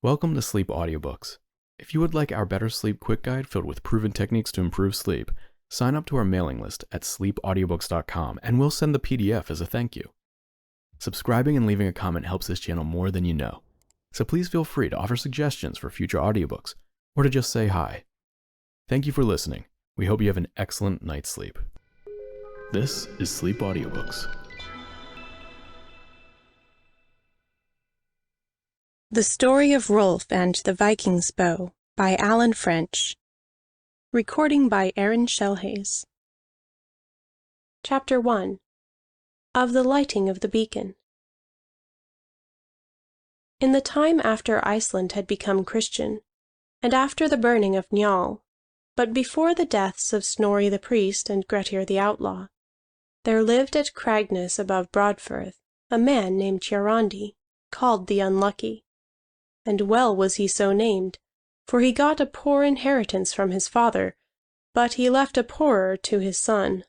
Welcome to Sleep Audiobooks. If you would like our Better Sleep Quick Guide filled with proven techniques to improve sleep, sign up to our mailing list at sleepaudiobooks.com and we'll send the PDF as a thank you. Subscribing and leaving a comment helps this channel more than you know, so please feel free to offer suggestions for future audiobooks or to just say hi. Thank you for listening. We hope you have an excellent night's sleep. This is Sleep Audiobooks. The Story of Rolf and the Viking's Bow by Alan French. Recording by Erin Schellhase. Chapter 1. Of the Lighting of the Beacon. In the time after Iceland had become Christian, and after the burning of Njal, but before the deaths of Snorri the priest and Grettir the outlaw, there lived at Cragness above Broadfirth a man named Hiarandi, called the Unlucky. And well was he so named, for he got a poor inheritance from his father, but he left a poorer to his son.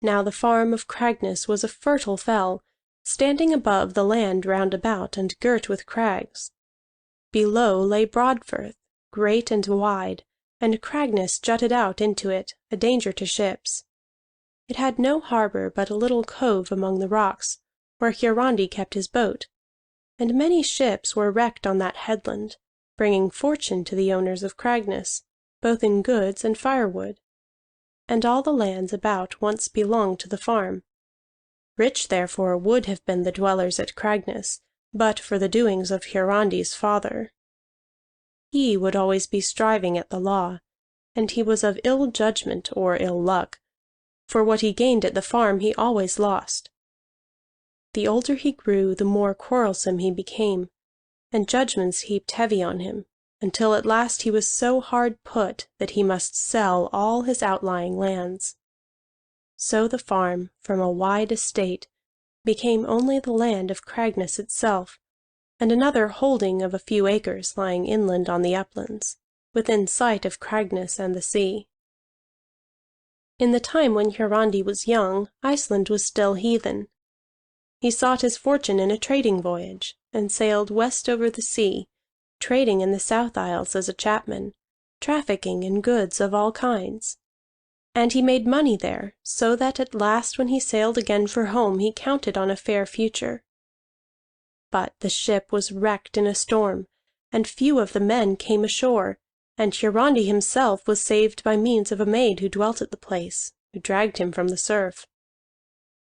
Now the farm of Cragness was a fertile fell, standing above the land round about and girt with crags. Below lay Broadfirth, great and wide, and Cragness jutted out into it, a danger to ships. It had no harbour but a little cove among the rocks, where Hiarandi kept his boat. And many ships were wrecked on that headland, bringing fortune to the owners of Cragness, both in goods and firewood. And all the lands about once belonged to the farm. Rich therefore would have been the dwellers at Cragness, but for the doings of Hiarandi's father. He would always be striving at the law, and he was of ill judgment or ill luck, for what he gained at the farm he always lost. The older he grew, the more quarrelsome he became, and judgments heaped heavy on him, until at last he was so hard put that he must sell all his outlying lands. So the farm, from a wide estate, became only the land of Cragness itself, and another holding of a few acres lying inland on the uplands, within sight of Cragness and the sea. In the time when Hiarandi was young, Iceland was still heathen. He sought his fortune in a trading voyage, and sailed west over the sea, trading in the South Isles as a chapman, trafficking in goods of all kinds. And he made money there, so that at last when he sailed again for home he counted on a fair future. But the ship was wrecked in a storm, and few of the men came ashore, and Hiarandi himself was saved by means of a maid who dwelt at the place, who dragged him from the surf.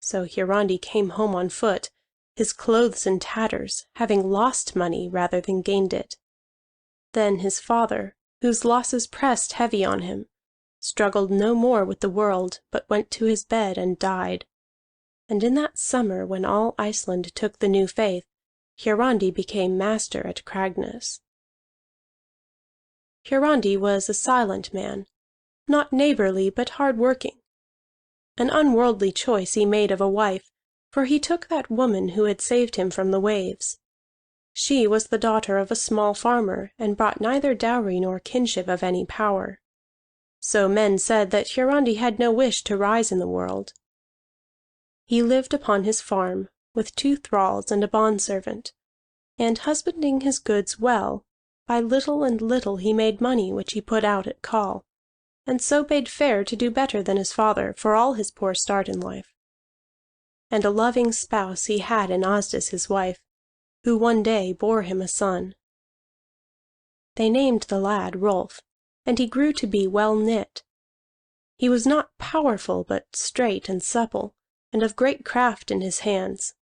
So Hiarandi came home on foot, his clothes in tatters, having lost money rather than gained it. Then his father, whose losses pressed heavy on him, struggled no more with the world, but went to his bed and died. And in that summer, when all Iceland took the new faith, Hiarandi became master at Cragness. Hiarandi was a silent man, not neighbourly but hard-working. An unworldly choice he made of a wife, for he took that woman who had saved him from the waves. She was the daughter of a small farmer, and brought neither dowry nor kinship of any power. So men said that Hiarandi had no wish to rise in the world. He lived upon his farm, with 2 thralls and a bondservant, and husbanding his goods well, by little and little he made money which he put out at call, and so bade fair to do better than his father for all his poor start in life. And a loving spouse he had in Asdis his wife, who one day bore him a son. They named the lad Rolf, and he grew to be well knit. He was not powerful, but straight and supple, and of great craft in his hands.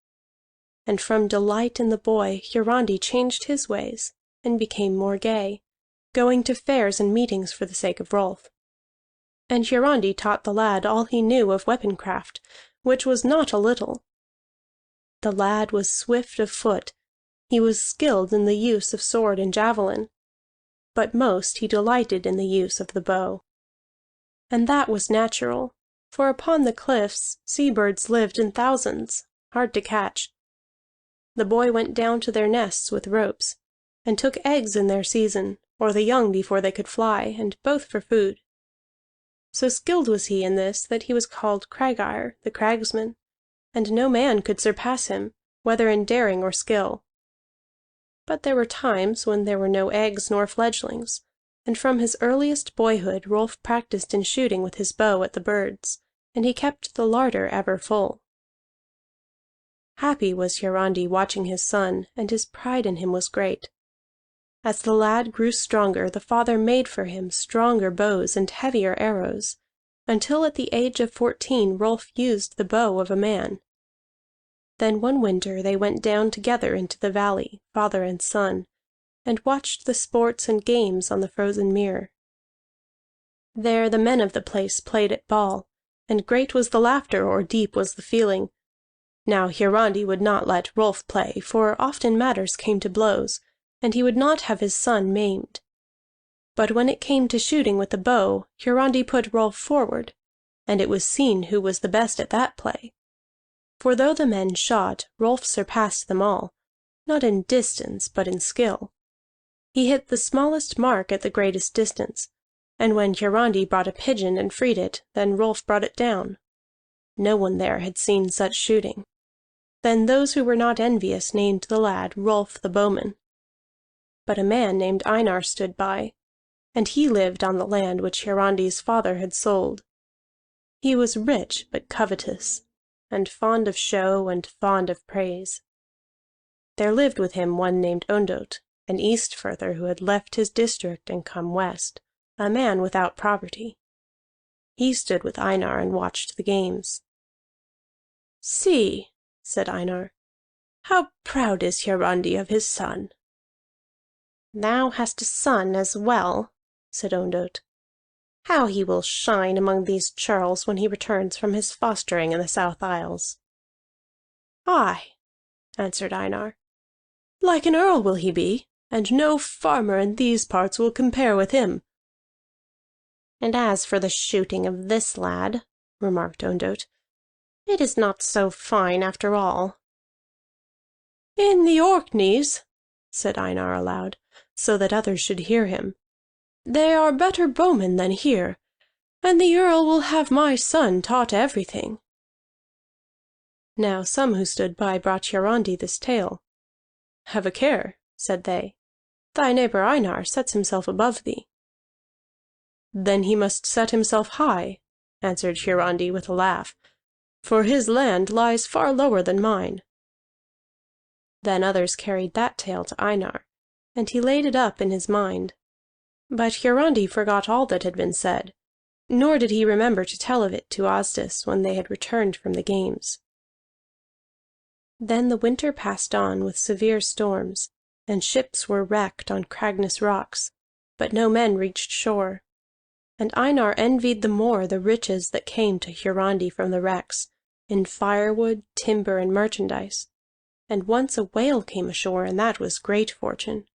And from delight in the boy Hiarandi changed his ways, and became more gay, going to fairs and meetings for the sake of Rolf. And Hiarandi taught the lad all he knew of weaponcraft, which was not a little. The lad was swift of foot, he was skilled in the use of sword and javelin, but most he delighted in the use of the bow. And that was natural, for upon the cliffs sea-birds lived in thousands, hard to catch. The boy went down to their nests with ropes, and took eggs in their season, or the young before they could fly, and both for food. So skilled was he in this that he was called Cragire, the cragsman, and no man could surpass him, whether in daring or skill. But there were times when there were no eggs nor fledglings, and from his earliest boyhood Rolf practiced in shooting with his bow at the birds, and he kept the larder ever full. Happy was Hiarandi watching his son, and his pride in him was great. As the lad grew stronger, the father made for him stronger bows and heavier arrows, until at the age of 14 Rolf used the bow of a man. Then one winter they went down together into the valley, father and son, and watched the sports and games on the frozen mere. There the men of the place played at ball, and great was the laughter or deep was the feeling. Now Hiarandi would not let Rolf play, for often matters came to blows, and he would not have his son maimed. But when it came to shooting with the bow, Hiarandi put Rolf forward, and it was seen who was the best at that play. For though the men shot, Rolf surpassed them all, not in distance but in skill. He hit the smallest mark at the greatest distance, and when Hiarandi brought a pigeon and freed it, then Rolf brought it down. No one there had seen such shooting. Then those who were not envious named the lad Rolf the bowman. But a man named Einar stood by, and he lived on the land which Hiarandi's father had sold. He was rich but covetous, and fond of show and fond of praise. There lived with him one named Ondott, an Eastfirther who had left his district and come west, a man without property. He stood with Einar and watched the games. "See," said Einar, "how proud is Hiarandi of his son." "Thou hast a son as well," said Ondott. "How he will shine among these churls when he returns from his fostering in the South Isles." "Aye," answered Einar, "like an earl will he be, and no farmer in these parts will compare with him." "And as for the shooting of this lad," remarked Ondott, "it is not so fine after all." "In the Orkneys," said Einar aloud, so that others should hear him, "they are better bowmen than here, and the earl will have my son taught everything." Now some who stood by brought Hiarandi this tale. "Have a care," said they. "Thy neighbor Einar sets himself above thee." "Then he must set himself high," answered Hiarandi with a laugh, "for his land lies far lower than mine." Then others carried that tale to Einar, and he laid it up in his mind. But Hiarandi forgot all that had been said, nor did he remember to tell of it to Asdis when they had returned from the games. Then the winter passed on with severe storms, and ships were wrecked on Cragness rocks, but no men reached shore. And Einar envied the more the riches that came to Hiarandi from the wrecks, in firewood, timber, and merchandise. And once a whale came ashore, and that was great fortune.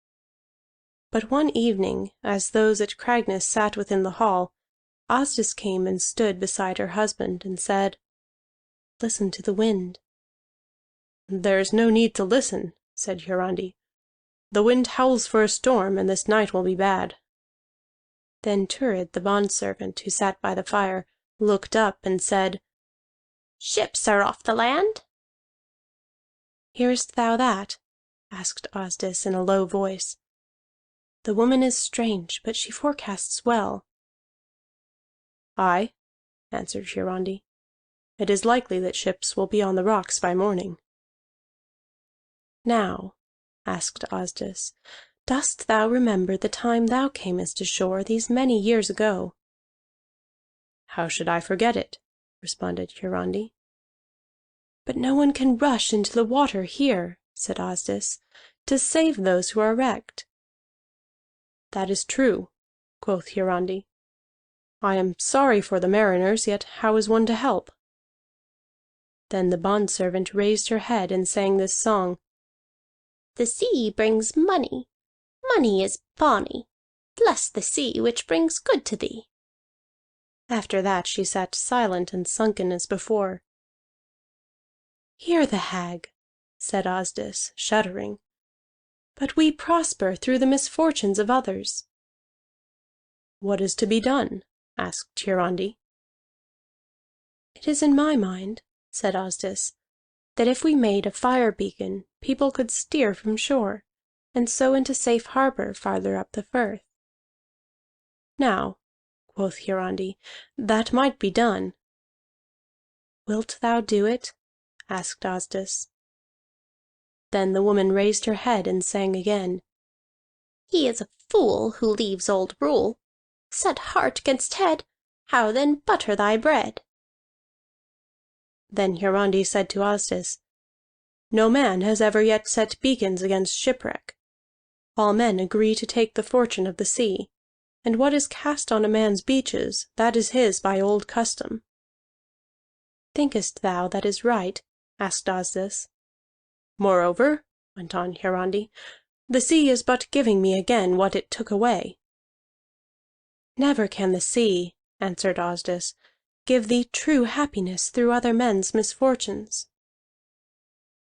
But one evening, as those at Cragness sat within the hall, Asdis came and stood beside her husband, and said, "Listen to the wind." "There is no need to listen," said Hiarandi. "The wind howls for a storm, and this night will be bad." Then Turid, the bondservant, who sat by the fire, looked up and said, "Ships are off the land." "Hearest thou that?" asked Asdis in a low voice. "The woman is strange, but she forecasts well." "Aye," answered Hiarandi. "It is likely that ships will be on the rocks by morning." "Now," asked Asdis, "dost thou remember the time thou camest ashore these many years ago?" "How should I forget it?" responded Hiarandi. "But no one can rush into the water here," said Asdis, "to save those who are wrecked." "That is true," quoth Hiarandi. "I am sorry for the mariners, yet how is one to help?" Then the bondservant raised her head and sang this song: "The sea brings money. Money is bonny. Bless the sea which brings good to thee." After that she sat silent and sunken as before. "Hear the hag," said Asdis, shuddering. "But we prosper through the misfortunes of others." "What is to be done?" asked Hiarandi. "It is in my mind," said Asdis, "that if we made a fire beacon, people could steer from shore, and so into safe harbor farther up the firth. "Now," quoth Hiarandi, "that might be done." "Wilt thou do it?" asked Asdis. Then the woman raised her head and sang again: "He is a fool who leaves old rule. Set heart 'gainst head, how then butter thy bread?" Then Hiarandi said to Asdis, "No man has ever yet set beacons against shipwreck. All men agree to take the fortune of the sea, and what is cast on a man's beaches, that is his by old custom." "Thinkest thou that is right?" asked Asdis. "Moreover," went on Hiarandi, "the sea is but giving me again what it took away." "Never can the sea," answered Asdis, "give thee true happiness through other men's misfortunes."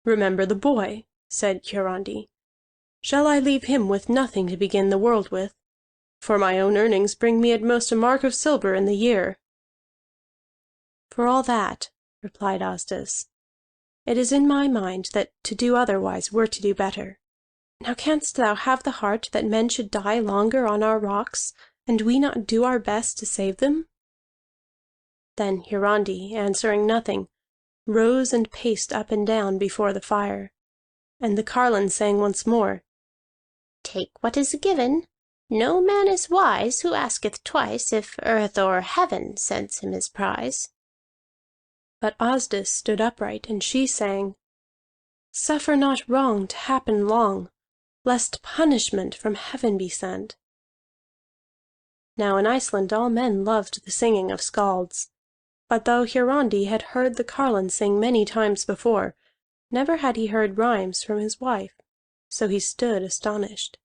"Remember the boy," said Hiarandi. "Shall I leave him with nothing to begin the world with? For my own earnings bring me at most a mark of silver in the year." "For all that," replied Asdis, "it is in my mind that to do otherwise were to do better. Now canst thou have the heart that men should die longer on our rocks, and we not do our best to save them?" Then Hiarandi, answering nothing, rose and paced up and down before the fire. And the carline sang once more: "Take what is given. No man is wise who asketh twice if earth or heaven sends him his prize." But Asdis stood upright, and she sang: "Suffer not wrong to happen long, lest punishment from heaven be sent." Now in Iceland all men loved the singing of skalds. But though Hiarandi had heard the carline sing many times before, never had he heard rhymes from his wife, so he stood astonished.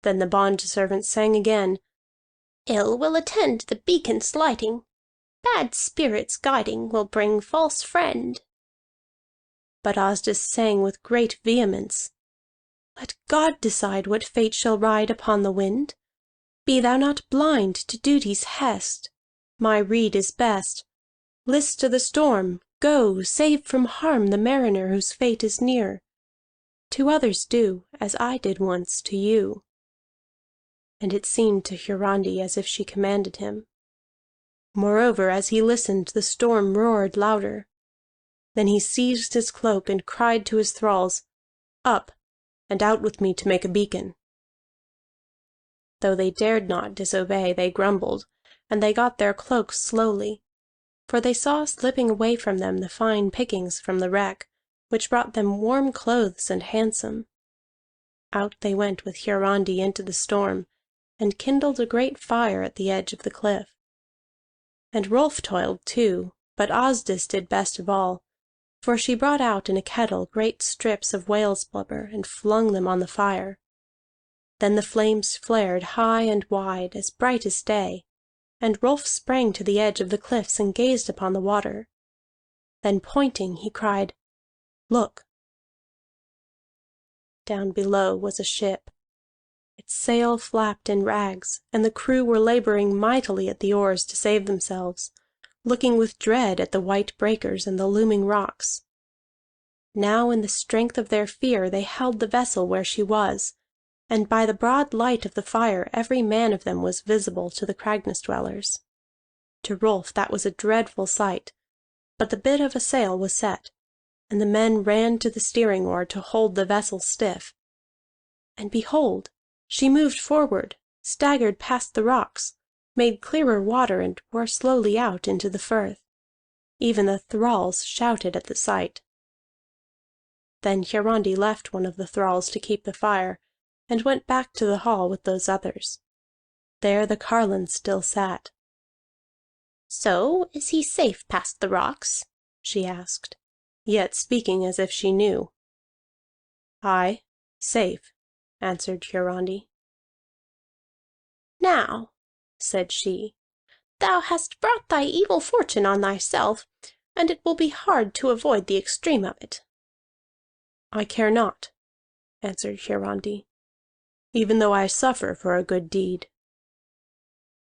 Then the bondservant sang again: "Ill will attend the beacon's lighting. Bad spirits guiding will bring false friend." But Asdis sang with great vehemence: "Let God decide what fate shall ride upon the wind. Be thou not blind to duty's hest. My rede is best. List to the storm, go, save from harm the mariner whose fate is near. To others do, as I did once to you." And it seemed to Hiarandi as if she commanded him. Moreover, as he listened, the storm roared louder. Then he seized his cloak and cried to his thralls, "Up, and out with me to make a beacon." Though they dared not disobey, they grumbled, and they got their cloaks slowly, for they saw slipping away from them the fine pickings from the wreck, which brought them warm clothes and handsome. Out they went with Hiarandi into the storm, and kindled a great fire at the edge of the cliff. And Rolf toiled too, but Asdis did best of all, for she brought out in a kettle great strips of whale's blubber and flung them on the fire. Then the flames flared high and wide, as bright as day, and Rolf sprang to the edge of the cliffs and gazed upon the water. Then pointing, he cried, "Look!" Down below was a ship. Its sail flapped in rags, and the crew were laboring mightily at the oars to save themselves, looking with dread at the white breakers and the looming rocks. Now in the strength of their fear they held the vessel where she was, and by the broad light of the fire every man of them was visible to the Cragness dwellers. To Rolf that was a dreadful sight, but the bit of a sail was set, and the men ran to the steering oar to hold the vessel stiff. And behold, she moved forward, staggered past the rocks, made clearer water, and wore slowly out into the firth. Even the thralls shouted at the sight. Then Hiarandi left one of the thralls to keep the fire, and went back to the hall with those others. There the carline still sat. "So is he safe past the rocks?" she asked, yet speaking as if she knew. "Aye, safe," answered Hiarandi. "Now," said she, "thou hast brought thy evil fortune on thyself, and it will be hard to avoid the extreme of it." "I care not," answered Hiarandi, "even though I suffer for a good deed."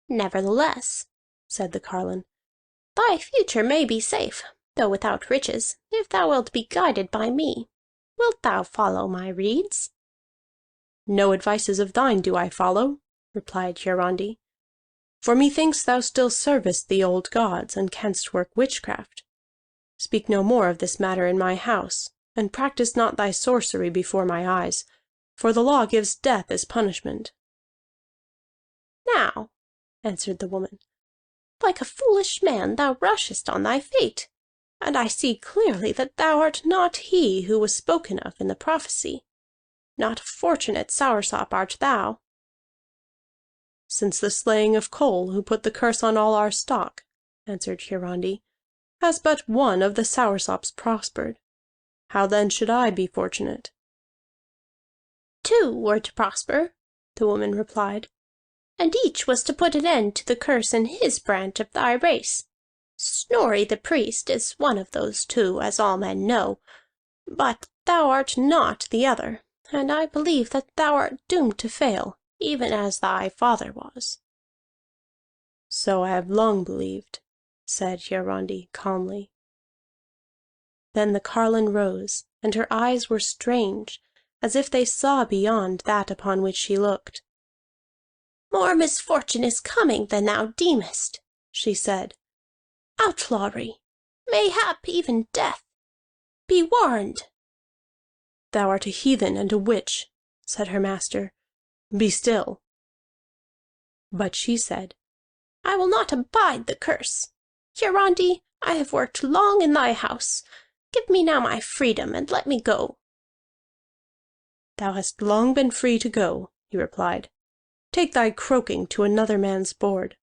"Nevertheless," said the carline, "thy future may be safe, though without riches, if thou wilt be guided by me. Wilt thou follow my redes?" "No advices of thine do I follow," replied Hiarandi. "For methinks thou still servest the old gods, and canst work witchcraft. Speak no more of this matter in my house, and practise not thy sorcery before my eyes, for the law gives death as punishment." "Now," answered the woman, "like a foolish man thou rushest on thy fate, and I see clearly that thou art not he who was spoken of in the prophecy. Not a fortunate soursop art thou." "Since the slaying of Kol, who put the curse on all our stock," answered Hiarandi, "has but one of the soursops prospered. How then should I be fortunate?" "Two were to prosper," the woman replied, "and each was to put an end to the curse in his branch of thy race. Snorri the priest is one of those two, as all men know, but thou art not the other, and I believe that thou art doomed to fail, even as thy father was." "So I have long believed," said Hiarandi calmly. Then the carline rose, and her eyes were strange, as if they saw beyond that upon which she looked. "More misfortune is coming than thou deemest," she said. "Outlawry, mayhap even death. Be warned." "Thou art a heathen and a witch," said her master. "Be still." But she said, "I will not abide the curse. Hiarandi, I have worked long in thy house. Give me now my freedom, and let me go." "Thou hast long been free to go," he replied. "Take thy croaking to another man's board.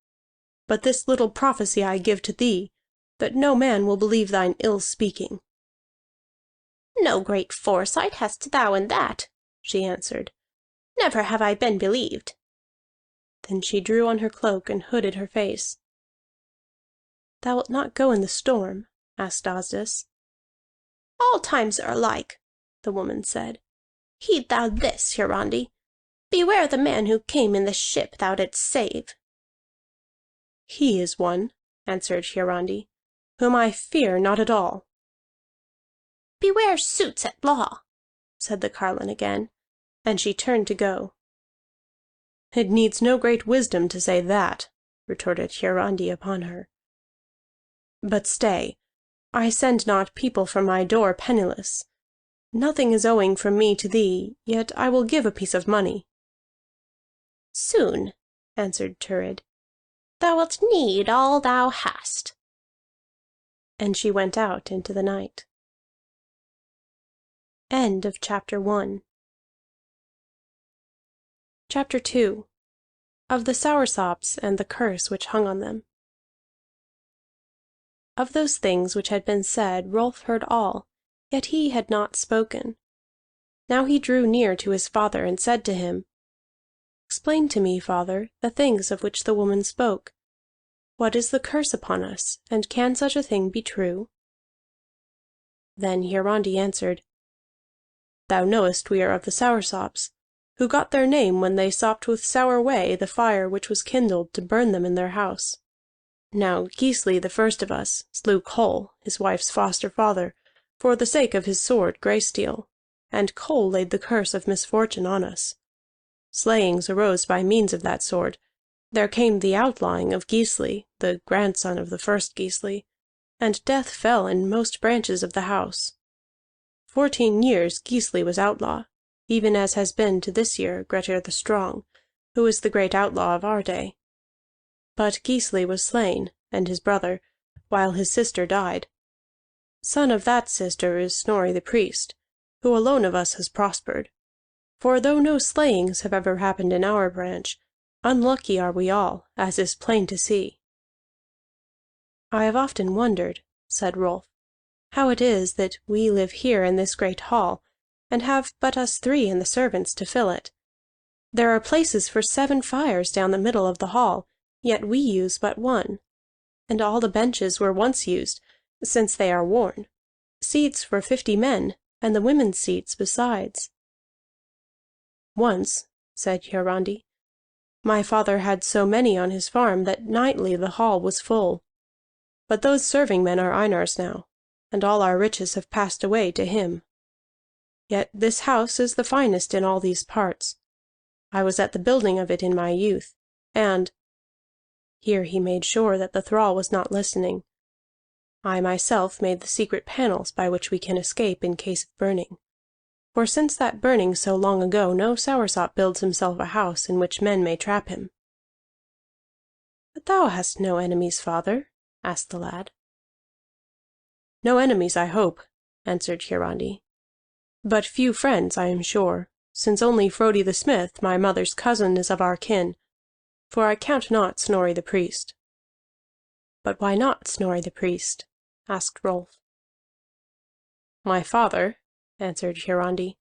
But this little prophecy I give to thee, that no man will believe thine ill speaking." "No great foresight hast thou in that," she answered. "Never have I been believed." Then she drew on her cloak and hooded her face. "Thou wilt not go in the storm?" asked Asdis. "All times are alike," the woman said. "Heed thou this, Hiarandi. Beware the man who came in the ship thou didst save." "He is one," answered Hiarandi, "whom I fear not at all." "Beware suits at law," said the carline again, and she turned to go. "It needs no great wisdom to say that," retorted Hiarandi upon her. "But stay, I send not people from my door penniless. Nothing is owing from me to thee, yet I will give a piece of money." "Soon," answered Thurid. "Thou wilt need all thou hast." And she went out into the night. End of chapter 1. Chapter 2. Of the soursops and the curse which hung on them. Of those things which had been said Rolf heard all, yet he had not spoken. Now he drew near to his father and said to him, "Explain to me, father, the things of which the woman spoke. What is the curse upon us, and can such a thing be true?" Then Hiarandi answered, "Thou knowest we are of the soursops, who got their name when they sopped with sour whey the fire which was kindled to burn them in their house. Now Gisli the first of us slew Kol, his wife's foster father, for the sake of his sword Greysteel, and Kol laid the curse of misfortune on us. Slayings arose by means of that sword. There came the outlawing of Gisli, the grandson of the first Gisli, and death fell in most branches of the house. 14 years Gisli was outlaw, even as has been to this year Grettir the Strong, who is the great outlaw of our day. But Gisli was slain, and his brother, while his sister died. Son of that sister is Snorri the priest, who alone of us has prospered. For though no slayings have ever happened in our branch, unlucky are we all, as is plain to see." "I have often wondered," said Rolf, "how it is that we live here in this great hall, and have but us three and the servants to fill it. There are places for 7 fires down the middle of the hall, yet we use but one. And all the benches were once used, since they are worn. Seats for 50 men, and the women's seats besides." "Once," said Hiarandi, "my father had so many on his farm that nightly the hall was full. But those serving men are Einar's now, and all our riches have passed away to him. Yet this house is the finest in all these parts. I was at the building of it in my youth, and—" here he made sure that the thrall was not listening. "I myself made the secret panels by which we can escape in case of burning. For since that burning so long ago no soursop builds himself a house in which men may trap him." "But thou hast no enemies, father?" asked the lad. "No enemies, I hope," answered Hiarandi. "But few friends, I am sure, since only Frodi the smith, my mother's cousin, is of our kin, for I count not Snorri the priest." "But why not Snorri the priest?" asked Rolf. "My father," answered Hiarandi,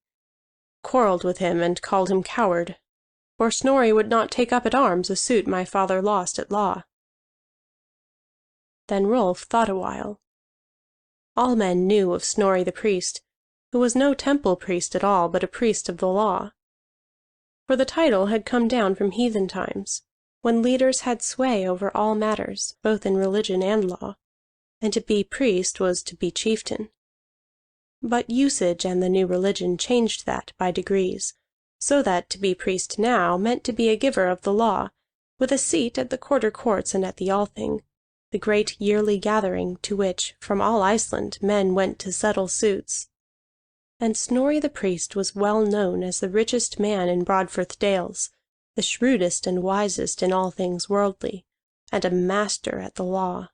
"quarrelled with him and called him coward, for Snorri would not take up at arms a suit my father lost at law." Then Rolf thought a while. All men knew of Snorri the priest, who was no temple priest at all, but a priest of the law. For the title had come down from heathen times, when leaders had sway over all matters, both in religion and law, and to be priest was to be chieftain. But usage and the new religion changed that by degrees, so that to be priest now meant to be a giver of the law, with a seat at the quarter courts and at the Althing, the great yearly gathering to which, from all Iceland, men went to settle suits. And Snorri the priest was well known as the richest man in Broadfirth Dales, the shrewdest and wisest in all things worldly, and a master at the law.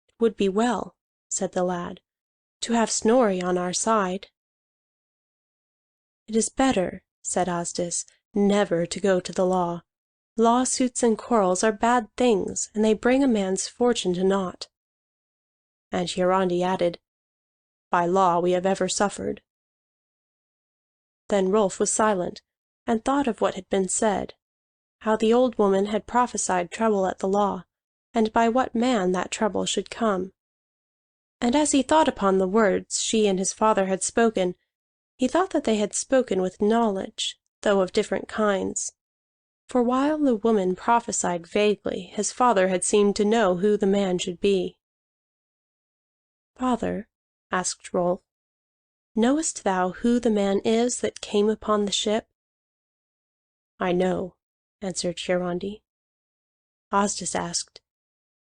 "It would be well," said the lad, "to have Snorri on our side." "It is better," said Asdis, "never to go to the law. Lawsuits and quarrels are bad things, and they bring a man's fortune to naught." And Hiarandi added, "By law we have ever suffered." Then Rolf was silent, and thought of what had been said, how the old woman had prophesied trouble at the law, and by what man that trouble should come. And as he thought upon the words she and his father had spoken, he thought that they had spoken with knowledge, though of different kinds. For while the woman prophesied vaguely, his father had seemed to know who the man should be. "Father," asked Rolf, "knowest thou who the man is that came upon the ship?" "I know," answered Hiarandi. Asdis asked,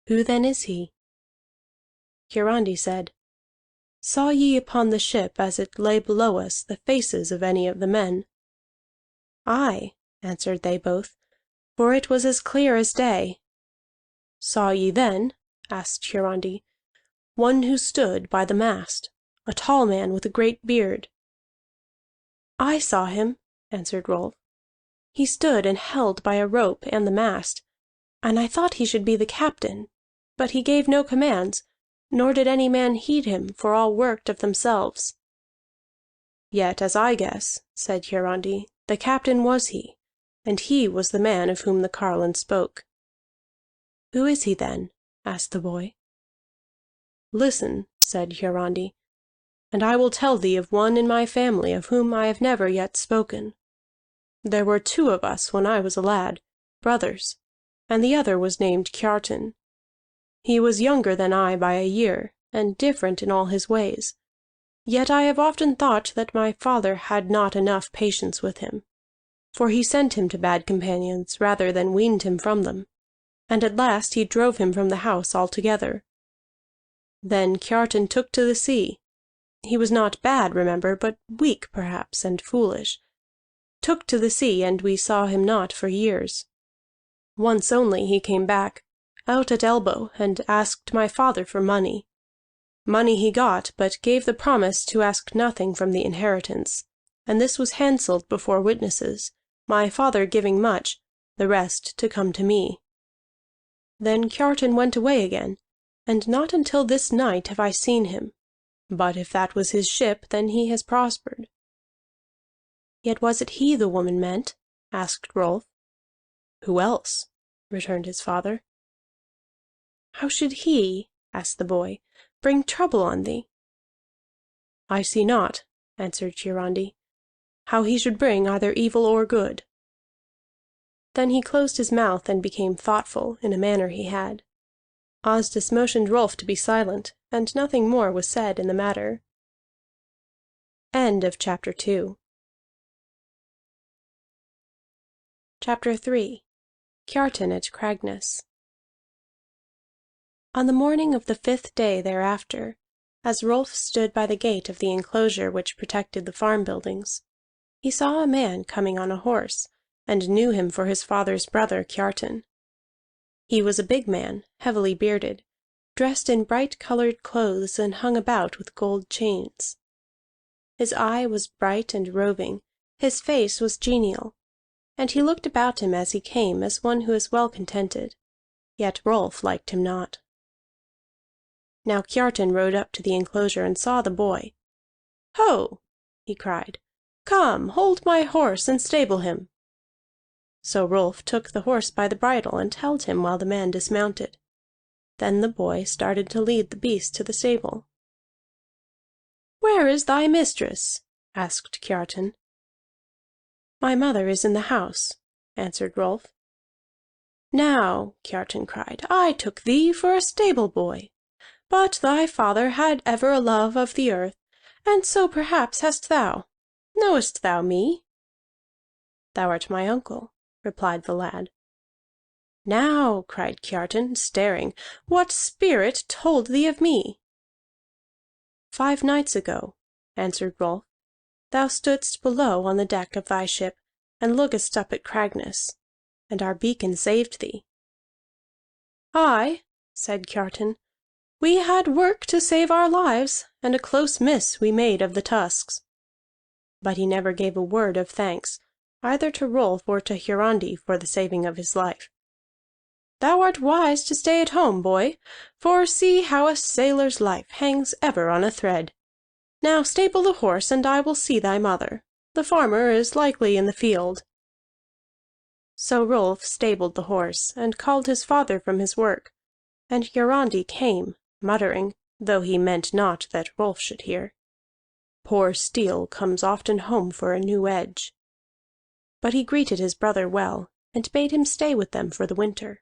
"Who then is he?" Hiarandi said, "Saw ye upon the ship, as it lay below us, the faces of any of the men?" "Aye," answered they both, "for it was as clear as day." "Saw ye then," asked Hiarandi, "one who stood by the mast, a tall man with a great beard?" "I saw him," answered Rolf. "He stood and held by a rope and the mast, and I thought he should be the captain, but he gave no commands, nor did any man heed him, for all worked of themselves." "Yet, as I guess," said Hiarandi, "the captain was he, and he was the man of whom the carline spoke." "Who is he then?" asked the boy. "Listen," said Hiarandi, "and I will tell thee of one in my family of whom I have never yet spoken. There were two of us when I was a lad, brothers, and the other was named Kiartan. He was younger than I by a year, and different in all his ways. Yet I have often thought that my father had not enough patience with him, for he sent him to bad companions rather than weaned him from them, and at last he drove him from the house altogether. Then Kiartan took to the sea. He was not bad, remember, but weak perhaps, and foolish. Took to the sea, and we saw him not for years. Once only he came back, out at elbow, and asked my father for money. Money he got, but gave the promise to ask nothing from the inheritance, and this was handselled before witnesses, my father giving much, the rest to come to me. Then Kiartan went away again, and not until this night have I seen him. But if that was his ship, then he has prospered." "Yet was it he the woman meant?" asked Rolf. "Who else?" returned his father. "How should he," asked the boy, "bring trouble on thee?" "I see not," answered Hiarandi, "how he should bring either evil or good." Then he closed his mouth and became thoughtful in a manner he had. Asdis motioned Rolf to be silent, and nothing more was said in the matter. End of chapter 2. Chapter 3 Kiartan at Cragness. On the morning of the 5th day thereafter, as Rolf stood by the gate of the enclosure which protected the farm buildings, he saw a man coming on a horse, and knew him for his father's brother Kiartan. He was a big man, heavily bearded, dressed in bright-colored clothes and hung about with gold chains. His eye was bright and roving, his face was genial, and he looked about him as he came as one who is well contented, yet Rolf liked him not. Now Kiartan rode up to the enclosure and saw the boy. "Ho!" he cried. "Come, hold my horse and stable him." So Rolf took the horse by the bridle and held him while the man dismounted. Then the boy started to lead the beast to the stable. "Where is thy mistress?" asked Kiartan. "My mother is in the house," answered Rolf. "Now," Kiartan cried, "I took thee for a stable boy. But thy father had ever a love of the earth, and so perhaps hast thou. Knowest thou me?" "Thou art my uncle," replied the lad. "Now," cried Kiartan, staring, "what spirit told thee of me?" "5 nights ago," answered Rolf, "thou stoodst below on the deck of thy ship, and lookedst up at Cragness, and our beacon saved thee." "Aye," said Kiartan, "we had work to save our lives, and a close miss we made of the tusks." But he never gave a word of thanks, either to Rolf or to Hiarandi, for the saving of his life. "Thou art wise to stay at home, boy, for see how a sailor's life hangs ever on a thread. Now stable the horse, and I will see thy mother. The farmer is likely in the field." So Rolf stabled the horse, and called his father from his work, and Hiarandi came, muttering, though he meant not that Rolf should hear, "Poor steel comes often home for a new edge." But he greeted his brother well, and bade him stay with them for the winter.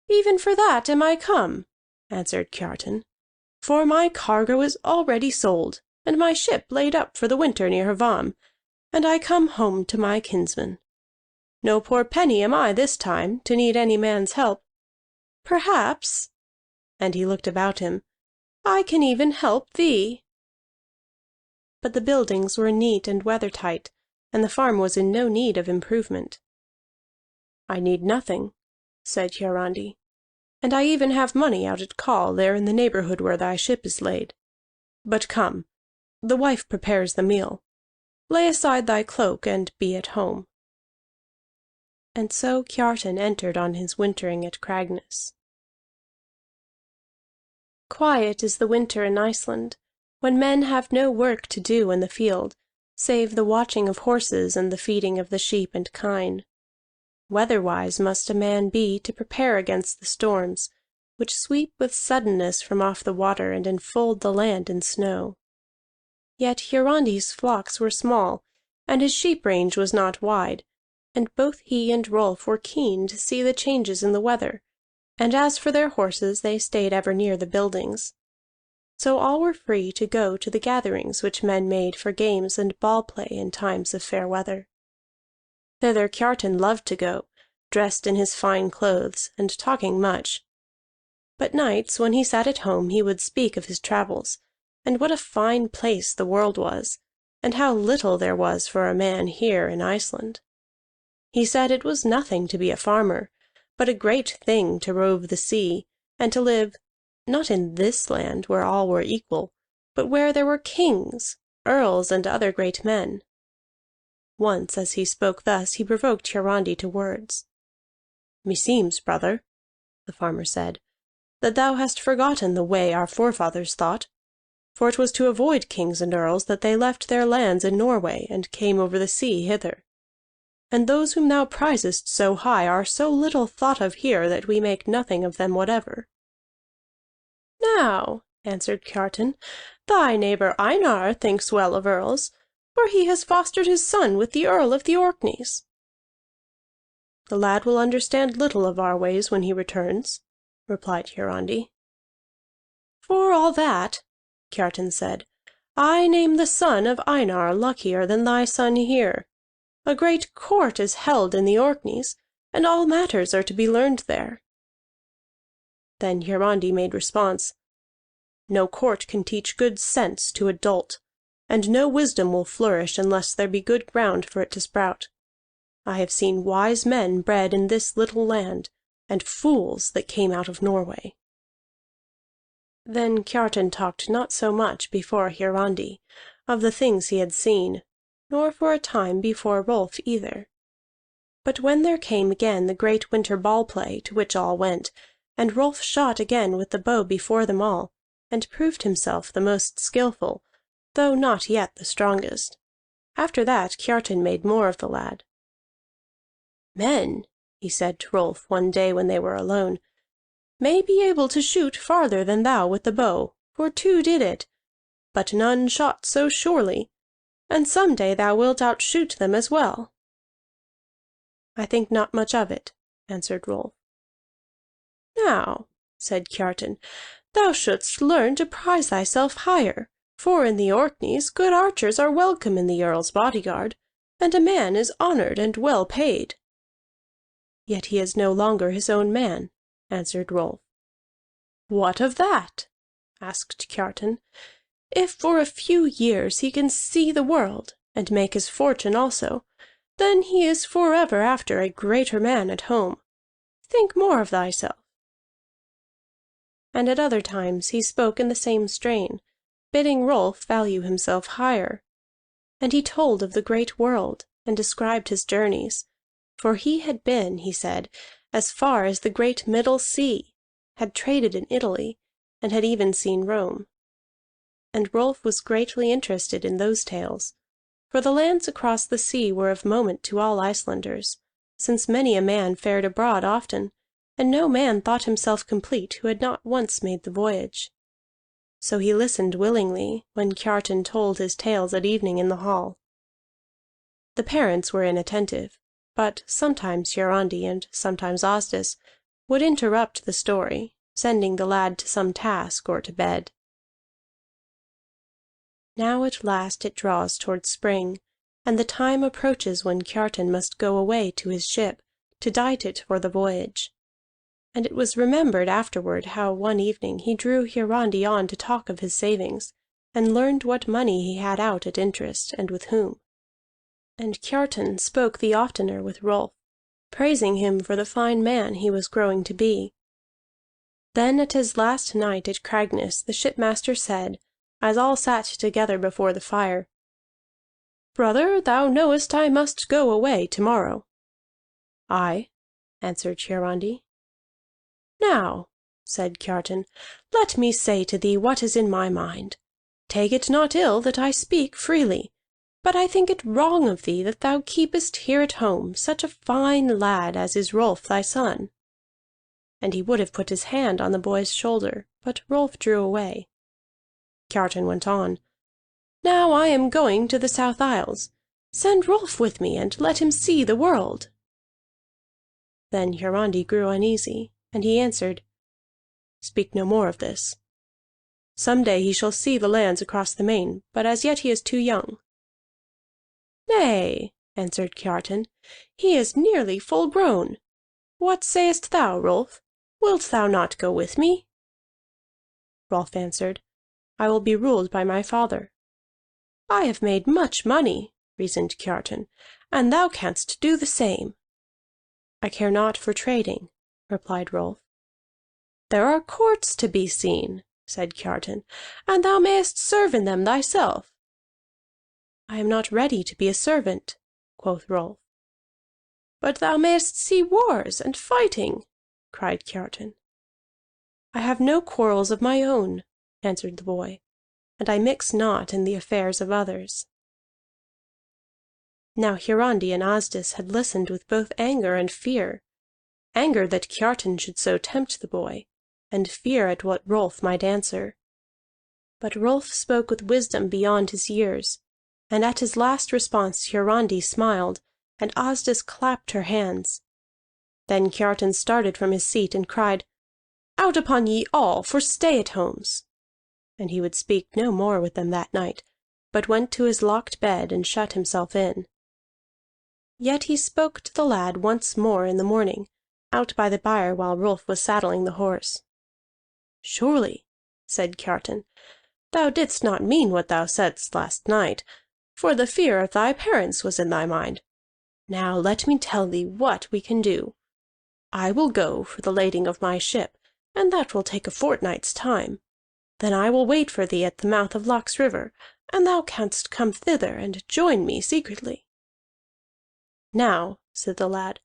"Even for that am I come," answered Kiartan, "for my cargo is already sold, and my ship laid up for the winter near Hvamm, and I come home to my kinsmen. No poor penny am I this time, to need any man's help. Perhaps," and he looked about him, "I can even help thee." But the buildings were neat and weather-tight, and the farm was in no need of improvement. "I need nothing," said Hiarandi, "and I even have money out at call there in the neighborhood where thy ship is laid. But come, the wife prepares the meal. Lay aside thy cloak and be at home." And so Kiartan entered on his wintering at Cragness. Quiet is the winter in Iceland, when men have no work to do in the field, save the watching of horses and the feeding of the sheep and kine. Weatherwise must a man be to prepare against the storms, which sweep with suddenness from off the water and enfold the land in snow. Yet Hiarandi's flocks were small, and his sheep range was not wide, and both he and Rolf were keen to see the changes in the weather, and as for their horses they stayed ever near the buildings. So all were free to go to the gatherings which men made for games and ball play in times of fair weather. Thither Kiartan loved to go, dressed in his fine clothes, and talking much. But nights, when he sat at home, he would speak of his travels, and what a fine place the world was, and how little there was for a man here in Iceland. He said it was nothing to be a farmer, but a great thing to rove the sea, and to live, not in this land where all were equal, but where there were kings, earls, and other great men. Once, as he spoke thus, he provoked Hiarandi to words. "Meseems, brother," the farmer said, "that thou hast forgotten the way our forefathers thought. For it was to avoid kings and earls that they left their lands in Norway and came over the sea hither. And those whom thou prizest so high are so little thought of here that we make nothing of them whatever." "Now," answered Kiartan, "thy neighbor Einar thinks well of earls, for he has fostered his son with the Earl of the Orkneys." "The lad will understand little of our ways when he returns," replied Hiarandi. "For all that," Kiartan said, "I name the son of Einar luckier than thy son here. A great court is held in the Orkneys, and all matters are to be learned there." Then Hiarandi made response: "No court can teach good sense to a dolt, and no wisdom will flourish unless there be good ground for it to sprout. I have seen wise men bred in this little land, and fools that came out of Norway." Then Kiartan talked not so much before Hiarandi of the things he had seen, nor for a time before Rolf either. But when there came again the great winter ball play to which all went, and Rolf shot again with the bow before them all, and proved himself the most skillful, though not yet the strongest. After that Kiartan made more of the lad. "Men," he said to Rolf one day when they were alone, "may be able to shoot farther than thou with the bow, for two did it, but none shot so surely, and some day thou wilt outshoot them as well." "I think not much of it," answered Rolf. "Now," said Kiartan, "thou shouldst learn to prize thyself higher, for in the Orkneys good archers are welcome in the Earl's bodyguard, and a man is honored and well paid." "Yet he is no longer his own man," answered Rolf. "What of that?" asked Kiartan. "If for a few years he can see the world, and make his fortune also, then he is forever after a greater man at home. Think more of thyself." And at other times he spoke in the same strain, bidding Rolf value himself higher. And he told of the great world, and described his journeys, for he had been, he said, as far as the great Middle Sea, had traded in Italy, and had even seen Rome. And Rolf was greatly interested in those tales, for the lands across the sea were of moment to all Icelanders, since many a man fared abroad often, and no man thought himself complete who had not once made the voyage. So he listened willingly when Kiartan told his tales at evening in the hall. The parents were inattentive, but sometimes Hiarandi and sometimes Asdis would interrupt the story, sending the lad to some task or to bed. Now at last it draws toward spring, and the time approaches when Kiartan must go away to his ship to dight it for the voyage. And it was remembered afterward how one evening he drew Hiarandi on to talk of his savings, and learned what money he had out at interest, and with whom. And Kiartan spoke the oftener with Rolf, praising him for the fine man he was growing to be. Then at his last night at Cragness the shipmaster said, as all sat together before the fire, "Brother, thou knowest I must go away tomorrow." "Aye," answered Hiarandi. "Now," said Kiartan, "let me say to thee what is in my mind. Take it not ill that I speak freely, but I think it wrong of thee that thou keepest here at home such a fine lad as is Rolf thy son." And he would have put his hand on the boy's shoulder, but Rolf drew away. Kiartan went on, "Now I am going to the South Isles. Send Rolf with me, and let him see the world." Then Hiarandi grew uneasy, and he answered, "Speak no more of this. Some day he shall see the lands across the main, but as yet he is too young." "Nay," answered Kiartan, "he is nearly full grown. What sayest thou, Rolf? Wilt thou not go with me?" Rolf answered, "I will be ruled by my father." "I have made much money," reasoned Kiartan, "and thou canst do the same." "I care not for trading," replied Rolf. "There are courts to be seen," said Kiartan, "and thou mayest serve in them thyself." "I am not ready to be a servant," quoth Rolf. "But thou mayest see wars and fighting," cried Kiartan. "I have no quarrels of my own," answered the boy, "and I mix not in the affairs of others." Now Hiarandi and Asdis had listened with both anger and fear, anger that Kiartan should so tempt the boy, and fear at what Rolf might answer. But Rolf spoke with wisdom beyond his years, and at his last response Hiarandi smiled, and Asdis clapped her hands. Then Kiartan started from his seat and cried, "Out upon ye all for stay-at-homes!" And he would speak no more with them that night, but went to his locked bed and shut himself in. Yet he spoke to the lad once more in the morning, out by the byre while Rolf was saddling the horse. "Surely," said Kiartan, "thou didst not mean what thou saidst last night, for the fear of thy parents was in thy mind. Now let me tell thee what we can do. I will go for the lading of my ship, and that will take a fortnight's time. Then I will wait for thee at the mouth of Loch's river, and thou canst come thither and join me secretly." "Now," said the lad,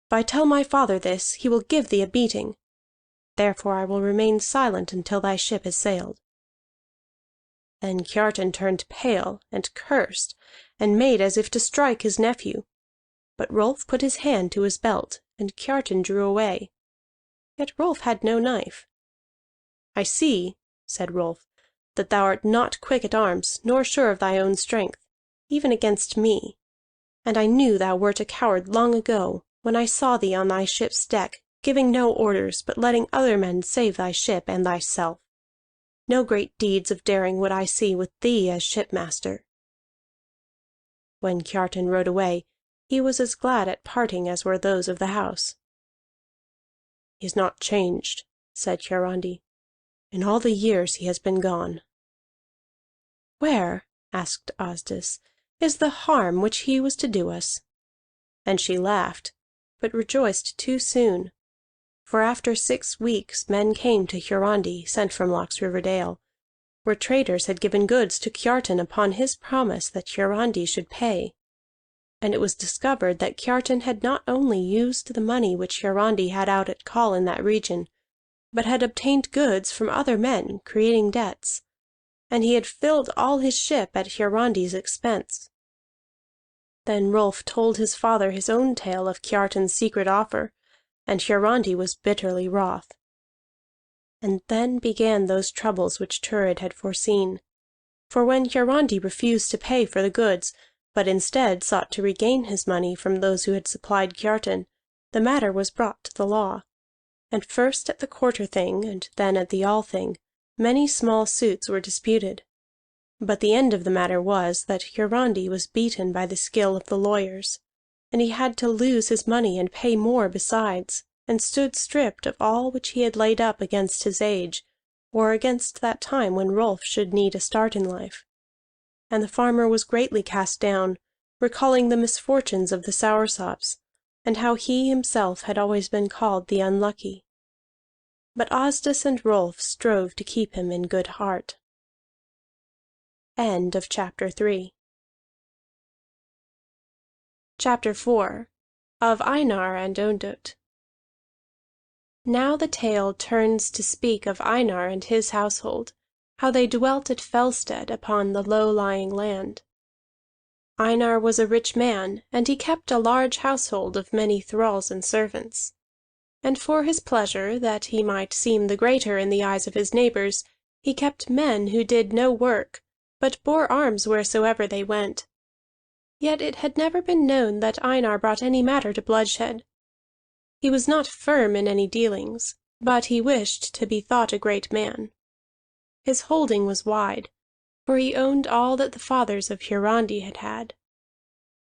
"if I tell my father this, he will give thee a beating. Therefore I will remain silent until thy ship has sailed." Then Kiartan turned pale, and cursed, and made as if to strike his nephew. But Rolf put his hand to his belt, and Kiartan drew away. Yet Rolf had no knife. "I see," said Rolf, "that thou art not quick at arms, nor sure of thy own strength, even against me. And I knew thou wert a coward long ago, when I saw thee on thy ship's deck, giving no orders, but letting other men save thy ship and thyself. No great deeds of daring would I see with thee as shipmaster." When Kiartan rode away, he was as glad at parting as were those of the house. "He is not changed," said Hiarandi. "In all the years he has been gone." "Where," asked Asdis, "is the harm which he was to do us?" And she laughed, but rejoiced too soon. For after 6 weeks men came to Hiarandi, sent from Loch's River Dale, where traders had given goods to Kiartan upon his promise that Hiarandi should pay. And it was discovered that Kiartan had not only used the money which Hiarandi had out at call in that region, but had obtained goods from other men, creating debts. And he had filled all his ship at Hiarandi's expense. Then Rolf told his father his own tale of Kiartan's secret offer, and Hiarandi was bitterly wroth. And then began those troubles which Thurid had foreseen. For when Hiarandi refused to pay for the goods, but instead sought to regain his money from those who had supplied Kiartan, the matter was brought to the law. And first at the Quarter-thing, and then at the Althing, many small suits were disputed. But the end of the matter was that Hiarandi was beaten by the skill of the lawyers, and he had to lose his money and pay more besides, and stood stripped of all which he had laid up against his age, or against that time when Rolf should need a start in life. And the farmer was greatly cast down, recalling the misfortunes of the Soursops, and how he himself had always been called the Unlucky. But Asdis and Rolf strove to keep him in good heart. End of Chapter 3. Chapter 4. Of Einar and Ondott. Now the tale turns to speak of Einar and his household, how they dwelt at Felstead upon the low-lying land. Einar was a rich man, and he kept a large household of many thralls and servants. And for his pleasure, that he might seem the greater in the eyes of his neighbors, he kept men who did no work, but bore arms wheresoever they went. Yet it had never been known that Einar brought any matter to bloodshed. He was not firm in any dealings, but he wished to be thought a great man. His holding was wide, for he owned all that the fathers of Hiarandi had had.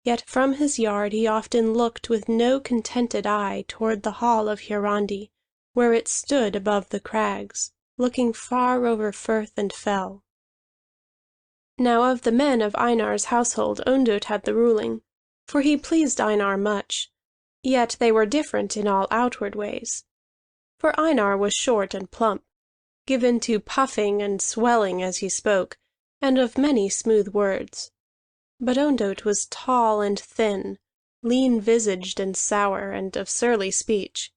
Yet from his yard he often looked with no contented eye toward the hall of Hiarandi, where it stood above the crags, looking far over firth and fell. Now of the men of Einar's household Ondott had the ruling, for he pleased Einar much, yet they were different in all outward ways. For Einar was short and plump, given to puffing and swelling as he spoke, and of many smooth words. But Ondott was tall and thin, lean-visaged and sour, and of surly speech.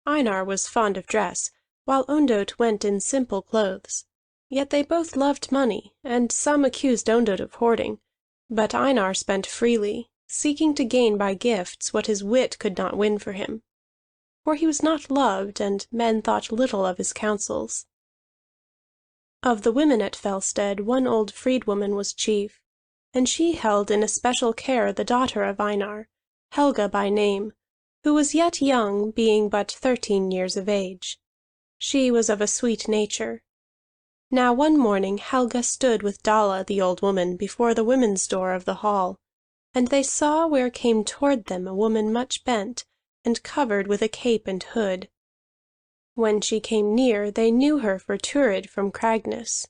Einar was fond of dress, while Ondott went in simple clothes. Yet they both loved money, and some accused Ondott of hoarding, but Einar spent freely, seeking to gain by gifts what his wit could not win for him. For he was not loved, and men thought little of his counsels. Of the women at Felstead, one old freedwoman was chief, and she held in especial care the daughter of Einar, Helga by name, who was yet young, being but 13 years of age. She was of a sweet nature. Now one morning Helga stood with Dalla the old woman before the women's door of the hall, and they saw where came toward them a woman much bent, and covered with a cape and hood. When she came near, they knew her for Thurid from Cragness.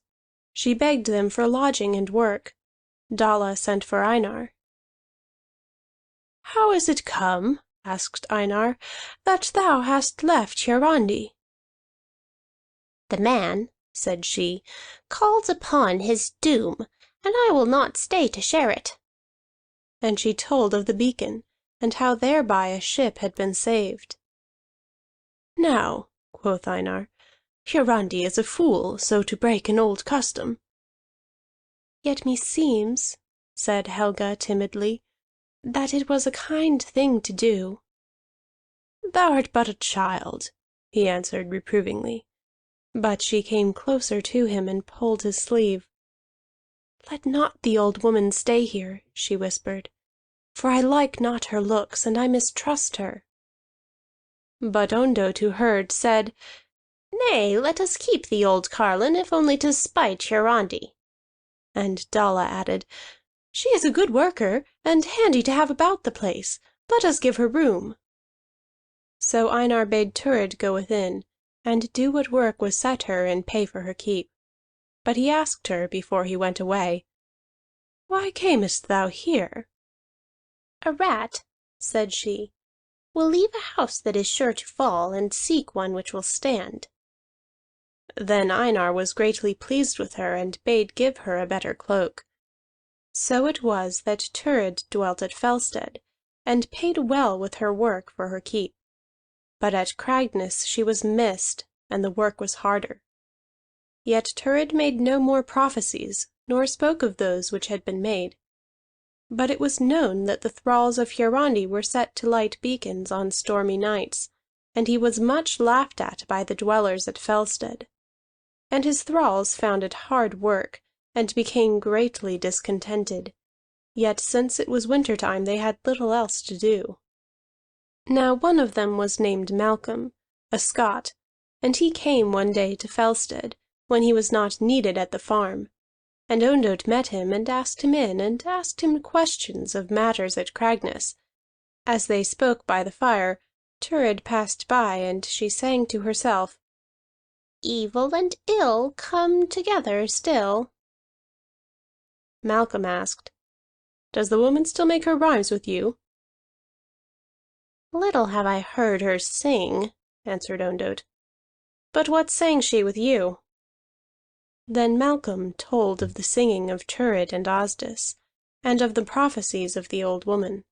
She begged them for lodging and work. Dalla sent for Einar. "How is it come," asked Einar, "that thou hast left Hiarandi?" "The man," said she, "calls upon his doom, and I will not stay to share it." And she told of the beacon, and how thereby a ship had been saved. "Now," quoth Einar, "Hiarandi is a fool so to break an old custom." "Yet meseems," said Helga timidly, "that it was a kind thing to do." "Thou art but a child," he answered reprovingly. But she came closer to him and pulled his sleeve. "Let not the old woman stay here," she whispered, "for I like not her looks, and I mistrust her." But Ondott, who heard, said, "Nay, let us keep the old carlin, if only to spite Hiarandi." And Dalla added, "She is a good worker, and handy to have about the place. Let us give her room." So Einar bade Thurid go within, and do what work was set her in pay for her keep. But he asked her, before he went away, "Why camest thou here?" "A rat," said she, "will leave a house that is sure to fall, and seek one which will stand." Then Einar was greatly pleased with her, and bade give her a better cloak. So it was that Thurid dwelt at Fellstead, and paid well with her work for her keep. But at Cragness she was missed, and the work was harder. Yet Thurid made no more prophecies, nor spoke of those which had been made. But it was known that the thralls of Hiarandi were set to light beacons on stormy nights, and he was much laughed at by the dwellers at Fellstead. And his thralls found it hard work, and became greatly discontented. Yet since it was winter time they had little else to do. Now one of them was named Malcolm, a Scot, and he came one day to Fellstead, when he was not needed at the farm. And Ondott met him, and asked him in, and asked him questions of matters at Cragness. As they spoke by the fire, Thurid passed by, and she sang to herself, "Evil and ill come together still." Malcolm asked, "Does the woman still make her rhymes with you?" "Little have I heard her sing," answered Ondott. "But what sang she with you?" Then Malcolm told of the singing of Thurid and Asdis, and of the prophecies of the old woman.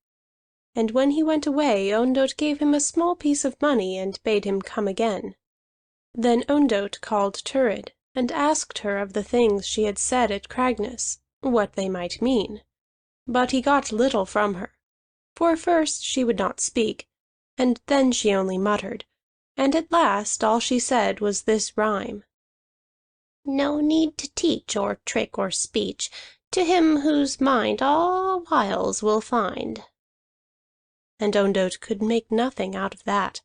And when he went away, Ondott gave him a small piece of money, and bade him come again. Then Ondott called Thurid, and asked her of the things she had said at Cragness, what they might mean. But he got little from her. For first she would not speak, and then she only muttered, and at last all she said was this rhyme: "No need to teach or trick or speech to him whose mind all wiles will find." And Ondott could make nothing out of that.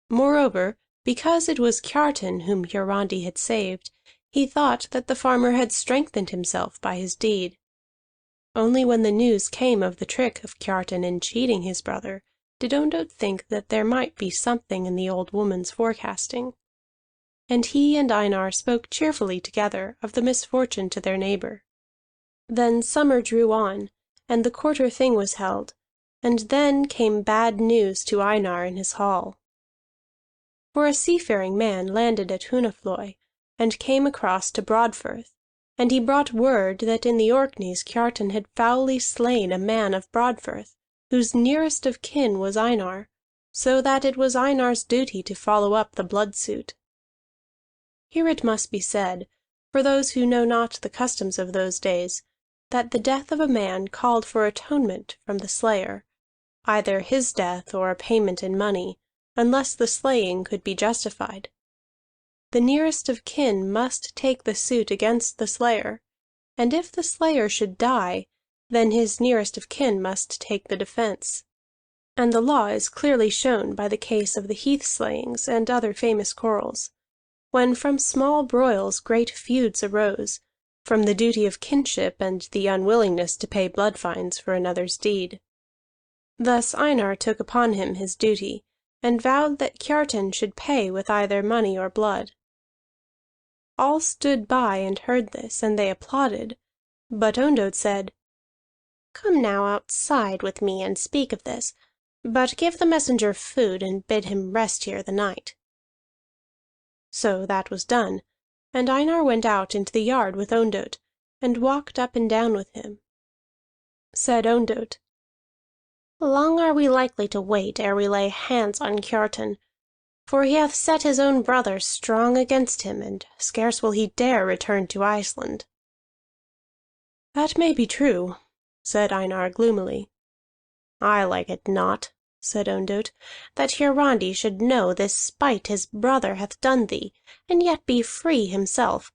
Moreover, because it was Kiartan whom Hiarandi had saved, he thought that the farmer had strengthened himself by his deed. Only when the news came of the trick of Kiartan in cheating his brother did Ondott think that there might be something in the old woman's forecasting. And he and Einar spoke cheerfully together of the misfortune to their neighbor. Then summer drew on, and the quarter thing was held, and then came bad news to Einar in his hall. For a seafaring man landed at Hunafloi, and came across to Broadfirth, and he brought word that in the Orkneys Kiartan had foully slain a man of Broadfirth, whose nearest of kin was Einar, so that it was Einar's duty to follow up the blood suit. Here it must be said, for those who know not the customs of those days, that the death of a man called for atonement from the slayer, either his death or a payment in money, unless the slaying could be justified. The nearest of kin must take the suit against the slayer, and if the slayer should die, then his nearest of kin must take the defense. And the law is clearly shown by the case of the heath slayings and other famous quarrels, when from small broils great feuds arose, from the duty of kinship and the unwillingness to pay blood fines for another's deed. Thus Einar took upon him his duty, and vowed that Kiartan should pay with either money or blood. All stood by and heard this, and they applauded, but Ondott said, "Come now outside with me and speak of this, but give the messenger food and bid him rest here the night." So that was done, and Einar went out into the yard with Ondott, and walked up and down with him. Said Ondott, "Long are we likely to wait ere we lay hands on Kiartan, for he hath set his own brother strong against him, and scarce will he dare return to Iceland." "That may be true," said Einar gloomily. "I like it not," said Ondott, "that Hiarandi should know this spite his brother hath done thee, and yet be free himself.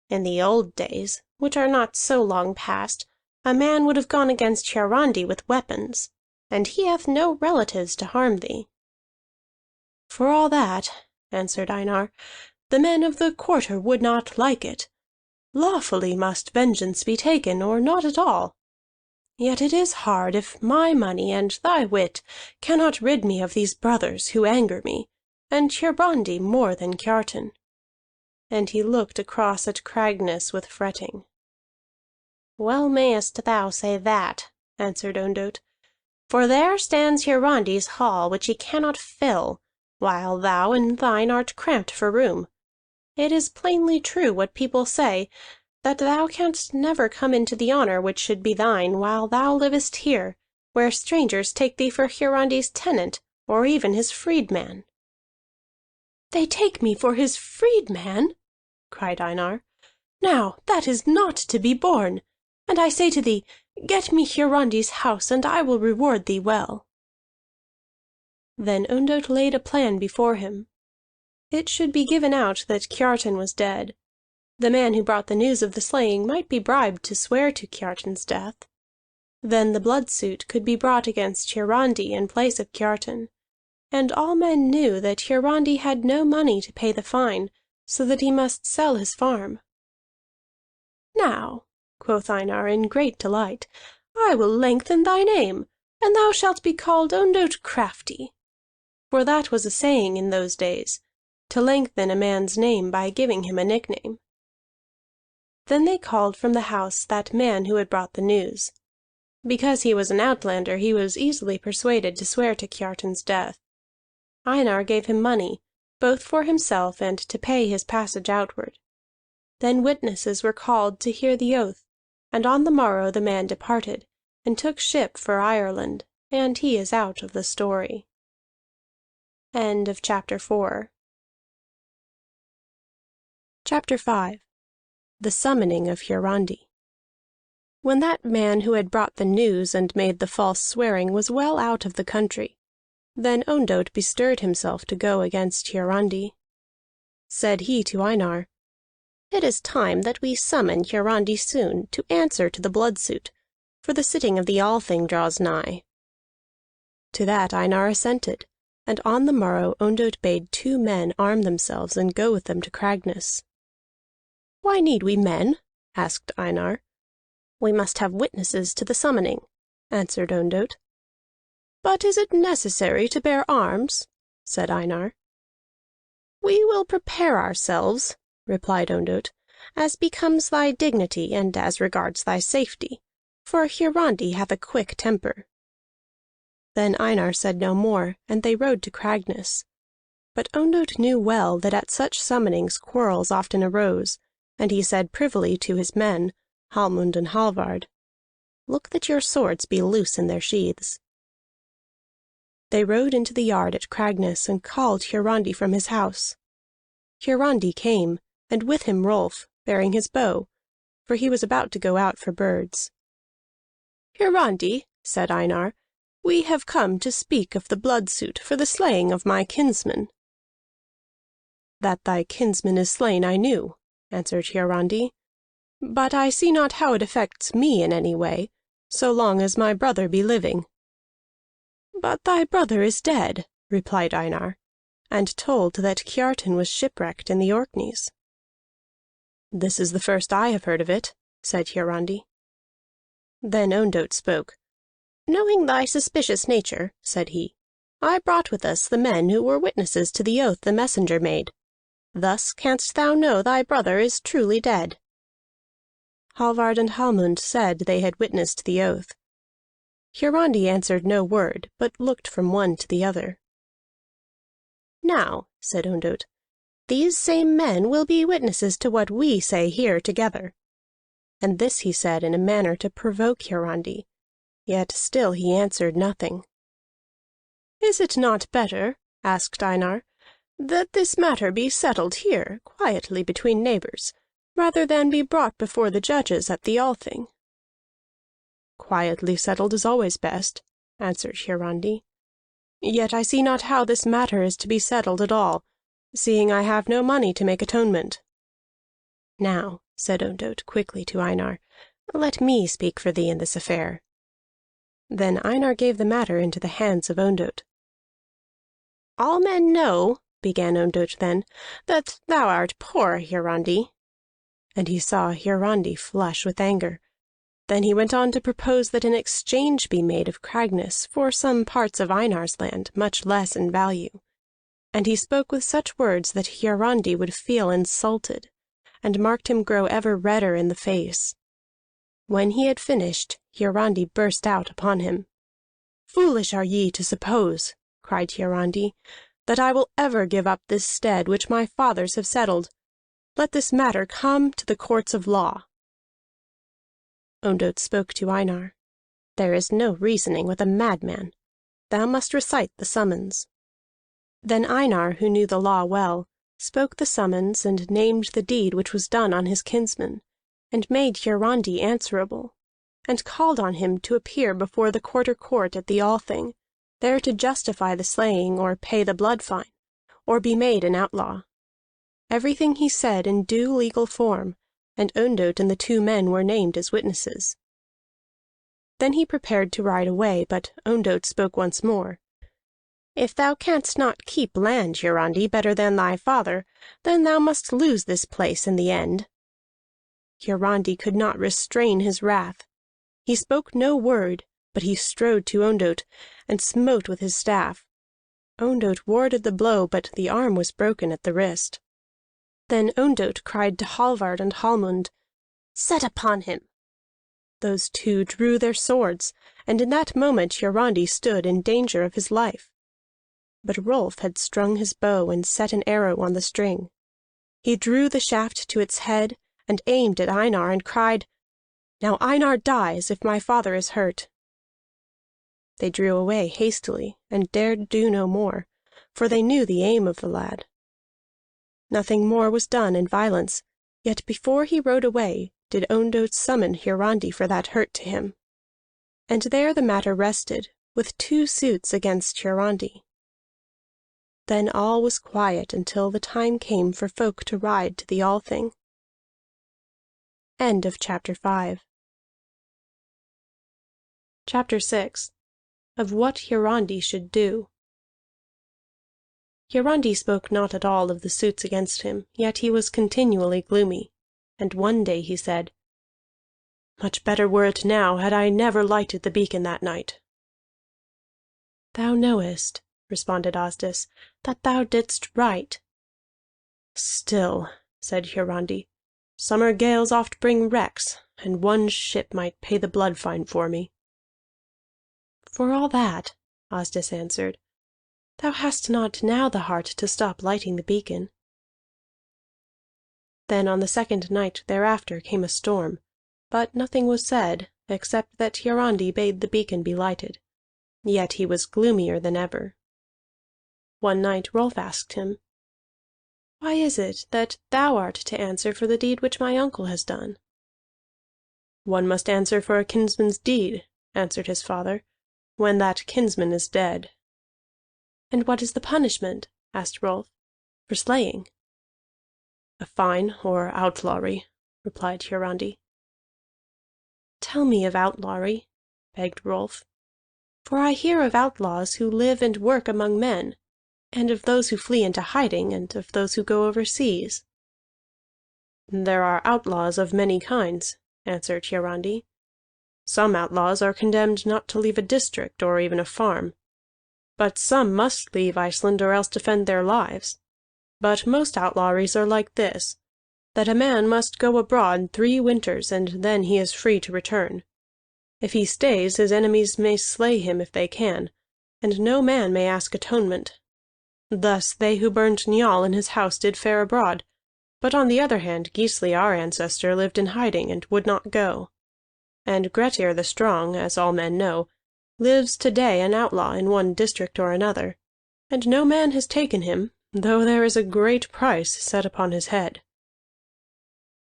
In the old days, which are not so long past, a man would have gone against Hiarandi with weapons, and he hath no relatives to harm thee." "For all that," answered Einar, "the men of the quarter would not like it. Lawfully must vengeance be taken, or not at all. Yet it is hard if my money and thy wit cannot rid me of these brothers who anger me, and Hiarandi more than Kiartan." And he looked across at Cragness with fretting. "Well mayest thou say that," answered Ondott, "for there stands Hiarandi's hall, which he cannot fill, while thou and thine art cramped for room. It is plainly true what people say, that thou canst never come into the honor which should be thine while thou livest here, where strangers take thee for Hiarandi's tenant, or even his freedman." "They take me for his freedman?" cried Einar. "Now that is not to be borne, and I say to thee, get me Hiarandi's house, and I will reward thee well." Then Ondott laid a plan before him. It should be given out that Kiartan was dead. The man who brought the news of the slaying might be bribed to swear to Kiartan's death. Then the blood suit could be brought against Hiarandi in place of Kiartan, and all men knew that Hiarandi had no money to pay the fine, so that he must sell his farm. "Now," quoth Einar in great delight, "I will lengthen thy name, and thou shalt be called Ondott Crafty." For that was a saying in those days, to lengthen a man's name by giving him a nickname. Then they called from the house that man who had brought the news. Because he was an outlander, he was easily persuaded to swear to Kiartan's death. Einar gave him money, both for himself and to pay his passage outward. Then witnesses were called to hear the oath, and on the morrow the man departed, and took ship for Ireland, and he is out of the story. End of chapter 4. Chapter 5. The Summoning of Hiarandi. When that man who had brought the news and made the false swearing was well out of the country, then Ondott bestirred himself to go against Hiarandi. Said he to Einar, "It is time that we summon Hiarandi soon to answer to the blood suit, for the sitting of the Althing draws nigh." To that Einar assented, and on the morrow Ondott bade 2 men arm themselves and go with them to Cragness. "Why need we men?" asked Einar. "We must have witnesses to the summoning," answered Ondott. "But is it necessary to bear arms?" said Einar. "We will prepare ourselves," replied Ondott, "as becomes thy dignity and as regards thy safety, for Hiarandi hath a quick temper." Then Einar said no more, and they rode to Cragness. But Ondott knew well that at such summonings quarrels often arose, and he said privily to his men, Hallmund and Hallvard, "Look that your swords be loose in their sheaths." They rode into the yard at Cragness and called Hiarandi from his house. Hiarandi came, and with him Rolf, bearing his bow, for he was about to go out for birds. "Hiarandi," said Einar, "we have come to speak of the blood suit for the slaying of my kinsman." "That thy kinsman is slain I knew," answered Hiarandi, "but I see not how it affects me in any way, so long as my brother be living." "But thy brother is dead," replied Einar, and told that Kiartan was shipwrecked in the Orkneys. "This is the first I have heard of it," said Hiarandi. Then Ondott spoke. "Knowing thy suspicious nature," said he, "I brought with us the men who were witnesses to the oath the messenger made. Thus canst thou know thy brother is truly dead." Hallvard and Hallmund said they had witnessed the oath. Hiarandi answered no word, but looked from one to the other. "Now," said Ondott, "these same men will be witnesses to what we say here together." And this he said in a manner to provoke Hiarandi, yet still he answered nothing. "Is it not better," asked Einar, "that this matter be settled here, quietly between neighbors, rather than be brought before the judges at the Althing?" "Quietly settled is always best," answered Hiarandi. "Yet I see not how this matter is to be settled at all, seeing I have no money to make atonement." "Now," said Ondott quickly to Einar, "let me speak for thee in this affair." Then Einar gave the matter into the hands of Ondott. "All men know," began Ondott then, "that thou art poor, Hiarandi." And he saw Hiarandi flush with anger. Then he went on to propose that an exchange be made of Cragness for some parts of Einar's land, much less in value. And he spoke with such words that Hiarandi would feel insulted, and marked him grow ever redder in the face. When he had finished, Hiarandi burst out upon him. "Foolish are ye to suppose," cried Hiarandi, "that I will ever give up this stead which my fathers have settled. Let this matter come to the courts of law." Ondott spoke to Einar. "There is no reasoning with a madman. Thou must recite the summons." Then Einar, who knew the law well, spoke the summons and named the deed which was done on his kinsman, and made Hiarandi answerable, and called on him to appear before the quarter court at the Althing, there to justify the slaying, or pay the blood fine, or be made an outlaw. Everything he said in due legal form, and Ondott and the two men were named as witnesses. Then he prepared to ride away, but Ondott spoke once more. "If thou canst not keep land, Hiarandi, better than thy father, then thou must lose this place in the end." Hiarandi could not restrain his wrath. He spoke no word, but he strode to Ondott, and smote with his staff. Ondott warded the blow, but the arm was broken at the wrist. Then Ondott cried to Hallvard and Hallmund, "Set upon him!" Those two drew their swords, and in that moment Hiarandi stood in danger of his life. But Rolf had strung his bow and set an arrow on the string. He drew the shaft to its head, and aimed at Einar, and cried, "Now Einar dies, if my father is hurt." They drew away hastily, and dared do no more, for they knew the aim of the lad. Nothing more was done in violence, yet before he rode away did Ondott summon Hiarandi for that hurt to him. And there the matter rested, with 2 suits against Hiarandi. Then all was quiet until the time came for folk to ride to the Althing. End of Chapter 5. Chapter 6. Of what Hiarandi should do. Hiarandi spoke not at all of the suits against him, yet he was continually gloomy, and one day he said, "Much better were it now had I never lighted the beacon that night." "Thou knowest," responded Asdis, "that thou didst right." "Still," said Hiarandi, "summer gales oft bring wrecks, and one ship might pay the blood fine for me." "For all that," Asdis answered, "thou hast not now the heart to stop lighting the beacon." Then on the second night thereafter came a storm, but nothing was said, except that Hiarandi bade the beacon be lighted. Yet he was gloomier than ever. One night Rolf asked him, "Why is it that thou art to answer for the deed which my uncle has done?" "One must answer for a kinsman's deed," answered his father, "when that kinsman is dead." "And what is the punishment," asked Rolf, "for slaying?" "A fine or outlawry," replied Hiarandi. "Tell me of outlawry," begged Rolf. "For I hear of outlaws who live and work among men, and of those who flee into hiding, and of those who go overseas." "There are outlaws of many kinds," answered Hiarandi. "Some outlaws are condemned not to leave a district or even a farm. But some must leave Iceland or else defend their lives. But most outlawries are like this, that a man must go abroad 3 winters, and then he is free to return. If he stays, his enemies may slay him if they can, and no man may ask atonement. Thus they who burned Njal in his house did fare abroad, but on the other hand Gisli our ancestor lived in hiding and would not go. And Grettir the Strong, as all men know, lives today an outlaw in one district or another, and no man has taken him, though there is a great price set upon his head."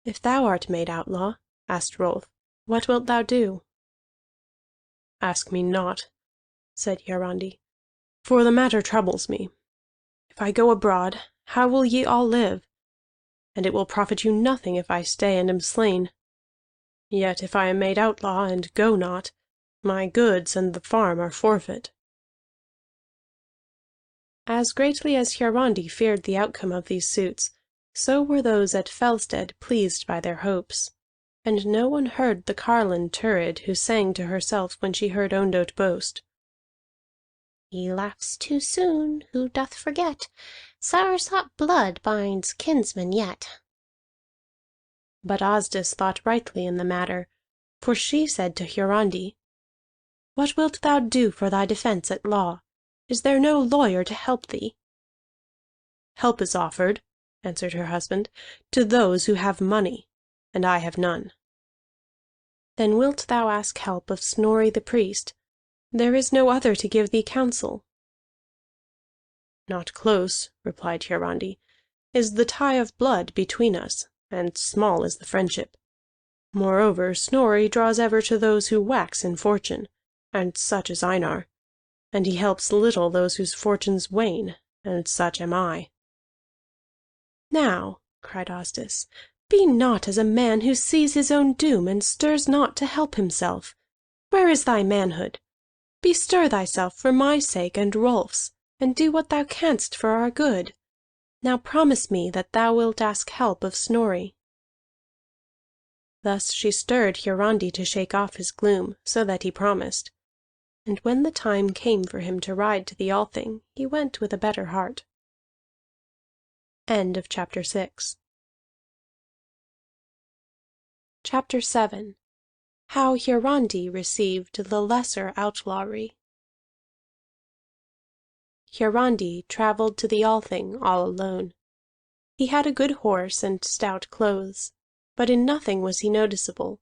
"If thou art made outlaw," asked Rolf, "what wilt thou do?" "Ask me not," said Hiarandi, "for the matter troubles me. If I go abroad, how will ye all live? And it will profit you nothing if I stay and am slain. Yet if I am made outlaw and go not, my goods and the farm are forfeit." As greatly as Hiarandi feared the outcome of these suits, so were those at Fellstead pleased by their hopes. And no one heard the carline Thurid, who sang to herself when she heard Ondott boast. "He laughs too soon, who doth forget, sour-sought blood binds kinsmen yet." But Asdis thought rightly in the matter, for she said to Hiarandi, "What wilt thou do for thy defence at law? Is there no lawyer to help thee?" "Help is offered," answered her husband, "to those who have money, and I have none." "Then wilt thou ask help of Snorri the priest? There is no other to give thee counsel." "Not close," replied Hiarandi, "is the tie of blood between us, and small is the friendship. Moreover, Snorri draws ever to those who wax in fortune, and such is Einar. And he helps little those whose fortunes wane, and such am I." "Now," cried Asdis, "be not as a man who sees his own doom and stirs not to help himself. Where is thy manhood? Bestir thyself for my sake and Rolf's, and do what thou canst for our good. Now promise me that thou wilt ask help of Snorri." Thus she stirred Hiarandi to shake off his gloom, so that he promised. And when the time came for him to ride to the Althing, he went with a better heart. End of chapter 6. Chapter 7. How Hiarandi received the Lesser Outlawry. Hiarandi traveled to the Althing all alone. He had a good horse and stout clothes, but in nothing was he noticeable,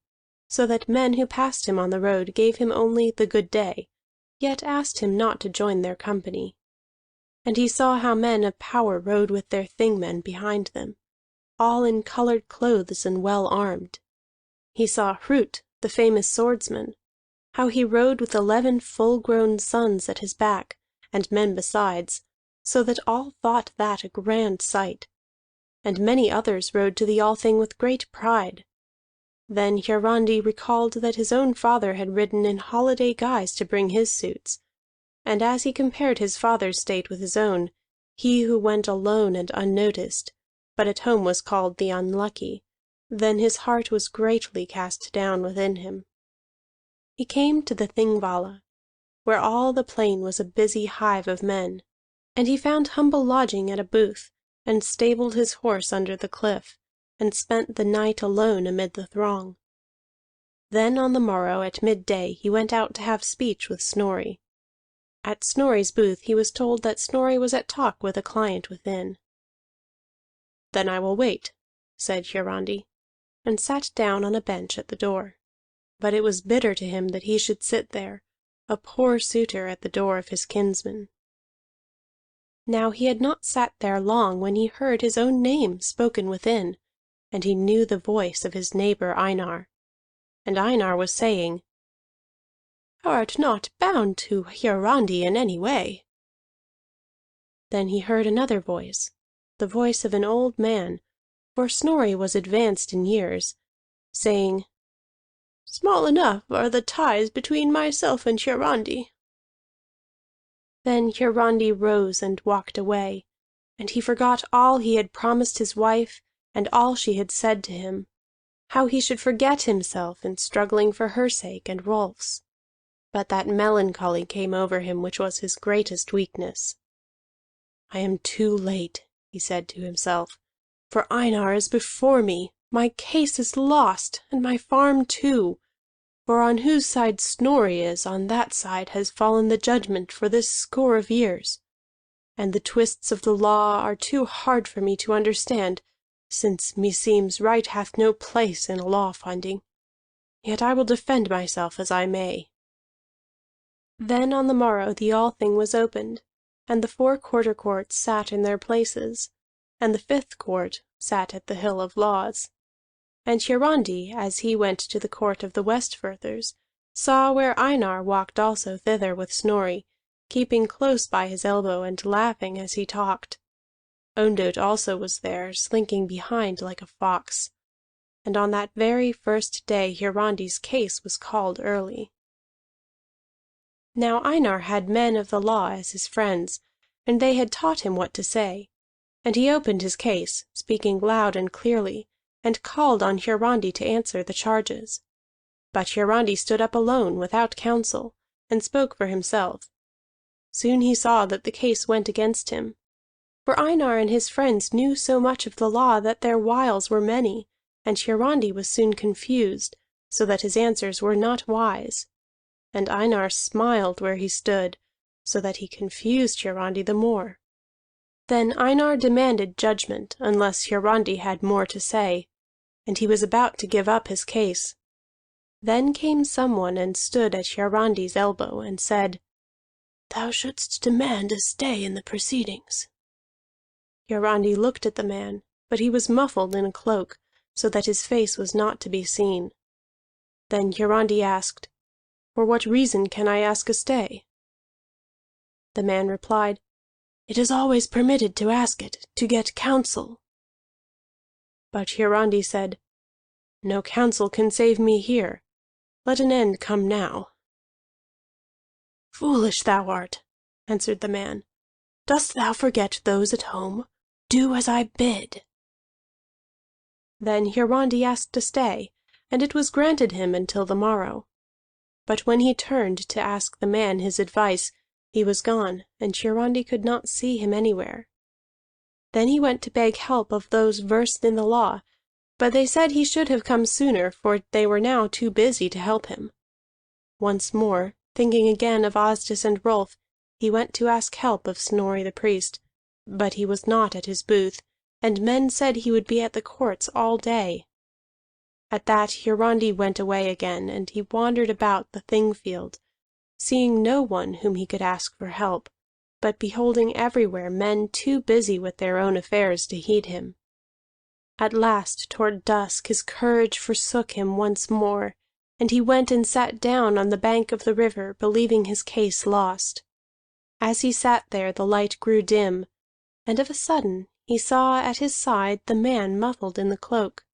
so that men who passed him on the road gave him only the good day, yet asked him not to join their company. And he saw how men of power rode with their Thingmen behind them, all in colored clothes and well armed. He saw Hrut, the famous swordsman, how he rode with 11 full-grown sons at his back, and men besides, so that all thought that a grand sight. And many others rode to the Althing with great pride. Then Hiarandi recalled that his own father had ridden in holiday guise to bring his suits, and as he compared his father's state with his own, he who went alone and unnoticed, but at home was called the unlucky, then his heart was greatly cast down within him. He came to the Thingvalla, where all the plain was a busy hive of men, and he found humble lodging at a booth, and stabled his horse under the cliff, and spent the night alone amid the throng. Then on the morrow at midday he went out to have speech with Snorri. At Snorri's booth he was told that Snorri was at talk with a client within. "Then I will wait," said Hiarandi, and sat down on a bench at the door. But it was bitter to him that he should sit there, a poor suitor at the door of his kinsman. Now he had not sat there long when he heard his own name spoken within, and he knew the voice of his neighbor Einar. And Einar was saying, "Thou art not bound to Hiarandi in any way." Then he heard another voice, the voice of an old man, for Snorri was advanced in years, saying, "Small enough are the ties between myself and Hiarandi." Then Hiarandi rose and walked away, and he forgot all he had promised his wife, and all she had said to him, how he should forget himself in struggling for her sake and Rolf's. But that melancholy came over him which was his greatest weakness. "I am too late," he said to himself, "for Einar is before me. My case is lost, and my farm too. For on whose side Snorri is, on that side has fallen the judgment for this score of years. And the twists of the law are too hard for me to understand, since meseems right hath no place in a law-finding. Yet I will defend myself as I may." Then on the morrow the Althing was opened, and the 4 quarter courts sat in their places, and the 5th court sat at the Hill of Laws. And Hiarandi, as he went to the court of the Westfirthers, saw where Einar walked also thither with Snorri, keeping close by his elbow and laughing as he talked. Ondott also was there, slinking behind like a fox. And on that very first day Hiarandi's case was called early. Now Einar had men of the law as his friends, and they had taught him what to say. And he opened his case, speaking loud and clearly, and called on Hiarandi to answer the charges. But Hiarandi stood up alone, without counsel, and spoke for himself. Soon he saw that the case went against him. For Einar and his friends knew so much of the law that their wiles were many, and Hiarandi was soon confused, so that his answers were not wise. And Einar smiled where he stood, so that he confused Hiarandi the more. Then Einar demanded judgment, unless Hiarandi had more to say, and he was about to give up his case. Then came someone and stood at Hiarandi's elbow, and said, "Thou shouldst demand a stay in the proceedings." Hiarandi looked at the man, but he was muffled in a cloak, so that his face was not to be seen. Then Hiarandi asked, "For what reason can I ask a stay?" The man replied, "It is always permitted to ask it, to get counsel." But Hiarandi said, "No counsel can save me here. Let an end come now." "Foolish thou art," answered the man. "Dost thou forget those at home? Do as I bid." Then Hiarandi asked a stay, and it was granted him until the morrow. But when he turned to ask the man his advice, he was gone, and Hiarandi could not see him anywhere. Then he went to beg help of those versed in the law, but they said he should have come sooner, for they were now too busy to help him. Once more, thinking again of Asdis and Rolf, he went to ask help of Snorri the priest, but he was not at his booth, and men said he would be at the courts all day. At that Hiarandi went away again, and he wandered about the Thingfield, seeing no one whom he could ask for help, but beholding everywhere men too busy with their own affairs to heed him. At last, toward dusk, his courage forsook him once more, and he went and sat down on the bank of the river, believing his case lost. As he sat there the light grew dim, and of a sudden he saw at his side the man muffled in the cloak.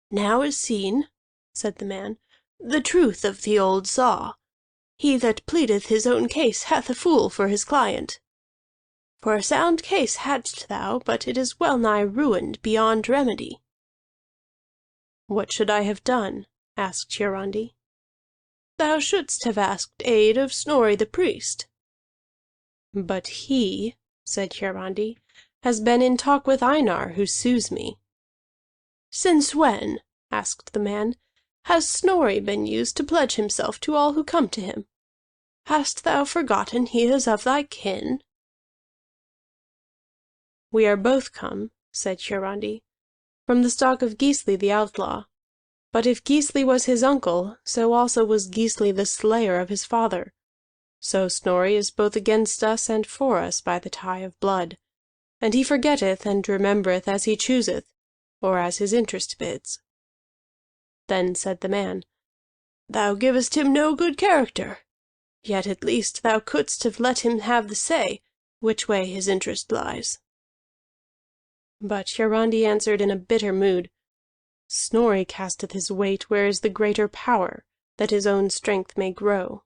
"Now is seen," said the man, "the truth of the old saw. He that pleadeth his own case hath a fool for his client. For a sound case hadst thou, but it is well nigh ruined beyond remedy." "What should I have done?" asked Hiarandi. "Thou shouldst have asked aid of Snorri the priest." "But he," said Hiarandi, "has been in talk with Einar, who sues me." "Since when," asked the man, "has Snorri been used to pledge himself to all who come to him? Hast thou forgotten he is of thy kin?" "We are both come," said Hiarandi, "from the stock of Gisli the outlaw. But if Gisli was his uncle, so also was Gisli the slayer of his father. So Snorri is both against us and for us by the tie of blood, and he forgetteth and remembereth as he chooseth, or as his interest bids." Then said the man, "Thou givest him no good character. Yet at least thou couldst have let him have the say, which way his interest lies." But Hiarandi answered in a bitter mood, "Snorri casteth his weight where is the greater power, that his own strength may grow."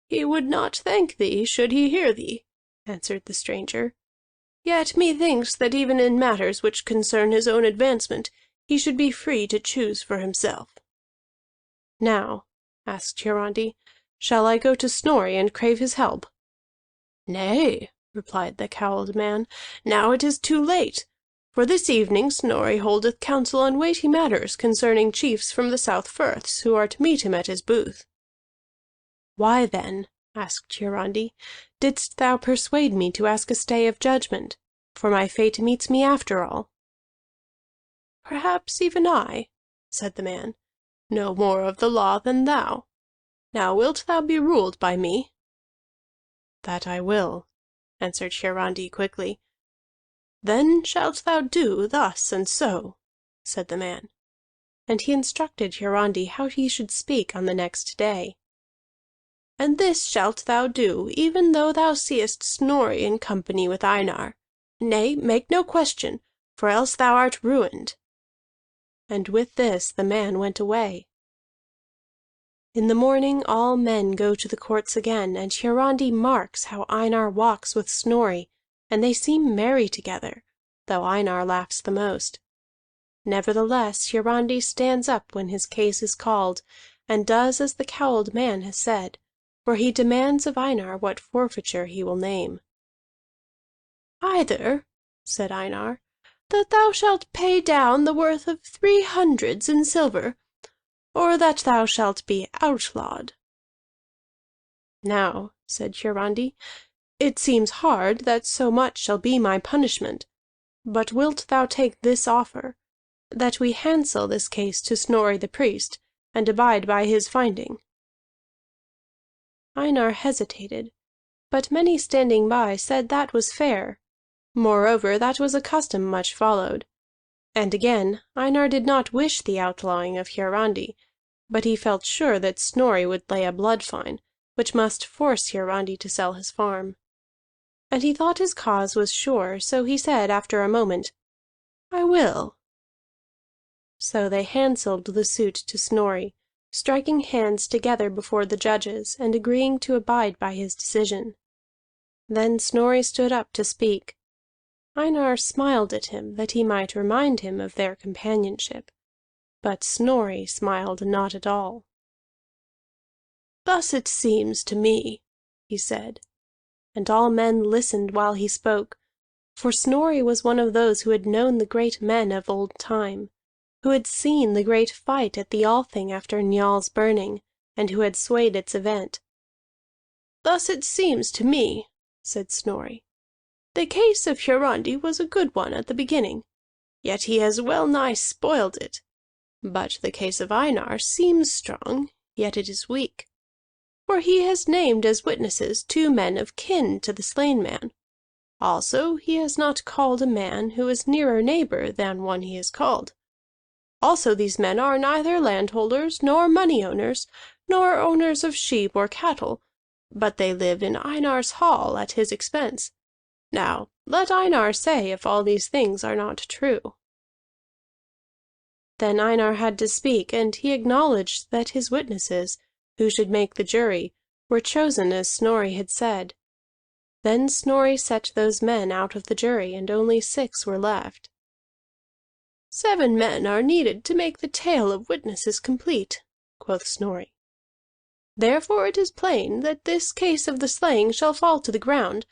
"He would not thank thee, should he hear thee," answered the stranger. Yet methinks that even in matters which concern his own advancement, he should be free to choose for himself." "Now," asked Hiarandi, "shall I go to Snorri and crave his help?" "Nay," replied the cowled man, "now it is too late. For this evening Snorri holdeth counsel on weighty matters concerning chiefs from the South Firths, who are to meet him at his booth." "Why, then," asked Hiarandi, "didst thou persuade me to ask a stay of judgment? For my fate meets me after all." "Perhaps even I," said the man, "know more of the law than thou. Now wilt thou be ruled by me?" "That I will," answered Hiarandi quickly. "Then shalt thou do thus and so," said the man. And he instructed Hiarandi how he should speak on the next day. "And this shalt thou do, even though thou seest Snorri in company with Einar. Nay, make no question, for else thou art ruined." And with this the man went away. In the morning all men go to the courts again, and Hiarandi marks how Einar walks with Snorri, and they seem merry together, though Einar laughs the most. Nevertheless Hiarandi stands up when his case is called, and does as the cowled man has said, for he demands of Einar what forfeiture he will name. "Either," said Einar, "that thou shalt pay down the worth of 300 in silver, or that thou shalt be outlawed." "Now," said Hiarandi, "it seems hard that so much shall be my punishment. But wilt thou take this offer, that we hansel this case to Snorri the priest, and abide by his finding?" Einar hesitated, but many standing by said that was fair. Moreover, that was a custom much followed. And again, Einar did not wish the outlawing of Hiarandi, but he felt sure that Snorri would lay a blood fine, which must force Hiarandi to sell his farm. And he thought his cause was sure, so he said after a moment, "I will." So they handselled the suit to Snorri, striking hands together before the judges, and agreeing to abide by his decision. Then Snorri stood up to speak. Einar smiled at him, that he might remind him of their companionship, but Snorri smiled not at all. "Thus it seems to me," he said, and all men listened while he spoke, for Snorri was one of those who had known the great men of old time, who had seen the great fight at the Althing after Njaal's burning, and who had swayed its event. "Thus it seems to me," said Snorri. "The case of Hiarandi was a good one at the beginning, yet he has well nigh spoiled it. But the case of Einar seems strong, yet it is weak. For he has named as witnesses 2 men of kin to the slain man. Also he has not called a man who is nearer neighbor than one he has called. Also these men are neither landholders, nor money owners, nor owners of sheep or cattle, but they live in Einar's hall at his expense. Now let Einar say if all these things are not true." Then Einar had to speak, and he acknowledged that his witnesses, who should make the jury, were chosen as Snorri had said. Then Snorri set those men out of the jury, and only 6 were left. "7 men are needed to make the tale of witnesses complete," quoth Snorri. "Therefore it is plain that this case of the slaying shall fall to the ground,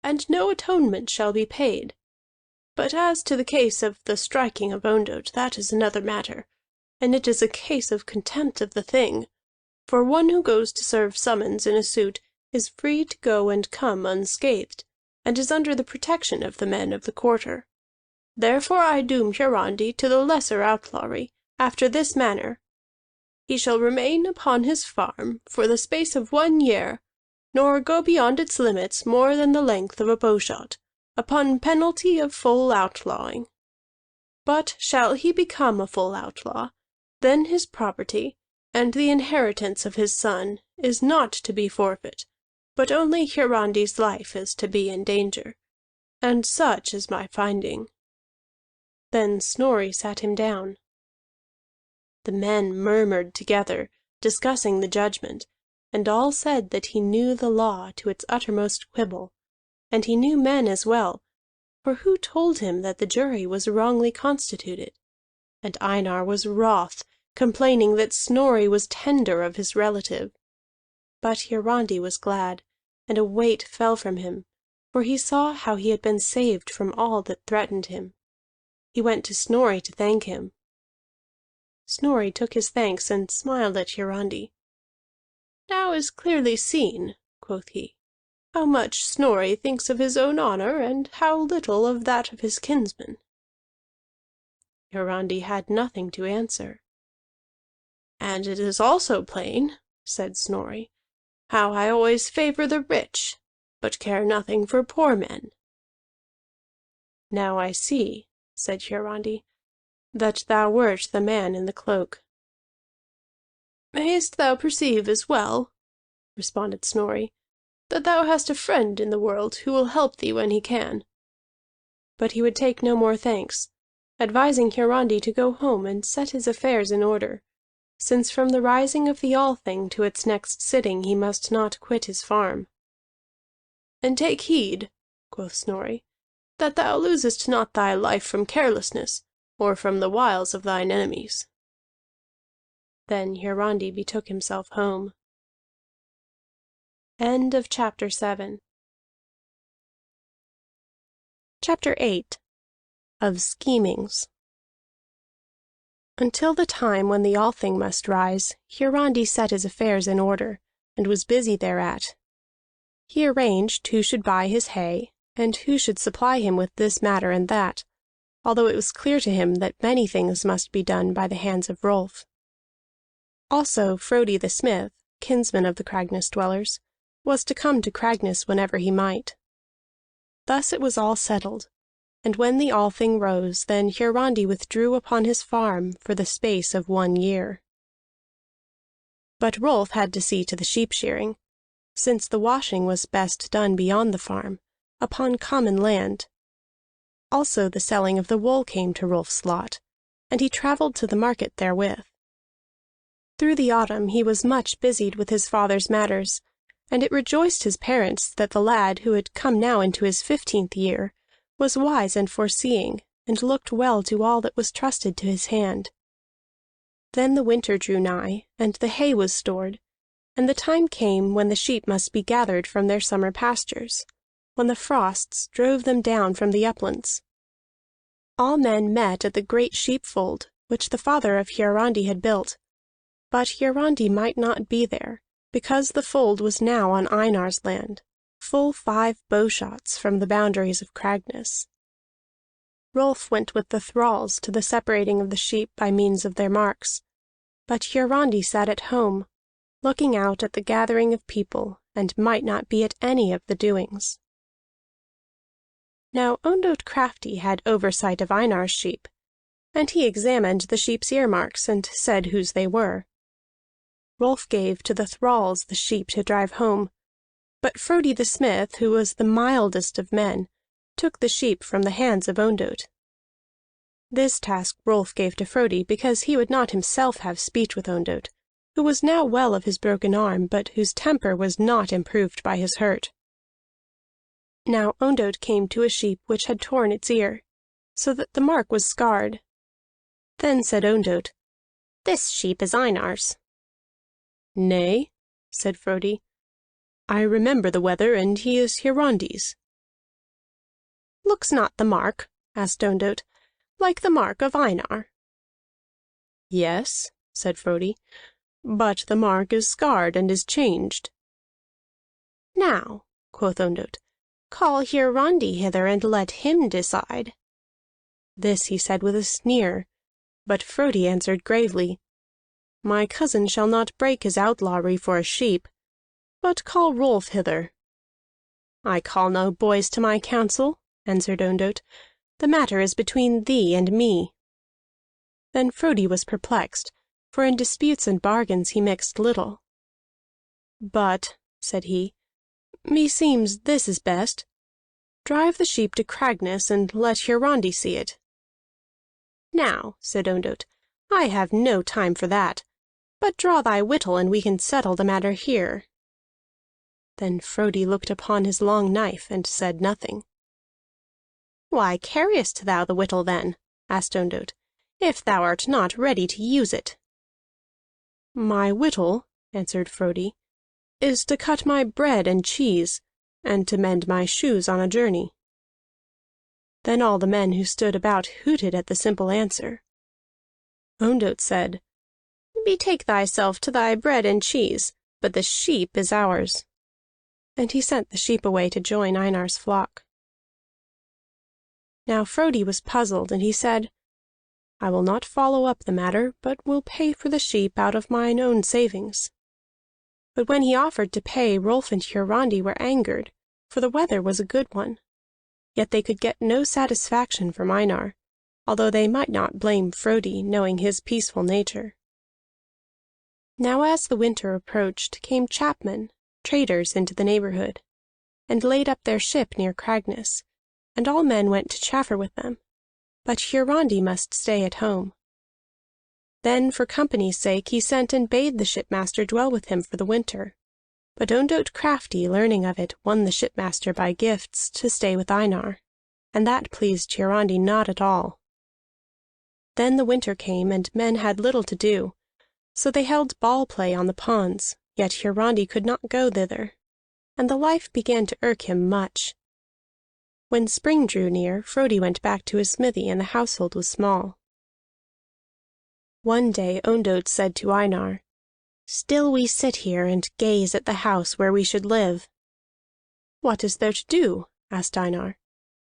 and no atonement shall be paid. But as to the case of the striking of Ondott, that is another matter, and it is a case of contempt of the Thing. For one who goes to serve summons in a suit is free to go and come unscathed, and is under the protection of the men of the quarter. Therefore I doom Hiarandi to the lesser outlawry, after this manner. He shall remain upon his farm for the space of 1 year, nor go beyond its limits more than the length of a bowshot, upon penalty of full outlawing. But shall he become a full outlaw, then his property, and the inheritance of his son, is not to be forfeit, but only Hiarandi's life is to be in danger. And such is my finding." Then Snorri sat him down. The men murmured together, discussing the judgment, and all said that he knew the law to its uttermost quibble, and he knew men as well, For who told him that the jury was wrongly constituted? And Einar was wroth, complaining that Snorri was tender of his relative. But Hiarandi was glad, and a weight fell from him, for he saw how he had been saved from all that threatened him. He went to Snorri to thank him. Snorri took his thanks and smiled at Hiarandi. "Now is clearly seen," quoth he, "how much Snorri thinks of his own honor, and how little of that of his kinsmen." Hiarandi had nothing to answer. "And it is also plain," said Snorri, "how I always favor the rich, but care nothing for poor men." "Now I see," said Hiarandi, "that thou wert the man in the cloak." "Mayst thou perceive as well," responded Snorri, "that thou hast a friend in the world who will help thee when he can." But he would take no more thanks, advising Hiarandi to go home and set his affairs in order, since from the rising of the Althing to its next sitting he must not quit his farm. "And take heed," quoth Snorri, "that thou losest not thy life from carelessness, or from the wiles of thine enemies." Then Hiarandi betook himself home. End of Chapter 7. Chapter 8. Of Schemings. Until the time when the Althing must rise, Hiarandi set his affairs in order, and was busy thereat. He arranged who should buy his hay, and who should supply him with this matter and that, although it was clear to him that many things must be done by the hands of Rolf. Also Frodi the smith, kinsman of the Cragness dwellers, was to come to Cragness whenever he might. Thus it was all settled, and when the Althing rose, then Hiarandi withdrew upon his farm for the space of 1 year. But Rolf had to see to the sheep shearing, since the washing was best done beyond the farm, upon common land. Also the selling of the wool came to Rolf's lot, and he travelled to the market therewith. Through the autumn he was much busied with his father's matters, and it rejoiced his parents that the lad, who had come now into his 15th year, was wise and foreseeing, and looked well to all that was trusted to his hand. Then the winter drew nigh, and the hay was stored, and the time came when the sheep must be gathered from their summer pastures, when the frosts drove them down from the uplands. All men met at the great sheepfold, which the father of Hiarandi had built, but Hiarandi might not be there, because the fold was now on Einar's land, full 5 bowshots from the boundaries of Cragness. Rolf went with the thralls to the separating of the sheep by means of their marks, but Hiarandi sat at home, looking out at the gathering of people, and might not be at any of the doings. Now Ondott Crafty had oversight of Einar's sheep, and he examined the sheep's earmarks and said whose they were. Rolf gave to the thralls the sheep to drive home, but Frodi the smith, who was the mildest of men, took the sheep from the hands of Ondott. This task Rolf gave to Frodi because he would not himself have speech with Ondott, who was now well of his broken arm, but whose temper was not improved by his hurt. Now Ondott came to a sheep which had torn its ear, so that the mark was scarred. Then said Ondott, "This sheep is Einar's." "Nay," said Frodi, "I remember the weather, and he is Hiarandi's." "Looks not the mark," asked Ondott, "like the mark of Einar?" "Yes," said Frodi, "but the mark is scarred and is changed." "Now," quoth Ondott, "call Hiarandi hither, and let him decide." This he said with a sneer, but Frodi answered gravely, "My cousin shall not break his outlawry for a sheep, but call Rolf hither." "I call no boys to my counsel," answered Ondott. "The matter is between thee and me." Then Frodi was perplexed, for in disputes and bargains he mixed little. "But," said he, "meseems this is best. Drive the sheep to Cragness, and let Hiarandi see it." "Now," said Ondott, "I have no time for that, but draw thy whittle, and we can settle the matter here." Then Frodi looked upon his long knife, and said nothing. "Why carriest thou the whittle, then?" asked Ondott, "if thou art not ready to use it?" "My whittle," answered Frodi, "is to cut my bread and cheese, and to mend my shoes on a journey." Then all the men who stood about hooted at the simple answer. Ondott said, "Betake thyself to thy bread and cheese, but the sheep is ours." And he sent the sheep away to join Einar's flock. Now Frodi was puzzled, and he said, "I will not follow up the matter, but will pay for the sheep out of mine own savings." But when he offered to pay, Rolf and Hiarandi were angered, for the weather was a good one. Yet they could get no satisfaction from Einar, although they might not blame Frodi, knowing his peaceful nature. Now as the winter approached, came chapmen, traders, into the neighborhood, and laid up their ship near Cragness, and all men went to chaffer with them, but Hiarandi must stay at home. Then for company's sake he sent and bade the shipmaster dwell with him for the winter. But Ondott Crafty, learning of it, won the shipmaster by gifts to stay with Einar, and that pleased Hiarandi not at all. Then the winter came, and men had little to do, so they held ball play on the ponds, yet Hiarandi could not go thither, and the life began to irk him much. When spring drew near, Frodi went back to his smithy, and the household was small. One day Ondott said to Einar, "Still we sit here and gaze at the house where we should live." "What is there to do?" asked Einar.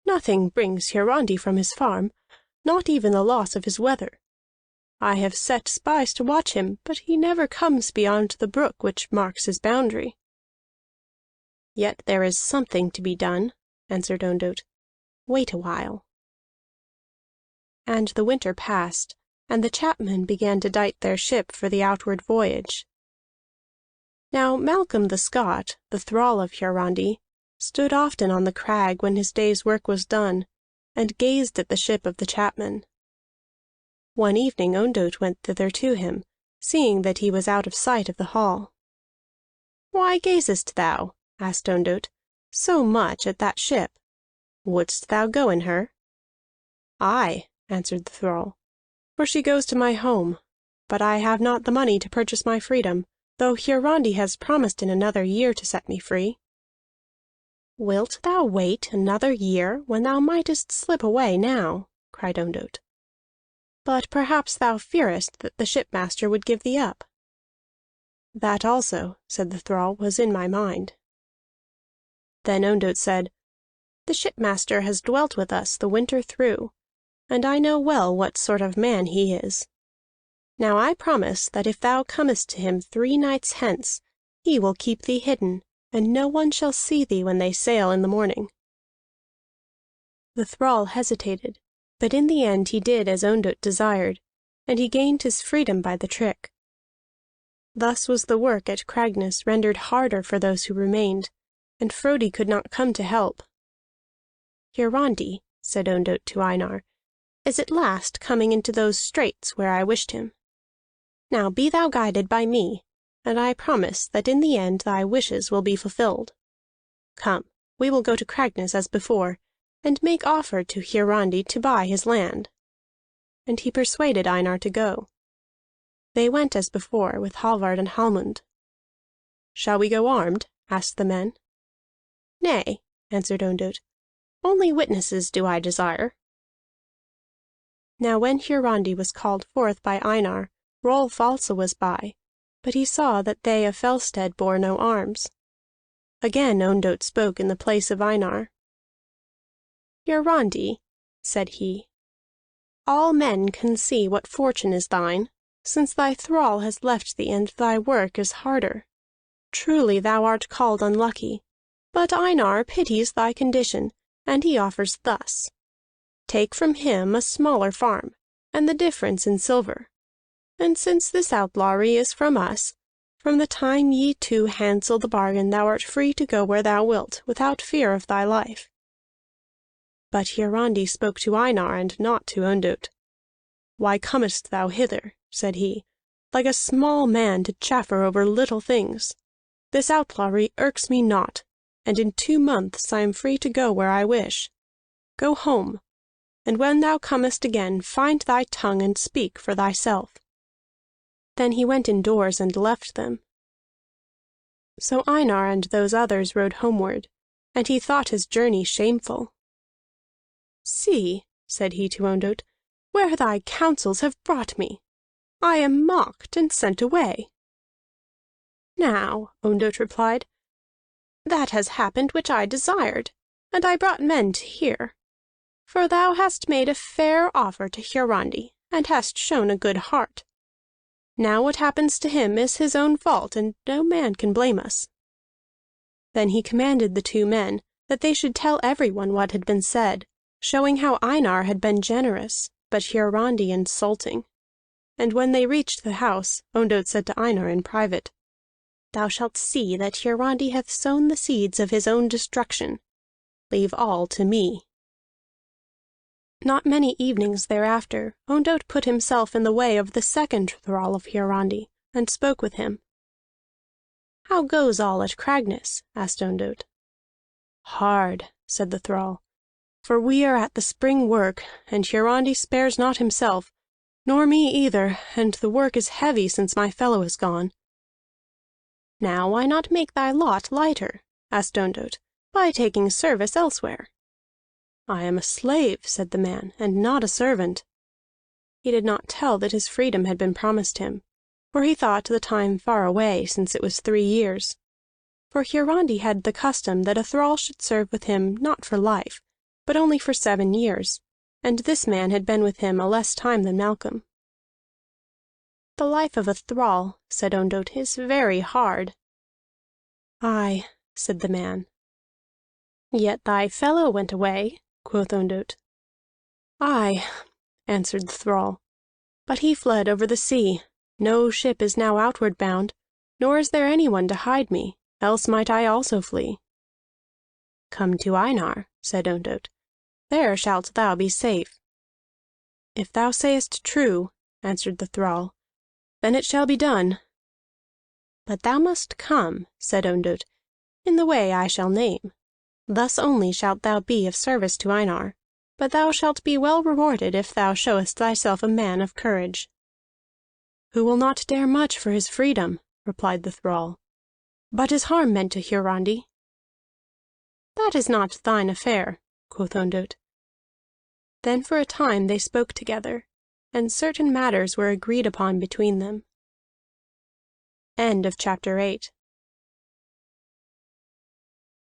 "Nothing brings Hiarandi from his farm, not even the loss of his wether. I have set spies to watch him, but he never comes beyond the brook which marks his boundary." "Yet there is something to be done," answered Ondott. "Wait a while." And the winter passed, and the chapmen began to dight their ship for the outward voyage. Now Malcolm the Scot, the thrall of Hiarandi, stood often on the crag when his day's work was done, and gazed at the ship of the chapmen. One evening Ondott went thither to him, seeing that he was out of sight of the hall. "Why gazest thou," asked Ondott, "so much at that ship? Wouldst thou go in her?" "Aye," answered the thrall, "for she goes to my home, but I have not the money to purchase my freedom, though Hiarandi has promised in another year to set me free." "Wilt thou wait another year, when thou mightest slip away now?" cried Ondott. "But perhaps thou fearest that the shipmaster would give thee up." "That also," said the thrall, "was in my mind." Then Ondott said, "The shipmaster has dwelt with us the winter through, and I know well what sort of man he is. Now I promise that if thou comest to him 3 nights hence, he will keep thee hidden, and no one shall see thee when they sail in the morning." The thrall hesitated, but in the end he did as Ondott desired, and he gained his freedom by the trick. Thus was the work at Cragness rendered harder for those who remained, and Frodi could not come to help. "Hiarandi," said Ondott to Einar, "is at last coming into those straits where I wished him. Now be thou guided by me, and I promise that in the end thy wishes will be fulfilled. Come, we will go to Cragness as before, and make offer to Hiarandi to buy his land." And he persuaded Einar to go. They went as before, with Hallvard and Hallmund. "Shall we go armed?" asked the men. "Nay," answered Ondott, "only witnesses do I desire." Now when Hiarandi was called forth by Einar, Rolf also was by, but he saw that they of Fellstead bore no arms. Again Ondott spoke in the place of Einar. "Hiarandi," said he, "all men can see what fortune is thine, since thy thrall has left thee and thy work is harder. Truly thou art called unlucky, but Einar pities thy condition, and he offers thus. Take from him a smaller farm, and the difference in silver. And since this outlawry is from us, from the time ye two handsel the bargain thou art free to go where thou wilt, without fear of thy life." But Hiarandi spoke to Einar and not to Ondott. "Why comest thou hither," said he, "like a small man to chaffer over little things? This outlawry irks me not, and in 2 months I am free to go where I wish." Go home, and when thou comest again, find thy tongue and speak for thyself." Then he went indoors and left them. So Einar and those others rode homeward, and he thought his journey shameful. "See," said he to Ondott, "where thy counsels have brought me. I am mocked and sent away." "Now," Ondott replied, "that has happened which I desired, and I brought men to hear. For thou hast made a fair offer to Hiarandi, and hast shown a good heart. Now what happens to him is his own fault, and no man can blame us." Then he commanded the two men that they should tell everyone what had been said, showing how Einar had been generous, but Hiarandi insulting. And when they reached the house, Ondott said to Einar in private, "Thou shalt see that Hiarandi hath sown the seeds of his own destruction. Leave all to me." Not many evenings thereafter, Ondott put himself in the way of the second thrall of Hiarandi, and spoke with him. "How goes all at Cragness?" asked Ondott. "Hard," said the thrall, "for we are at the spring work, and Hiarandi spares not himself, nor me either, and the work is heavy since my fellow is gone." "Now why not make thy lot lighter?" asked Ondott, "by taking service elsewhere?" "I am a slave," said the man, "and not a servant." He did not tell that his freedom had been promised him, for he thought the time far away, since it was 3 years. For Hiarandi had the custom that a thrall should serve with him not for life, but only for 7 years, and this man had been with him a less time than Malcolm. "The life of a thrall," said Ondott, "is very hard." "Aye," said the man. "Yet thy fellow went away," quoth Ondott. "Aye," answered the thrall, "but he fled over the sea. No ship is now outward bound, nor is there anyone to hide me, else might I also flee." "Come to Einar," said Ondott. "There shalt thou be safe." "If thou sayest true," answered the thrall, "then it shall be done." "But thou must come," said Ondott, "in the way I shall name. Thus only shalt thou be of service to Einar, but thou shalt be well rewarded if thou showest thyself a man of courage." "Who will not dare much for his freedom," replied the thrall. "But is harm meant to Hiarandi?" "That is not thine affair," quoth Ondott. Then for a time they spoke together, and certain matters were agreed upon between them. End of chapter 8.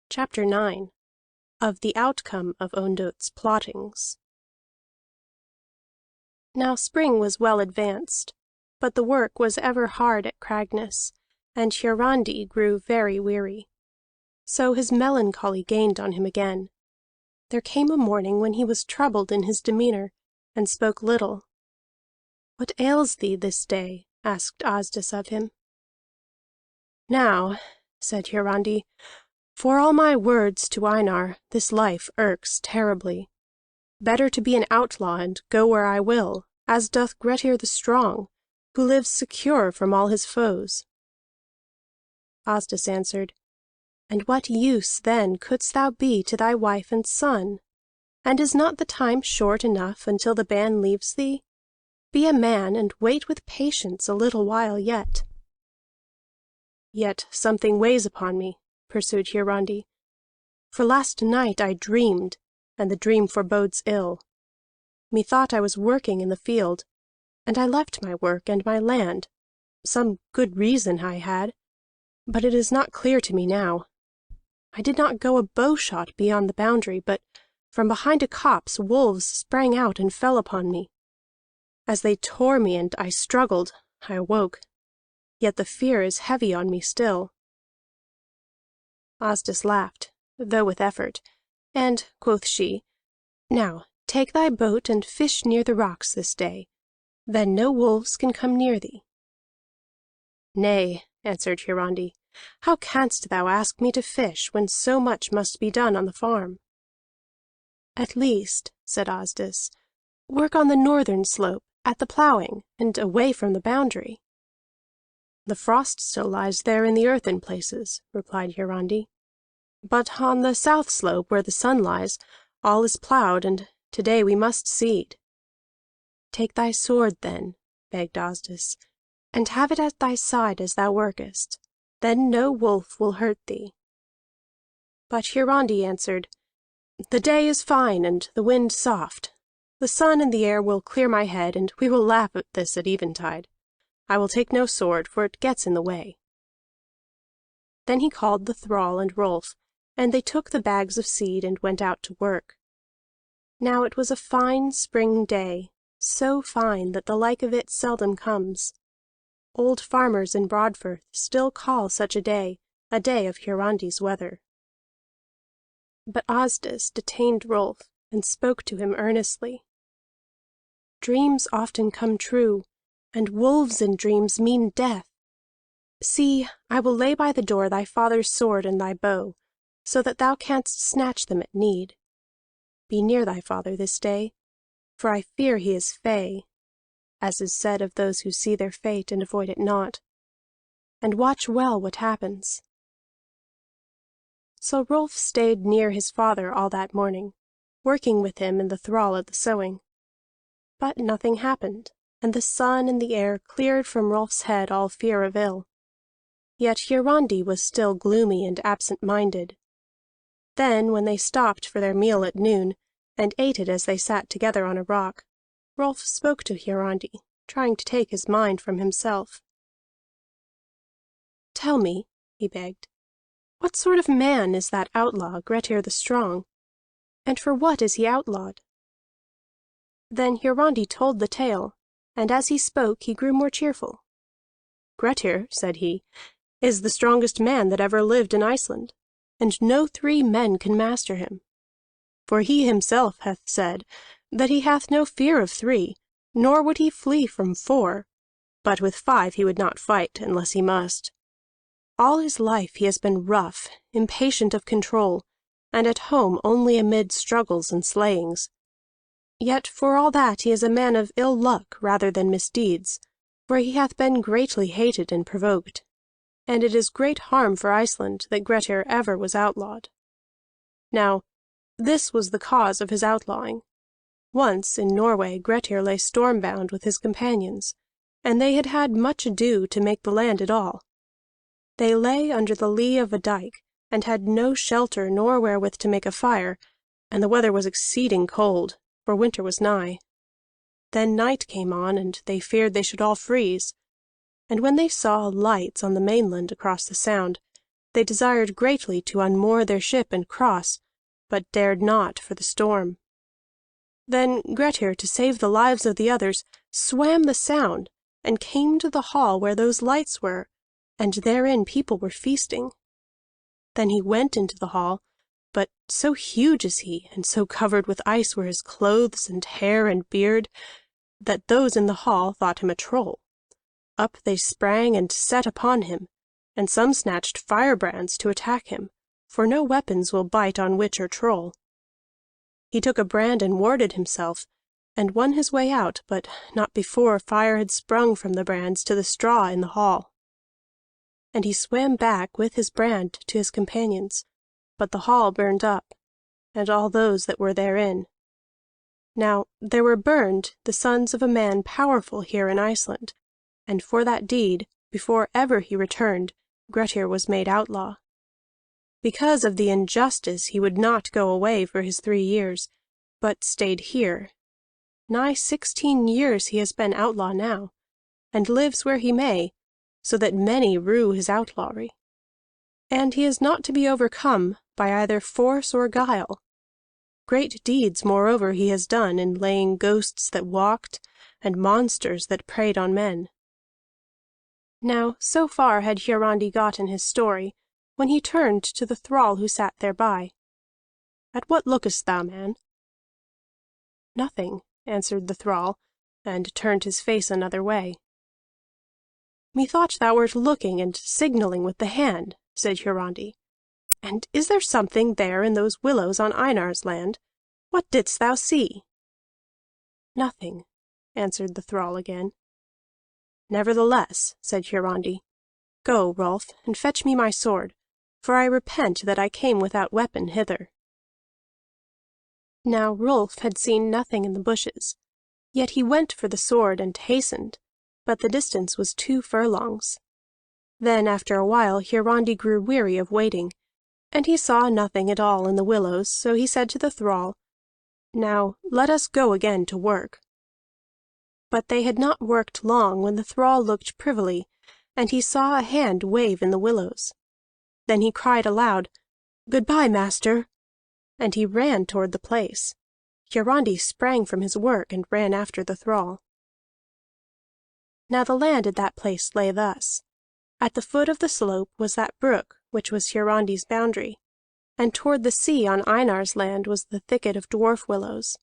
Chapter 9. Of the outcome of Ondott's plottings. Now spring was well advanced, but the work was ever hard at Cragness, and Hiarandi grew very weary. So his melancholy gained on him again. There came a morning when he was troubled in his demeanor, and spoke little. "What ails thee this day?" asked Asdis of him. "Now," said Hiarandi, "for all my words to Einar, this life irks terribly. Better to be an outlaw and go where I will, as doth Grettir the Strong, who lives secure from all his foes." Asdis answered, "And what use then couldst thou be to thy wife and son? And is not the time short enough until the ban leaves thee? Be a man, and wait with patience a little while yet." "Yet something weighs upon me," pursued Hiarandi. "For last night I dreamed, and the dream forebodes ill. Methought I was working in the field, and I left my work and my land. Some good reason I had, but it is not clear to me now. I did not go a bowshot beyond the boundary, but from behind a copse wolves sprang out and fell upon me. As they tore me and I struggled, I awoke. Yet the fear is heavy on me still." Asdis laughed, though with effort, and quoth she, "Now take thy boat and fish near the rocks this day. Then no wolves can come near thee." "Nay," answered Hiarandi, "how canst thou ask me to fish when so much must be done on the farm?" "At least," said Asdis, "work on the northern slope, at the ploughing, and away from the boundary." "The frost still lies there in the earth in places," replied Hiarandi. "But on the south slope, where the sun lies, All is ploughed, and today we must seed." "Take thy sword, then," begged Asdis, "and have it at thy side as thou workest. Then no wolf will hurt thee." But Hiarandi answered, "The day is fine, and the wind soft. The sun and the air will clear my head, and we will laugh at this at eventide. I will take no sword, for it gets in the way." Then he called the thrall and Rolf, and they took the bags of seed and went out to work. Now it was a fine spring day, so fine that the like of it seldom comes. Old farmers in Broadfirth still call such a day of Hiarandi's weather. But Asdis detained Rolf and spoke to him earnestly. "Dreams often come true, and wolves in dreams mean death. See, I will lay by the door thy father's sword and thy bow, so that thou canst snatch them at need. Be near thy father this day, for I fear he is fey, as is said of those who see their fate and avoid it not. And watch well what happens." So Rolf stayed near his father all that morning, working with him and the thrall at the sowing. But nothing happened, and the sun and the air cleared from Rolf's head all fear of ill. Yet Hiarandi was still gloomy and absent-minded. Then, when they stopped for their meal at noon, and ate it as they sat together on a rock, Rolf spoke to Hiarandi, trying to take his mind from himself. "Tell me," he begged, "what sort of man is that outlaw, Grettir the Strong? And for what is he outlawed?" Then Hiarandi told the tale, and as he spoke he grew more cheerful. "Grettir," said he, "is the strongest man that ever lived in Iceland, and no 3 men can master him. For he himself hath said that he hath no fear of 3, nor would he flee from 4, but with 5 he would not fight unless he must. All his life he has been rough, impatient of control, and at home only amid struggles and slayings. Yet for all that he is a man of ill luck rather than misdeeds, for he hath been greatly hated and provoked. And it is great harm for Iceland that Grettir ever was outlawed. Now, this was the cause of his outlawing. Once in Norway Grettir lay storm-bound with his companions, and they had had much ado to make the land at all. They lay under the lee of a dike, and had no shelter nor wherewith to make a fire, and the weather was exceeding cold, for winter was nigh. Then night came on, and they feared they should all freeze. And when they saw lights on the mainland across the sound, they desired greatly to unmoor their ship and cross, but dared not for the storm. Then Grettir, to save the lives of the others, swam the sound, and came to the hall where those lights were, and therein people were feasting. Then he went into the hall, but so huge is he, and so covered with ice were his clothes and hair and beard, that those in the hall thought him a troll. Up they sprang and set upon him, and some snatched firebrands to attack him, for no weapons will bite on witch or troll. He took a brand and warded himself, and won his way out, but not before fire had sprung from the brands to the straw in the hall. And he swam back with his brand to his companions, but the hall burned up, and all those that were therein. Now there were burned the sons of a man powerful here in Iceland, and for that deed, before ever he returned, Grettir was made outlaw. Because of the injustice he would not go away for his 3 years, but stayed here. Nigh 16 years he has been outlaw now, and lives where he may, so that many rue his outlawry. And he is not to be overcome by either force or guile. Great deeds, moreover, he has done in laying ghosts that walked, and monsters that preyed on men. Now so far had Hiarandi gotten his story, when he turned to the thrall who sat thereby. "At what lookest thou, man?" "Nothing," answered the thrall, and turned his face another way. "Methought thou wert looking and signalling with the hand," said Hiarandi. "And is there something there in those willows on Einar's land? What didst thou see?" "Nothing," answered the thrall again. "Nevertheless," said Hiarandi, "go, Rolf, and fetch me my sword, for I repent that I came without weapon hither." Now Rolf had seen nothing in the bushes, yet he went for the sword and hastened, but the distance was 2 furlongs. Then after a while Hiarandi grew weary of waiting, and he saw nothing at all in the willows, so he said to the thrall, "Now let us go again to work." But they had not worked long when the thrall looked privily, and he saw a hand wave in the willows. Then he cried aloud, "Good-bye, master!" and he ran toward the place. Hiarandi sprang from his work and ran after the thrall. Now the land at that place lay thus. At the foot of the slope was that brook which was Hiarandi's boundary, and toward the sea on Einar's land was the thicket of dwarf willows,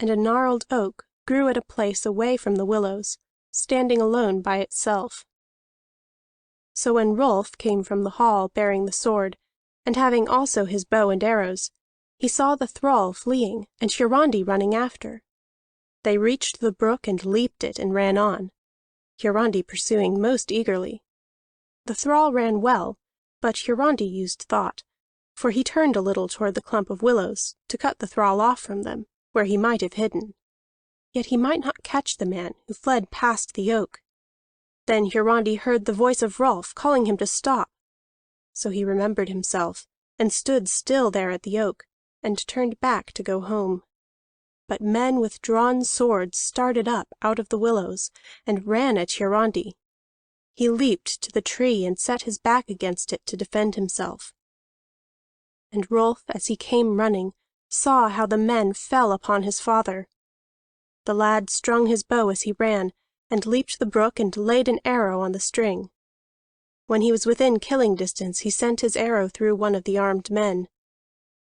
and a gnarled oak grew at a place away from the willows, standing alone by itself. So when Rolf came from the hall bearing the sword, and having also his bow and arrows, he saw the thrall fleeing, and Hiarandi running after. They reached the brook and leaped it and ran on, Hiarandi pursuing most eagerly. The thrall ran well, but Hiarandi used thought, for he turned a little toward the clump of willows, to cut the thrall off from them, where he might have hidden. Yet he might not catch the man, who fled past the oak. Then Hiarandi heard the voice of Rolf calling him to stop. So he remembered himself, and stood still there at the oak, and turned back to go home. But men with drawn swords started up out of the willows, and ran at Hiarandi. He leaped to the tree and set his back against it to defend himself. And Rolf, as he came running, saw how the men fell upon his father. The lad strung his bow as he ran, and leaped the brook and laid an arrow on the string. When he was within killing distance, he sent his arrow through one of the armed men.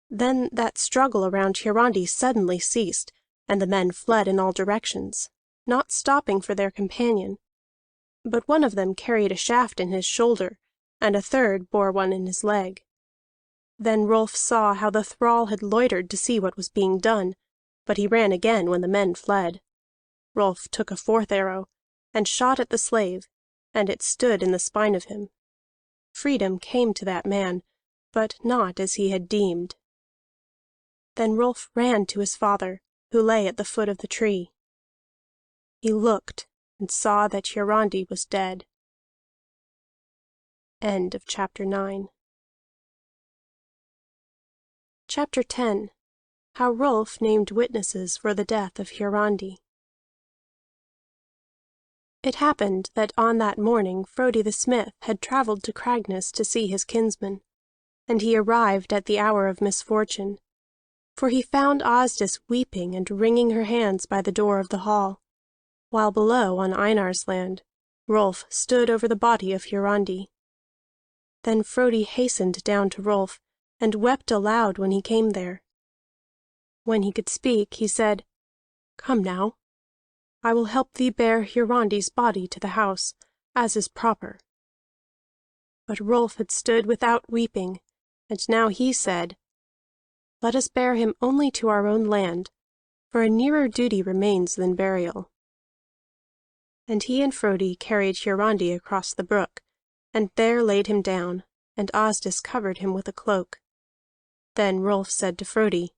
Then that struggle around Hiarandi suddenly ceased, and the men fled in all directions, not stopping for their companion. But one of them carried a shaft in his shoulder, and a third bore one in his leg. Then Rolf saw how the thrall had loitered to see what was being done, but he ran again when the men fled. Rolf took a 4th arrow, and shot at the slave, and it stood in the spine of him. Freedom came to that man, but not as he had deemed. Then Rolf ran to his father, who lay at the foot of the tree. He looked, and saw that Hiarandi was dead. End of Chapter 9. Chapter 10. How Rolf named witnesses for the death of Hiarandi. It happened that on that morning Frodi the smith had travelled to Cragness to see his kinsman, and he arrived at the hour of misfortune. For he found Asdis weeping and wringing her hands by the door of the hall, while below on Einar's land Rolf stood over the body of Hiarandi. Then Frodi hastened down to Rolf, and wept aloud when he came there. When he could speak, he said, "Come now. I will help thee bear Hiarandi's body to the house, as is proper." But Rolf had stood without weeping, and now he said, "Let us bear him only to our own land, for a nearer duty remains than burial." And he and Frodi carried Hiarandi across the brook, and there laid him down, and Asdis covered him with a cloak. Then Rolf said to Frodi,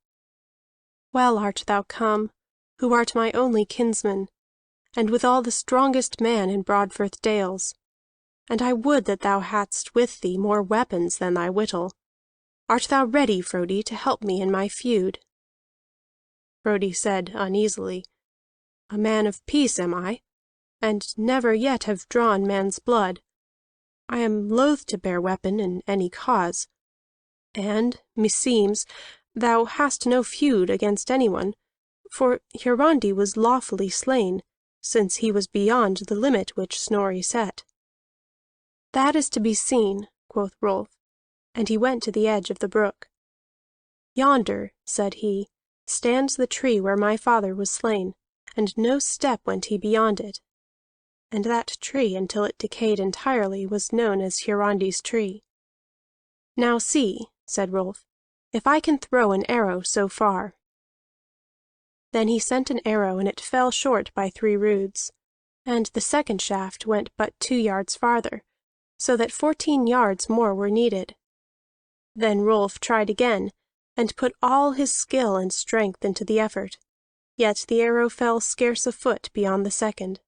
"Well art thou come, who art my only kinsman, and withal the strongest man in Broadfirth dales. And I would that thou hadst with thee more weapons than thy whittle. Art thou ready, Frodi, to help me in my feud?" Frodi said uneasily, "A man of peace am I, and never yet have drawn man's blood. I am loath to bear weapon in any cause. And, meseems, thou hast no feud against anyone, for Hiarandi was lawfully slain, since he was beyond the limit which Snorri set." "That is to be seen," quoth Rolf, and he went to the edge of the brook. "Yonder," said he, "stands the tree where my father was slain, and no step went he beyond it. And that tree, until it decayed entirely, was known as Hiarandi's tree. Now see," said Rolf, "if I can throw an arrow so far." Then he sent an arrow, and it fell short by 3 roods, and the second shaft went but 2 yards farther, so that 14 yards more were needed. Then Rolf tried again, and put all his skill and strength into the effort, yet the arrow fell scarce a foot beyond the second.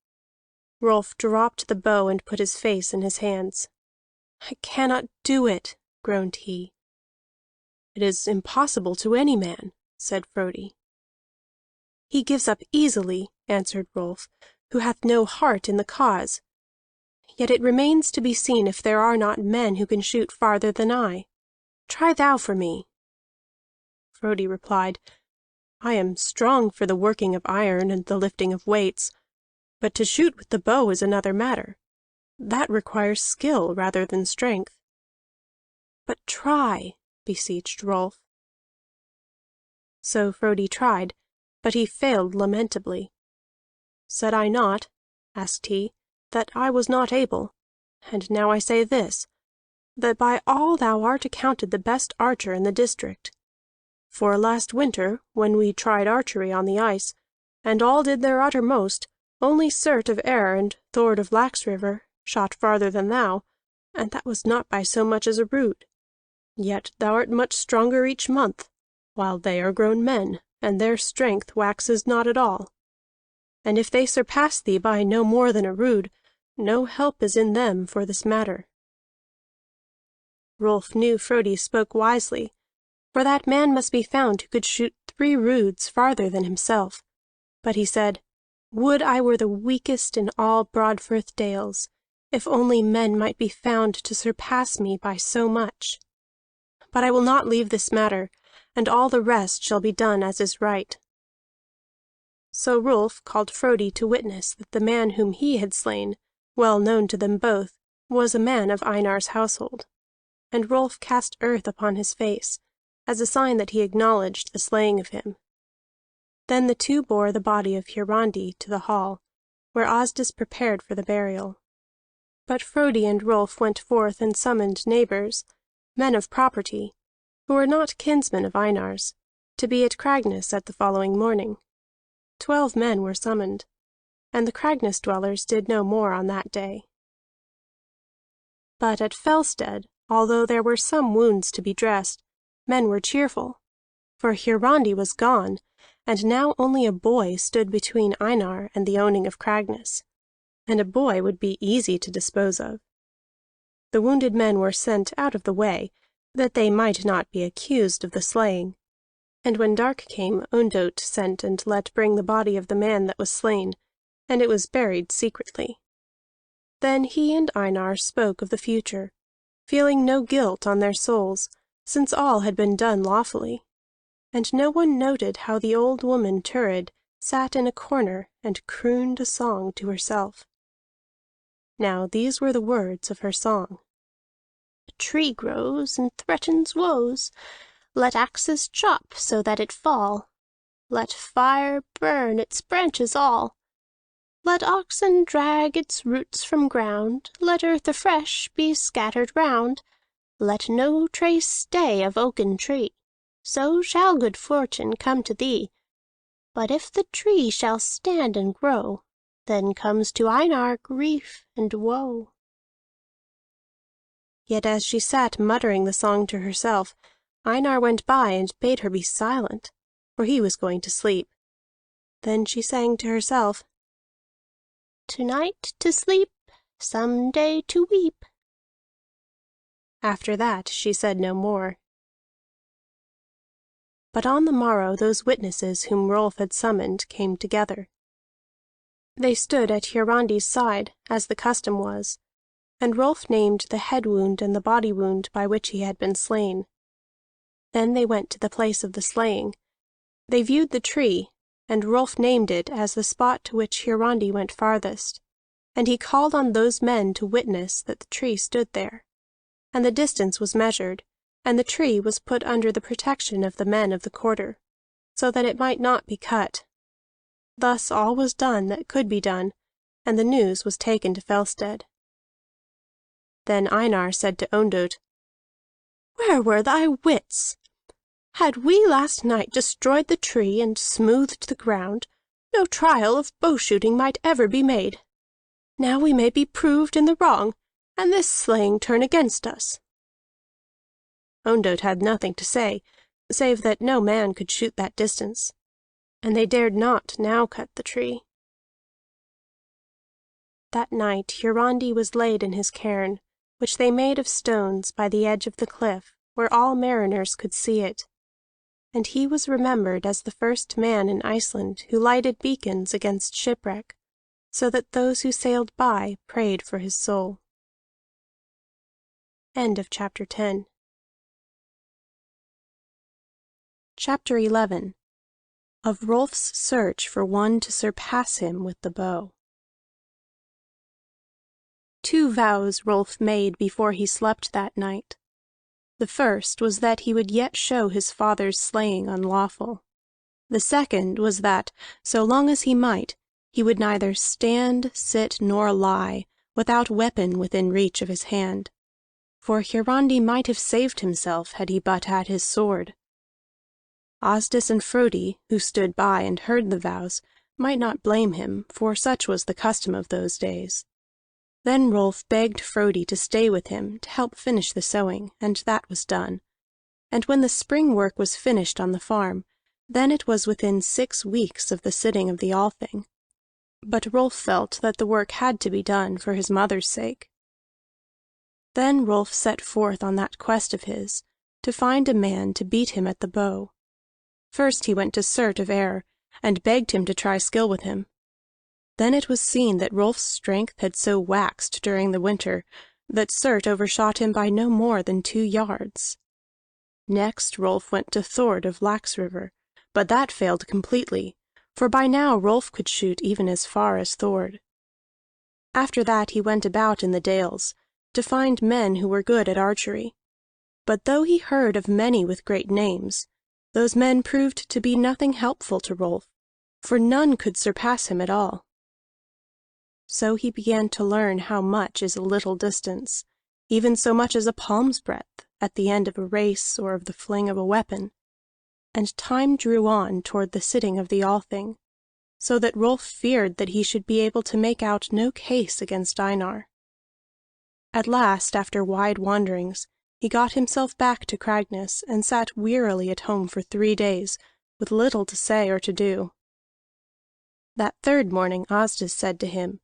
Rolf dropped the bow and put his face in his hands. "I cannot do it," groaned he. "It is impossible to any man," said Frodi. "He gives up easily," answered Rolf, "who hath no heart in the cause. Yet it remains to be seen if there are not men who can shoot farther than I. Try thou for me." Frodi replied, "I am strong for the working of iron and the lifting of weights, but to shoot with the bow is another matter. That requires skill rather than strength." "But try," beseeched Rolf. So Frodi tried, but he failed lamentably. "Said I not," asked he, "that I was not able? And now I say this, that by all thou art accounted the best archer in the district. For last winter, when we tried archery on the ice, and all did their uttermost, only Surt of Ayr and Thord of Laxriver shot farther than thou, and that was not by so much as a rood. Yet thou art much stronger each month, while they are grown men, and their strength waxes not at all. And if they surpass thee by no more than a rood, no help is in them for this matter." Rolf knew Frodi spoke wisely, for that man must be found who could shoot 3 roods farther than himself. But he said, "Would I were the weakest in all Broadfirth dales, if only men might be found to surpass me by so much. But I will not leave this matter, and all the rest shall be done as is right." So Rolf called Frodi to witness that the man whom he had slain, well known to them both, was a man of Einar's household. And Rolf cast earth upon his face, as a sign that he acknowledged the slaying of him. Then the two bore the body of Hiarandi to the hall, where Asdis prepared for the burial. But Frodi and Rolf went forth and summoned neighbors, men of property, who were not kinsmen of Einar's, to be at Cragness at the following morning. 12 men were summoned, and the Cragness dwellers did no more on that day. But at Fellstead, although there were some wounds to be dressed, men were cheerful, for Hiarandi was gone, and now only a boy stood between Einar and the owning of Cragness, and a boy would be easy to dispose of. The wounded men were sent out of the way, that they might not be accused of the slaying. And when dark came, Ondott sent and let bring the body of the man that was slain, and it was buried secretly. Then he and Einar spoke of the future, feeling no guilt on their souls, since all had been done lawfully. And no one noted how the old woman Thurid sat in a corner and crooned a song to herself. Now these were the words of her song. "A tree grows and threatens woes. Let axes chop so that it fall. Let fire burn its branches all. Let oxen drag its roots from ground. Let earth afresh be scattered round. Let no trace stay of oaken tree. So shall good fortune come to thee. But if the tree shall stand and grow, then comes to Einar grief and woe." Yet as she sat muttering the song to herself, Einar went by and bade her be silent, for he was going to sleep. Then she sang to herself, "To-night to sleep, some day to weep." After that she said no more. But on the morrow those witnesses whom Rolf had summoned came together. They stood at Hiarandi's side, as the custom was, and Rolf named the head wound and the body wound by which he had been slain. Then they went to the place of the slaying. They viewed the tree, and Rolf named it as the spot to which Hiarandi went farthest, and he called on those men to witness that the tree stood there. And the distance was measured, and the tree was put under the protection of the men of the quarter, so that it might not be cut. Thus all was done that could be done, and the news was taken to Fellstead. Then Einar said to Ondott, "Where were thy wits? Had we last night destroyed the tree and smoothed the ground, no trial of bow-shooting might ever be made. Now we may be proved in the wrong, and this slaying turn against us." Ondott had nothing to say, save that no man could shoot that distance, and they dared not now cut the tree. That night Hiarandi was laid in his cairn, which they made of stones by the edge of the cliff, where all mariners could see it. And he was remembered as the first man in Iceland who lighted beacons against shipwreck, so that those who sailed by prayed for his soul. End of Chapter 10. Chapter 11. Of Rolf's search for one to surpass him with the bow. 2 vows Rolf made before he slept that night. The first was that he would yet show his father's slaying unlawful. The second was that, so long as he might, he would neither stand, sit, nor lie, without weapon within reach of his hand. For Hiarandi might have saved himself had he but had his sword. Asdis and Frodi, who stood by and heard the vows, might not blame him, for such was the custom of those days. Then Rolf begged Frodi to stay with him to help finish the sowing, and that was done. And when the spring work was finished on the farm, then it was within 6 weeks of the sitting of the Althing. But Rolf felt that the work had to be done for his mother's sake. Then Rolf set forth on that quest of his, to find a man to beat him at the bow. First he went to Surt of Ere, and begged him to try skill with him. Then it was seen that Rolf's strength had so waxed during the winter that Surt overshot him by no more than 2 yards. Next Rolf went to Thord of Lax River, but that failed completely, for by now Rolf could shoot even as far as Thord. After that he went about in the dales, to find men who were good at archery. But though he heard of many with great names, those men proved to be nothing helpful to Rolf, for none could surpass him at all. So he began to learn how much is a little distance, even so much as a palm's breadth, at the end of a race or of the fling of a weapon. And time drew on toward the sitting of the Althing, so that Rolf feared that he should be able to make out no case against Einar. At last, after wide wanderings, he got himself back to Cragness, and sat wearily at home for 3 days, with little to say or to do. That 3rd morning Asdis said to him,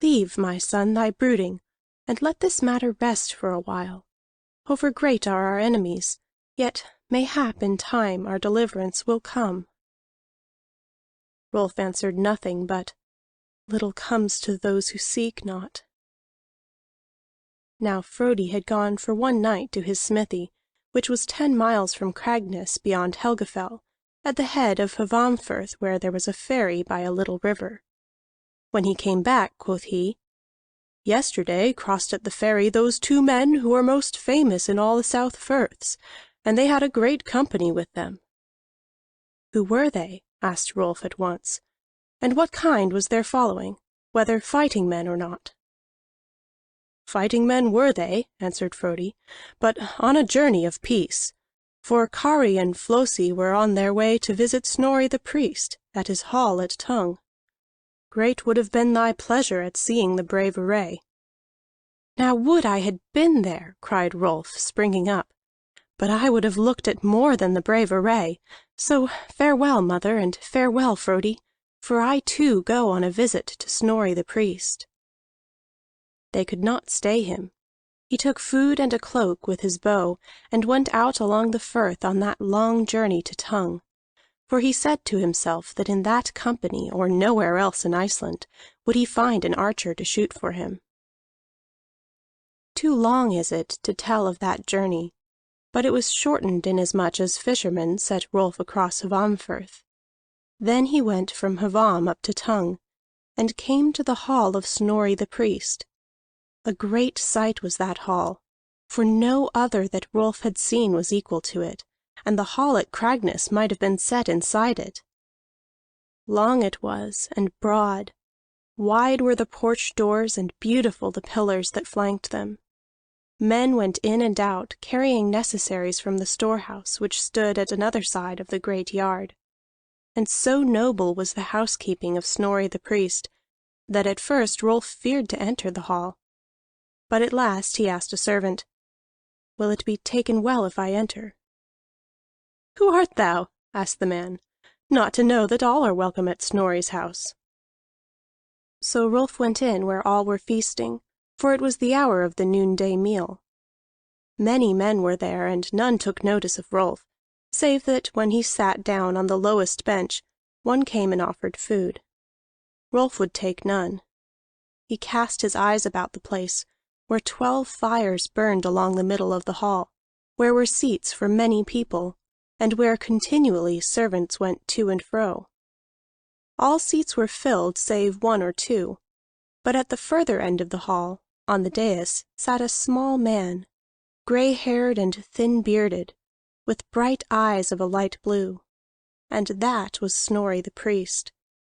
"Leave, my son, thy brooding, and let this matter rest for a while. Over great are our enemies, yet mayhap in time our deliverance will come." Rolf answered nothing but, "Little comes to those who seek not." Now Frodi had gone for one night to his smithy, which was 10 miles from Cragness beyond Helgafell, at the head of Hvamfirth, where there was a ferry by a little river. When he came back, quoth he, "Yesterday crossed at the ferry those 2 men who are most famous in all the South Firths, and they had a great company with them." "Who were they?" asked Rolf at once, "and what kind was their following, whether fighting men or not?" "Fighting men were they," answered Frodi, "but on a journey of peace. For Kari and Flosi were on their way to visit Snorri the priest at his hall at Tung. Great would have been thy pleasure at seeing the brave array." "Now would I had been there!" cried Rolf, springing up. "But I would have looked at more than the brave array. So farewell, mother, and farewell, Frodi, for I too go on a visit to Snorri the priest." They could not stay him. He took food and a cloak with his bow, and went out along the firth on that long journey to Tung. For he said to himself that in that company, or nowhere else in Iceland, would he find an archer to shoot for him. Too long is it to tell of that journey, but it was shortened inasmuch as fishermen set Rolf across Hvamfirth. Then he went from Hvam up to Tung, and came to the hall of Snorri the priest. A great sight was that hall, for no other that Rolf had seen was equal to it, and the hall at Cragness might have been set inside it. Long it was, and broad. Wide were the porch doors, and beautiful the pillars that flanked them. Men went in and out, carrying necessaries from the storehouse, which stood at another side of the great yard. And so noble was the housekeeping of Snorri the priest, that at first Rolf feared to enter the hall. But at last he asked a servant, "Will it be taken well if I enter?" "Who art thou?" asked the man, "not to know that all are welcome at Snorri's house." So Rolf went in where all were feasting, for it was the hour of the noonday meal. Many men were there, and none took notice of Rolf, save that when he sat down on the lowest bench, one came and offered food. Rolf would take none. He cast his eyes about the place, where 12 fires burned along the middle of the hall, where were seats for many people, and where continually servants went to and fro. All seats were filled save 1 or 2, but at the further end of the hall, on the dais, sat a small man, gray-haired and thin-bearded, with bright eyes of a light blue, and that was Snorri the priest,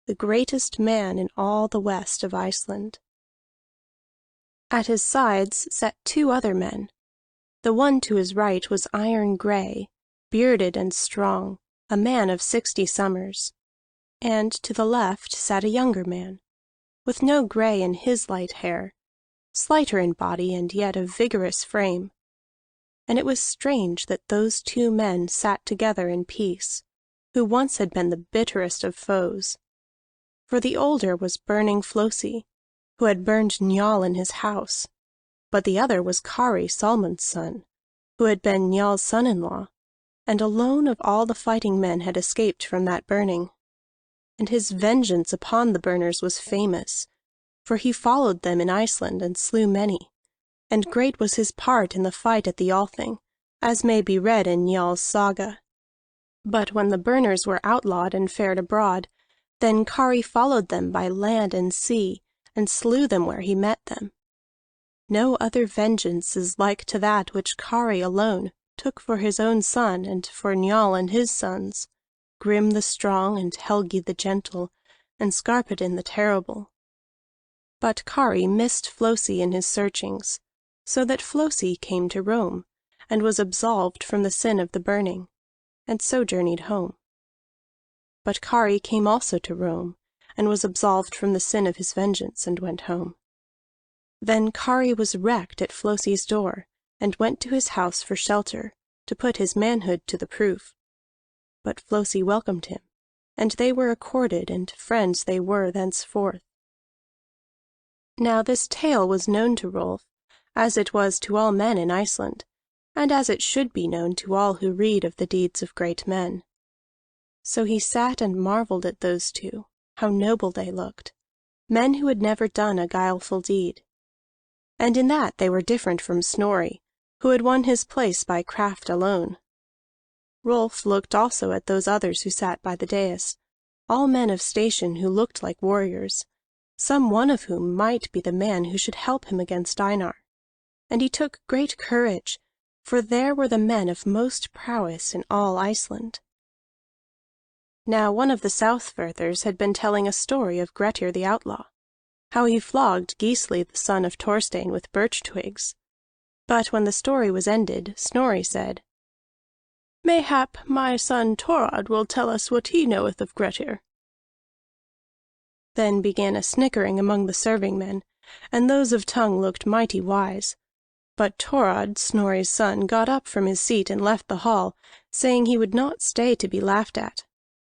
the greatest man in all the west of Iceland. At his sides sat 2 other men. The one to his right was iron-gray, bearded and strong, a man of 60 summers, and to the left sat a younger man, with no gray in his light hair, slighter in body and yet of vigorous frame. And it was strange that those 2 men sat together in peace, who once had been the bitterest of foes. For the older was burning Flosi, who had burned Njal in his house, but the other was Kari Salmund's son, who had been Njal's son-in-law, and alone of all the fighting men had escaped from that burning. And his vengeance upon the burners was famous, for he followed them in Iceland and slew many, and great was his part in the fight at the Althing, as may be read in Njal's saga. But when the burners were outlawed and fared abroad, then Kari followed them by land and sea, and slew them where he met them. No other vengeance is like to that which Kari alone took for his own son and for Njal and his sons, Grim the strong and Helgi the gentle, and Skarphedin the terrible. But Kari missed Flosi in his searchings, so that Flosi came to Rome, and was absolved from the sin of the burning, and so journeyed home. But Kari came also to Rome, and was absolved from the sin of his vengeance, and went home. Then Kari was wrecked at Flosi's door, and went to his house for shelter, to put his manhood to the proof. But Flosi welcomed him, and they were accorded, and friends they were thenceforth. Now this tale was known to Rolf, as it was to all men in Iceland, and as it should be known to all who read of the deeds of great men. So he sat and marvelled at those 2, how noble they looked, men who had never done a guileful deed. And in that they were different from Snorri, who had won his place by craft alone. Rolf looked also at those others who sat by the dais, all men of station who looked like warriors, some one of whom might be the man who should help him against Einar. And he took great courage, for there were the men of most prowess in all Iceland. Now one of the Southfirthers had been telling a story of Grettir the outlaw, how he flogged Gisli the son of Thorstein with birch twigs. But when the story was ended, Snorri said, "Mayhap my son Thorod will tell us what he knoweth of Grettir." Then began a snickering among the serving men, and those of tongue looked mighty wise. But Thorod, Snorri's son, got up from his seat and left the hall, saying he would not stay to be laughed at.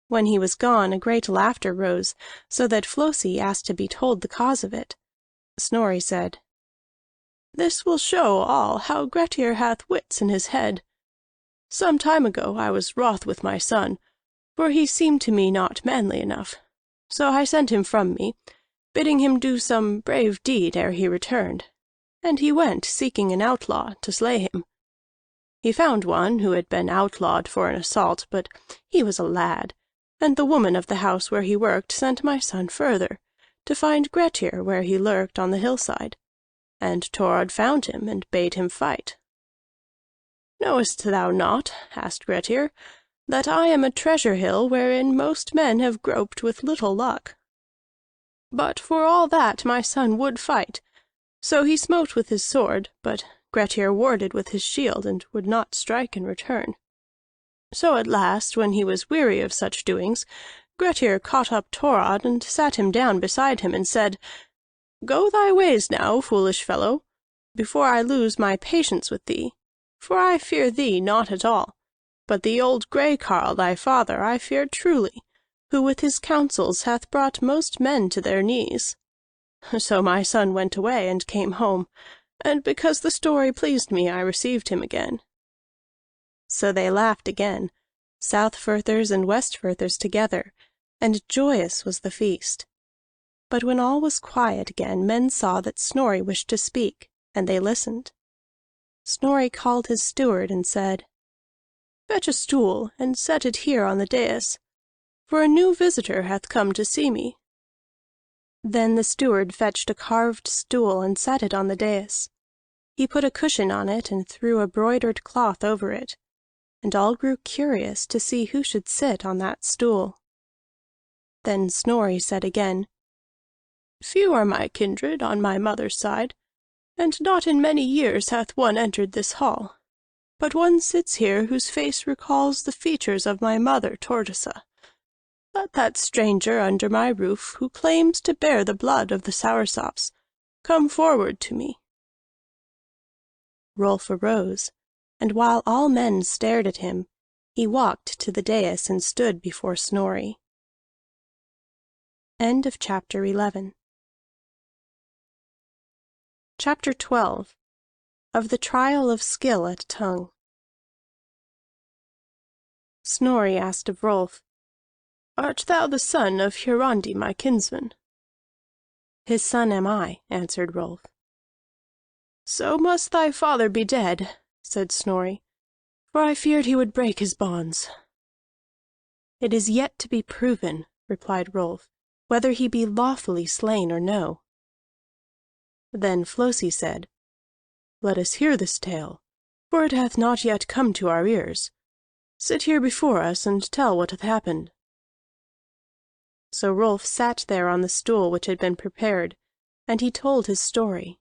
When he was gone, a great laughter rose, so that Flosi asked to be told the cause of it. Snorri said, "This will show all how Grettir hath wits in his head. Some time ago I was wroth with my son, for he seemed to me not manly enough. So I sent him from me, bidding him do some brave deed ere he returned, and he went seeking an outlaw to slay him. He found one who had been outlawed for an assault, but he was a lad, and the woman of the house where he worked sent my son further, to find Grettir where he lurked on the hillside, and Thorod found him and bade him fight. 'Knowest thou not,' asked Grettir, 'that I am a treasure hill wherein most men have groped with little luck?' But for all that my son would fight, so he smote with his sword, but Grettir warded with his shield and would not strike in return. So at last, when he was weary of such doings, Grettir caught up Thorod and sat him down beside him and said, 'Go thy ways now, foolish fellow, before I lose my patience with thee, for I fear thee not at all, but the old grey carle thy father I fear truly, who with his counsels hath brought most men to their knees. So my son went away and came home, and because the story pleased me I received him again." So they laughed again, South-Firthers and West-Firthers together, and joyous was the feast. But when all was quiet again, men saw that Snorri wished to speak, and they listened. Snorri called his steward and said, "Fetch a stool, and set it here on the dais, for a new visitor hath come to see me." Then the steward fetched a carved stool and set it on the dais. He put a cushion on it and threw a broidered cloth over it, and all grew curious to see who should sit on that stool. Then Snorri said again, "Few are my kindred on my mother's side, and not in many years hath one entered this hall. But one sits here whose face recalls the features of my mother Tortosa. Let that stranger under my roof, who claims to bear the blood of the Soursops, come forward to me." Rolf arose, and while all men stared at him, he walked to the dais and stood before Snorri. End of Chapter 11. Chapter 12. Of the Trial of Skill at Tongue. Snorri asked of Rolf, "Art thou the son of Hiarandi my kinsman?" "His son am I," answered Rolf. "So must thy father be dead," said Snorri, "for I feared he would break his bonds." "It is yet to be proven," replied Rolf, "whether he be lawfully slain or no." Then Flosi said, "Let us hear this tale, for it hath not yet come to our ears. Sit here before us, and tell what hath happened." So Rolf sat there on the stool which had been prepared, and he told his story.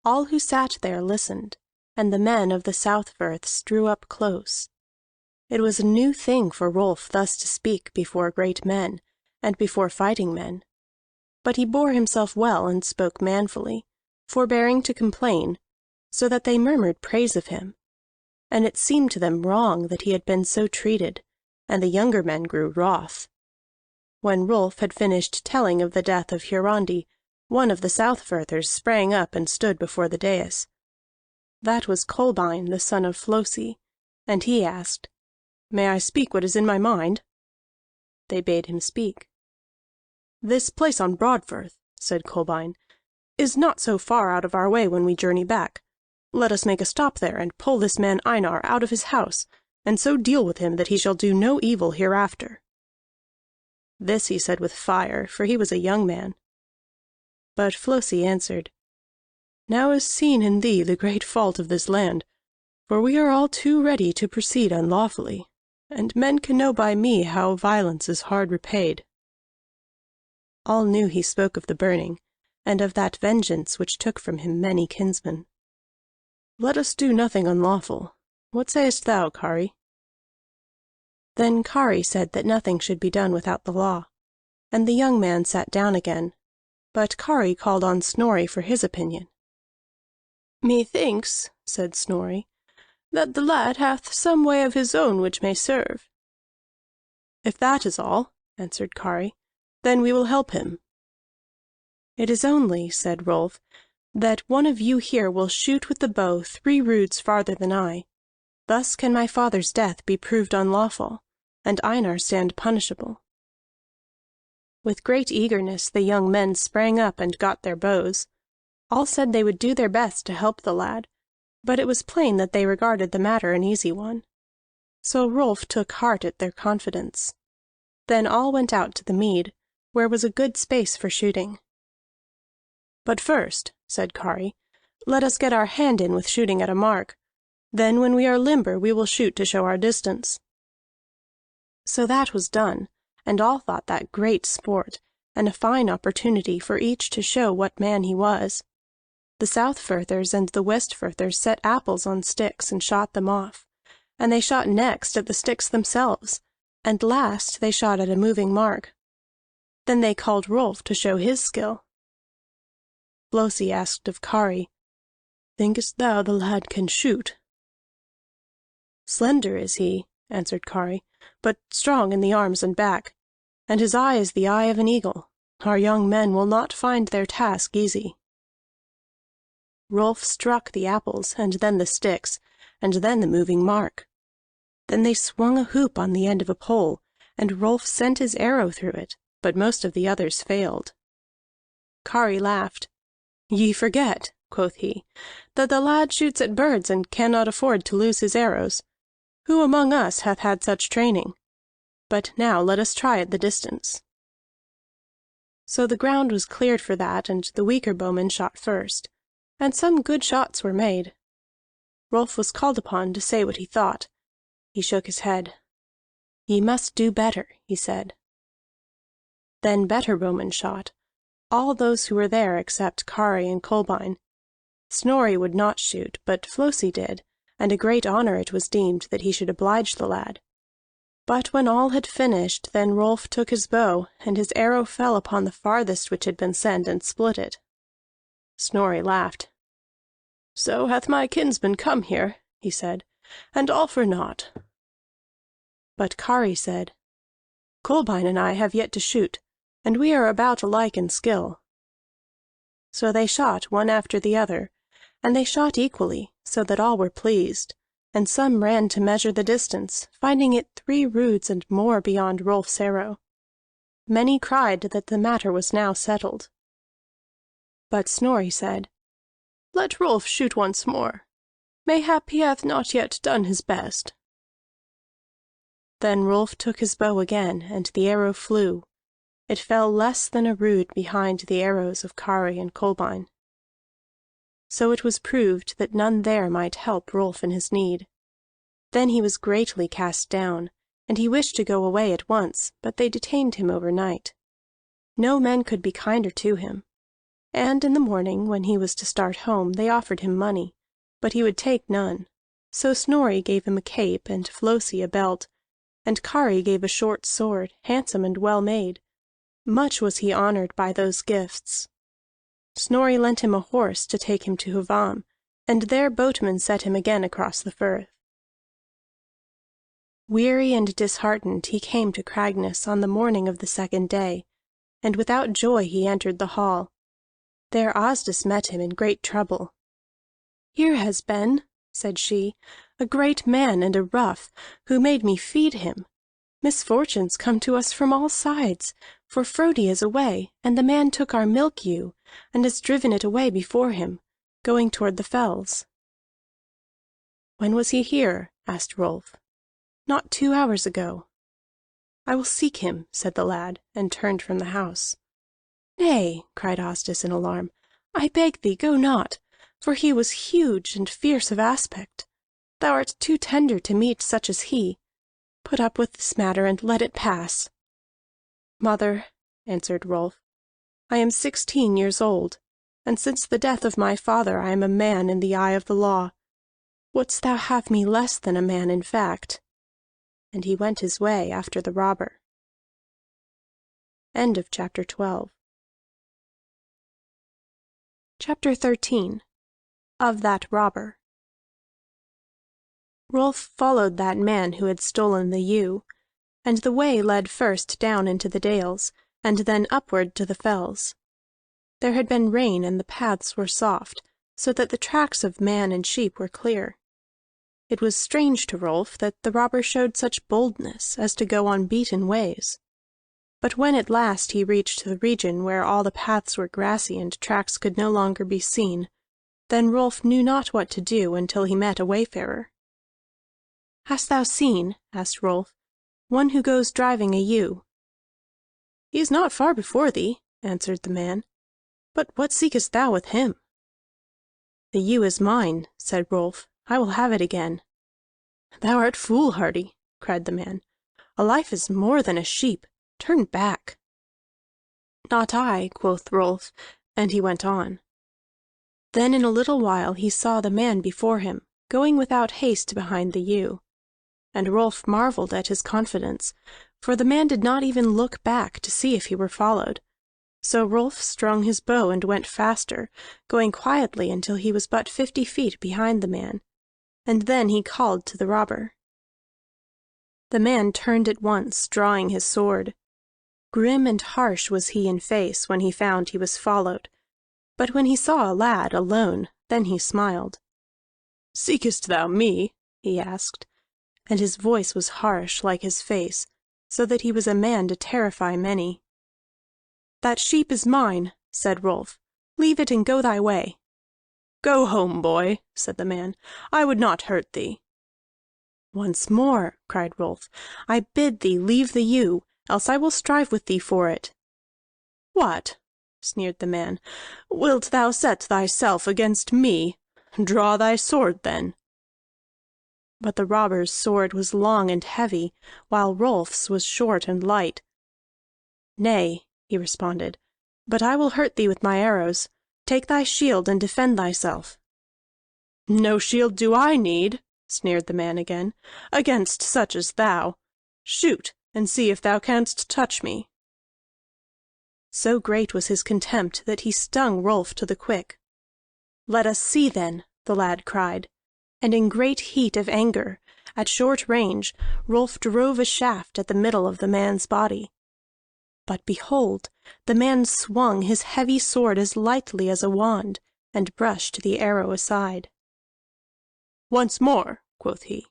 All who sat there listened, and the men of the South-Firths drew up close. It was a new thing for Rolf thus to speak before great men, and before fighting men. But he bore himself well and spoke manfully, forbearing to complain, so that they murmured praise of him. And it seemed to them wrong that he had been so treated, and the younger men grew wroth. When Rolf had finished telling of the death of Hiarandi, one of the South-Firthers sprang up and stood before the dais. That was Kolbein, the son of Flosi, and he asked, "May I speak what is in my mind?" They bade him speak. "This place on Broadfirth," said Kolbein, "is not so far out of our way when we journey back. Let us make a stop there, and pull this man Einar out of his house, and so deal with him that he shall do no evil hereafter." This he said with fire, for he was a young man. But Flosi answered, "Now is seen in thee the great fault of this land, for we are all too ready to proceed unlawfully, and men can know by me how violence is hard repaid." All knew he spoke of the burning, and of that vengeance which took from him many kinsmen. "Let us do nothing unlawful. What sayest thou, Kari?" Then Kari said that nothing should be done without the law, and the young man sat down again, but Kari called on Snorri for his opinion. "Methinks," said Snorri, "that the lad hath some way of his own which may serve." "If that is all," answered Kari, "then we will help him." "It is only," said Rolf, "that one of you here will shoot with the bow 3 roods farther than I. Thus can my father's death be proved unlawful, and Einar stand punishable." With great eagerness the young men sprang up and got their bows. All said they would do their best to help the lad, but it was plain that they regarded the matter an easy one. So Rolf took heart at their confidence. Then all went out to the mead, where was a good space for shooting. "But first," said Kari, "let us get our hand in with shooting at a mark. Then when we are limber we will shoot to show our distance." So that was done, and all thought that great sport, and a fine opportunity for each to show what man he was. The South-Firthers and the West-Firthers set apples on sticks and shot them off, and they shot next at the sticks themselves, and last they shot at a moving mark. Then they called Rolf to show his skill. Flosi asked of Kari, "Thinkest thou the lad can shoot?" "Slender is he," answered Kari, "but strong in the arms and back, and his eye is the eye of an eagle. Our young men will not find their task easy." Rolf struck the apples, and then the sticks, and then the moving mark. Then they swung a hoop on the end of a pole, and Rolf sent his arrow through it, but most of the others failed. Kari laughed. "Ye forget," quoth he, "that the lad shoots at birds and cannot afford to lose his arrows. Who among us hath had such training? But now let us try at the distance." So the ground was cleared for that, and the weaker bowmen shot first, and some good shots were made. Rolf was called upon to say what he thought. He shook his head. "Ye must do better," he said. Then better bowmen shot, all those who were there except Kari and Kolbein. Snorri would not shoot, but Flosi did, and a great honor it was deemed that he should oblige the lad. But when all had finished, then Rolf took his bow, and his arrow fell upon the farthest which had been sent, and split it. Snorri laughed. "So hath my kinsman come here," he said, "and all for naught." But Kari said, "Kolbein and I have yet to shoot, and we are about alike in skill." So they shot one after the other, and they shot equally, so that all were pleased, and some ran to measure the distance, finding it 3 roods and more beyond Rolf's arrow. Many cried that the matter was now settled. But Snorri said, "Let Rolf shoot once more. Mayhap he hath not yet done his best." Then Rolf took his bow again, and the arrow flew. It fell less than a rood behind the arrows of Kari and Kolbein. So it was proved that none there might help Rolf in his need. Then he was greatly cast down, and he wished to go away at once, but they detained him overnight. No men could be kinder to him. And in the morning, when he was to start home, they offered him money, but he would take none. So Snorri gave him a cape, and Flosi a belt, and Kari gave a short sword, handsome and well made. Much was he honored by those gifts. Snorri lent him a horse to take him to Hvamm, and there boatmen set him again across the firth. Weary and disheartened he came to Cragness on the morning of the 2nd day, and without joy he entered the hall. There Asdis met him in great trouble. "Here has been," said she, "a great man and a rough, who made me feed him. Misfortunes come to us from all sides, for Frodi is away, and the man took our milk ewe, and has driven it away before him, going toward the fells." "When was he here?" asked Rolf. "Not 2 hours ago." "I will seek him," said the lad, and turned from the house. "Nay," cried Asdis in alarm, "I beg thee, go not, for he was huge and fierce of aspect. Thou art too tender to meet such as he. Put up with this matter, and let it pass." "Mother," answered Rolf, "I am 16 years old, and since the death of my father I am a man in the eye of the law. Wouldst thou have me less than a man in fact?" And he went his way after the robber. End of chapter 12. Chapter 13. Of that Robber. Rolf followed that man who had stolen the ewe, and the way led first down into the dales, and then upward to the fells. There had been rain, and the paths were soft, so that the tracks of man and sheep were clear. It was strange to Rolf that the robber showed such boldness as to go on beaten ways. But when at last he reached the region where all the paths were grassy and tracks could no longer be seen, then Rolf knew not what to do until he met a wayfarer. "Hast thou seen," asked Rolf, "one who goes driving a ewe?" "He is not far before thee," answered the man. "But what seekest thou with him?" "The ewe is mine," said Rolf. "I will have it again." "Thou art foolhardy," cried the man. "A life is more than a sheep. Turn back." "Not I," quoth Rolf, and he went on. Then in a little while he saw the man before him, going without haste behind the ewe. And Rolf marveled at his confidence, for the man did not even look back to see if he were followed. So Rolf strung his bow and went faster, going quietly until he was but 50 feet behind the man, and then he called to the robber. The man turned at once, drawing his sword. Grim and harsh was he in face when he found he was followed, but when he saw a lad alone, then he smiled. "Seekest thou me?" he asked, and his voice was harsh like his face, so that he was a man to terrify many. "That sheep is mine," said Rolf. "Leave it and go thy way." "Go home, boy," said the man. "I would not hurt thee." "Once more," cried Rolf, "I bid thee leave the ewe, else I will strive with thee for it." "What?" sneered the man. "Wilt thou set thyself against me? Draw thy sword, then." But the robber's sword was long and heavy, while Rolf's was short and light. "Nay," he responded, "but I will hurt thee with my arrows. Take thy shield and defend thyself." "No shield do I need," sneered the man again, "against such as thou. Shoot, and see if thou canst touch me." So great was his contempt that he stung Rolf to the quick. "Let us see, then," the lad cried, and in great heat of anger, at short range, Rolf drove a shaft at the middle of the man's body. But behold, the man swung his heavy sword as lightly as a wand, and brushed the arrow aside. "Once more," quoth he.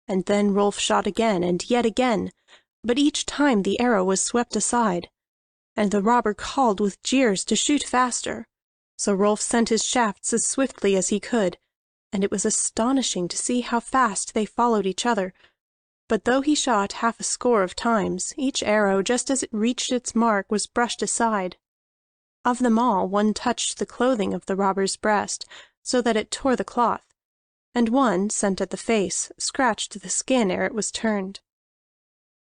And then Rolf shot again, and yet again, but each time the arrow was swept aside, and the robber called with jeers to shoot faster. So Rolf sent his shafts as swiftly as he could, and it was astonishing to see how fast they followed each other. But though he shot 60 of times, each arrow, just as it reached its mark, was brushed aside. Of them all, one touched the clothing of the robber's breast, so that it tore the cloth, and one, sent at the face, scratched the skin ere it was turned.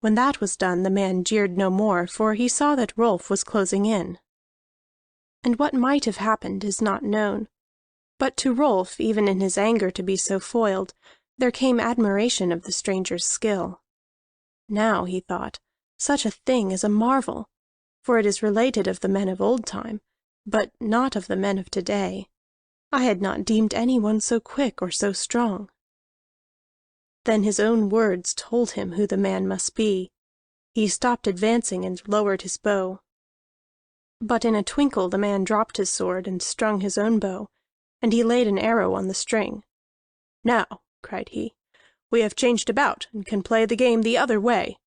When that was done, the man jeered no more, for he saw that Rolf was closing in. And what might have happened is not known. But to Rolf, even in his anger to be so foiled, there came admiration of the stranger's skill. Now, he thought, such a thing is a marvel, for it is related of the men of old time, but not of the men of today. I had not deemed anyone so quick or so strong. Then his own words told him who the man must be. He stopped advancing and lowered his bow. But in a twinkle the man dropped his sword and strung his own bow, and he laid an arrow on the string. "Now," cried he, "we have changed about, and can play the game the other way.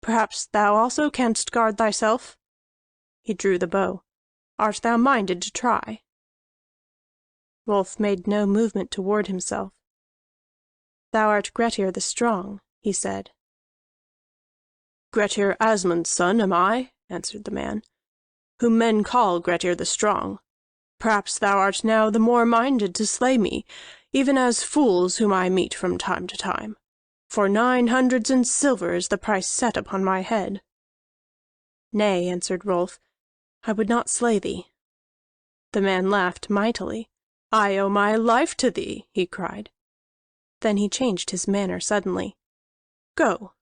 Perhaps thou also canst guard thyself?" He drew the bow. "Art thou minded to try?" Rolf made no movement toward himself. "Thou art Grettir the Strong," he said. "Grettir Asmund's son am I," answered the man, "whom men call Grettir the Strong. Perhaps thou art now the more minded to slay me, even as fools whom I meet from time to time. For 900 in silver is the price set upon my head." "Nay," answered Rolf, "I would not slay thee." The man laughed mightily. "I owe my life to thee," he cried. Then he changed his manner suddenly. "Go,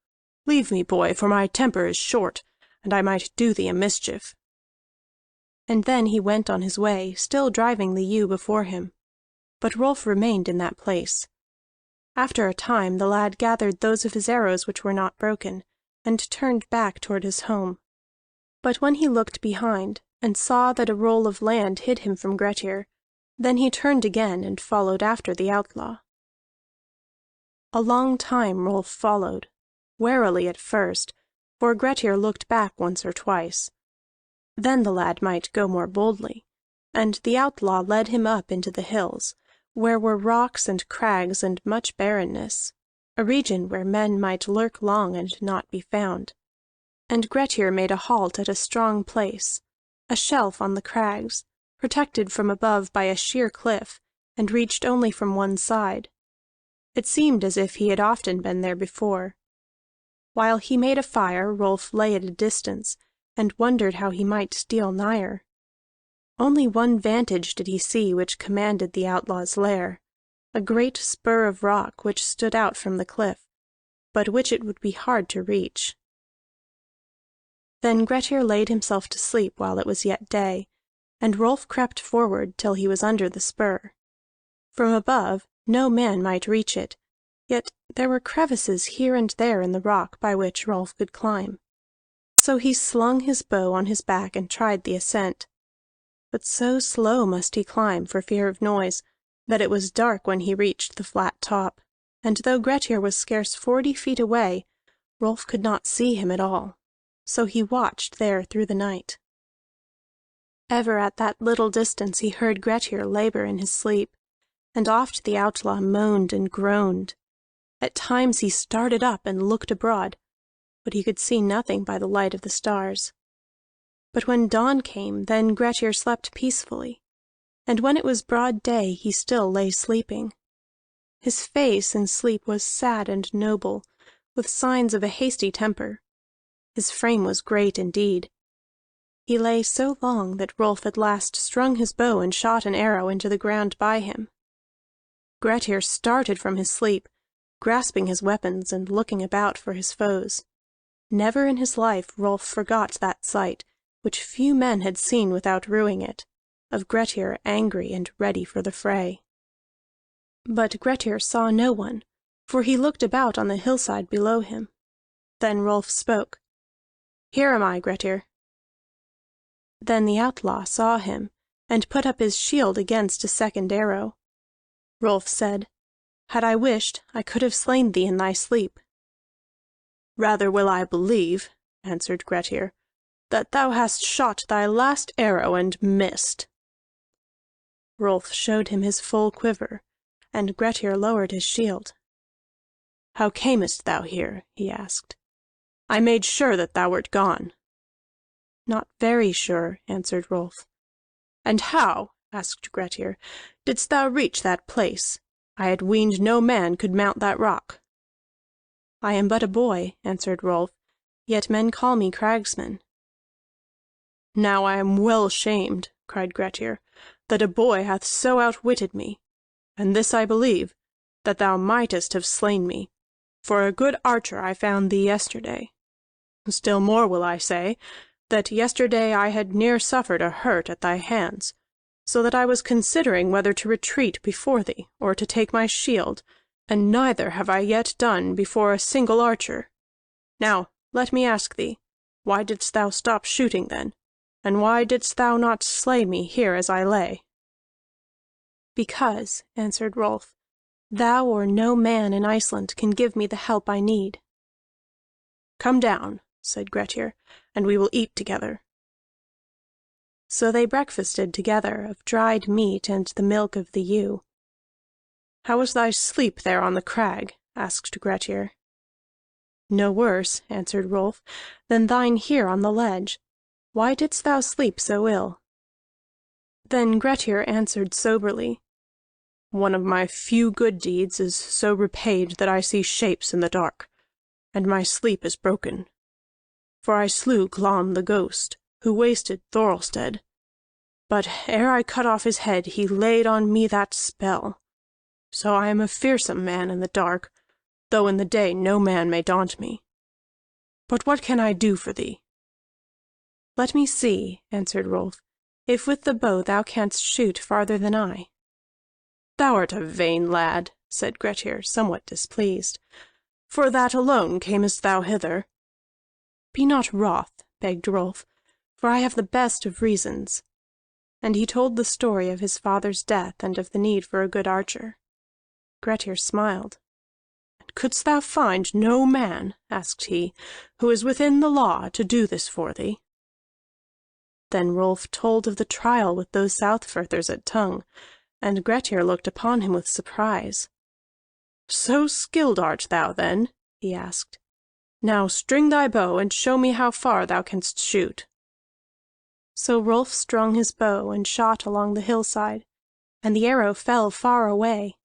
leave me, boy, for my temper is short, and I might do thee a mischief." And then he went on his way, still driving the ewe before him. But Rolf remained in that place. After a time the lad gathered those of his arrows which were not broken, and turned back toward his home. But when he looked behind, and saw that a roll of land hid him from Grettir, then he turned again and followed after the outlaw. A long time Rolf followed, warily at first, for Grettir looked back once or twice. Then the lad might go more boldly, and the outlaw led him up into the hills, where were rocks and crags and much barrenness, a region where men might lurk long and not be found. And Grettir made a halt at a strong place, a shelf on the crags, protected from above by a sheer cliff, and reached only from one side. It seemed as if he had often been there before. While he made a fire, Rolf lay at a distance, and wondered how he might steal nigher. Only one vantage did he see which commanded the outlaw's lair, a great spur of rock which stood out from the cliff, but which it would be hard to reach. Then Grettir laid himself to sleep while it was yet day, and Rolf crept forward till he was under the spur. From above no man might reach it, Yet there were crevices here and there in the rock by which Rolf could climb. So he slung his bow on his back and tried the ascent. But so slow must he climb for fear of noise, that it was dark when he reached the flat top, and though Grettir was scarce 40 feet away, Rolf could not see him at all. So he watched there through the night. Ever at that little distance he heard Grettir labor in his sleep, and oft the outlaw moaned and groaned. At times he started up and looked abroad, but he could see nothing by the light of the stars. But when dawn came, then Grettir slept peacefully, and when it was broad day he still lay sleeping. His face in sleep was sad and noble, with signs of a hasty temper. His frame was great indeed. He lay so long that Rolf at last strung his bow and shot an arrow into the ground by him. Grettir started from his sleep, grasping his weapons and looking about for his foes. Never in his life Rolf forgot that sight, which few men had seen without ruing it, of Grettir angry and ready for the fray. But Grettir saw no one, for he looked about on the hillside below him. Then Rolf spoke. "Here am I, Grettir." Then the outlaw saw him, and put up his shield against a second arrow. Rolf said, "Had I wished, I could have slain thee in thy sleep." "Rather will I believe," answered Grettir, "that thou hast shot thy last arrow and missed." Rolf showed him his full quiver, and Grettir lowered his shield. "How camest thou here?" he asked. "I made sure that thou wert gone." "Not very sure," answered Rolf. "And how," asked Grettir, "didst thou reach that place? I had weened no man could mount that rock." "I am but a boy," answered Rolf, "yet men call me cragsman." "Now I am well shamed," cried Grettir, "that a boy hath so outwitted me. And this I believe, that thou mightest have slain me, for a good archer I found thee yesterday. Still more will I say, that yesterday I had near suffered a hurt at thy hands, so that I was considering whether to retreat before thee, or to take my shield, and neither have I yet done before a single archer. Now let me ask thee, why didst thou stop shooting then? And why didst thou not slay me here as I lay?" "Because," answered Rolf, "thou or no man in Iceland can give me the help I need." "Come down," said Grettir, "and we will eat together." So they breakfasted together of dried meat and the milk of the ewe. "How was thy sleep there on the crag?" asked Grettir. "No worse," answered Rolf, "than thine here on the ledge. Why didst thou sleep so ill?" Then Grettir answered soberly, "One of my few good deeds is so repaid that I see shapes in the dark, and my sleep is broken. For I slew Glom the ghost, who wasted Thorolstead. But ere I cut off his head he laid on me that spell. So I am a fearsome man in the dark, though in the day no man may daunt me. But what can I do for thee?" "Let me see," answered Rolf, "if with the bow thou canst shoot farther than I." "Thou art a vain lad," said Grettir, somewhat displeased. "For that alone camest thou hither?" "Be not wroth," begged Rolf, "for I have the best of reasons." And he told the story of his father's death and of the need for a good archer. Grettir smiled. "And couldst thou find no man," asked he, "who is within the law to do this for thee?" Then Rolf told of the trial with those Southfirthers at Tongue, and Grettir looked upon him with surprise. "So skilled art thou, then?" he asked. "Now string thy bow, and show me how far thou canst shoot." So Rolf strung his bow and shot along the hillside, and the arrow fell far away.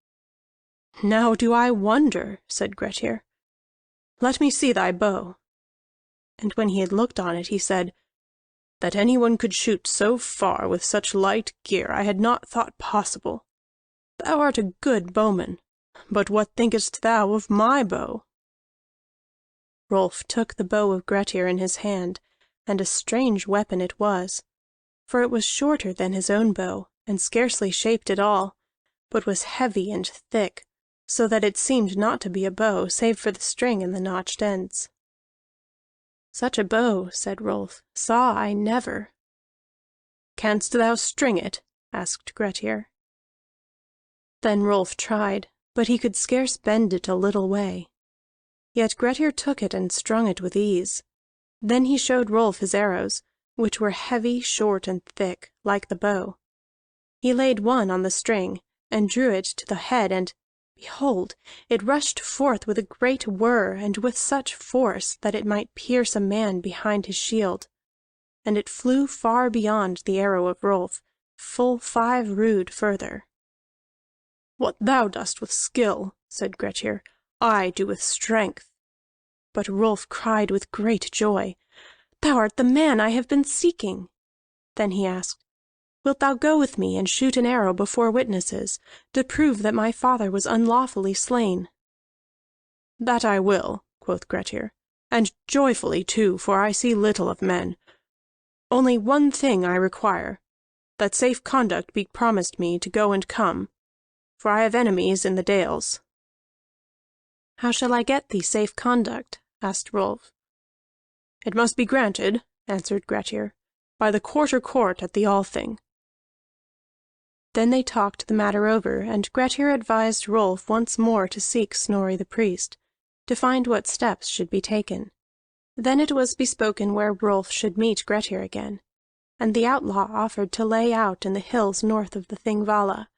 "Now do I wonder," said Grettir. "Let me see thy bow." And when he had looked on it, he said, "That anyone could shoot so far with such light gear I had not thought possible. Thou art a good bowman, but what thinkest thou of my bow?" Rolf took the bow of Grettir in his hand, and a strange weapon it was, for it was shorter than his own bow, and scarcely shaped at all, but was heavy and thick, so that it seemed not to be a bow, save for the string and the notched ends. "Such a bow," said Rolf, "saw I never." "Canst thou string it?" asked Grettir. Then Rolf tried, but he could scarce bend it a little way. Yet Grettir took it and strung it with ease. Then he showed Rolf his arrows, which were heavy, short, and thick, like the bow. He laid one on the string, and drew it to the head, and behold, it rushed forth with a great whir, and with such force that it might pierce a man behind his shield. And it flew far beyond the arrow of Rolf, full 5 rood further. "What thou dost with skill," said Grettir, "I do with strength." But Rolf cried with great joy, "Thou art the man I have been seeking." Then he asked, "Wilt thou go with me and shoot an arrow before witnesses, to prove that my father was unlawfully slain?" "That I will," quoth Grettir, "and joyfully too, for I see little of men. Only one thing I require, that safe conduct be promised me to go and come, for I have enemies in the dales." "How shall I get thee safe conduct?" asked Rolf. "It must be granted," answered Grettir, "by the quarter court at the Althing." Then they talked the matter over, and Grettir advised Rolf once more to seek Snorri the priest, to find what steps should be taken. Then it was bespoken where Rolf should meet Grettir again, and the outlaw offered to lay out in the hills north of the Thingvalla,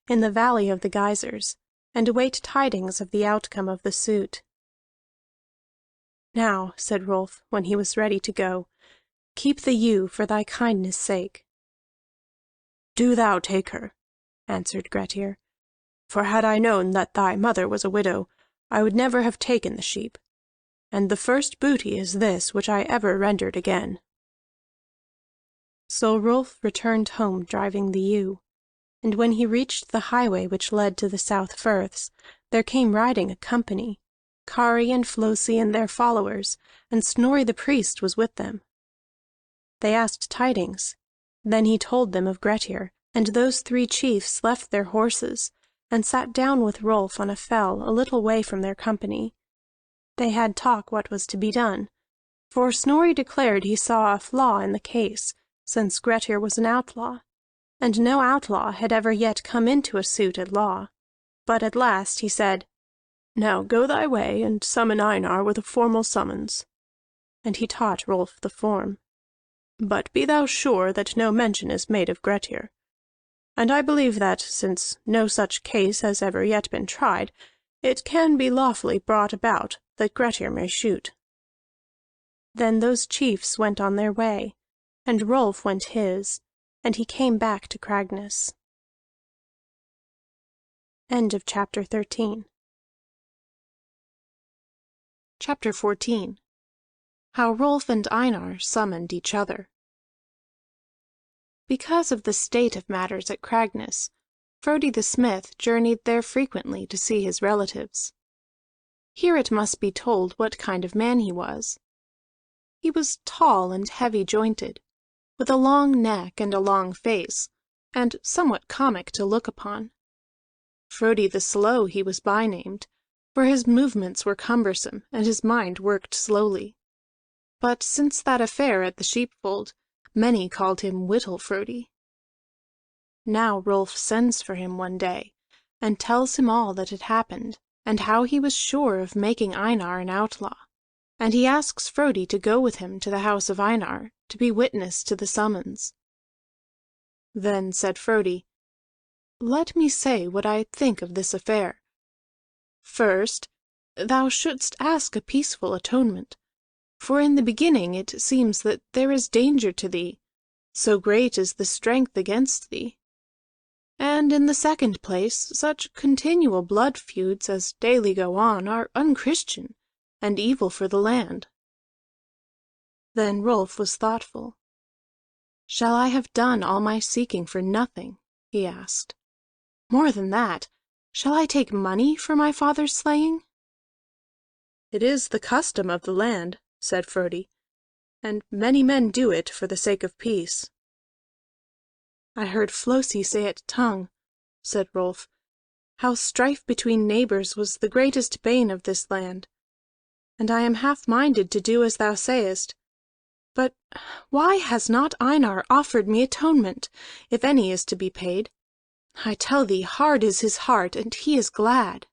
in the valley of the geysers, and await tidings of the outcome of the suit. "Now," said Rolf, when he was ready to go, "keep the ewe for thy kindness' sake." "Do thou take her," answered Grettir, "for had I known that thy mother was a widow, I would never have taken the sheep. And the first booty is this which I ever rendered again." So Rolf returned home driving the ewe, and when he reached the highway which led to the South Firths, there came riding a company, Kari and Flosi and their followers, and Snorri the priest was with them. They asked tidings. Then he told them of Grettir, and those 3 chiefs left their horses, and sat down with Rolf on a fell a little way from their company. They had talk what was to be done, for Snorri declared he saw a flaw in the case, since Grettir was an outlaw, and no outlaw had ever yet come into a suit at law. But at last he said, "Now go thy way, and summon Einar with a formal summons." And he taught Rolf the form. "But be thou sure that no mention is made of Grettir. And I believe that, since no such case has ever yet been tried, it can be lawfully brought about that Grettir may shoot." Then those chiefs went on their way, and Rolf went his, and he came back to Cragness. End of chapter 13. Chapter 14. How Rolf and Einar summoned each other. Because of the state of matters at Cragness, Frodi the smith journeyed there frequently to see his relatives. Here it must be told what kind of man he was. He was tall and heavy-jointed, with a long neck and a long face, and somewhat comic to look upon. Frodi the Slow he was by-named, for his movements were cumbersome and his mind worked slowly. But since that affair at the sheepfold, many called him Whittle Frodi. Now Rolf sends for him one day, and tells him all that had happened, and how he was sure of making Einar an outlaw, and he asks Frodi to go with him to the house of Einar, to be witness to the summons. Then said Frodi, "Let me say what I think of this affair. First, thou shouldst ask a peaceful atonement, for in the beginning it seems that there is danger to thee, so great is the strength against thee. And in the second place, such continual blood feuds as daily go on are unchristian, and evil for the land." Then Rolf was thoughtful. "Shall I have done all my seeking for nothing?" he asked. "More than that, shall I take money for my father's slaying?" "It is the custom of the land," said Frodi, "and many men do it for the sake of peace." "I heard Flosi say at Tongue," said Rolf, how strife between neighbors was the greatest bane of this land, and I am half-minded to do as thou sayest. But why has not Einar offered me atonement, if any is to be paid? I tell thee, hard is his heart, and he is glad."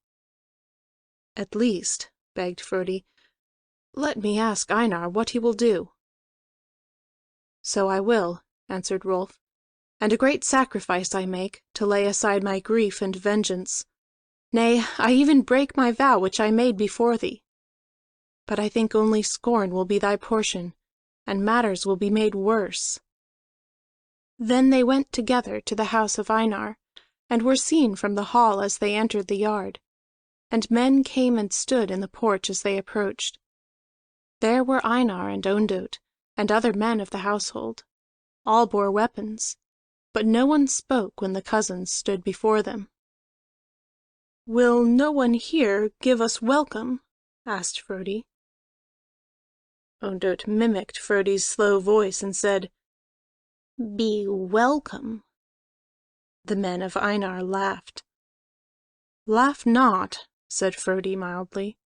"At least," begged Frodi, "let me ask Einar what he will do." "So I will," answered Rolf, "and a great sacrifice I make, to lay aside my grief and vengeance. Nay, I even break my vow which I made before thee. But I think only scorn will be thy portion, and matters will be made worse." Then they went together to the house of Einar, and were seen from the hall as they entered the yard, and men came and stood in the porch as they approached. There were Einar and Ondott, and other men of the household. All bore weapons, but no one spoke when the cousins stood before them. "Will no one here give us welcome?" asked Frodi. Ondott mimicked Frodi's slow voice and said, "Be welcome." The men of Einar laughed. "Laugh not," said Frodi mildly.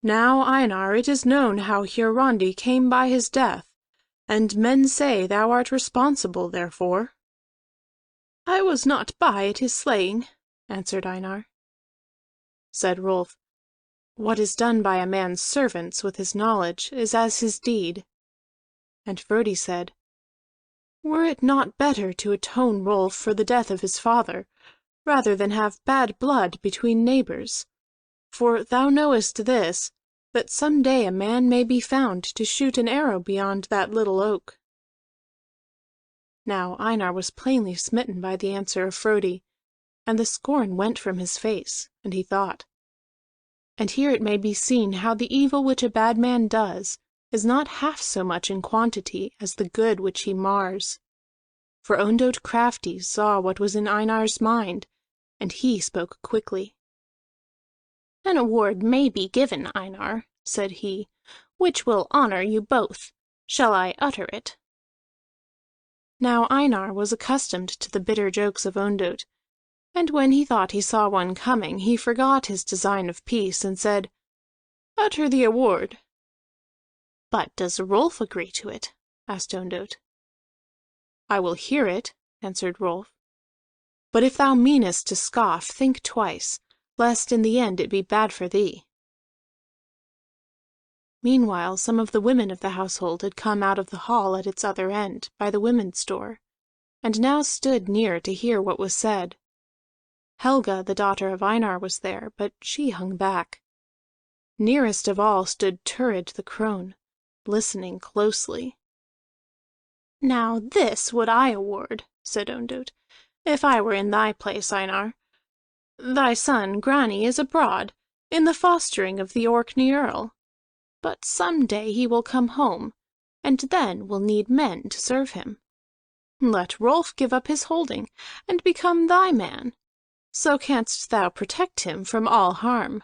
"Now, Einar, it is known how Hiarandi came by his death, and men say thou art responsible therefor." "I was not by at his slaying," answered Einar. Said Rolf, "What is done by a man's servants with his knowledge is as his deed." And Frodi said, "Were it not better to atone Rolf for the death of his father, rather than have bad blood between neighbors? For thou knowest this, that some day a man may be found to shoot an arrow beyond that little oak." Now Einar was plainly smitten by the answer of Frodi, and the scorn went from his face, and he thought. And here it may be seen how the evil which a bad man does is not half so much in quantity as the good which he mars. For Ondott Crafty saw what was in Einar's mind, and he spoke quickly. "An award may be given, Einar," said he, "which will honor you both. Shall I utter it?" Now Einar was accustomed to the bitter jokes of Ondott, and when he thought he saw one coming, he forgot his design of peace, and said, "Utter the award." "But does Rolf agree to it?" asked Ondott. "I will hear it," answered Rolf. "But if thou meanest to scoff, think twice, lest in the end it be bad for thee." Meanwhile some of the women of the household had come out of the hall at its other end, by the women's door, and now stood near to hear what was said. Helga, the daughter of Einar, was there, but she hung back. Nearest of all stood Turid the crone, listening closely. "Now this would I award," said Ondott, "if I were in thy place, Einar. Thy son Grani is abroad, in the fostering of the Orkney Earl. But some day he will come home, and then will need men to serve him. Let Rolf give up his holding, and become thy man. So canst thou protect him from all harm.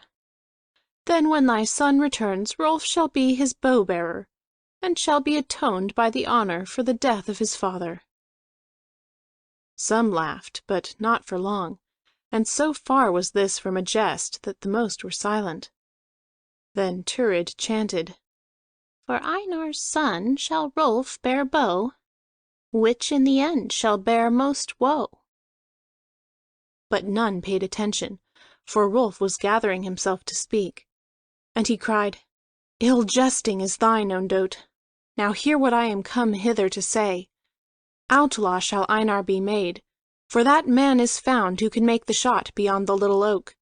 Then when thy son returns, Rolf shall be his bow-bearer, and shall be atoned by the honor for the death of his father." Some laughed, but not for long, and so far was this from a jest that the most were silent. Then Turid chanted, "For Einar's son shall Rolf bear bow, which in the end shall bear most woe." But none paid attention, for Rolf was gathering himself to speak. And he cried, "Ill jesting is thine, Ondott. Now hear what I am come hither to say. Outlaw shall Einar be made, for that man is found who can make the shot beyond the little oak.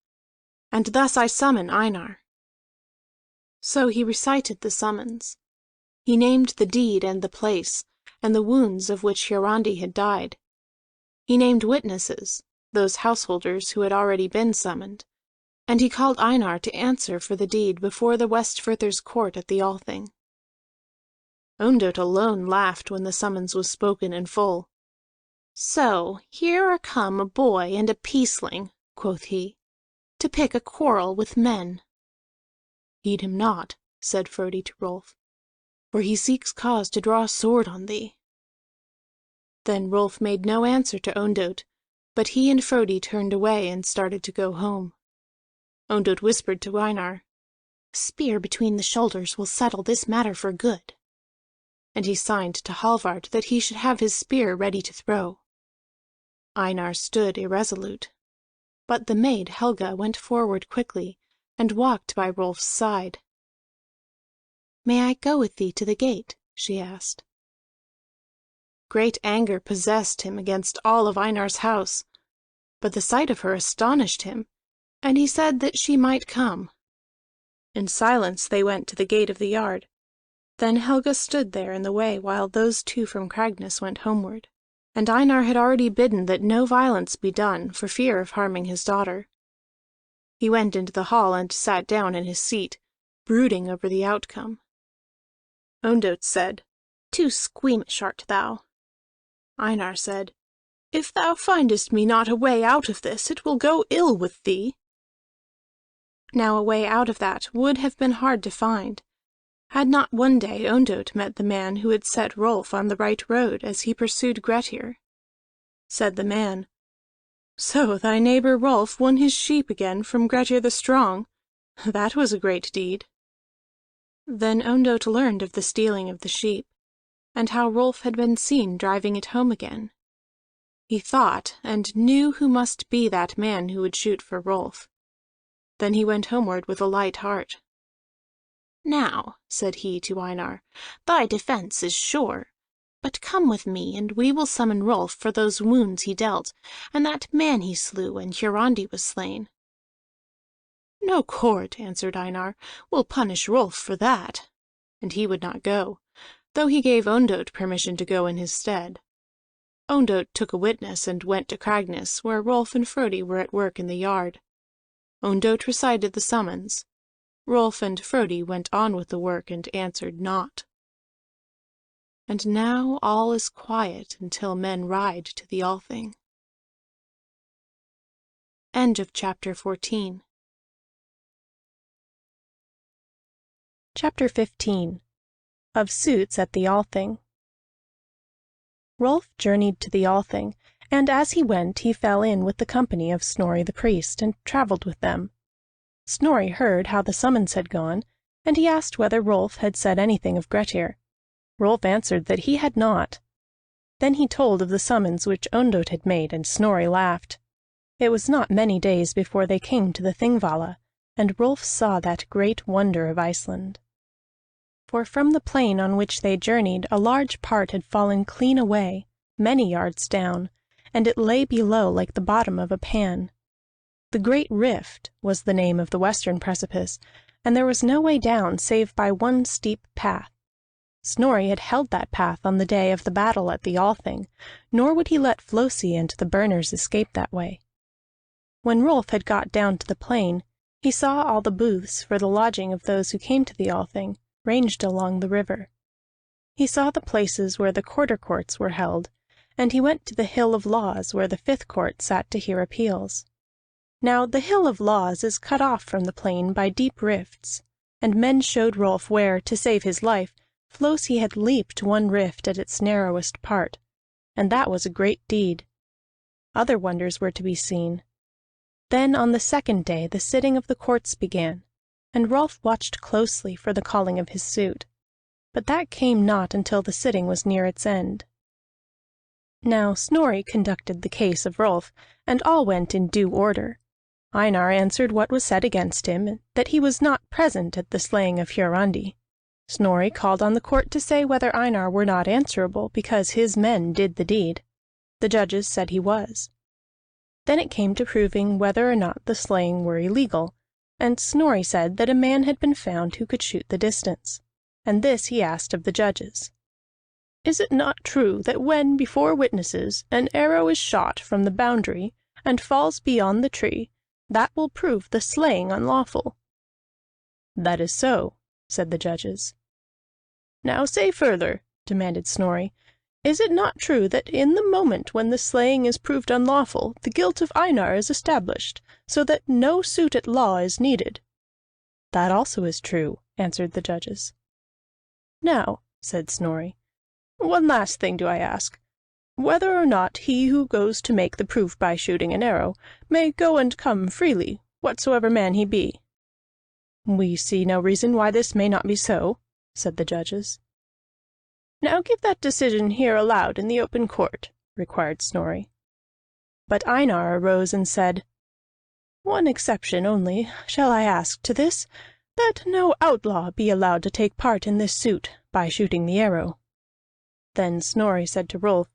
And thus I summon Einar." So he recited the summons. He named the deed and the place, and the wounds of which Hiarandi had died. He named witnesses, those householders who had already been summoned, and he called Einar to answer for the deed before the Westfirthers' court at the Althing. Ondott alone laughed when the summons was spoken in full. "So here are come a boy and a peaceling," quoth he, "to pick a quarrel with men." "Heed him not," said Frodi to Rolf, "for he seeks cause to draw sword on thee." Then Rolf made no answer to Ondott, but he and Frodi turned away and started to go home. Ondott whispered to Einar, "A spear between the shoulders will settle this matter for good." And he signed to Hallvard that he should have his spear ready to throw. Einar stood irresolute, but the maid Helga went forward quickly and walked by Rolf's side. "May I go with thee to the gate?" she asked. Great anger possessed him against all of Einar's house, but the sight of her astonished him, and he said that she might come. In silence they went to the gate of the yard. Then Helga stood there in the way while those two from Cragness went homeward, and Einar had already bidden that no violence be done for fear of harming his daughter. He went into the hall and sat down in his seat, brooding over the outcome. Ondott said, "Too squeamish art thou." Einar said, "If thou findest me not a way out of this, it will go ill with thee." Now a way out of that would have been hard to find, had not one day Ondott met the man who had set Rolf on the right road as he pursued Grettir. Said the man, "So thy neighbor Rolf won his sheep again from Grettir the Strong? That was a great deed." Then Ondott learned of the stealing of the sheep, and how Rolf had been seen driving it home again. He thought and knew who must be that man who would shoot for Rolf. Then he went homeward with a light heart. "Now," said he to Einar, "thy defense is sure. But come with me, and we will summon Rolf for those wounds he dealt, and that man he slew when Hiarandi was slain." "No court," answered Einar, "will punish Rolf for that." And he would not go, though he gave Ondott permission to go in his stead. Ondott took a witness and went to Cragness, where Rolf and Frodi were at work in the yard. Ondott recited the summons. Rolf and Frodi went on with the work and answered not. And now all is quiet until men ride to the Althing. End of chapter 14. Chapter 15. Of Suits at the Althing. Rolf journeyed to the Althing, and as he went he fell in with the company of Snorri the priest, and travelled with them. Snorri heard how the summons had gone, and he asked whether Rolf had said anything of Grettir. Rolf answered that he had not. Then he told of the summons which Ondott had made, and Snorri laughed. It was not many days before they came to the Thingvalla, and Rolf saw that great wonder of Iceland. For from the plain on which they journeyed a large part had fallen clean away, many yards down, and it lay below like the bottom of a pan. The Great Rift was the name of the western precipice, and there was no way down save by one steep path. Snorri had held that path on the day of the battle at the Althing, nor would he let Flosi and the burners escape that way. When Rolf had got down to the plain, he saw all the booths for the lodging of those who came to the Althing, ranged along the river. He saw the places where the quarter courts were held, and he went to the Hill of Laws, where the Fifth Court sat to hear appeals. Now the Hill of Laws is cut off from the plain by deep rifts, and men showed Rolf where, to save his life, Flosi had leaped one rift at its narrowest part, and that was a great deed. Other wonders were to be seen. Then on the second day the sitting of the courts began, and Rolf watched closely for the calling of his suit, but that came not until the sitting was near its end. Now Snorri conducted the case of Rolf, and all went in due order. Einar answered what was said against him, that he was not present at the slaying of Hiarandi. Snorri called on the court to say whether Einar were not answerable because his men did the deed. The judges said he was. Then it came to proving whether or not the slaying were illegal, and Snorri said that a man had been found who could shoot the distance, and this he asked of the judges. "Is it not true that when, before witnesses, an arrow is shot from the boundary and falls beyond the tree, that will prove the slaying unlawful?" "That is so," said the judges. "Now say further," demanded Snorri. "Is it not true that in the moment when the slaying is proved unlawful, the guilt of Einar is established, so that no suit at law is needed?" "That also is true," answered the judges. "Now," said Snorri, "one last thing do I ask. whether or not he who goes to make the proof by shooting an arrow may go and come freely, whatsoever man he be." "We see no reason why this may not be so," said the judges. "Now give that decision here aloud in the open court," required Snorri. But Einar arose and said, "One exception only shall I ask to this, that no outlaw be allowed to take part in this suit by shooting the arrow." Then Snorri said to Rolf,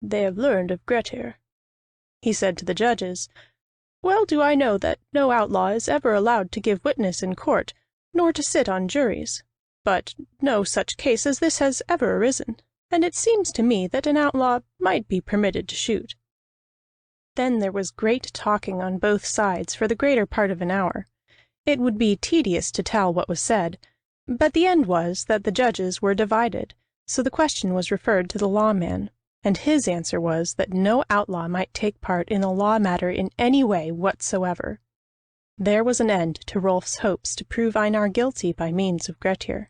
"They have learned of Grettir." He said to the judges, "Well do I know that no outlaw is ever allowed to give witness in court, nor to sit on juries. But no such case as this has ever arisen, and it seems to me that an outlaw might be permitted to shoot." Then there was great talking on both sides for the greater part of an hour. It would be tedious to tell what was said, but the end was that the judges were divided, so the question was referred to the lawman, and his answer was that no outlaw might take part in a law matter in any way whatsoever. There was an end to Rolf's hopes to prove Einar guilty by means of Grettir.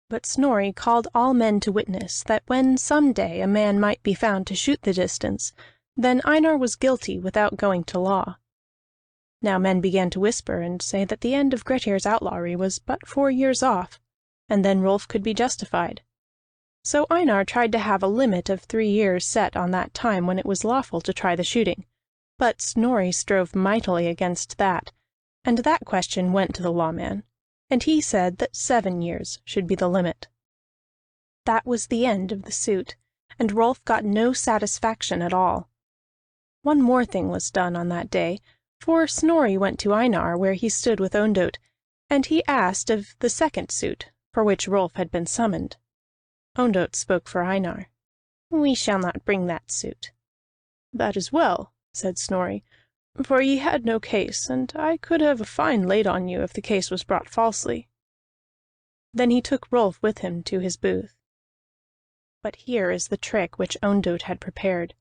But Snorri called all men to witness that when some day a man might be found to shoot the distance, then Einar was guilty without going to law. Now men began to whisper and say that the end of Grettir's outlawry was but 4 years off, and then Rolf could be justified. So Einar tried to have a limit of 3 years set on that time when it was lawful to try the shooting, but Snorri strove mightily against that, and that question went to the lawman, and he said that 7 years should be the limit. That was the end of the suit, and Rolf got no satisfaction at all. One more thing was done on that day, for Snorri went to Einar where he stood with Ondott, and he asked of the second suit, for which Rolf had been summoned. Ondott spoke for Einar. "We shall not bring that suit." "That is well," said Snorri, "for ye had no case, and I could have a fine laid on you if the case was brought falsely." Then he took Rolf with him to his booth. But here is the trick which Ondott had prepared.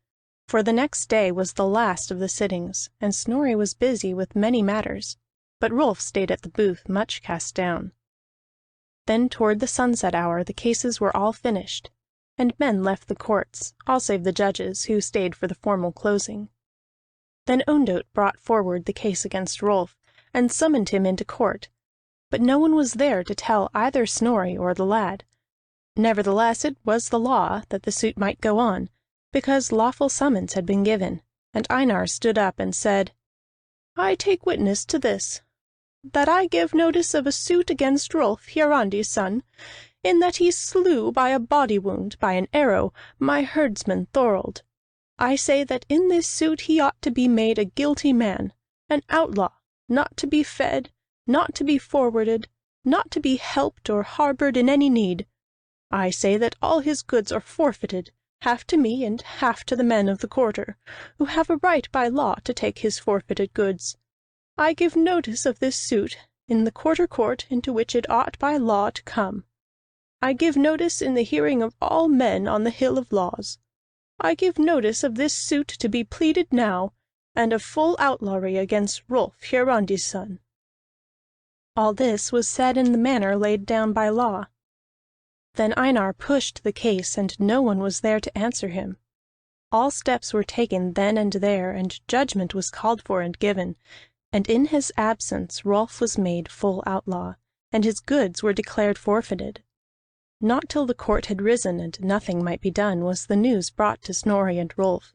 For the next day was the last of the sittings, and Snorri was busy with many matters, but Rolf stayed at the booth much cast down. Then toward the sunset hour the cases were all finished, and men left the courts, all save the judges, who stayed for the formal closing. Then Ondott brought forward the case against Rolf, and summoned him into court, but no one was there to tell either Snorri or the lad. Nevertheless it was the law that the suit might go on, because lawful summons had been given, and Einar stood up and said, "I take witness to this, that I give notice of a suit against Rolf Hiarandi's son, in that he slew by a body wound by an arrow my herdsman Thorold. I say that in this suit he ought to be made a guilty man, an outlaw, not to be fed, not to be forwarded, not to be helped or harbored in any need. I say that all his goods are forfeited, half to me and half to the men of the quarter, who have a right by law to take his forfeited goods. I give notice of this suit in the quarter court into which it ought by law to come. I give notice in the hearing of all men on the Hill of Laws. I give notice of this suit to be pleaded now, and of full outlawry against Rolf Hiarandi's son." All this was said in the manner laid down by law. Then Einar pushed the case, and no one was there to answer him. All steps were taken then and there, and judgment was called for and given, and in his absence Rolf was made full outlaw, and his goods were declared forfeited. Not till the court had risen and nothing might be done was the news brought to Snorri and Rolf.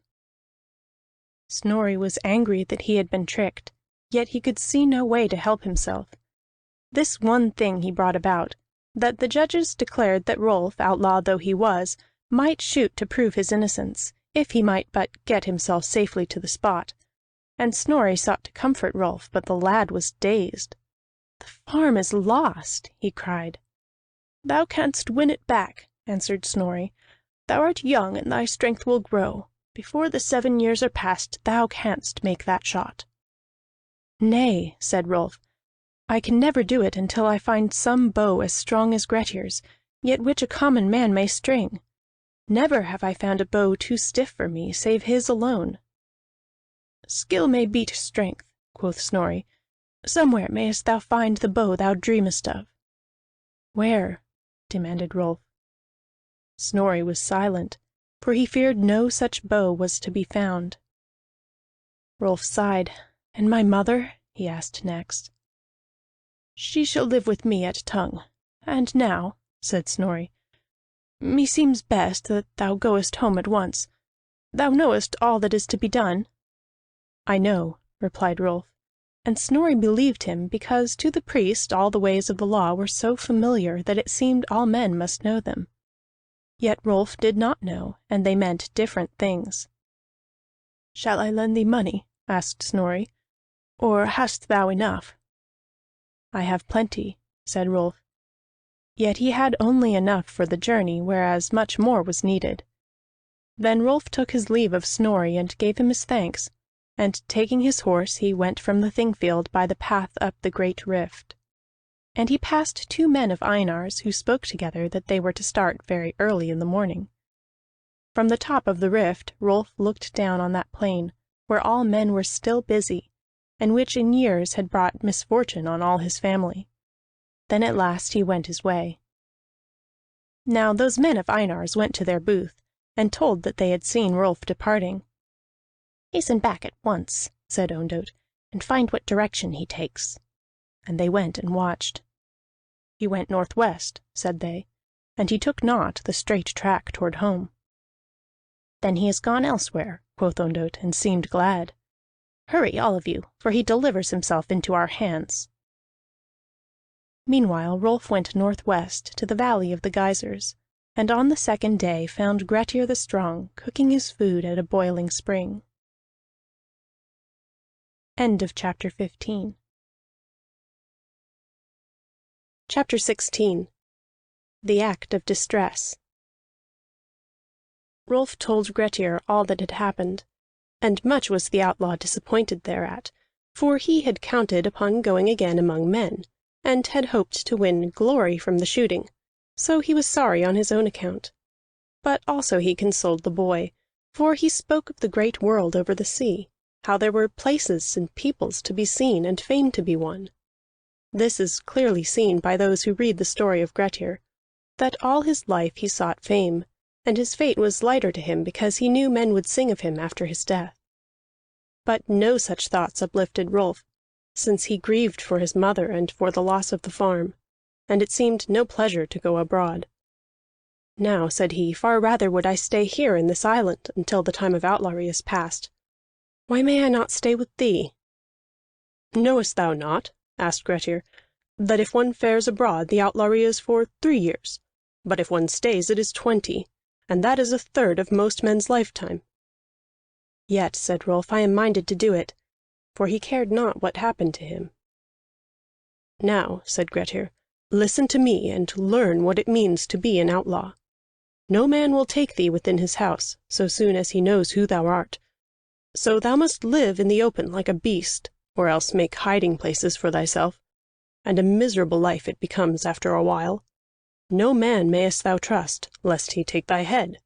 Snorri was angry that he had been tricked, yet he could see no way to help himself. This one thing he brought about, that the judges declared that Rolf, outlaw though he was, might shoot to prove his innocence, if he might but get himself safely to the spot. And Snorri sought to comfort Rolf, but the lad was dazed. "The farm is lost," he cried. "Thou canst win it back," answered Snorri. "Thou art young, and thy strength will grow. Before the 7 years are past, thou canst make that shot." "Nay," said Rolf, "I can never do it until I find some bow as strong as Grettir's, yet which a common man may string. Never have I found a bow too stiff for me, save his alone." "Skill may beat strength," quoth Snorri. "Somewhere mayst thou find the bow thou dreamest of." "Where?" demanded Rolf. Snorri was silent, for he feared no such bow was to be found. Rolf sighed. "And my mother?" he asked next. "She shall live with me at Tongue. And now," said Snorri, "meseems best that thou goest home at once. Thou knowest all that is to be done?" "I know," replied Rolf, and Snorri believed him, because to the priest all the ways of the law were so familiar that it seemed all men must know them. Yet Rolf did not know, and they meant different things. "Shall I lend thee money?" asked Snorri. "Or hast thou enough?" "I have plenty," said Rolf. Yet he had only enough for the journey, whereas much more was needed. Then Rolf took his leave of Snorri and gave him his thanks, and taking his horse he went from the Thingfield by the path up the great rift. And he passed 2 men of Einar's, who spoke together that they were to start very early in the morning. From the top of the rift Rolf looked down on that plain, where all men were still busy, and which in years had brought misfortune on all his family. Then at last he went his way. Now those men of Einar's went to their booth, and told that they had seen Rolf departing. "Hasten back at once," said Ondott, "and find what direction he takes." And they went and watched. "He went northwest," said they, "and he took not the straight track toward home." "Then he has gone elsewhere," quoth Ondott, and seemed glad. "Hurry, all of you, for he delivers himself into our hands." Meanwhile Rolf went northwest to the valley of the geysers, and on the 2nd day found Grettir the Strong cooking his food at a boiling spring. End of chapter 15. Chapter 16. The Act of Distress. Rolf told Grettir all that had happened, and much was the outlaw disappointed thereat, for he had counted upon going again among men, and had hoped to win glory from the shooting, so he was sorry on his own account. But also he consoled the boy, for he spoke of the great world over the sea, how there were places and peoples to be seen and fame to be won. This is clearly seen by those who read the story of Grettir, that all his life he sought fame, and his fate was lighter to him because he knew men would sing of him after his death. But no such thoughts uplifted Rolf, since he grieved for his mother and for the loss of the farm, and it seemed no pleasure to go abroad. "Now," said he, "far rather would I stay here in this island until the time of outlawry is past. Why may I not stay with thee?" "Knowest thou not," asked Grettir, "that if one fares abroad the outlawry is for 3 years, but if one stays it is 20, and that is 1/3 of most men's lifetime?" "Yet," said Rolf, "I am minded to do it," for he cared not what happened to him. "Now," said Grettir, "listen to me, and learn what it means to be an outlaw. No man will take thee within his house, so soon as he knows who thou art. So thou must live in the open like a beast, or else make hiding places for thyself, and a miserable life it becomes after a while. No man mayest thou trust, lest he take thy head.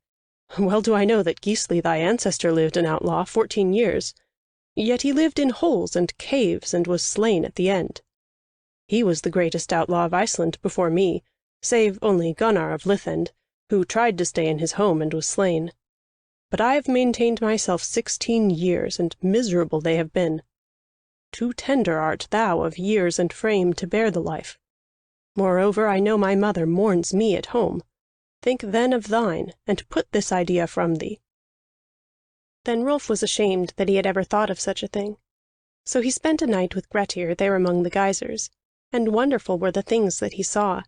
Well do I know that Gisli thy ancestor lived an outlaw 14 years, yet he lived in holes and caves, and was slain at the end. He was the greatest outlaw of Iceland before me, save only Gunnar of Lithend, who tried to stay in his home and was slain. But I have maintained myself 16 years, and miserable they have been. Too tender art thou of years and frame to bear the life. Moreover, I know my mother mourns me at home. Think then of thine, and put this idea from thee." Then Rolf was ashamed that he had ever thought of such a thing. So he spent a night with Grettir there among the geysers, and wonderful were the things that he saw.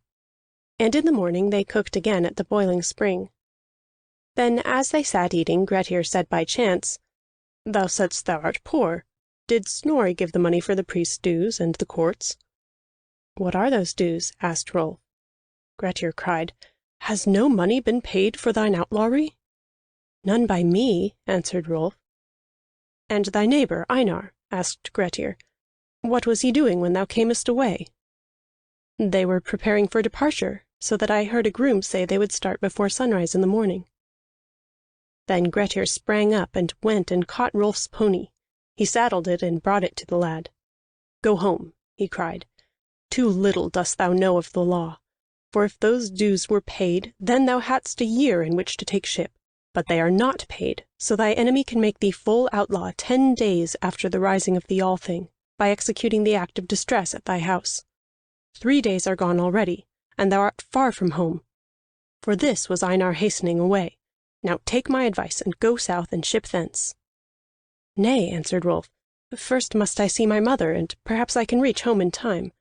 And in the morning they cooked again at the boiling spring. Then as they sat eating, Grettir said by chance, "Thou saidst thou art poor. Did Snorri give the money for the priest's dues and the courts?" "What are those dues?" asked Rolf. Grettir cried, "Has no money been paid for thine outlawry?" "None by me," answered Rolf. "And thy neighbor Einar?" asked Grettir. "What was he doing when thou camest away?" "They were preparing for departure, so that I heard a groom say they would start before sunrise in the morning." Then Grettir sprang up and went and caught Rolf's pony. He saddled it and brought it to the lad. "Go home," he cried. "Too little dost thou know of the law. For if those dues were paid, then thou hadst a year in which to take ship. But they are not paid, so thy enemy can make thee full outlaw 10 days after the rising of the Althing, by executing the act of distress at thy house. 3 days are gone already, and thou art far from home. For this was Einar hastening away. Now take my advice, and go south and ship thence." "Nay," answered Rolf, "first must I see my mother, and perhaps I can reach home in time.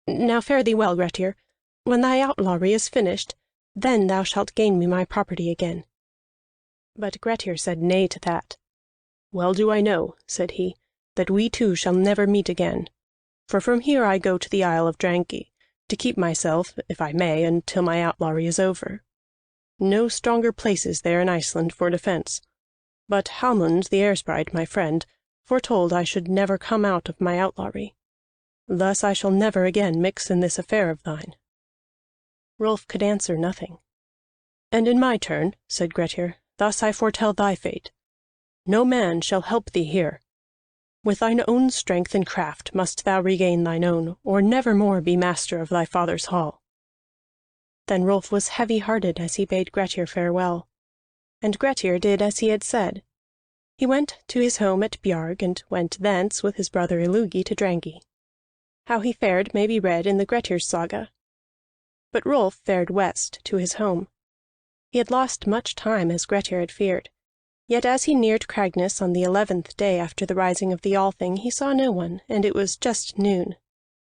Now fare thee well, Grettir. When thy outlawry is finished, then thou shalt gain me my property again." But Grettir said nay to that. "Well do I know," said he, "that we two shall never meet again. For from here I go to the Isle of Dranki, to keep myself, if I may, until my outlawry is over. No stronger place is there in Iceland for defence. But Halmund the Airsprite, my friend, foretold I should never come out of my outlawry. Thus I shall never again mix in this affair of thine." Rolf could answer nothing. "And in my turn," said Grettir, "thus I foretell thy fate. No man shall help thee here. With thine own strength and craft must thou regain thine own, or never more be master of thy father's hall." Then Rolf was heavy-hearted as he bade Grettir farewell. And Grettir did as he had said. He went to his home at Bjarg, and went thence with his brother Illugi to Drangi. How he fared may be read in the Grettir's Saga. But Rolf fared west to his home. He had lost much time, as Grettir had feared. Yet as he neared Cragness on the 11th day after the rising of the Althing, he saw no one, and it was just noon.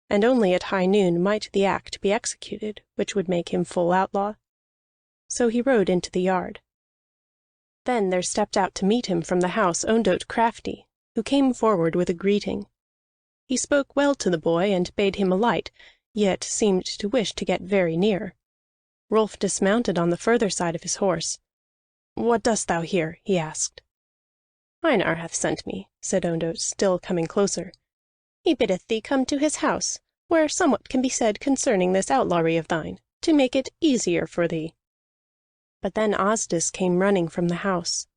And only at high noon might the act be executed, which would make him full outlaw. So he rode into the yard. Then there stepped out to meet him from the house Ondott Crafty, who came forward with a greeting. He spoke well to the boy, and bade him alight, yet seemed to wish to get very near. Rolf dismounted on the further side of his horse. "What dost thou here?" he asked. "Einar hath sent me," said Ondott, still coming closer. "He biddeth thee come to his house, where somewhat can be said concerning this outlawry of thine, to make it easier for thee." But then Asdis came running from the house.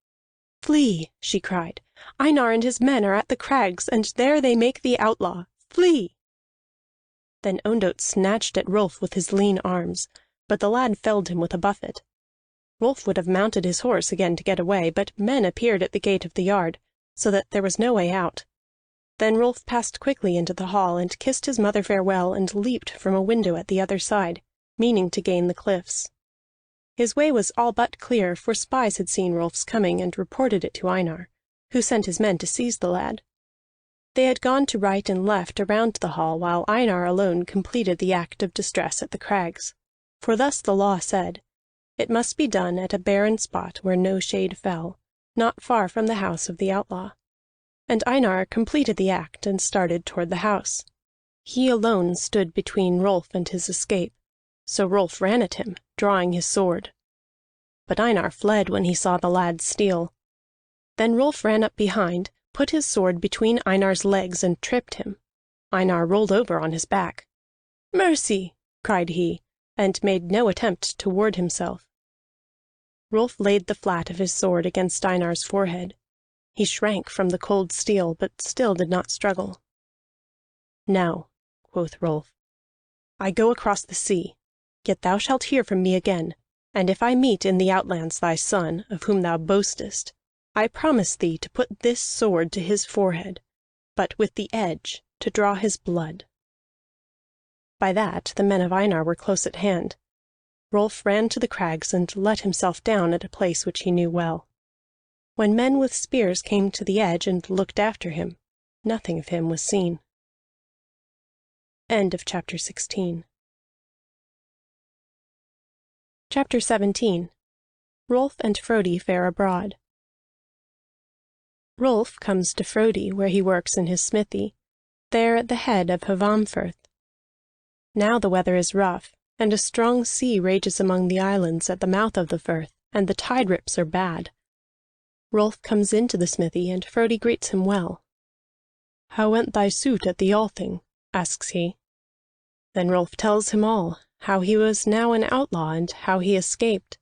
"Flee!" she cried. "Einar and his men are at the crags, and there they make thee outlaw. Flee!" Then Ondott snatched at Rolf with his lean arms, but the lad felled him with a buffet. Rolf would have mounted his horse again to get away, but men appeared at the gate of the yard, so that there was no way out. Then Rolf passed quickly into the hall, and kissed his mother farewell, and leaped from a window at the other side, meaning to gain the cliffs. His way was all but clear, for spies had seen Rolf's coming, and reported it to Einar, who sent his men to seize the lad. They had gone to right and left around the hall, while Einar alone completed the act of distress at the crags. For thus the law said, it must be done at a barren spot where no shade fell, not far from the house of the outlaw. And Einar completed the act and started toward the house. He alone stood between Rolf and his escape, so Rolf ran at him, drawing his sword. But Einar fled when he saw the lad steal. Then Rolf ran up behind, put his sword between Einar's legs, and tripped him. Einar rolled over on his back. "Mercy!" cried he, and made no attempt to ward himself. Rolf laid the flat of his sword against Einar's forehead. He shrank from the cold steel, but still did not struggle. "Now," quoth Rolf, "I go across the sea, yet thou shalt hear from me again, and if I meet in the outlands thy son, of whom thou boastest, I promise thee to put this sword to his forehead, but with the edge to draw his blood." By that the men of Einar were close at hand. Rolf ran to the crags and let himself down at a place which he knew well. When men with spears came to the edge and looked after him, nothing of him was seen. End of chapter 16. Chapter 17. Rolf and Frodi fare abroad. Rolf comes to Frodi, where he works in his smithy, there at the head of Hvammfirth. Now the weather is rough, and a strong sea rages among the islands at the mouth of the firth, and the tide rips are bad. Rolf comes into the smithy, and Frodi greets him well. "How went thy suit at the Althing?" asks he. Then Rolf tells him all, how he was now an outlaw, and how he escaped.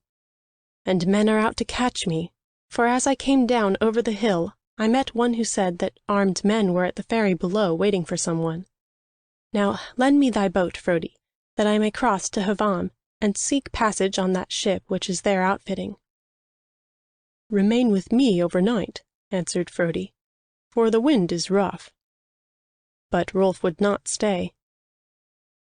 "And men are out to catch me, for as I came down over the hill, I met one who said that armed men were at the ferry below waiting for someone. Now lend me thy boat, Frodi, that I may cross to Hvamm, and seek passage on that ship which is there outfitting." "Remain with me overnight," answered Frodi, "for the wind is rough." But Rolf would not stay.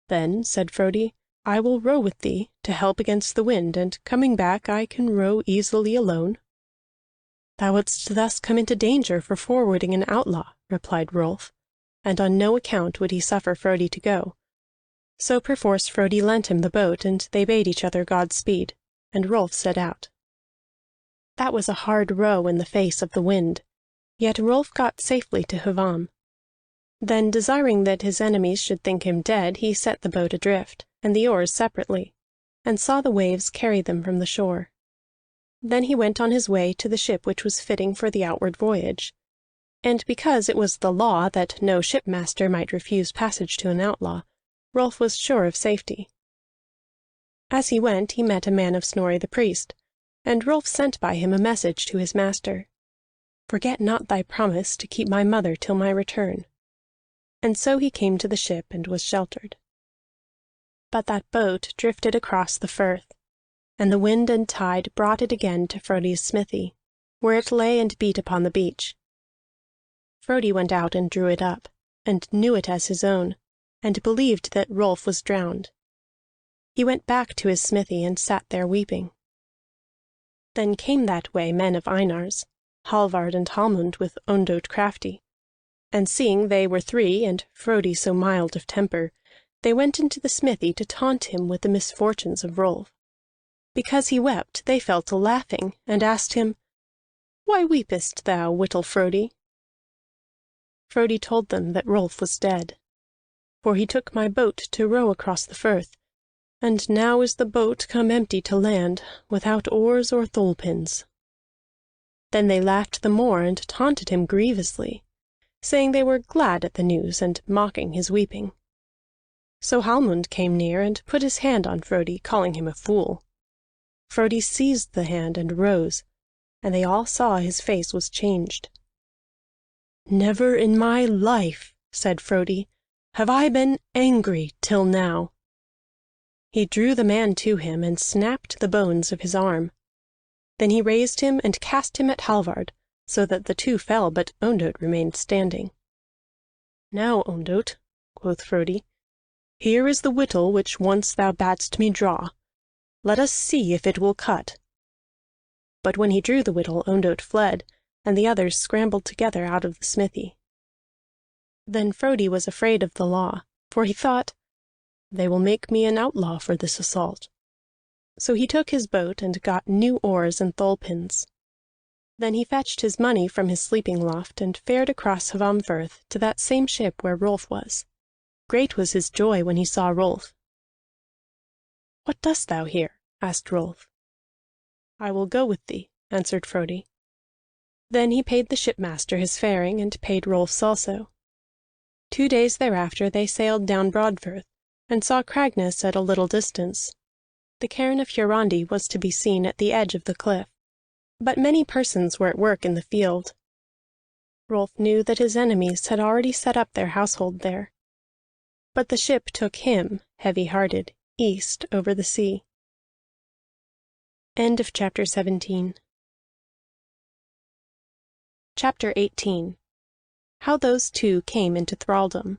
"Then," said Frodi, "I will row with thee, to help against the wind, and coming back I can row easily alone." "Thou wouldst thus come into danger for forwarding an outlaw," replied Rolf, and on no account would he suffer Frodi to go. So perforce Frodi lent him the boat, and they bade each other Godspeed, and Rolf set out. That was a hard row in the face of the wind, yet Rolf got safely to Hvamm. Then, desiring that his enemies should think him dead, he set the boat adrift, and the oars separately, and saw the waves carry them from the shore. Then he went on his way to the ship which was fitting for the outward voyage. And because it was the law that no shipmaster might refuse passage to an outlaw, Rolf was sure of safety. As he went, he met a man of Snorri the Priest, and Rolf sent by him a message to his master: "Forget not thy promise to keep my mother till my return." And so he came to the ship and was sheltered. But that boat drifted across the firth, and the wind and tide brought it again to Frodi's smithy, where it lay and beat upon the beach. Frodi went out and drew it up, and knew it as his own, and believed that Rolf was drowned. He went back to his smithy and sat there weeping. Then came that way men of Einar's, Hallvard and Hallmund with Ondott crafty. And seeing they were three, and Frodi so mild of temper, they went into the smithy to taunt him with the misfortunes of Rolf. Because he wept, they fell to laughing, and asked him, "Why weepest thou, Whittle Frodi?" Frodi told them that Rolf was dead. "For he took my boat to row across the firth, and now is the boat come empty to land, without oars or thole-pins." Then they laughed the more, and taunted him grievously, saying they were glad at the news, and mocking his weeping. So Hallmund came near, and put his hand on Frodi, calling him a fool. Frodi seized the hand and rose, and they all saw his face was changed. "Never in my life," said Frodi, "have I been angry till now." He drew the man to him, and snapped the bones of his arm. Then he raised him and cast him at Hallvard, so that the two fell, but Ondott remained standing. "Now, Ondott," quoth Frodi, "here is the whittle which once thou badst me draw. Let us see if it will cut." But when he drew the whittle, Ondott fled, and the others scrambled together out of the smithy. Then Frodi was afraid of the law, for he thought, "They will make me an outlaw for this assault." So he took his boat and got new oars and thole-pins. Then he fetched his money from his sleeping loft, and fared across Hvammfirth to that same ship where Rolf was. Great was his joy when he saw Rolf. "What dost thou here?" asked Rolf. "I will go with thee," answered Frodi. Then he paid the shipmaster his faring, and paid Rolf's also. 2 days thereafter they sailed down Broadfirth, and saw Cragness at a little distance. The cairn of Hiorandi was to be seen at the edge of the cliff, but many persons were at work in the field. Rolf knew that his enemies had already set up their household there. But the ship took him, heavy-hearted, east over the sea. End of chapter 17. Chapter 18. How those two came into thraldom.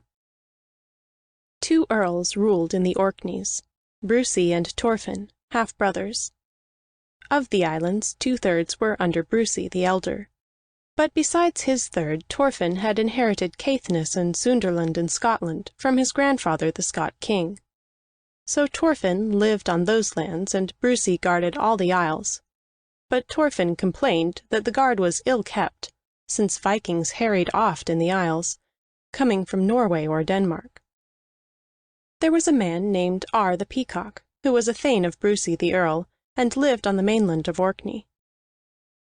2 earls ruled in the Orkneys, Brusi and Thorfinn, half-brothers. Of the islands, 2/3 were under Brusi the elder. But besides his third, Thorfinn had inherited Caithness and Sunderland in Scotland from his grandfather the Scot king. So Thorfinn lived on those lands, and Brusi guarded all the isles. But Thorfinn complained that the guard was ill kept, since Vikings harried oft in the isles, coming from Norway or Denmark. There was a man named Ar the Peacock, who was a thane of Brusi the earl, and lived on the mainland of Orkney.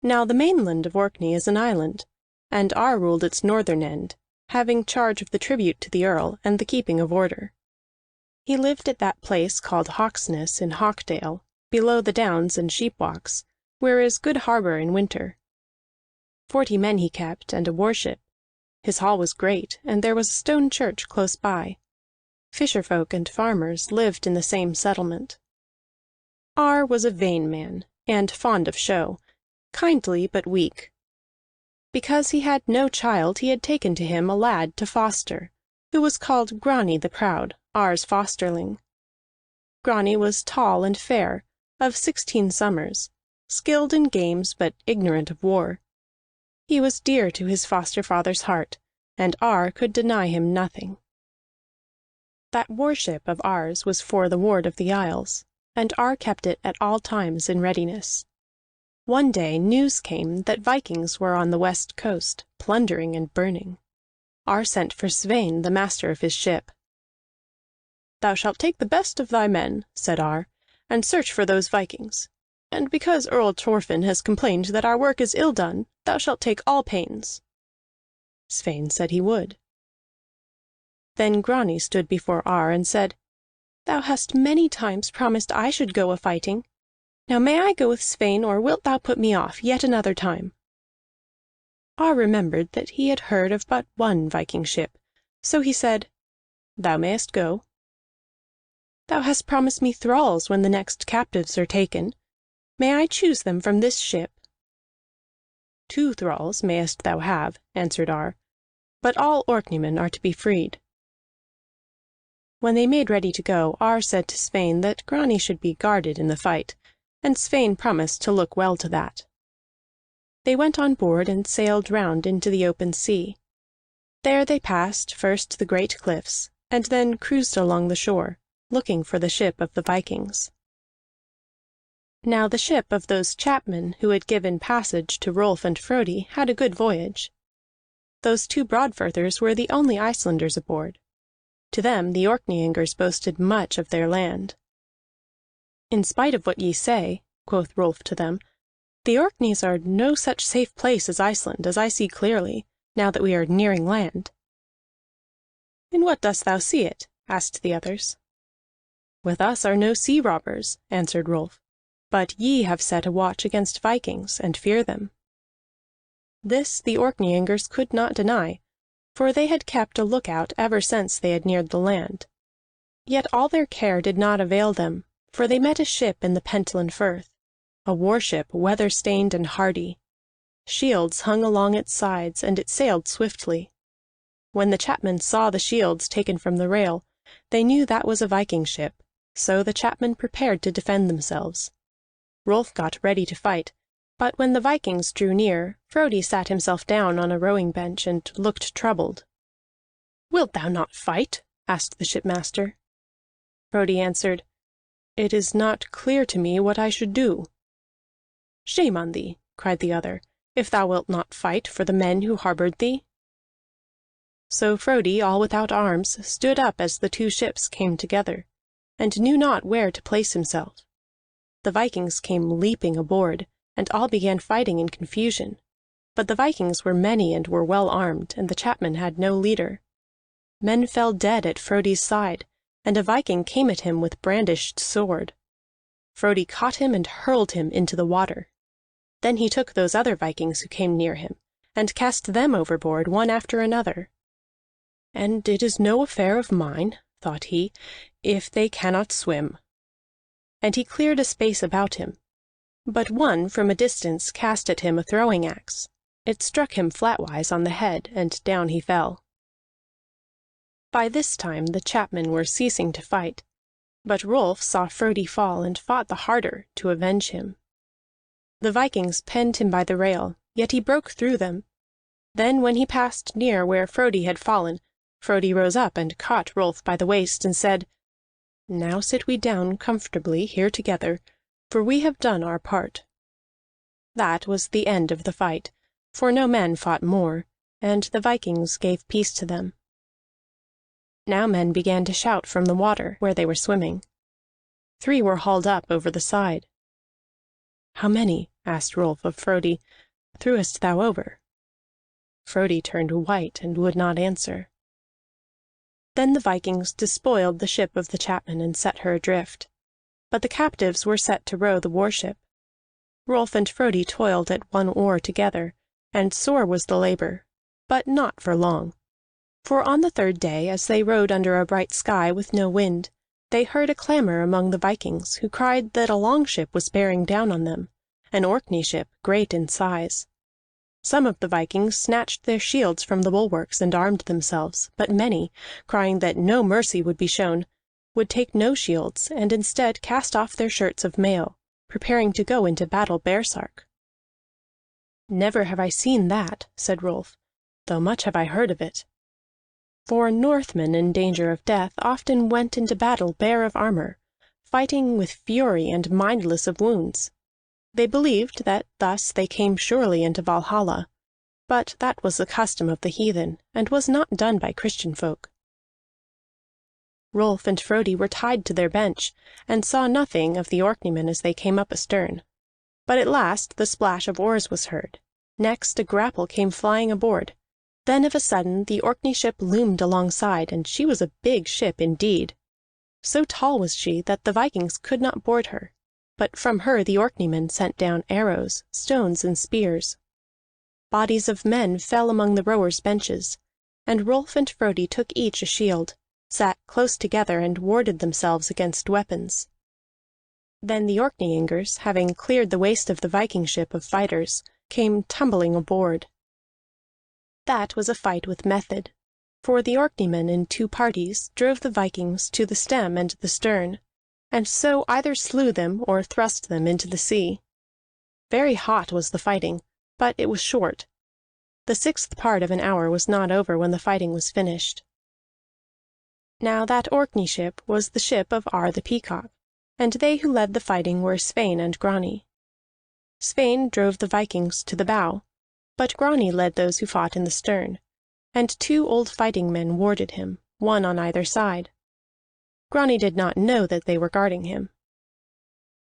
Now the mainland of Orkney is an island, and Ar ruled its northern end, having charge of the tribute to the earl and the keeping of order. He lived at that place called Hawksness in Hawkdale, below the downs and sheep-walks, where is good harbour in winter. 40 men he kept, and a warship. His hall was great, and there was a stone church close by. Fisherfolk and farmers lived in the same settlement. Ar was a vain man, and fond of show, kindly but weak. Because he had no child, he had taken to him a lad to foster, who was called Grani the Proud, Ar's fosterling. Grani was tall and fair, of 16 summers, skilled in games but ignorant of war. He was dear to his foster-father's heart, and Ar could deny him nothing. That warship of Ar's was for the ward of the Isles, and Ar kept it at all times in readiness. One day news came that Vikings were on the west coast, plundering and burning. Ar sent for Svein, the master of his ship. "Thou shalt take the best of thy men," said Ar, "and search for those Vikings. And because Earl Thorfinn has complained that our work is ill done, thou shalt take all pains." Svein said he would. Then Grani stood before Ar and said, "Thou hast many times promised I should go a-fighting. Now may I go with Svein, or wilt thou put me off yet another time?" Ar remembered that he had heard of but one Viking ship, so he said, "Thou mayest go." "Thou hast promised me thralls when the next captives are taken. May I choose them from this ship?" "2 thralls mayest thou have," answered Ar, "but all Orkneymen are to be freed." When they made ready to go, Ar said to Svein that Grani should be guarded in the fight, and Svein promised to look well to that. They went on board and sailed round into the open sea. There they passed first the great cliffs, and then cruised along the shore, looking for the ship of the Vikings. Now the ship of those chapmen who had given passage to Rolf and Frodi had a good voyage. Those 2 Broadfirthers were the only Icelanders aboard. To them the Orkneyingers boasted much of their land. "In spite of what ye say," quoth Rolf to them, "the Orkneys are no such safe place as Iceland, as I see clearly, now that we are nearing land." "In what dost thou see it?" asked the others. "With us are no sea robbers," answered Rolf, "but ye have set a watch against Vikings, and fear them." This the Orkneyingers could not deny, for they had kept a lookout ever since they had neared the land. Yet all their care did not avail them, for they met a ship in the Pentland Firth, a warship weather-stained and hardy. Shields hung along its sides, and it sailed swiftly. When the chapmen saw the shields taken from the rail, they knew that was a Viking ship, so the chapmen prepared to defend themselves. Rolf got ready to fight, but when the Vikings drew near, Frodi sat himself down on a rowing bench and looked troubled. "Wilt thou not fight?" asked the shipmaster. Frodi answered, "It is not clear to me what I should do." "Shame on thee," cried the other, "if thou wilt not fight for the men who harbored thee." So Frodi, all without arms, stood up as the 2 ships came together, and knew not where to place himself. The Vikings came leaping aboard, and all began fighting in confusion. But the Vikings were many and were well armed, and the chapmen had no leader. Men fell dead at Frodi's side, and a Viking came at him with brandished sword. Frodi caught him and hurled him into the water. Then he took those other Vikings who came near him, and cast them overboard one after another. "And it is no affair of mine," thought he, "if they cannot swim." And he cleared a space about him. But one from a distance cast at him a throwing-axe. It struck him flatwise on the head, and down he fell. By this time the chapmen were ceasing to fight, but Rolf saw Frodi fall, and fought the harder to avenge him. The Vikings penned him by the rail, yet he broke through them. Then when he passed near where Frodi had fallen, Frodi rose up and caught Rolf by the waist, and said, "Now sit we down comfortably here together, for we have done our part." That was the end of the fight, for no men fought more, and the Vikings gave peace to them. Now men began to shout from the water where they were swimming. 3 were hauled up over the side. "How many," asked Rolf of Frodi, "threwest thou over?" Frodi turned white and would not answer. Then the Vikings despoiled the ship of the chapmen and set her adrift. But the captives were set to row the warship. Rolf and Frodi toiled at one oar together, and sore was the labor, but not for long. For on the 3rd day, as they rowed under a bright sky with no wind, they heard a clamor among the Vikings, who cried that a longship was bearing down on them, an Orkney ship great in size. Some of the Vikings snatched their shields from the bulwarks and armed themselves, but many, crying that no mercy would be shown, would take no shields, and instead cast off their shirts of mail, preparing to go into battle baresark. "Never have I seen that," said Rolf, "though much have I heard of it. For Northmen in danger of death often went into battle bare of armor, fighting with fury and mindless of wounds. They believed that thus they came surely into Valhalla, but that was the custom of the heathen, and was not done by Christian folk." Rolf and Frodi were tied to their bench, and saw nothing of the Orkneymen as they came up astern. But at last the splash of oars was heard. Next a grapple came flying aboard. Then of a sudden the Orkney ship loomed alongside, and she was a big ship indeed. So tall was she that the Vikings could not board her, but from her the Orkneymen sent down arrows, stones, and spears. Bodies of men fell among the rowers' benches, and Rolf and Frodi took each a shield, sat close together, and warded themselves against weapons. Then the Orkneyingers, having cleared the waist of the Viking ship of fighters, came tumbling aboard. That was a fight with method, for the Orkneymen in two parties drove the Vikings to the stem and the stern, and so either slew them or thrust them into the sea. Very hot was the fighting, but it was short. The 6th part of an hour was not over when the fighting was finished. Now that Orkney ship was the ship of Ar the Peacock, and they who led the fighting were Sweyn and Grani. Sweyn drove the Vikings to the bow, but Grani led those who fought in the stern, and 2 old fighting men warded him, one on either side. Grani did not know that they were guarding him.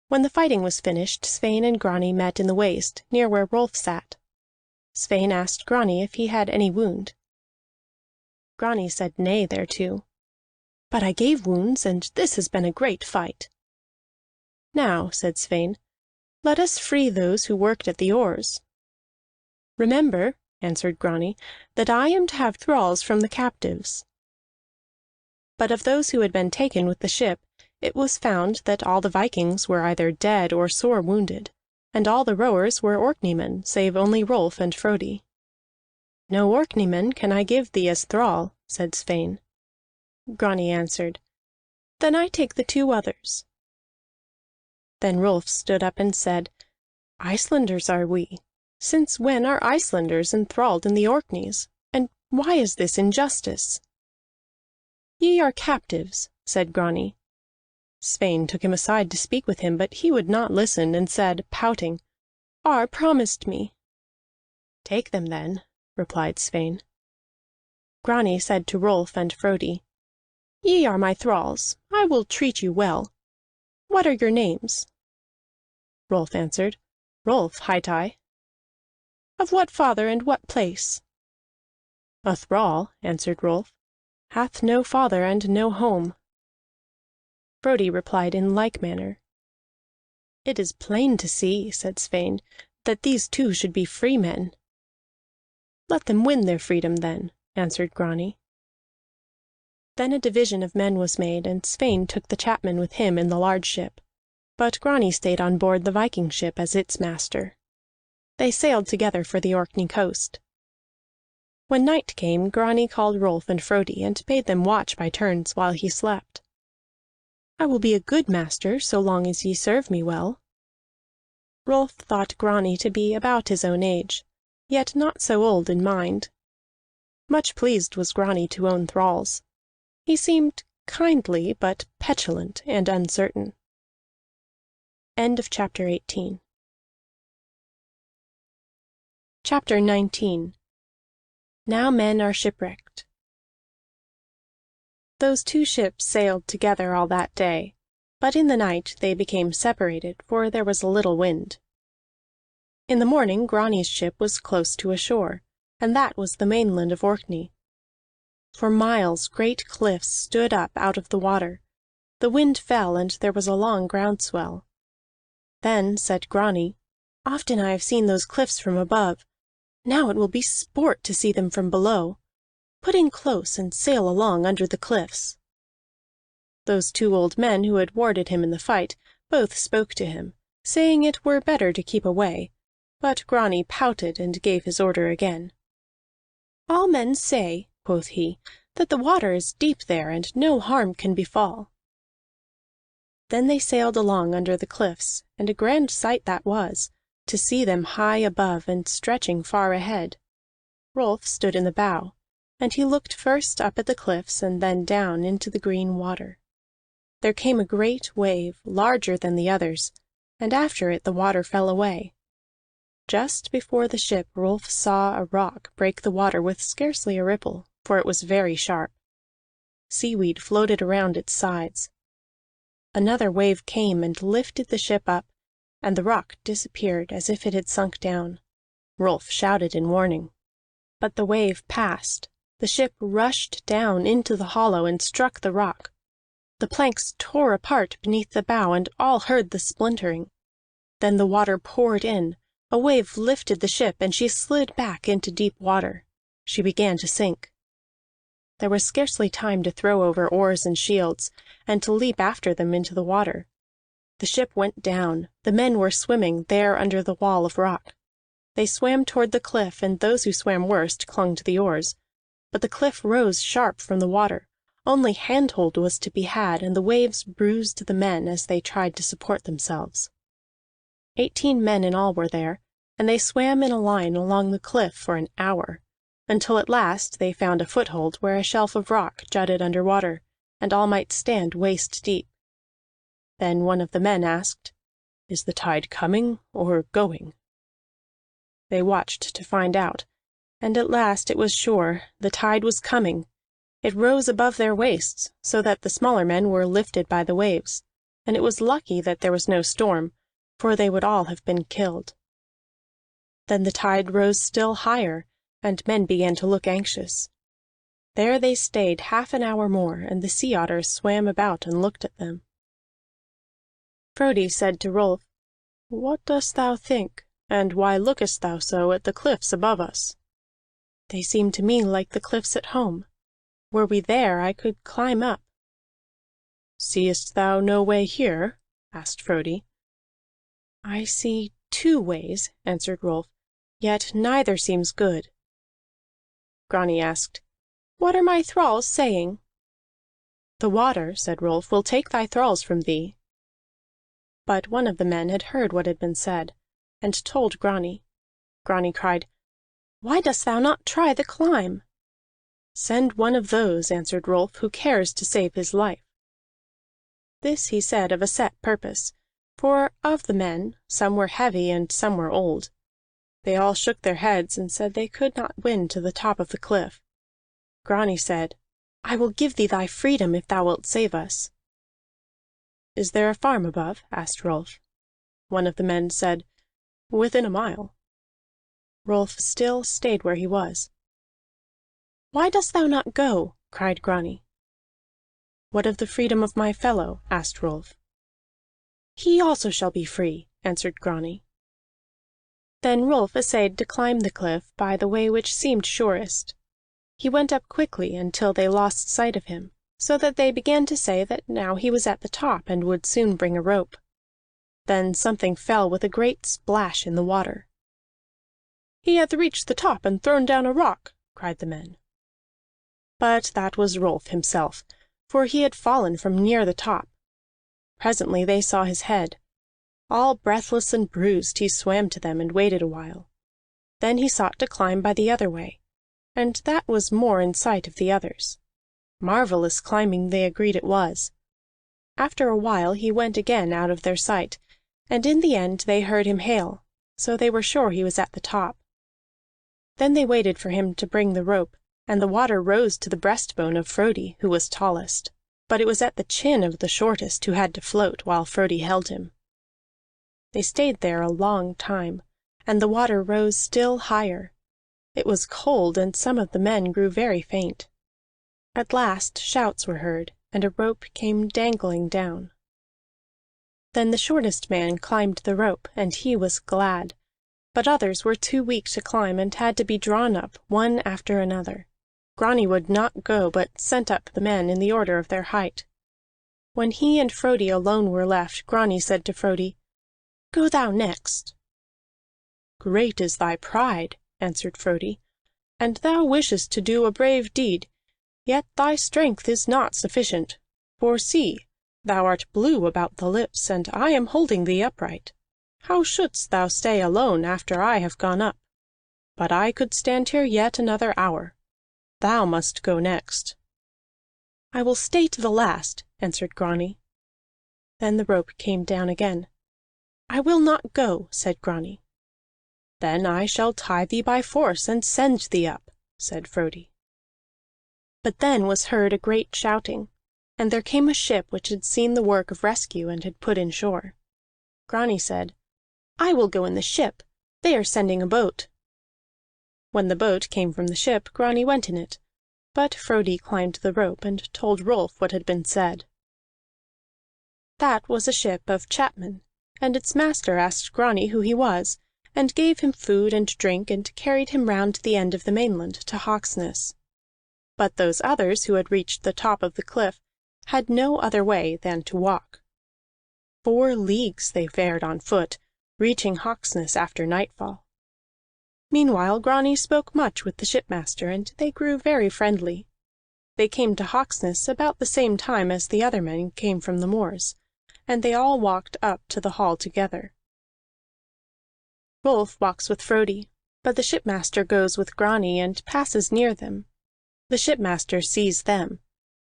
When the fighting was finished, Sweyn and Grani met in the waist, near where Rolf sat. Sweyn asked Grani if he had any wound. Grani said nay thereto. "But I gave wounds, and this has been a great fight." "Now," said Sweyn, "let us free those who worked at the oars." "Remember," answered Grani, "that I am to have thralls from the captives." But of those who had been taken with the ship, it was found that all the Vikings were either dead or sore wounded, and all the rowers were Orkneymen, save only Rolf and Frodi. "No Orkneymen can I give thee as thrall," said Sweyn. Grani answered, "Then I take the 2 others." Then Rolf stood up and said, "Icelanders are we. Since when are Icelanders enthralled in the Orkneys? And why is this injustice?" "Ye are captives," said Grani. Sweyn took him aside to speak with him, but he would not listen, and said, pouting, "Ar promised me." "Take them, then," replied Sweyn. Grani said to Rolf and Frodi, "Ye are my thralls. I will treat you well. What are your names?" Rolf answered, "Rolf Highteye." "Of what father and what place?" "A thrall," answered Rolf, "hath no father and no home." Frodi replied in like manner. "It is plain to see," said Sweyn, "that these 2 should be free men." "Let them win their freedom, then," answered Grani. Then a division of men was made, and Sweyn took the chapmen with him in the large ship, but Grani stayed on board the Viking ship as its master. They sailed together for the Orkney coast. When night came, Grani called Rolf and Frodi, and bade them watch by turns while he slept. "I will be a good master so long as ye serve me well." Rolf thought Grani to be about his own age, yet not so old in mind. Much pleased was Grani to own thralls. He seemed kindly, but petulant and uncertain. End of chapter 18. Chapter 19. Now men are shipwrecked. Those 2 ships sailed together all that day, but in the night they became separated, for there was a little wind. In the morning Grani's ship was close to a shore, and that was the mainland of Orkney. For miles great cliffs stood up out of the water. The wind fell, and there was a long groundswell. Then said Grani, "Often I have seen those cliffs from above. Now it will be sport to see them from below. Put in close and sail along under the cliffs." Those 2 old men who had warded him in the fight both spoke to him, saying it were better to keep away, but Grani pouted and gave his order again. "All men say," quoth he, "that the water is deep there, and no harm can befall." Then they sailed along under the cliffs, and a grand sight that was, to see them high above and stretching far ahead. Rolf stood in the bow, and he looked first up at the cliffs and then down into the green water. There came a great wave, larger than the others, and after it the water fell away. Just before the ship Rolf saw a rock break the water with scarcely a ripple, for it was very sharp. Seaweed floated around its sides. Another wave came and lifted the ship up, and the rock disappeared as if it had sunk down. Rolf shouted in warning. But the wave passed. The ship rushed down into the hollow and struck the rock. The planks tore apart beneath the bow, and all heard the splintering. Then the water poured in. A wave lifted the ship, and she slid back into deep water. She began to sink. There was scarcely time to throw over oars and shields, and to leap after them into the water. The ship went down. The men were swimming there under the wall of rock. They swam toward the cliff, and those who swam worst clung to the oars. But the cliff rose sharp from the water. Only handhold was to be had, and the waves bruised the men as they tried to support themselves. 18 men in all were there, and they swam in a line along the cliff for an hour, until at last they found a foothold where a shelf of rock jutted under water, and all might stand waist deep. Then one of the men asked, "Is the tide coming or going?" They watched to find out, and at last it was sure the tide was coming. It rose above their waists, so that the smaller men were lifted by the waves, and it was lucky that there was no storm, for they would all have been killed. Then the tide rose still higher, and men began to look anxious. There they stayed half an hour more, and the sea otters swam about and looked at them. Frodi said to Rolf, "What dost thou think, and why lookest thou so at the cliffs above us?" "They seem to me like the cliffs at home. Were we there, I could climb up." "Seest thou no way here?" asked Frodi. "I see 2 ways," answered Rolf, "yet neither seems good." Grani asked, "What are my thralls saying?" "The water," said Rolf, "will take thy thralls from thee." But one of the men had heard what had been said, and told Grani. Grani cried, "Why dost thou not try the climb?" "Send one of those," answered Rolf, "who cares to save his life." This he said of a set purpose, for of the men some were heavy and some were old. They all shook their heads and said they could not win to the top of the cliff. Grani said, "I will give thee thy freedom if thou wilt save us." "Is there a farm above?" asked Rolf. One of the men said, "Within a mile." Rolf still stayed where he was. "Why dost thou not go?" cried Grani. "What of the freedom of my fellow?" asked Rolf. "He also shall be free," answered Grani. Then Rolf essayed to climb the cliff by the way which seemed surest. He went up quickly until they lost sight of him, so that they began to say that now he was at the top and would soon bring a rope. Then something fell with a great splash in the water. "He hath reached the top and thrown down a rock," cried the men. But that was Rolf himself, for he had fallen from near the top. Presently they saw his head. All breathless and bruised, he swam to them and waited a while. Then he sought to climb by the other way, and that was more in sight of the others. Marvelous climbing they agreed it was. After a while he went again out of their sight, and in the end they heard him hail, so they were sure he was at the top. Then they waited for him to bring the rope, and the water rose to the breastbone of Frodi, who was tallest, but it was at the chin of the shortest, who had to float while Frodi held him. They stayed there a long time, and the water rose still higher. It was cold, and some of the men grew very faint. At last shouts were heard, and a rope came dangling down. Then the shortest man climbed the rope, and he was glad, but others were too weak to climb and had to be drawn up one after another. Grani would not go, but sent up the men in the order of their height. When he and Frodi alone were left, Grani said to Frodi, Go thou next." "Great is thy pride," answered Frodi, "and thou wishest to do a brave deed, yet thy strength is not sufficient. For see, thou art blue about the lips, and I am holding thee upright. How shouldst thou stay alone after I have gone up? But I could stand here yet another hour. Thou must go next." "I will stay to the last," answered Grani. Then the rope came down again. "I will not go," said Grani. "Then I shall tie thee by force and send thee up," said Frodi. But then was heard a great shouting, and there came a ship which had seen the work of rescue and had put in shore. Grani said, "I will go in the ship. They are sending a boat." When the boat came from the ship, Grani went in it, but Frodi climbed the rope and told Rolf what had been said. That was a ship of chapmen, and its master asked Grani who he was, and gave him food and drink, and carried him round the end of the mainland to Hawksness. But those others who had reached the top of the cliff had no other way than to walk. 4 leagues they fared on foot, reaching Hawksness after nightfall. Meanwhile Grani spoke much with the shipmaster, and they grew very friendly. They came to Hawksness about the same time as the other men came from the moors, and they all walked up to the hall together. Rolf walks with Frodi, but the shipmaster goes with Grani and passes near them. The shipmaster sees them,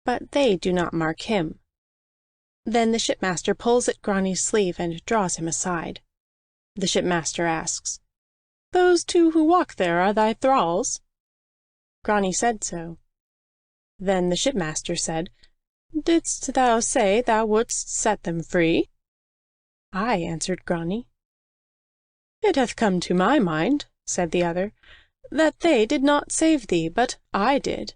but they do not mark him. Then the shipmaster pulls at Grani's sleeve and draws him aside. The shipmaster asks, "Those 2 who walk there are thy thralls?" Grani said so. Then the shipmaster said, "Didst thou say thou wouldst set them free?" "Aye," answered Grani. "It hath come to my mind," said the other, "that they did not save thee, but I did.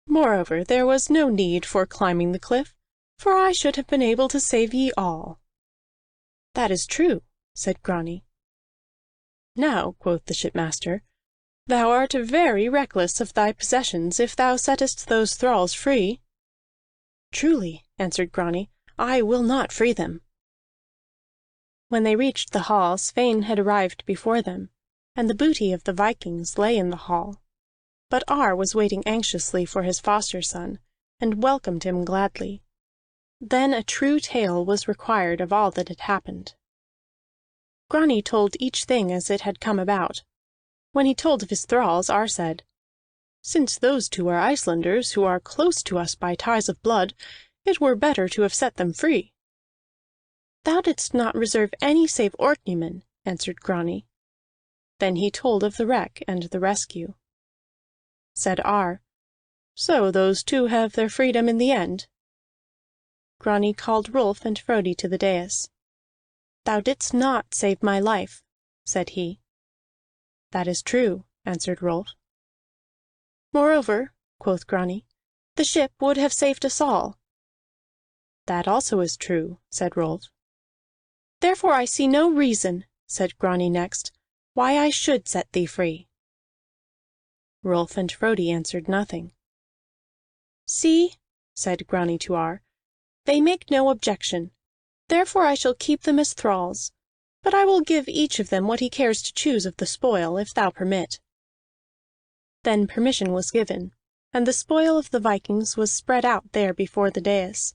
Moreover, there was no need for climbing the cliff, for I should have been able to save ye all." "That is true," said Grani. "Now," quoth the shipmaster, "thou art very reckless of thy possessions if thou settest those thralls free." "Truly," answered Grani, "I will not free them." When they reached the hall, Sweyn had arrived before them, and the booty of the Vikings lay in the hall. But Ar was waiting anxiously for his foster son, and welcomed him gladly. Then a true tale was required of all that had happened. Grani told each thing as it had come about. When he told of his thralls, Ar said, "Since those 2 are Icelanders, who are close to us by ties of blood, it were better to have set them free." "Thou didst not reserve any save Orkneymen," answered Grani. Then he told of the wreck and the rescue. Said Ar, "So those 2 have their freedom in the end?" Grani called Rolf and Frodi to the dais. "Thou didst not save my life," said he. "That is true," answered Rolf. "Moreover," quoth Grani, "the ship would have saved us all." "That also is true," said Rolf. "Therefore I see no reason," said Grani next, "why I should set thee free." Rolf and Frodi answered nothing. "See," said Grani to Ar, "they make no objection. Therefore I shall keep them as thralls, but I will give each of them what he cares to choose of the spoil, if thou permit." Then permission was given, and the spoil of the Vikings was spread out there before the dais.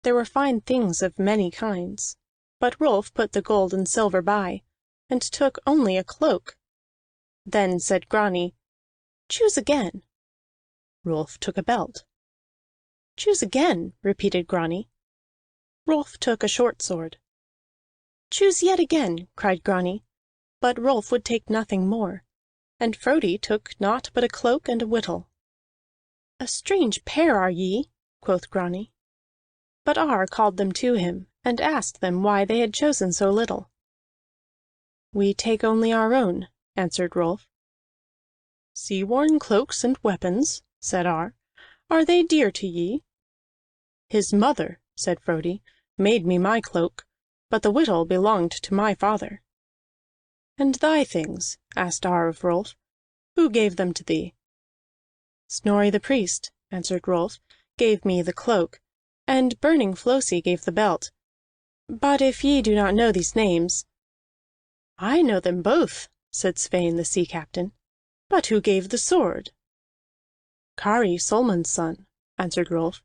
There were fine things of many kinds, but Rolf put the gold and silver by, and took only a cloak. Then said Grani, "Choose again." Rolf took a belt. "Choose again," repeated Grani. Rolf took a short sword. "Choose yet again," cried Grani, but Rolf would take nothing more, and Frodi took naught but a cloak and a whittle. "A strange pair are ye," quoth Grani. But Ar called them to him, and asked them why they had chosen so little. "We take only our own," answered Rolf. "Sea-worn cloaks and weapons," said Ar, "are they dear to ye?" "His mother," said Frodi, "made me my cloak, but the whittle belonged to my father." "And thy things?" asked Ar of Rolf. "Who gave them to thee?" "Snorri the priest," answered Rolf, "gave me the cloak, and Burning Flosi gave the belt. But if ye do not know these names, "I know them both," said Svein the sea captain. "But who gave the sword?" "Kari Solmund's son," answered Rolf.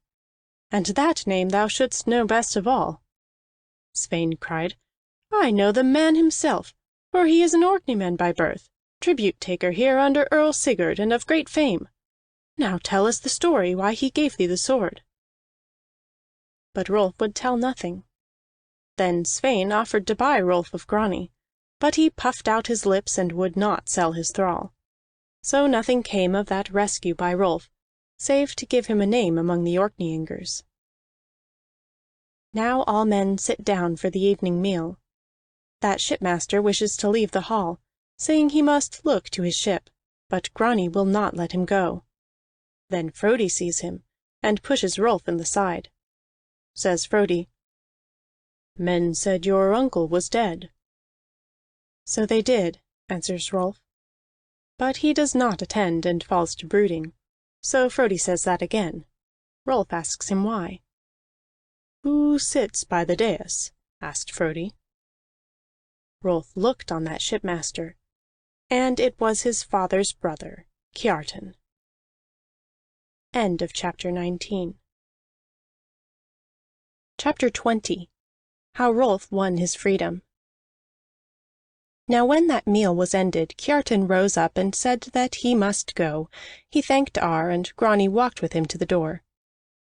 "And that name thou shouldst know best of all." Svein cried, "I know the man himself, for he is an Orkneyman by birth, tribute-taker here under Earl Sigurd, and of great fame. Now tell us the story why he gave thee the sword." But Rolf would tell nothing. Then Svein offered to buy Rolf of Grani, but he puffed out his lips and would not sell his thrall. So nothing came of that rescue by Rolf, save to give him a name among the Orkneyingers. Now all men sit down for the evening meal. That shipmaster wishes to leave the hall, saying he must look to his ship, but Grani will not let him go. Then Frodi sees him, and pushes Rolf in the side. Says Frodi, "Men said your uncle was dead." "So they did," answers Rolf. But he does not attend, and falls to brooding. So Frodi says that again. Rolf asks him why. "Who sits by the dais?" asked Frodi. Rolf looked on that shipmaster, and it was his father's brother, Kiartan. End of chapter 19. Chapter 20. How Rolf won his freedom. Now when that meal was ended, Kiartan rose up and said that he must go. He thanked Ar, and Grani walked with him to the door.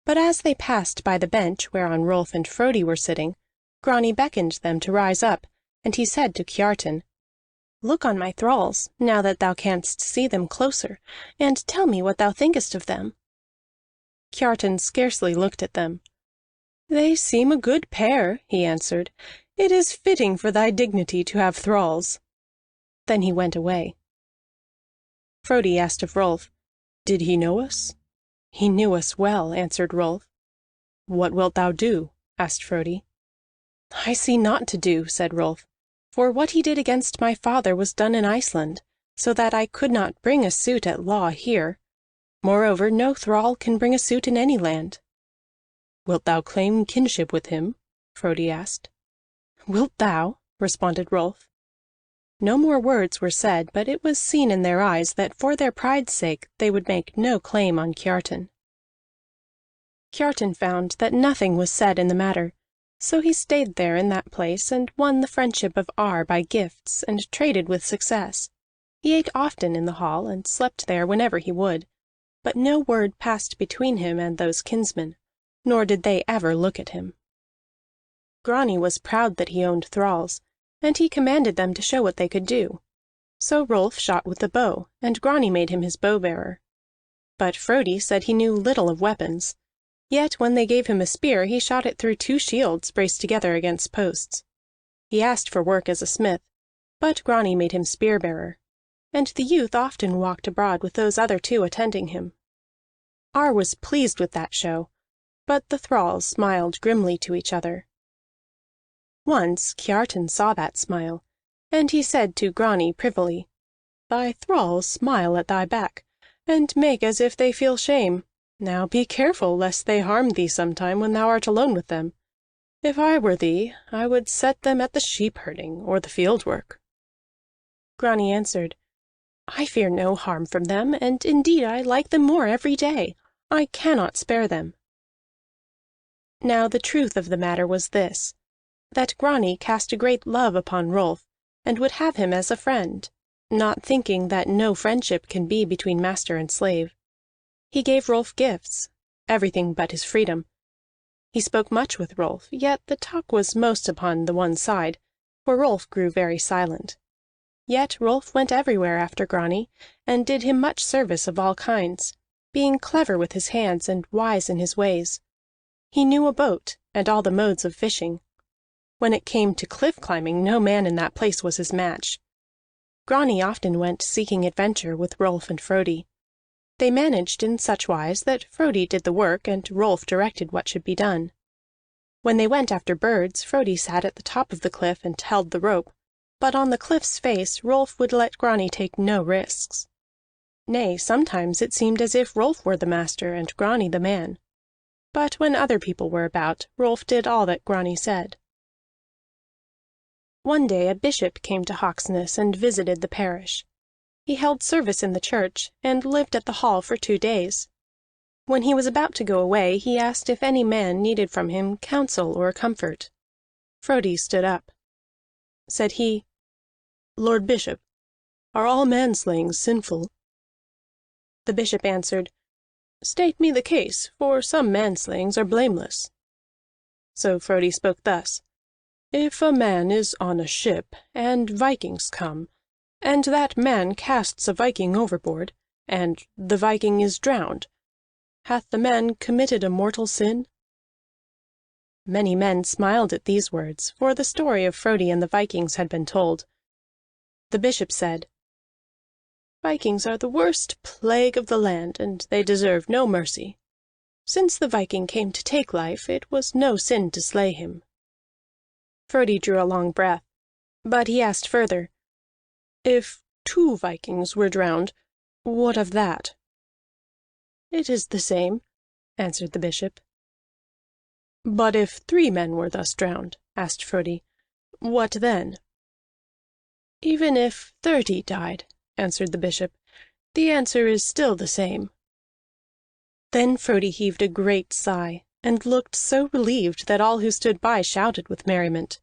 But as they passed by the bench whereon Rolf and Frodi were sitting, Grani beckoned them to rise up, and he said to Kiartan, "Look on my thralls, now that thou canst see them closer, and tell me what thou thinkest of them." Kiartan scarcely looked at them. "They seem a good pair," he answered. "It is fitting for thy dignity to have thralls." Then he went away. Frodi asked of Rolf, "Did he know us?" "He knew us well," answered Rolf. "What wilt thou do?" asked Frodi. "I see naught to do," said Rolf, "for what he did against my father was done in Iceland, so that I could not bring a suit at law here. Moreover, no thrall can bring a suit in any land." "Wilt thou claim kinship with him?" Frodi asked. "Wilt thou?" responded Rolf. No more words were said, but it was seen in their eyes that for their pride's sake they would make no claim on Kiartan. Kiartan found that nothing was said in the matter, so he stayed there in that place and won the friendship of Ar by gifts, and traded with success. He ate often in the hall, and slept there whenever he would, but no word passed between him and those kinsmen, nor did they ever look at him. Grani was proud that he owned thralls, and he commanded them to show what they could do. So Rolf shot with the bow, and Grani made him his bow-bearer. But Frodi said he knew little of weapons, yet when they gave him a spear he shot it through 2 shields braced together against posts. He asked for work as a smith, but Grani made him spear-bearer, and the youth often walked abroad with those other 2 attending him. Ar was pleased with that show, but the thralls smiled grimly to each other. Once Kiartan saw that smile, and he said to Grani privily, "Thy thralls smile at thy back, and make as if they feel shame. Now be careful lest they harm thee sometime when thou art alone with them. If I were thee, I would set them at the sheep-herding or the field-work." Grani answered, "I fear no harm from them, and indeed I like them more every day. I cannot spare them." Now the truth of the matter was this, that Grani cast a great love upon Rolf, and would have him as a friend, not thinking that no friendship can be between master and slave. He gave Rolf gifts, everything but his freedom. He spoke much with Rolf, yet the talk was most upon the one side, for Rolf grew very silent. Yet Rolf went everywhere after Grani, and did him much service of all kinds, being clever with his hands and wise in his ways. He knew a boat, and all the modes of fishing. When it came to cliff-climbing, no man in that place was his match. Grani often went seeking adventure with Rolf and Frodi. They managed in such wise that Frodi did the work, and Rolf directed what should be done. When they went after birds, Frodi sat at the top of the cliff and held the rope, but on the cliff's face Rolf would let Grani take no risks. Nay, sometimes it seemed as if Rolf were the master and Grani the man. But when other people were about, Rolf did all that Grani said. One day a bishop came to Hawksness and visited the parish. He held service in the church, and lived at the hall for 2 days. When he was about to go away, he asked if any man needed from him counsel or comfort. Frodi stood up. Said he, "Lord Bishop, are all manslayings sinful?" The bishop answered, "State me the case, for some manslayings are blameless." So Frodi spoke thus: "If a man is on a ship, and Vikings come, and that man casts a Viking overboard, and the Viking is drowned, hath the man committed a mortal sin?" Many men smiled at these words, for the story of Frodi and the Vikings had been told. The bishop said, "Vikings are the worst plague of the land, and they deserve no mercy. Since the Viking came to take life, it was no sin to slay him." Frodi drew a long breath, but he asked further, "If 2 Vikings were drowned, what of that?" "It is the same," answered the bishop. "But if 3 men were thus drowned," asked Frodi, "what then?" "Even if 30 died," answered the bishop, "the answer is still the same." Then Frodi heaved a great sigh, and looked so relieved that all who stood by shouted with merriment.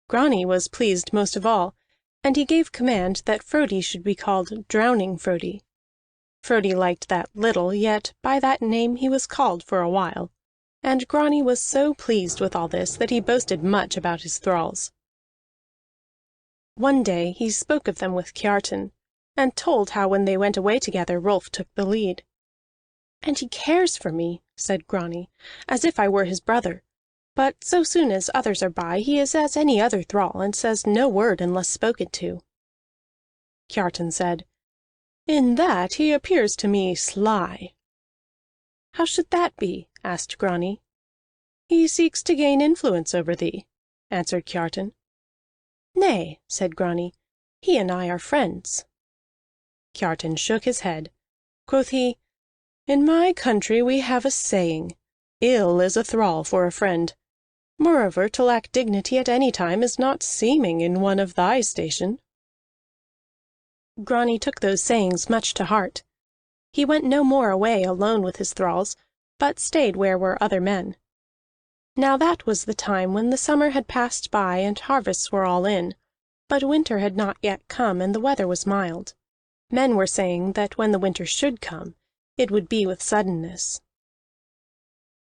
Grani was pleased most of all, and he gave command that Frodi should be called Drowning Frodi. Frodi liked that little, yet by that name he was called for a while, and Grani was so pleased with all this that he boasted much about his thralls. One day he spoke of them with Kiartan, and told how when they went away together Rolf took the lead. "And he cares for me," said Grani, "as if I were his brother. But so soon as others are by, he is as any other thrall, and says no word unless spoken to." Kiartan said, "In that he appears to me sly." "How should that be?" asked Grani. "He seeks to gain influence over thee," answered Kiartan. "Nay," said Grani, "he and I are friends." Kiartan shook his head. Quoth he, "In my country we have a saying, 'Ill is a thrall for a friend.' Moreover, to lack dignity at any time is not seeming in one of thy station." Grani took those sayings much to heart. He went no more away alone with his thralls, but stayed where were other men. Now that was the time when the summer had passed by and harvests were all in, but winter had not yet come, and the weather was mild. Men were saying that when the winter should come, it would be with suddenness.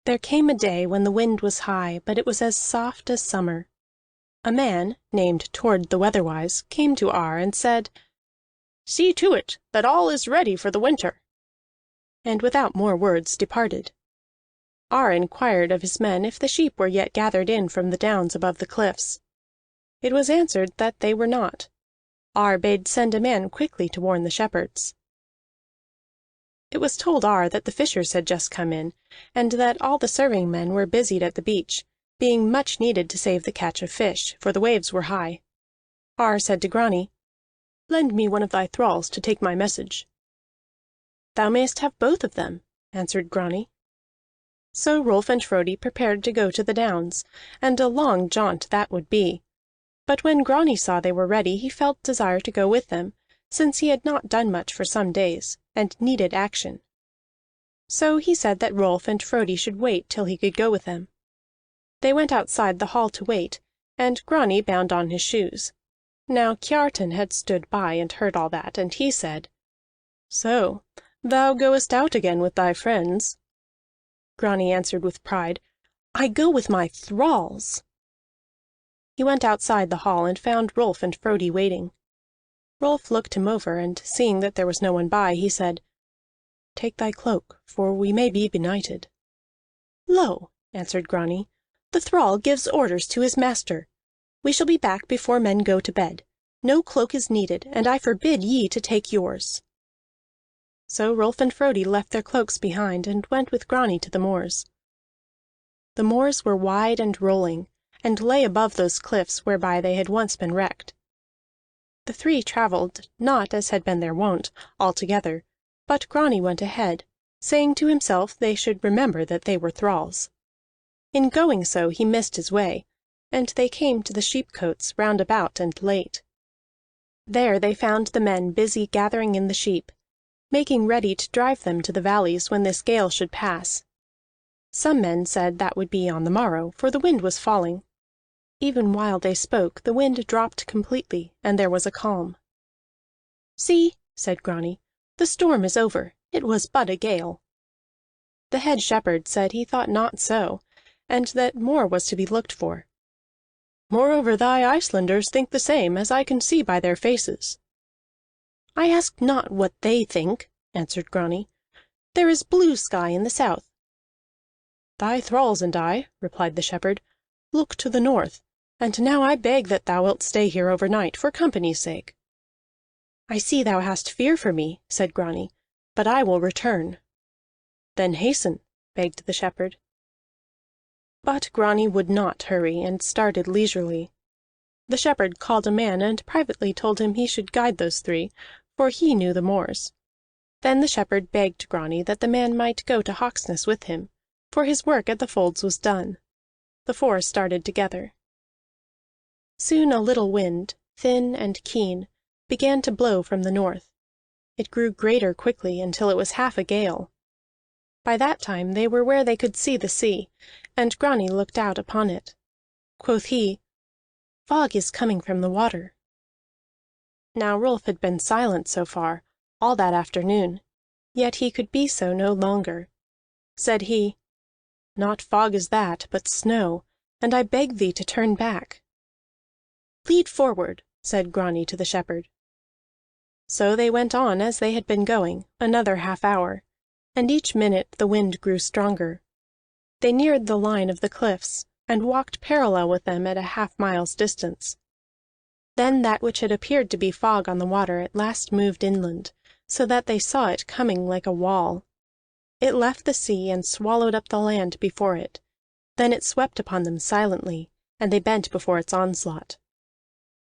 There came a day when the wind was high, but it was as soft as summer. A man, named Tord the Weatherwise, came to Ar and said, "See to it that all is ready for the winter," and without more words departed. Ar inquired of his men if the sheep were yet gathered in from the downs above the cliffs. It was answered that they were not. Ar bade send a man quickly to warn the shepherds. It was told Ar that the fishers had just come in, and that all the serving men were busied at the beach, being much needed to save the catch of fish, for the waves were high. Ar said to Grani, "Lend me one of thy thralls to take my message." "Thou mayst have both of them," answered Grani. So Rolf and Frodi prepared to go to the downs, and a long jaunt that would be. But when Grani saw they were ready, he felt desire to go with them, since he had not done much for some days, and needed action. So he said that Rolf and Frodi should wait till he could go with them. They went outside the hall to wait, and Grani bound on his shoes. Now Kiartan had stood by and heard all that, and he said, "So thou goest out again with thy friends?" Grani answered with pride, "I go with my thralls." He went outside the hall and found Rolf and Frodi waiting. Rolf looked him over, and seeing that there was no one by, he said, "Take thy cloak, for we may be benighted." "Lo," answered Grani, "the thrall gives orders to his master. We shall be back before men go to bed. No cloak is needed, and I forbid ye to take yours." So Rolf and Frodi left their cloaks behind, and went with Grani to the moors. The moors were wide and rolling, and lay above those cliffs whereby they had once been wrecked. The three traveled, not as had been their wont, all together, but Grani went ahead, saying to himself they should remember that they were thralls. In going so he missed his way, and they came to the sheepcotes round about and late. There they found the men busy gathering in the sheep, making ready to drive them to the valleys when this gale should pass. Some men said that would be on the morrow, for the wind was falling. Even while they spoke, the wind dropped completely, and there was a calm. "See," said Grani, "the storm is over. It was but a gale." The head shepherd said he thought not so, and that more was to be looked for. "Moreover, thy Icelanders think the same, as I can see by their faces." "I ask not what they think," answered Grani. "There is blue sky in the south." "Thy thralls and I," replied the shepherd, "look to the north, and now I beg that thou wilt stay here overnight, for company's sake." "I see thou hast fear for me," said Grani, "but I will return." "Then hasten," begged the shepherd. But Grani would not hurry, and started leisurely. The shepherd called a man, and privately told him he should guide those three, for he knew the moors. Then the shepherd begged Grani that the man might go to Hawksness with him, for his work at the folds was done. The four started together. Soon a little wind, thin and keen, began to blow from the north. It grew greater quickly, until it was half a gale. By that time they were where they could see the sea, and Grani looked out upon it. Quoth he, "Fog is coming from the water." Now Rolf had been silent so far, all that afternoon, yet he could be so no longer. Said he, "Not fog is that, but snow, and I beg thee to turn back." "Lead forward," said Grani to the shepherd. So they went on as they had been going, another half hour, and each minute the wind grew stronger. They neared the line of the cliffs, and walked parallel with them at a half-mile's distance. Then that which had appeared to be fog on the water at last moved inland, so that they saw it coming like a wall. It left the sea and swallowed up the land before it. Then it swept upon them silently, and they bent before its onslaught.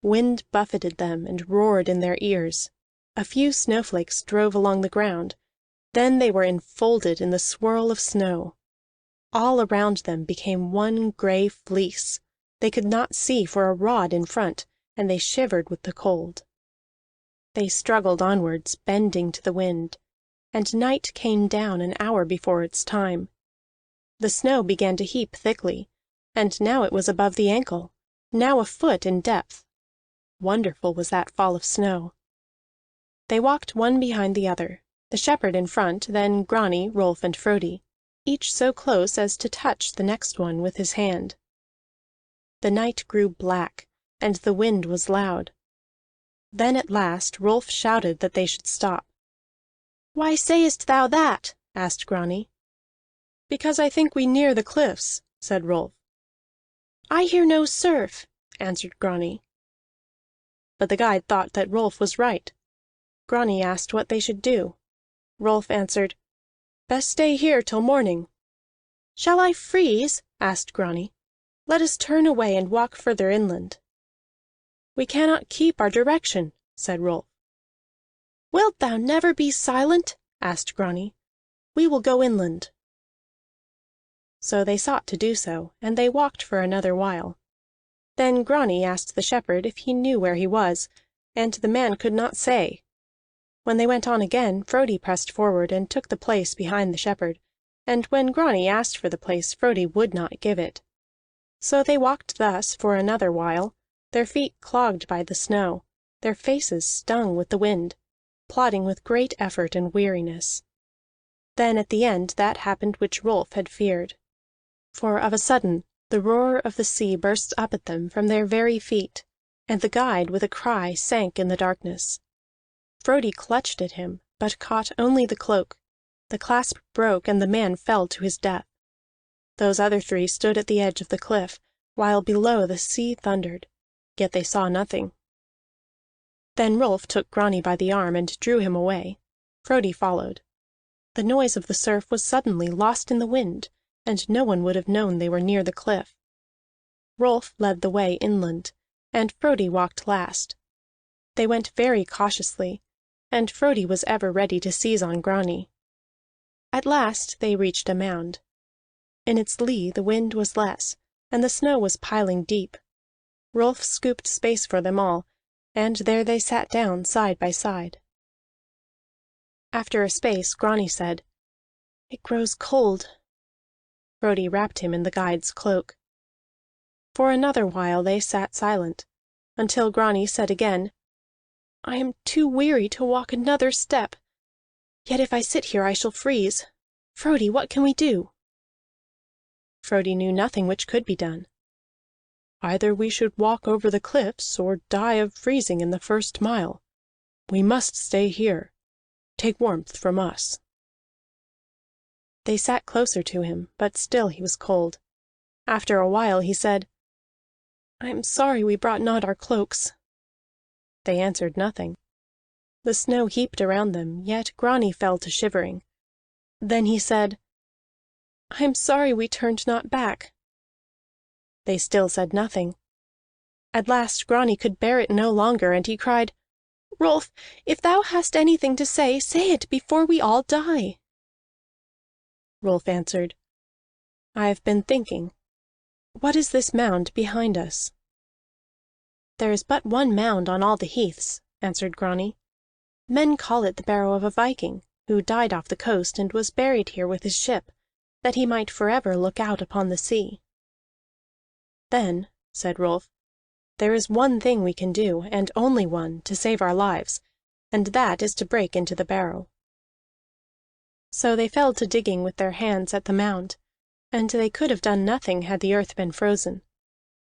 Wind buffeted them and roared in their ears. A few snowflakes drove along the ground. Then they were enfolded in the swirl of snow. All around them became one gray fleece. They could not see for a rod in front, and they shivered with the cold. They struggled onwards, bending to the wind, and night came down an hour before its time. The snow began to heap thickly, and now it was above the ankle, now a foot in depth. Wonderful was that fall of snow. They walked one behind the other, the shepherd in front, then Grani, Rolf, and Frodi, each so close as to touch the next one with his hand. The night grew black, and the wind was loud. Then at last Rolf shouted that they should stop. "Why sayest thou that?" asked Grani. "Because I think we near the cliffs," said Rolf. "I hear no surf," answered Grani. But the guide thought that Rolf was right. Grani asked what they should do. Rolf answered, "Best stay here till morning." "Shall I freeze?" asked Grani. "Let us turn away and walk further inland." "We cannot keep our direction," said Rolf. "Wilt thou never be silent?" asked Grani. "We will go inland." So they sought to do so, and they walked for another while. Then Grani asked the shepherd if he knew where he was, and the man could not say. When they went on again, Frodi pressed forward and took the place behind the shepherd, and when Grani asked for the place, Frodi would not give it. So they walked thus for another while, their feet clogged by the snow, their faces stung with the wind, plodding with great effort and weariness. Then at the end that happened which Rolf had feared. For of a sudden the roar of the sea burst up at them from their very feet, and the guide with a cry sank in the darkness. Frodi clutched at him, but caught only the cloak. The clasp broke, and the man fell to his death. Those other three stood at the edge of the cliff, while below the sea thundered, yet they saw nothing. Then Rolf took Grani by the arm and drew him away. Frodi followed. The noise of the surf was suddenly lost in the wind, and no one would have known they were near the cliff. Rolf led the way inland, and Frodi walked last. They went very cautiously, and Frodi was ever ready to seize on Grani. At last they reached a mound. In its lee the wind was less, and the snow was piling deep. Rolf scooped space for them all, and there they sat down side by side. After a space Grani said, "It grows cold." Frodi wrapped him in the guide's cloak. For another while they sat silent, until Grani said again, "I am too weary to walk another step. Yet if I sit here I shall freeze. Frodi, what can we do?" Frodi knew nothing which could be done. "Either we should walk over the cliffs, or die of freezing in the first mile. We must stay here. Take warmth from us." They sat closer to him, but still he was cold. After a while he said, "I am sorry we brought not our cloaks." They answered nothing. The snow heaped around them, yet Grani fell to shivering. Then he said, "I am sorry we turned not back." They still said nothing. At last Grani could bear it no longer, and he cried, "Rolf, if thou hast anything to say, say it before we all die." Rolf answered, "I have been thinking. What is this mound behind us?" "There is but one mound on all the heaths," answered Grani. "Men call it the barrow of a Viking, who died off the coast and was buried here with his ship, that he might forever look out upon the sea." "Then," said Rolf, "there is one thing we can do, and only one, to save our lives, and that is to break into the barrow." So they fell to digging with their hands at the mound, and they could have done nothing had the earth been frozen.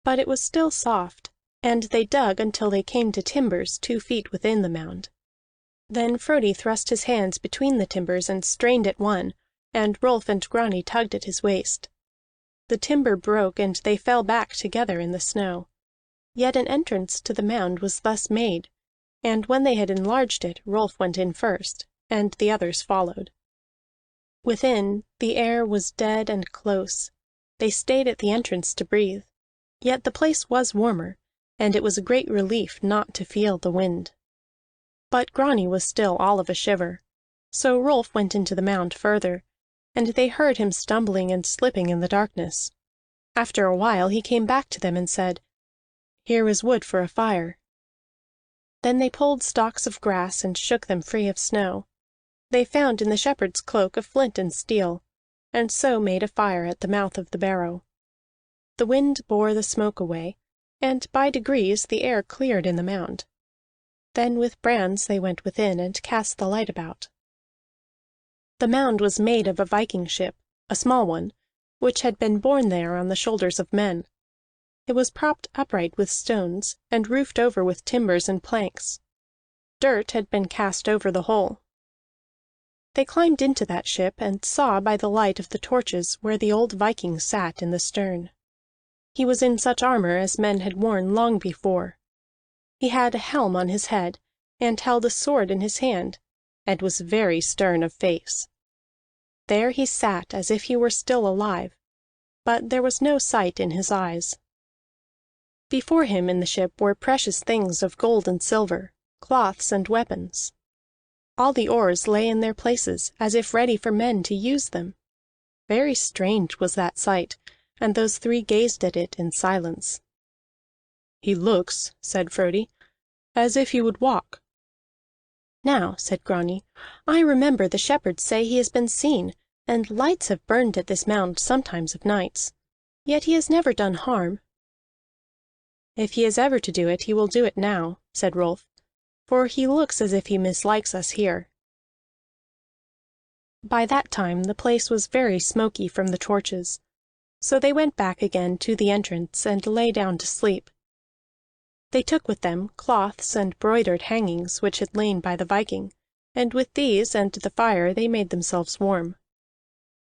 But it was still soft, and they dug until they came to timbers 2 feet within the mound. Then Frodi thrust his hands between the timbers and strained at one, and Rolf and Grani tugged at his waist. The timber broke, and they fell back together in the snow. Yet an entrance to the mound was thus made, and when they had enlarged it, Rolf went in first, and the others followed. Within, the air was dead and close. They stayed at the entrance to breathe. Yet the place was warmer, and it was a great relief not to feel the wind. But Grani was still all of a shiver. So Rolf went into the mound further, and they heard him stumbling and slipping in the darkness. After a while he came back to them and said, "Here is wood for a fire." Then they pulled stalks of grass and shook them free of snow. They found in the shepherd's cloak a flint and steel, and so made a fire at the mouth of the barrow. The wind bore the smoke away, and by degrees the air cleared in the mound. Then with brands they went within and cast the light about. The mound was made of a Viking ship, a small one, which had been borne there on the shoulders of men. It was propped upright with stones, and roofed over with timbers and planks. Dirt had been cast over the whole. They climbed into that ship, and saw by the light of the torches where the old Viking sat in the stern. He was in such armor as men had worn long before. He had a helm on his head, and held a sword in his hand, and was very stern of face. There he sat as if he were still alive, but there was no sight in his eyes. Before him in the ship were precious things of gold and silver, cloths and weapons. All the oars lay in their places, as if ready for men to use them. Very strange was that sight, and those three gazed at it in silence. "He looks," said Frodi, "as if he would walk." "Now," said Grani, "I remember the shepherds say he has been seen, and lights have burned at this mound sometimes of nights. Yet he has never done harm." "If he is ever to do it, he will do it now," said Rolf, "for he looks as if he mislikes us here." By that time the place was very smoky from the torches, so they went back again to the entrance and lay down to sleep. They took with them cloths and broidered hangings which had lain by the Viking, and with these and the fire they made themselves warm.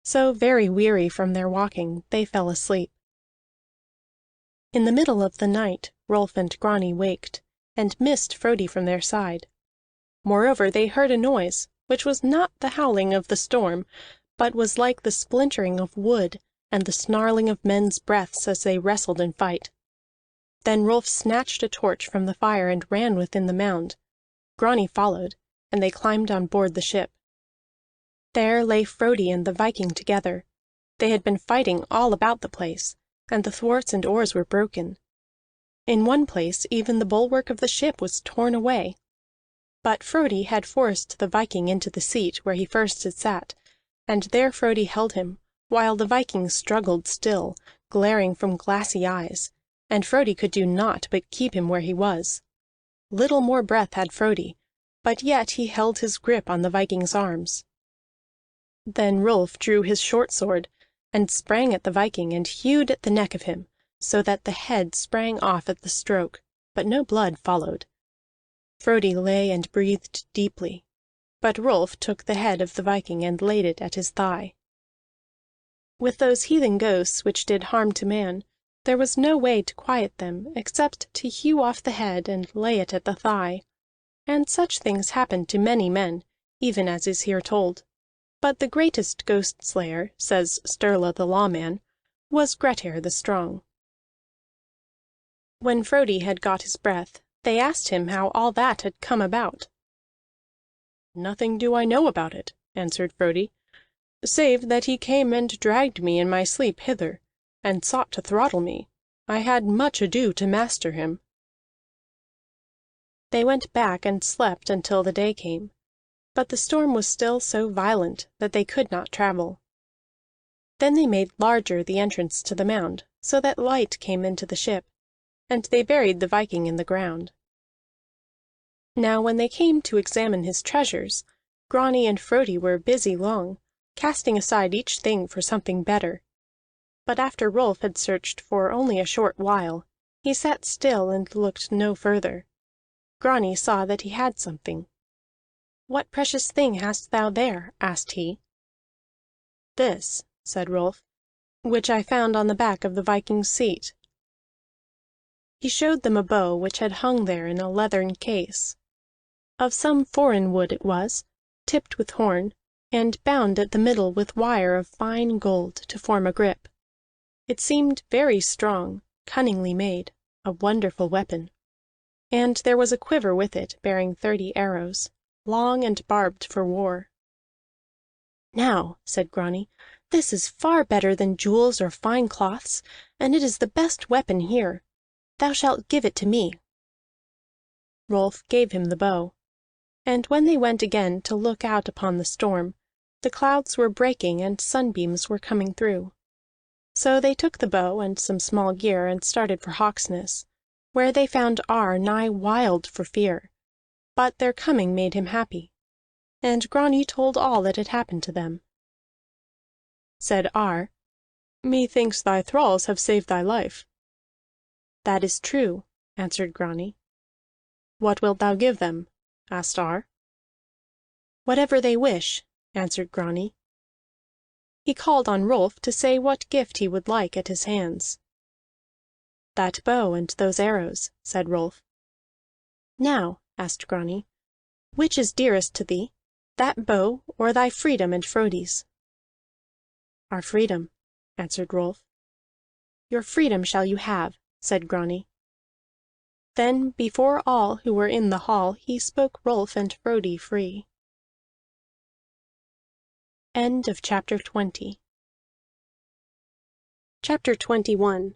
So, very weary from their walking, they fell asleep. In the middle of the night Rolf and Grani waked, and missed Frodi from their side. Moreover, they heard a noise, which was not the howling of the storm, but was like the splintering of wood and the snarling of men's breaths as they wrestled in fight. Then Rolf snatched a torch from the fire and ran within the mound. Grani followed, and they climbed on board the ship. There lay Frodi and the Viking together. They had been fighting all about the place, and the thwarts and oars were broken. In one place even the bulwark of the ship was torn away. But Frodi had forced the Viking into the seat where he first had sat, and there Frodi held him, while the Viking struggled still, glaring from glassy eyes, and Frodi could do naught but keep him where he was. Little more breath had Frodi, but yet he held his grip on the Viking's arms. Then Rolf drew his short sword, and sprang at the Viking, and hewed at the neck of him, so that the head sprang off at the stroke, but no blood followed. Frodi lay and breathed deeply, but Rolf took the head of the Viking and laid it at his thigh. With those heathen ghosts which did harm to man, there was no way to quiet them except to hew off the head and lay it at the thigh, and such things happened to many men, even as is here told. But the greatest ghost-slayer, says Sturla the Lawman, was Grettir the Strong. When Frodi had got his breath, they asked him how all that had come about. "Nothing do I know about it," answered Frodi, "save that he came and dragged me in my sleep hither, and sought to throttle me. I had much ado to master him." They went back and slept until the day came, but the storm was still so violent that they could not travel. Then they made larger the entrance to the mound, so that light came into the ship, and they buried the Viking in the ground. Now when they came to examine his treasures, Grani and Frodi were busy long, casting aside each thing for something better. But after Rolf had searched for only a short while, he sat still and looked no further. Grani saw that he had something. "What precious thing hast thou there?" asked he. "This," said Rolf, "which I found on the back of the Viking's seat." He showed them a bow which had hung there in a leathern case. Of some foreign wood it was, tipped with horn, and bound at the middle with wire of fine gold to form a grip. It seemed very strong, cunningly made, a wonderful weapon. And there was a quiver with it bearing 30 arrows, long and barbed for war. "Now," said Grani, "this is far better than jewels or fine cloths, and it is the best weapon here. Thou shalt give it to me." Rolf gave him the bow. And when they went again to look out upon the storm, the clouds were breaking and sunbeams were coming through. So they took the bow and some small gear and started for Hawksness, where they found Ar nigh wild for fear. But their coming made him happy, and Grani told all that had happened to them. Said Ar, "Methinks thy thralls have saved thy life." "That is true," answered Grani. "What wilt thou give them?" asked Ar. "Whatever they wish," answered Grani. He called on Rolf to say what gift he would like at his hands. "That bow and those arrows," said Rolf. "Now," asked Grani, "which is dearest to thee, that bow or thy freedom and Frodi's?" "Our freedom," answered Rolf. "Your freedom shall you have," said Grani. Then before all who were in the hall he spoke Rolf and Frodi free. End of chapter 20. Chapter 21.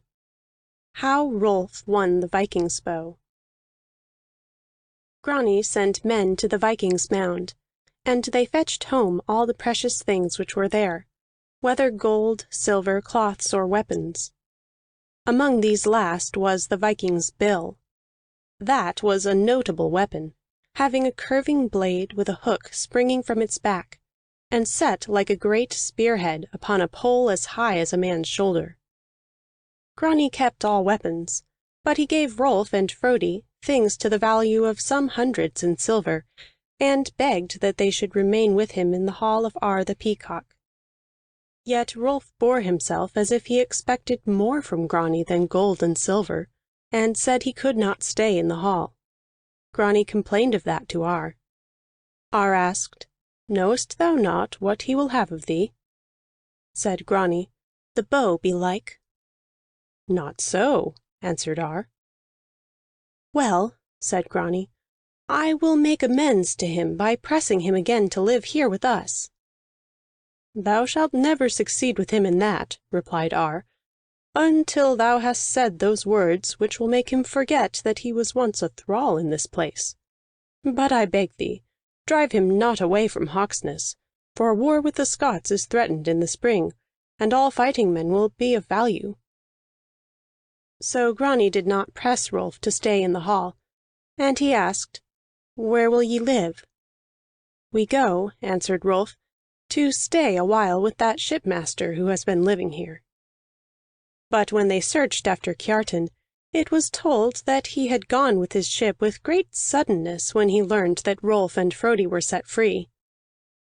How Rolf won the Viking's bow. Grani sent men to the Viking's mound, and they fetched home all the precious things which were there, whether gold, silver, cloths, or weapons. Among these last was the Viking's bill. That was a notable weapon, having a curving blade with a hook springing from its back, and set like a great spearhead upon a pole as high as a man's shoulder. Grani kept all weapons, but he gave Rolf and Frodi things to the value of some hundreds in silver, and begged that they should remain with him in the hall of Ar the Peacock. Yet Rolf bore himself as if he expected more from Grani than gold and silver, and said he could not stay in the hall. Grani complained of that to Ar. Ar asked, "Knowest thou not what he will have of thee?" Said Grani, "The bow, belike." "Not so," answered Ar. "Well," said Grani, "I will make amends to him by pressing him again to live here with us." "Thou shalt never succeed with him in that," replied Ar. until thou hast said those words which will make him forget that he was once a thrall in this place. But I beg thee, drive him not away from Hawksness, for war with the Scots is threatened in the spring, and all fighting men will be of value." So Grani did not press Rolf to stay in the hall, and he asked, "Where will ye live?" "We go," answered Rolf, "to stay a while with that shipmaster who has been living here." But when they searched after Kiartan, it was told that he had gone with his ship with great suddenness when he learned that Rolf and Frodi were set free.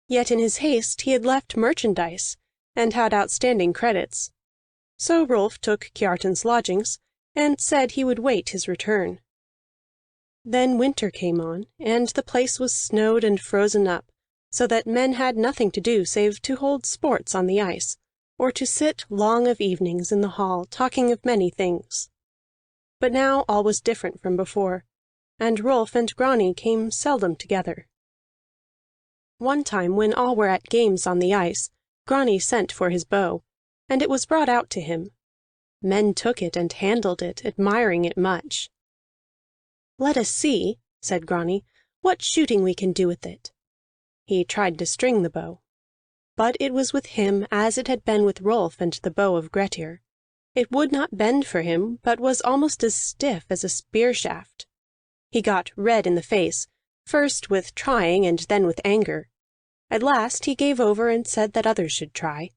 Yet in his haste he had left merchandise, and had outstanding credits. So Rolf took Kiartan's lodgings, and said he would wait his return. Then winter came on, and the place was snowed and frozen up, so that men had nothing to do save to hold sports on the ice, or to sit long of evenings in the hall talking of many things. But now all was different from before, and Rolf and Grani came seldom together. One time when all were at games on the ice, Grani sent for his bow, and it was brought out to him. Men took it and handled it, admiring it much. "Let us see," said Grani, "what shooting we can do with it." He tried to string the bow. But it was with him as it had been with Rolf and the bow of Grettir. It would not bend for him, but was almost as stiff as a spear shaft. He got red in the face, first with trying and then with anger. At last he gave over and said that others should try.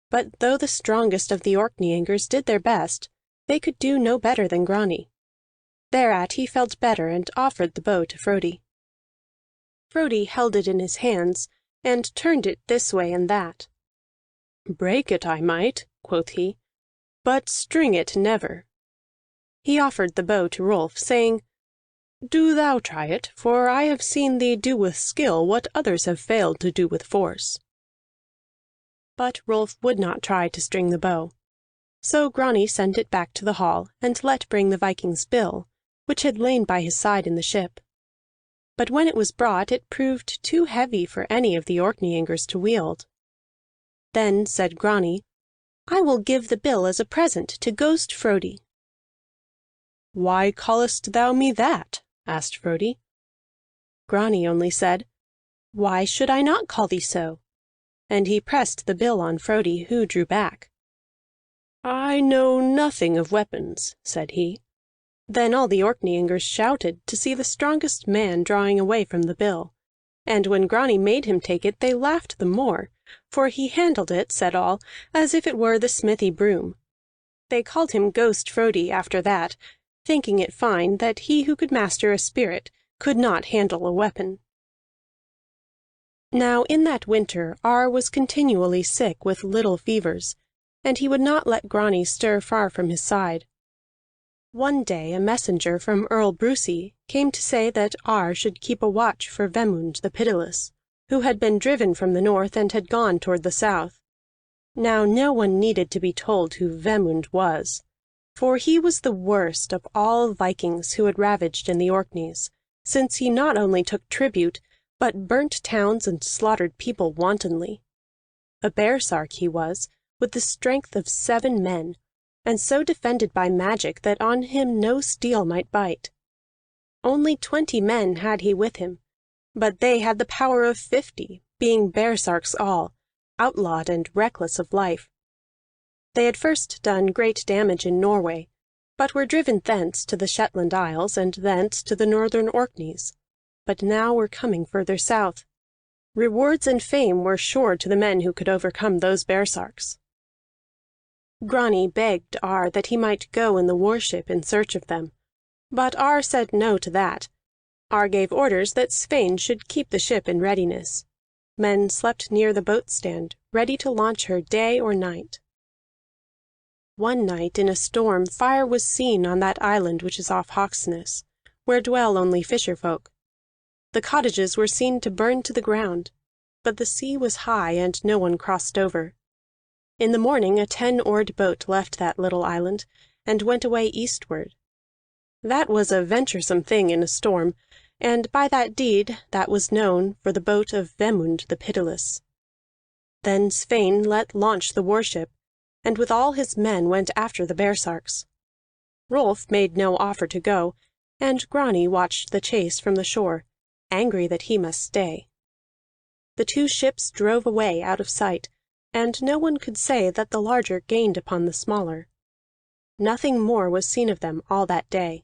But though the strongest of the Orkneyingers did their best, they could do no better than Grani. Thereat he felt better and offered the bow to Frodi. Frodi held it in his hands, and turned it this way and that. "Break it I might," quoth he, "but string it never." He offered the bow to Rolf, saying, "Do thou try it, for I have seen thee do with skill what others have failed to do with force." But Rolf would not try to string the bow. So Grani sent it back to the hall, and let bring the Viking's bill, which had lain by his side in the ship. But when it was brought, it proved too heavy for any of the Orkneyingers to wield. Then said Grani, "I will give the bill as a present to Ghost Frodi." "Why callest thou me that?" asked Frodi. Grani only said, "Why should I not call thee so?" And he pressed the bill on Frodi, who drew back. "I know nothing of weapons," said he. Then all the Orkneyingers shouted to see the strongest man drawing away from the bill, and when Grani made him take it they laughed the more, for he handled it, said all, as if it were the smithy broom. They called him Ghost Frodi after that, thinking it fine that he who could master a spirit could not handle a weapon. Now in that winter Ar was continually sick with little fevers, and he would not let Grani stir far from his side. One day a messenger from Earl Brusi came to say that Ar should keep a watch for Vemund the Pitiless, who had been driven from the north and had gone toward the south. Now no one needed to be told who Vemund was, for he was the worst of all Vikings who had ravaged in the Orkneys, since he not only took tribute, but burnt towns and slaughtered people wantonly. A bearsark he was, with the strength of 7 men, and so defended by magic that on him no steel might bite. Only 20 men had he with him, but they had the power of 50, being bearsarks all, outlawed and reckless of life. They had first done great damage in Norway, but were driven thence to the Shetland Isles, and thence to the northern Orkneys, but now were coming further south. Rewards and fame were sure to the men who could overcome those bearsarks. Grani begged Ar that he might go in the warship in search of them, but Ar said no to that. Ar gave orders that Sweyn should keep the ship in readiness. Men slept near the boat stand, ready to launch her day or night. One night in a storm fire was seen on that island which is off Hawksness, where dwell only fisher folk. The cottages were seen to burn to the ground, but the sea was high and no one crossed over. In the morning a 10-oared boat left that little island, and went away eastward. That was a venturesome thing in a storm, and by that deed that was known for the boat of Vemund the Pitiless. Then Sweyn let launch the warship, and with all his men went after the baresarks. Rolf made no offer to go, and Grani watched the chase from the shore, angry that he must stay. The two ships drove away out of sight, and no one could say that the larger gained upon the smaller. Nothing more was seen of them all that day.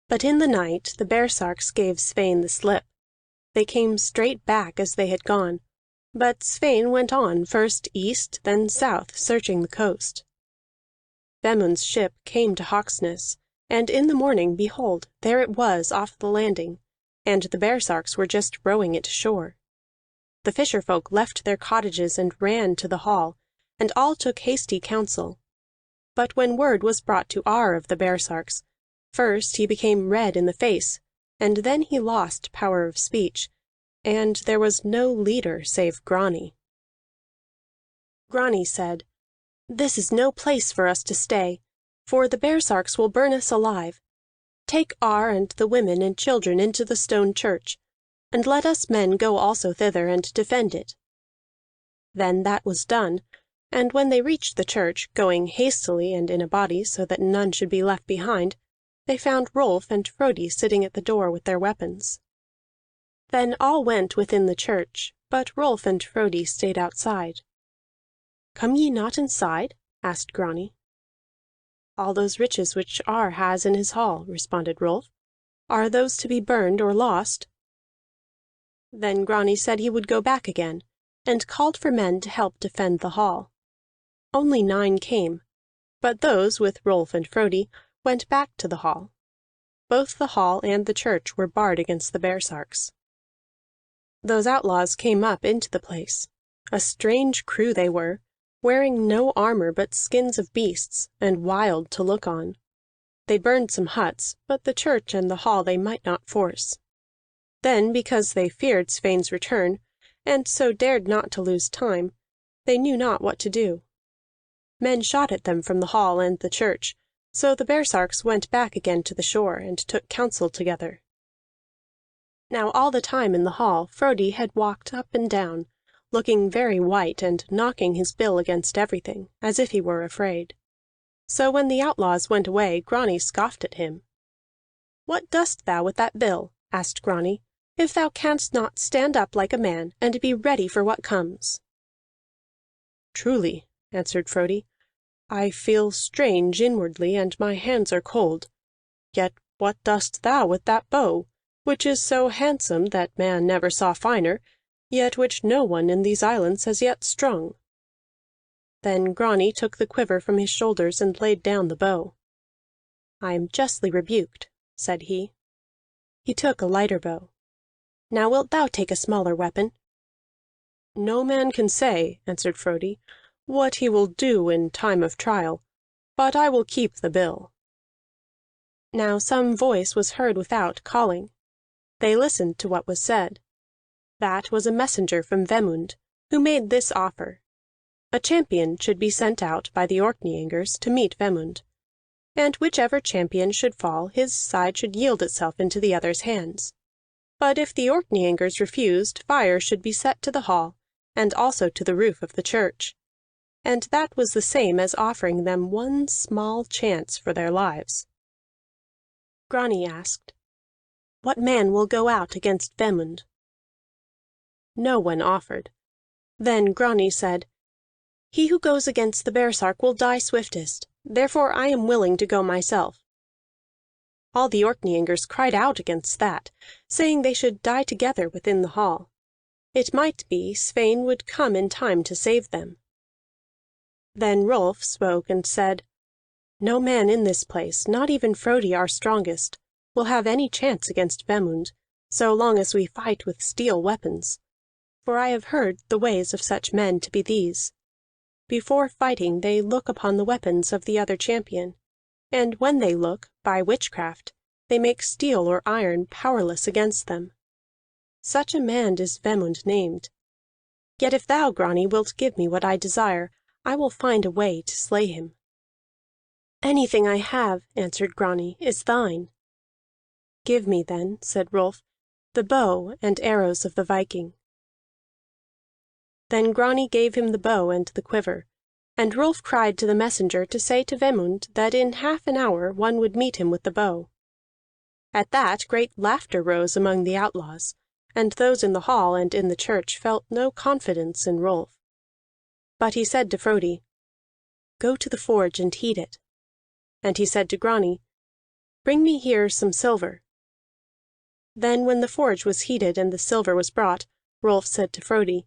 But in the night the baresarks gave Sweyn the slip. They came straight back as they had gone, but Sweyn went on first east, then south, searching the coast. Vemund's ship came to Hawksness, and in the morning, behold, there it was off the landing, and the baresarks were just rowing it to shore. The fisherfolk left their cottages and ran to the hall, and all took hasty counsel. But when word was brought to Ar of the baresarks, first he became red in the face, and then he lost power of speech, and there was no leader save Grani. Grani said, "This is no place for us to stay, for the baresarks will burn us alive. Take Ar and the women and children into the stone church, and let us men go also thither and defend it." Then that was done, and when they reached the church, going hastily and in a body so that none should be left behind, they found Rolf and Frodi sitting at the door with their weapons. Then all went within the church, but Rolf and Frodi stayed outside. "Come ye not inside?" asked Grani. "All those riches which Ar has in his hall," responded Rolf, "are those to be burned or lost?" Then Grani said he would go back again, and called for men to help defend the hall. Only 9 came, but those, with Rolf and Frodi, went back to the hall. Both the hall and the church were barred against the baresarks. Those outlaws came up into the place. A strange crew they were, wearing no armor but skins of beasts, and wild to look on. They burned some huts, but the church and the hall they might not force. Then, because they feared Sweyn's return, and so dared not to lose time, they knew not what to do. Men shot at them from the hall and the church, so the baresarks went back again to the shore, and took counsel together. Now all the time in the hall Frodi had walked up and down, looking very white and knocking his bill against everything, as if he were afraid. So when the outlaws went away, Grani scoffed at him. "What dost thou with that bill?" asked Grani, "if thou canst not stand up like a man, and be ready for what comes?" "Truly," answered Frodi, "I feel strange inwardly, and my hands are cold. Yet what dost thou with that bow, which is so handsome that man never saw finer, yet which no one in these islands has yet strung?" Then Grani took the quiver from his shoulders and laid down the bow. "I am justly rebuked," said he. He took a lighter bow. "Now wilt thou take a smaller weapon?" "No man can say," answered Frodi, "what he will do in time of trial, but I will keep the bill." Now some voice was heard without, calling. They listened to what was said. That was a messenger from Vemund, who made this offer: a champion should be sent out by the Orkneyingers to meet Vemund, and whichever champion should fall, his side should yield itself into the other's hands. But if the Orkneyingers refused, fire should be set to the hall, and also to the roof of the church. And that was the same as offering them one small chance for their lives. Grani asked, "What man will go out against Vemund?" No one offered. Then Grani said, "He who goes against the baresark will die swiftest, therefore I am willing to go myself." All the Orkneyingers cried out against that, saying they should die together within the hall. It might be Sweyn would come in time to save them. Then Rolf spoke and said, "No man in this place, not even Frodi our strongest, will have any chance against Vemund, so long as we fight with steel weapons. For I have heard the ways of such men to be these: before fighting they look upon the weapons of the other champion, and when they look, by witchcraft, they make steel or iron powerless against them. Such a man is Vemund named. Yet if thou, Grani, wilt give me what I desire, I will find a way to slay him." "Anything I have," answered Grani, "is thine." "Give me, then," said Rolf, "the bow and arrows of the Viking." Then Grani gave him the bow and the quiver, And Rolf cried to the messenger to say to Vemund that in half an hour one would meet him with the bow. At that great laughter rose among the outlaws, and those in the hall and in the church felt no confidence in Rolf. But he said to Frodi, "Go to the forge and heat it." And he said to Grani, "Bring me here some silver." Then when the forge was heated and the silver was brought, Rolf said to Frodi,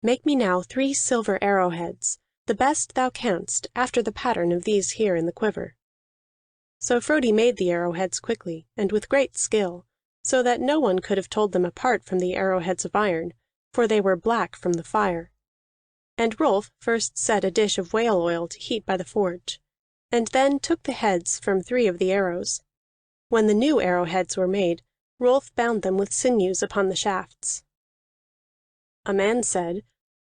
"Make me now 3 silver arrowheads, the best thou canst, after the pattern of these here in the quiver." So Frodi made the arrowheads quickly, and with great skill, so that no one could have told them apart from the arrowheads of iron, for they were black from the fire. And Rolf first set a dish of whale oil to heat by the forge, and then took the heads from 3 of the arrows. When the new arrowheads were made, Rolf bound them with sinews upon the shafts. A man said,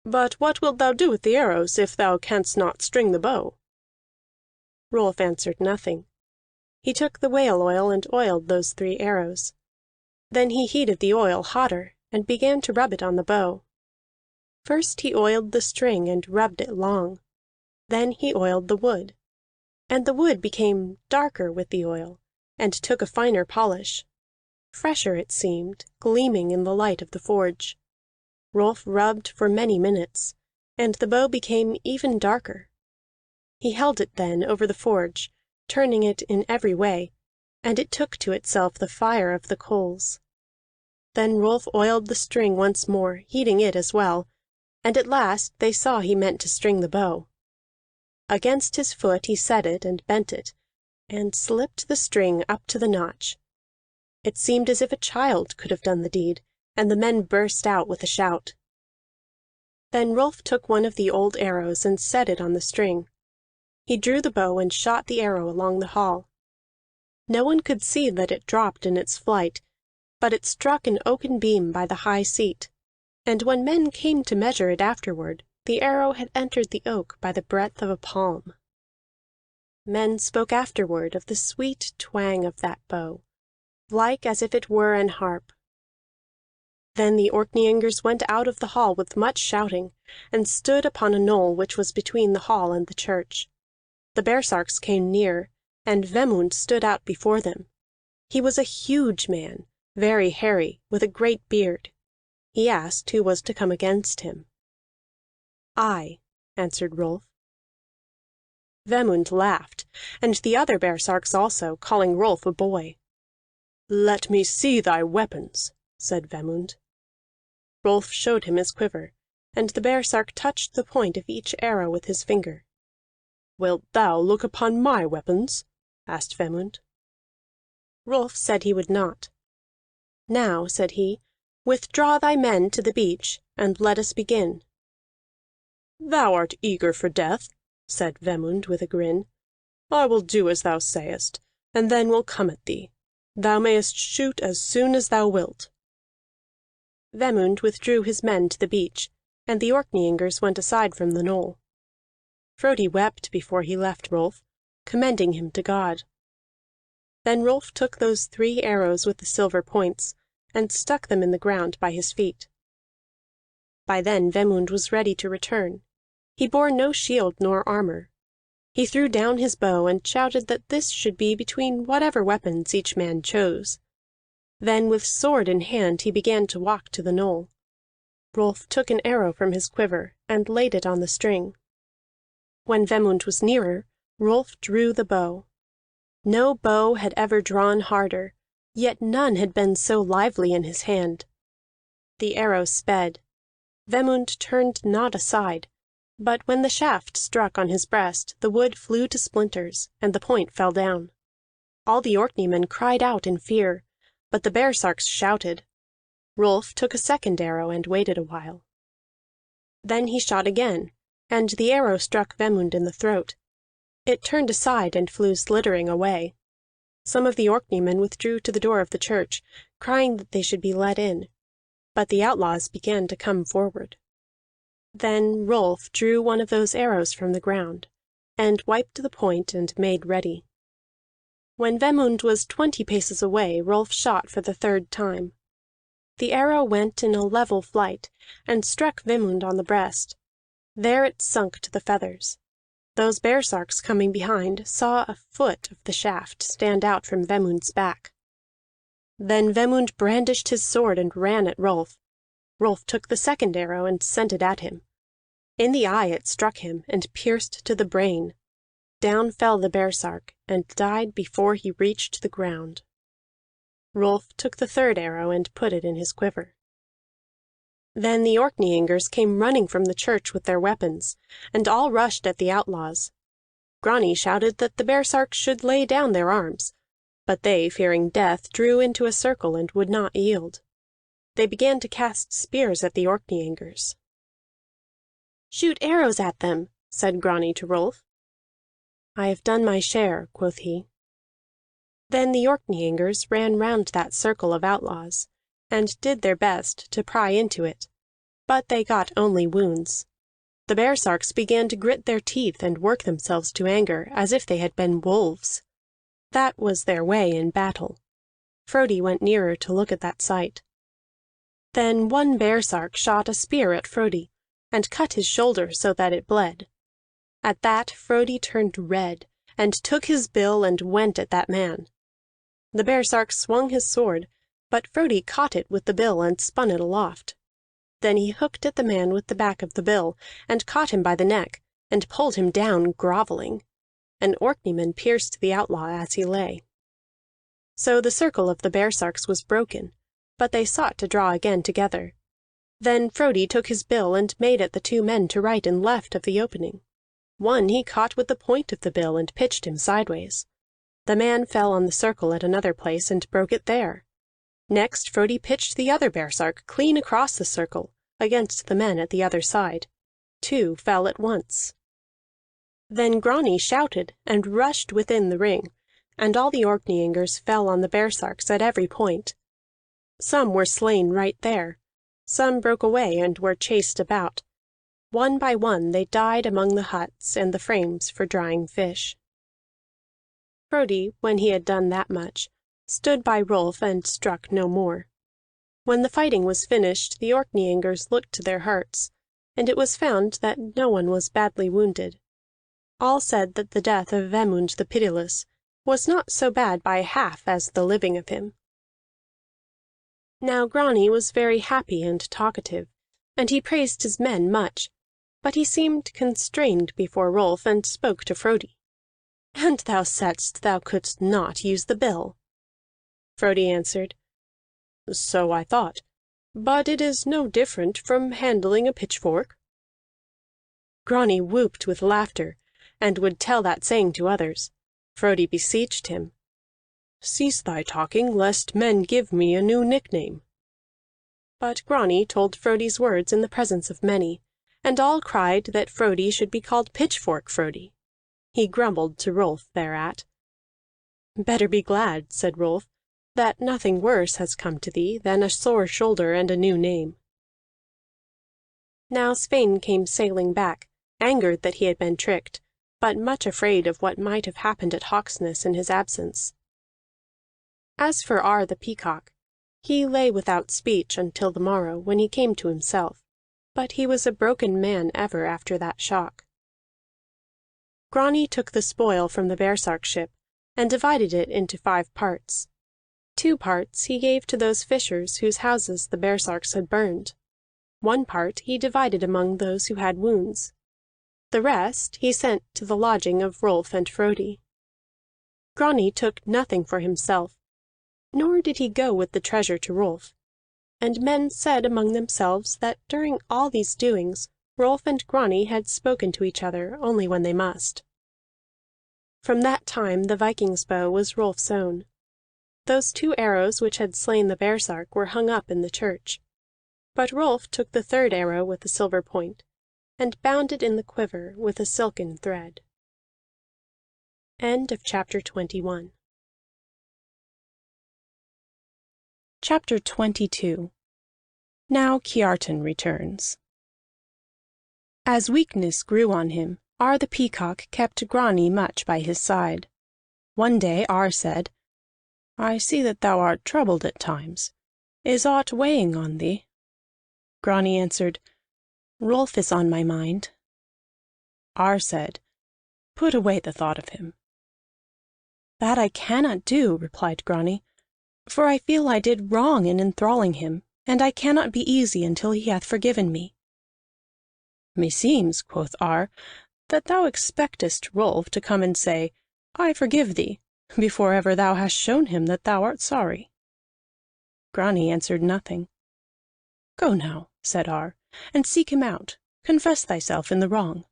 "But what wilt thou do with the arrows, if thou canst not string the bow?" Rolf answered nothing. He took the whale oil and oiled those 3 arrows. Then he heated the oil hotter, and began to rub it on the bow. First he oiled the string and rubbed it long. Then he oiled the wood. And the wood became darker with the oil, and took a finer polish. Fresher it seemed, gleaming in the light of the forge. Rolf rubbed for many minutes, and the bow became even darker. He held it then over the forge, turning it in every way, and it took to itself the fire of the coals. Then Rolf oiled the string once more, heating it as well, and at last they saw he meant to string the bow. Against his foot he set it and bent it, and slipped the string up to the notch. It seemed as if a child could have done the deed, and the men burst out with a shout. Then Rolf took one of the old arrows and set it on the string. He drew the bow and shot the arrow along the hall. No one could see that it dropped in its flight, but it struck an oaken beam by the high seat, and when men came to measure it afterward, the arrow had entered the oak by the breadth of a palm. Men spoke afterward of the sweet twang of that bow, like as if it were an harp. Then the Orkneyingers went out of the hall with much shouting, and stood upon a knoll which was between the hall and the church. The Bearsarks came near, and Vemund stood out before them. He was a huge man, very hairy, with a great beard. He asked who was to come against him. "I," answered Rolf. Vemund laughed, and the other Bearsarks also, calling Rolf a boy. "Let me see thy weapons," said Vemund. Rolf showed him his quiver, and the Bearsark touched the point of each arrow with his finger. "Wilt thou look upon my weapons?" asked Vemund. Rolf said he would not. "Now," said he, "withdraw thy men to the beach, and let us begin." "Thou art eager for death," said Vemund with a grin. "I will do as thou sayest, and then will come at thee. Thou mayest shoot as soon as thou wilt." Vemund withdrew his men to the beach, and the Orkneyingers went aside from the knoll. Frodi wept before he left Rolf, commending him to God. Then Rolf took those 3 arrows with the silver points, and stuck them in the ground by his feet. By then Vemund was ready to return. He bore no shield nor armor. He threw down his bow, and shouted that this should be between whatever weapons each man chose. Then with sword in hand he began to walk to the knoll. Rolf took an arrow from his quiver, and laid it on the string. When Vemund was nearer, Rolf drew the bow. No bow had ever drawn harder, yet none had been so lively in his hand. The arrow sped. Vemund turned not aside, but when the shaft struck on his breast, the wood flew to splinters, and the point fell down. All the Orkneymen cried out in fear, but the Bearsarks shouted. Rolf took a second arrow and waited a while. Then he shot again, and the arrow struck Vemund in the throat. It turned aside and flew sliddering away. Some of the Orkneymen withdrew to the door of the church, crying that they should be let in, but the outlaws began to come forward. Then Rolf drew one of those arrows from the ground, and wiped the point and made ready. When Vemund was 20 paces away, Rolf shot for the 3rd time. The arrow went in a level flight, and struck Vemund on the breast. There it sunk to the feathers. Those bearsarks coming behind saw a foot of the shaft stand out from Vemund's back. Then Vemund brandished his sword and ran at Rolf. Rolf took the second arrow and sent it at him. In the eye it struck him, and pierced to the brain. Down fell the bearsark, and died before he reached the ground. Rolf took the third arrow and put it in his quiver. Then the Orkneyingers came running from the church with their weapons, and all rushed at the outlaws. Grani shouted that the bearsarks should lay down their arms, but they, fearing death, drew into a circle and would not yield. They began to cast spears at the Orkneyingers. "Shoot arrows at them," said Grani to Rolf. "I have done my share," quoth he. Then the Orkneyingers ran round that circle of outlaws, and did their best to pry into it, but they got only wounds. The bearsarks began to grit their teeth and work themselves to anger, as if they had been wolves. That was their way in battle. Frodi went nearer to look at that sight. Then one bearsark shot a spear at Frodi, and cut his shoulder so that it bled. At that Frodi turned red, and took his bill and went at that man. The bearsark swung his sword, but Frodi caught it with the bill and spun it aloft. Then he hooked at the man with the back of the bill, and caught him by the neck, and pulled him down groveling. An Orkneyman pierced the outlaw as he lay. So the circle of the bearsarks was broken, but they sought to draw again together. Then Frodi took his bill and made at the two men to right and left of the opening. One he caught with the point of the bill and pitched him sideways. The man fell on the circle at another place and broke it there. Next Frodi pitched the other bearsark clean across the circle, against the men at the other side. Two fell at once. Then Grani shouted and rushed within the ring, and all the Orkneyingers fell on the bearsarks at every point. Some were slain right there, some broke away and were chased about. One by one they died among the huts and the frames for drying fish. Frodi, when he had done that much, stood by Rolf and struck no more. When the fighting was finished, the Orkneyingers looked to their hurts, and it was found that no one was badly wounded. All said that the death of Vemund the Pitiless was not so bad by half as the living of him. Now Grani was very happy and talkative, and he praised his men much, but he seemed constrained before Rolf, and spoke to Frodi. "And thou saidst thou couldst not use the bill." Frodi answered, "So I thought, but it is no different from handling a pitchfork." Grani whooped with laughter, and would tell that saying to others. Frodi beseeched him, "Cease thy talking, lest men give me a new nickname." But Grani told Frodi's words in the presence of many, and all cried that Frodi should be called Pitchfork Frodi. He grumbled to Rolf thereat. "Better be glad," said Rolf, "that nothing worse has come to thee than a sore shoulder and a new name." Now Sweyn came sailing back, angered that he had been tricked, but much afraid of what might have happened at Hawksness in his absence. As for Ar the Peacock, he lay without speech until the morrow, when he came to himself, but he was a broken man ever after that shock. Grani took the spoil from the bearsark ship, and divided it into 5 parts. 2 parts he gave to those fishers whose houses the bearsarks had burned. 1 part he divided among those who had wounds. The rest he sent to the lodging of Rolf and Frodi. Grani took nothing for himself, nor did he go with the treasure to Rolf, and men said among themselves that during all these doings Rolf and Grani had spoken to each other only when they must. From that time the Viking's bow was Rolf's own. Those 2 arrows which had slain the bearsark were hung up in the church. But Rolf took the 3rd arrow with the silver point, and bound it in the quiver with a silken thread. End of chapter 21. Chapter 22. Now Kiartan returns. As weakness grew on him, Ar the Peacock kept Grani much by his side. One day Ar said, "I see that thou art troubled at times. Is aught weighing on thee?" Grani answered, "Rolf is on my mind. Ar said, "Put away the thought of him." "That I cannot do," replied Grani, "for I feel I did wrong in enthralling him, and I cannot be easy until he hath forgiven me." "Meseems," quoth Ar, "that thou expectest Rolf to come and say, 'I forgive thee,' before ever thou hast shown him that thou art sorry." Grani answered nothing. "Go now," said Ar, "and seek him out. Confess thyself in the wrong."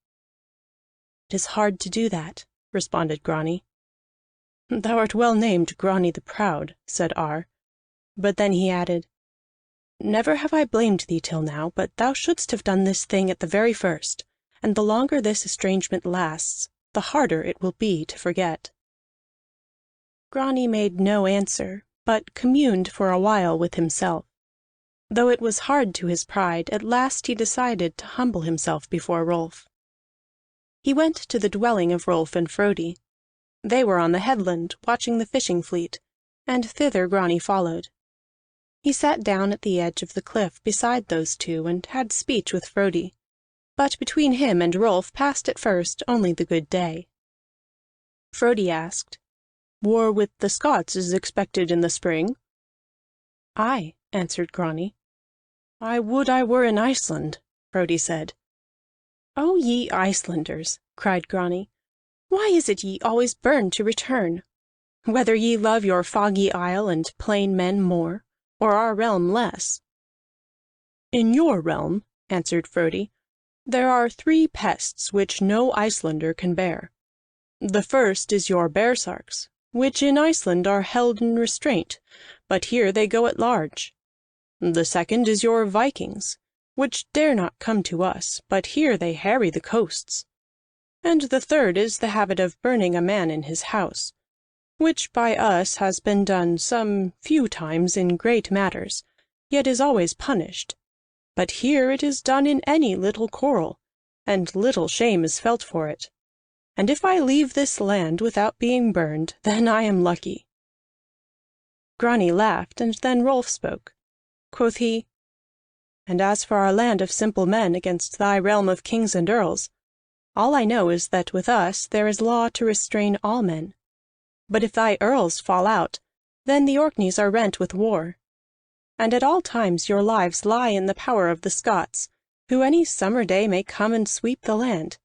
"It is hard to do that," responded Grani. "Thou art well named Grani the Proud," said Ar. But then he added, "Never have I blamed thee till now, but thou shouldst have done this thing at the very first, and the longer this estrangement lasts, the harder it will be to forget." Grani made no answer, but communed for a while with himself. Though it was hard to his pride, at last he decided to humble himself before Rolf. He went to the dwelling of Rolf and Frodi. They were on the headland, watching the fishing fleet, and thither Grani followed. He sat down at the edge of the cliff beside those two, and had speech with Frodi, but between him and Rolf passed at first only the good day. Frodi asked, "War with the Scots is expected in the spring?" "Aye," answered Grani. "I would I were in Iceland," Frodi said. "O ye Icelanders," cried Grani, "why is it ye always burn to return? Whether ye love your foggy isle and plain men more, or our realm less?" "In your realm," answered Frodi, "there are 3 pests which no Icelander can bear. The first is your berserkers, which in Iceland are held in restraint, but here they go at large. The second is your Vikings, which dare not come to us, but here they harry the coasts. And the third is the habit of burning a man in his house, which by us has been done some few times in great matters, yet is always punished. But here it is done in any little quarrel, and little shame is felt for it. And if I leave this land without being burned, then I am lucky." Grani laughed, and then Rolf spoke. Quoth he, "And as for our land of simple men against thy realm of kings and earls, all I know is that with us there is law to restrain all men. But if thy earls fall out, then the Orkneys are rent with war. And at all times your lives lie in the power of the Scots, who any summer day may come and sweep the land.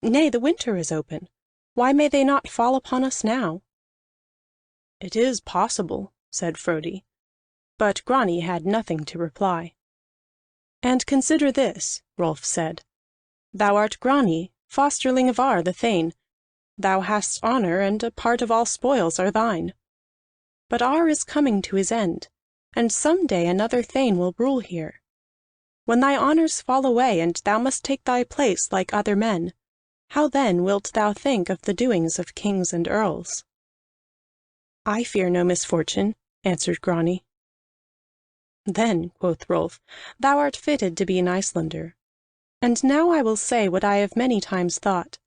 Nay, the winter is open. Why may they not fall upon us now?" "It is possible," said Frodi. But Grani had nothing to reply. "And consider this," Rolf said. "Thou art Grani, fosterling of Ar the Thane. Thou hast honor, and a part of all spoils are thine. But Ar is coming to his end, and some day another Thane will rule here. When thy honors fall away, and thou must take thy place like other men, how then wilt thou think of the doings of kings and earls?" "I fear no misfortune," answered Grani. "Then," quoth Rolf, "thou art fitted to be an Icelander. And now I will say what I have many times thought,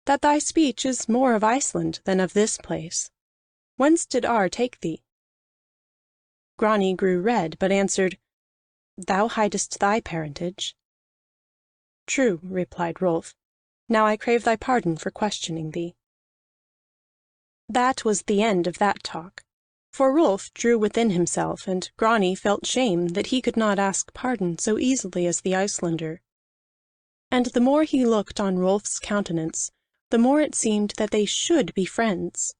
that thy speech is more of Iceland than of this place. Whence did Ar take thee?" Grani grew red, but answered, "Thou hidest thy parentage." "True," replied Rolf. "Now I crave thy pardon for questioning thee." That was the end of that talk. For Rolf drew within himself, and Grani felt shame that he could not ask pardon so easily as the Icelander. And the more he looked on Rolf's countenance, the more it seemed that they should be friends.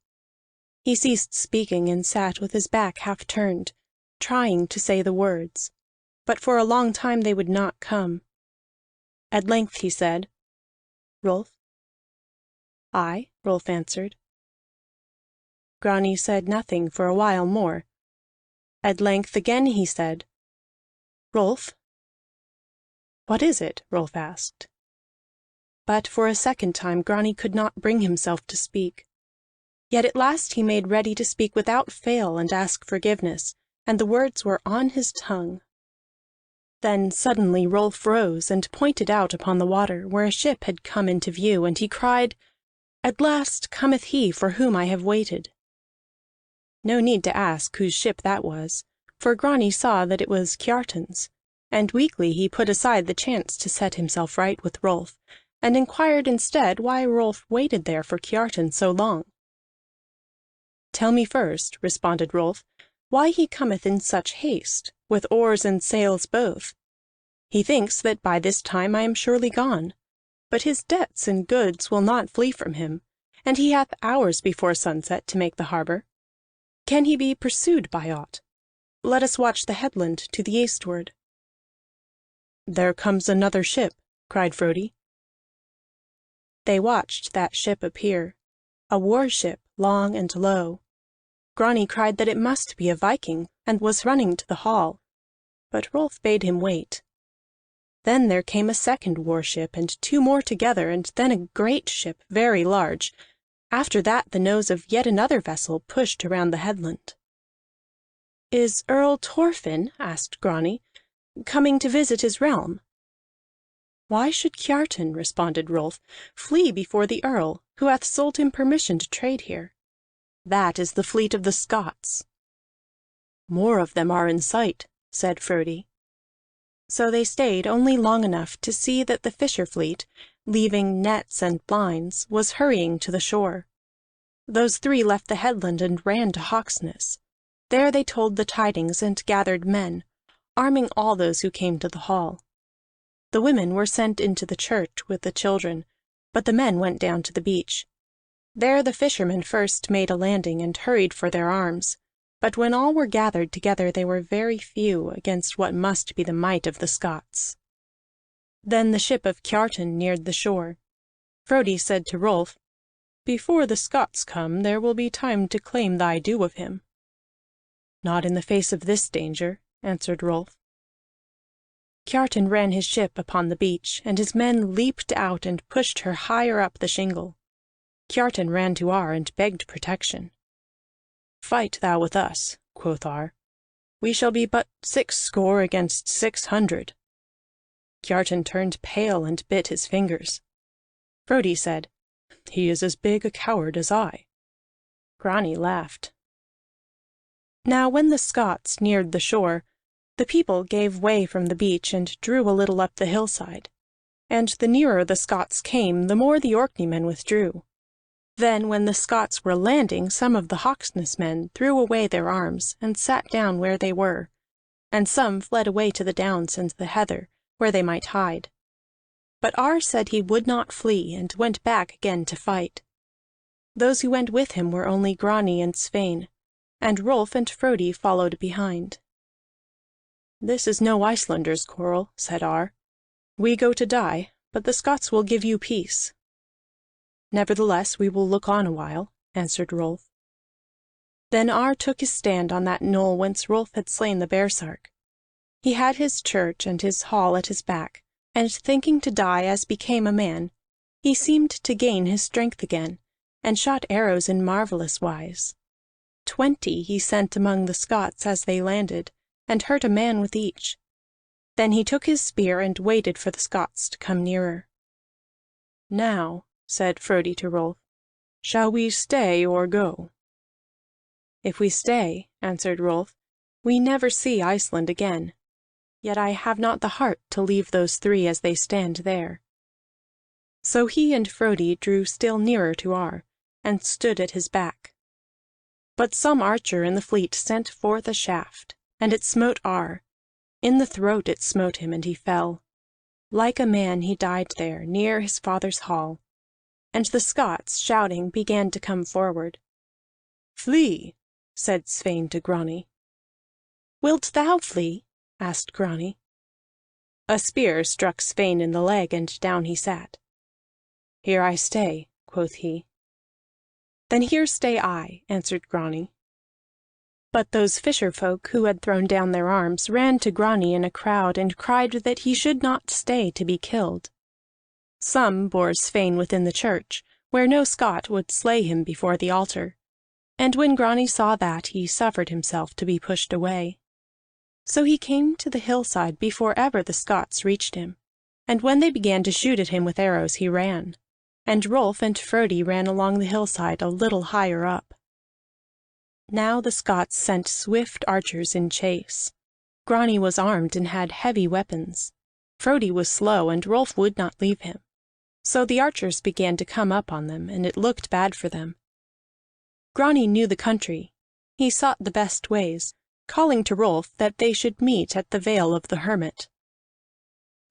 He ceased speaking and sat with his back half turned, trying to say the words, but for a long time they would not come. At length he said, "Rolf?" "Aye," Rolf answered. Grani said nothing for a while more. At length again he said, "Rolf?" "What is it?" Rolf asked. But for a second time Grani could not bring himself to speak. Yet at last he made ready to speak without fail and ask forgiveness, and the words were on his tongue. Then suddenly Rolf rose and pointed out upon the water, where a ship had come into view, and he cried, "At last cometh he for whom I have waited." No need to ask whose ship that was, for Grani saw that it was Kiartan's, and weakly he put aside the chance to set himself right with Rolf, and inquired instead why Rolf waited there for Kiartan so long. "Tell me first," responded Rolf, "why he cometh in such haste, with oars and sails both. He thinks that by this time I am surely gone, but his debts and goods will not flee from him, and he hath hours before sunset to make the harbor. Can he be pursued by aught? Let us watch the headland to the eastward." "There comes another ship," cried Frodi. They watched that ship appear, a war-ship, long and low. Grani cried that it must be a Viking, and was running to the hall, but Rolf bade him wait. Then there came a second war-ship, and two more together, and then a great ship, very large. After that the nose of yet another vessel pushed around the headland. "Is Earl Thorfinn," asked Grani, "coming to visit his realm?" "Why should Kiartan," responded Rolf, "flee before the Earl, who hath sold him permission to trade here? That is the fleet of the Scots." "More of them are in sight," said Frodi. So they stayed only long enough to see that the fisher fleet, leaving nets and lines, was hurrying to the shore. Those three left the headland and ran to Hawksness. There they told the tidings and gathered men, arming all those who came to the hall. The women were sent into the church with the children, but the men went down to the beach. There the fishermen first made a landing and hurried for their arms, but when all were gathered together they were very few against what must be the might of the Scots. Then the ship of Kiartan neared the shore. Frodi said to Rolf, "Before the Scots come there will be time to claim thy due of him." "Not in the face of this danger," answered Rolf. Kiartan ran his ship upon the beach, and his men leaped out and pushed her higher up the shingle. Kiartan ran to Ar and begged protection. "Fight thou with us," quoth Ar. "We shall be but 60 against 600. Kiartan turned pale and bit his fingers. Frodi said, "He is as big a coward as I." Grani laughed. Now when the Scots neared the shore, the people gave way from the beach and drew a little up the hillside. And the nearer the Scots came, the more the Orkney-men withdrew. Then when the Scots were landing, some of the Hawksness men threw away their arms and sat down where they were, and some fled away to the downs and the heather, where they might hide. But Ar said he would not flee, and went back again to fight. Those who went with him were only Grani and Svein, and Rolf and Frodi followed behind. "This is no Icelander's quarrel," said Ar. "We go to die, but the Scots will give you peace." "Nevertheless we will look on a while," answered Rolf. Then Ar took his stand on that knoll whence Rolf had slain the bearsark. He had his church and his hall at his back, and thinking to die as became a man, he seemed to gain his strength again, and shot arrows in marvellous wise. 20 he sent among the Scots as they landed, and hurt a man with each. Then he took his spear and waited for the Scots to come nearer. "Now," said Frodi to Rolf, "shall we stay or go?" "If we stay," answered Rolf, "we never see Iceland again. Yet I have not the heart to leave those three as they stand there." So he and Frodi drew still nearer to Ar, and stood at his back. But some archer in the fleet sent forth a shaft, and it smote Ar. In the throat it smote him, and he fell. Like a man he died there, near his father's hall. And the Scots, shouting, began to come forward. "Flee," said Svein to Grani. "Wilt thou flee?" asked Grani. A spear struck Svein in the leg, and down he sat. "Here I stay," quoth he. "Then here stay I," answered Grani. But those fisher folk who had thrown down their arms ran to Grani in a crowd, and cried that he should not stay to be killed. Some bore Svein within the church, where no Scot would slay him before the altar. And when Grani saw that, he suffered himself to be pushed away. So he came to the hillside before ever the Scots reached him, and when they began to shoot at him with arrows he ran. And Rolf and Frodi ran along the hillside a little higher up. Now the Scots sent swift archers in chase. Grani was armed and had heavy weapons. Frodi was slow, and Rolf would not leave him. So the archers began to come up on them, and it looked bad for them. Grani knew the country. He sought the best ways, calling to Rolf that they should meet at the Vale of the Hermit.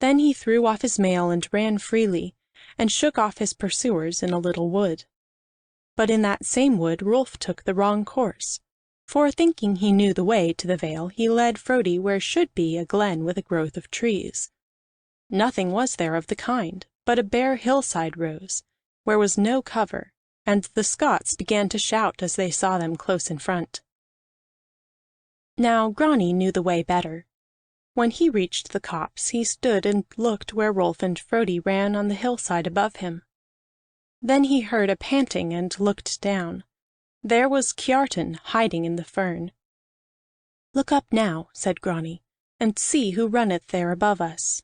Then he threw off his mail and ran freely, and shook off his pursuers in a little wood. But in that same wood Rolf took the wrong course, for thinking he knew the way to the vale he led Frodi where should be a glen with a growth of trees. Nothing was there of the kind, but a bare hillside rose, where was no cover, and the Scots began to shout as they saw them close in front. Now Grani knew the way better. When he reached the copse he stood and looked where Rolf and Frodi ran on the hillside above him. Then he heard a panting and looked down. There was Kiartan hiding in the fern. "Look up now," said Grani, "and see who runneth there above us."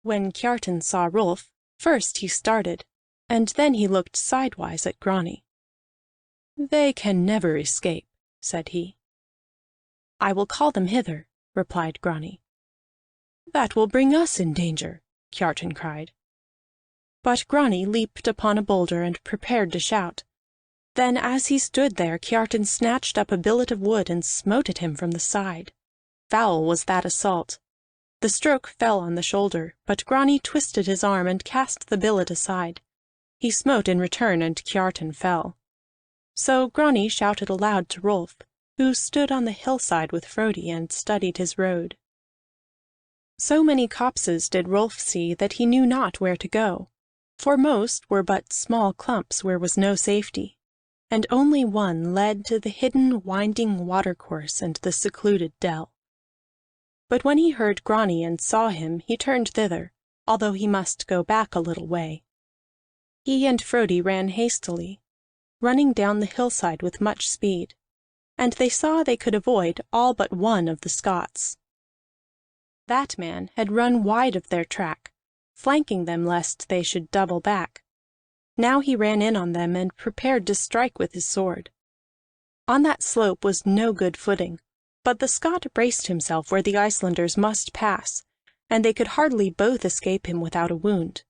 When Kiartan saw Rolf, first he started, and then he looked sidewise at Grani. "They can never escape," said he. "I will call them hither," replied Grani. "That will bring us in danger," Kiartan cried. But Grani leaped upon a boulder and prepared to shout. Then as he stood there Kiartan snatched up a billet of wood and smote at him from the side. Foul was that assault. The stroke fell on the shoulder, but Grani twisted his arm and cast the billet aside. He smote in return, and Kiartan fell. So Grani shouted aloud to Rolf, who stood on the hillside with Frodi and studied his road. So many copses did Rolf see that he knew not where to go, for most were but small clumps where was no safety, and only one led to the hidden winding watercourse and the secluded dell. But when he heard Grani and saw him, he turned thither, although he must go back a little way. He and Frodi ran hastily, running down the hillside with much speed, and they saw they could avoid all but one of the Scots. That man had run wide of their track, flanking them lest they should double back. Now he ran in on them and prepared to strike with his sword. On that slope was no good footing, but the Scot braced himself where the Icelanders must pass, and they could hardly both escape him without a wound.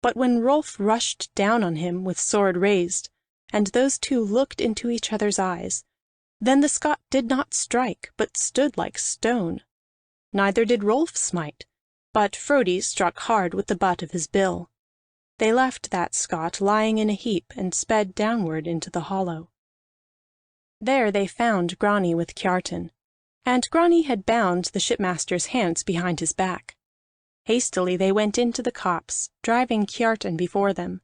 But when Rolf rushed down on him with sword raised, and those two looked into each other's eyes, then the Scot did not strike, but stood like stone. Neither did Rolf smite, but Frodi struck hard with the butt of his bill. They left that Scot lying in a heap and sped downward into the hollow. There they found Grani with Kiartan, and Grani had bound the shipmaster's hands behind his back. Hastily they went into the copse, driving Kiartan before them.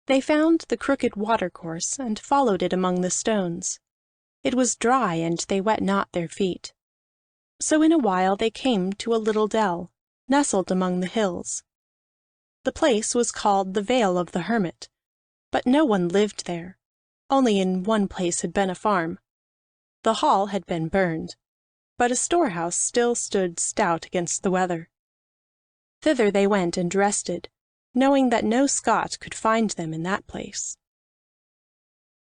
They found the crooked watercourse and followed it among the stones. It was dry, and they wet not their feet. So in a while they came to a little dell, nestled among the hills. The place was called the Vale of the Hermit, but no one lived there. Only in one place had been a farm. The hall had been burned, but a storehouse still stood stout against the weather. Thither they went and rested, knowing that no Scot could find them in that place.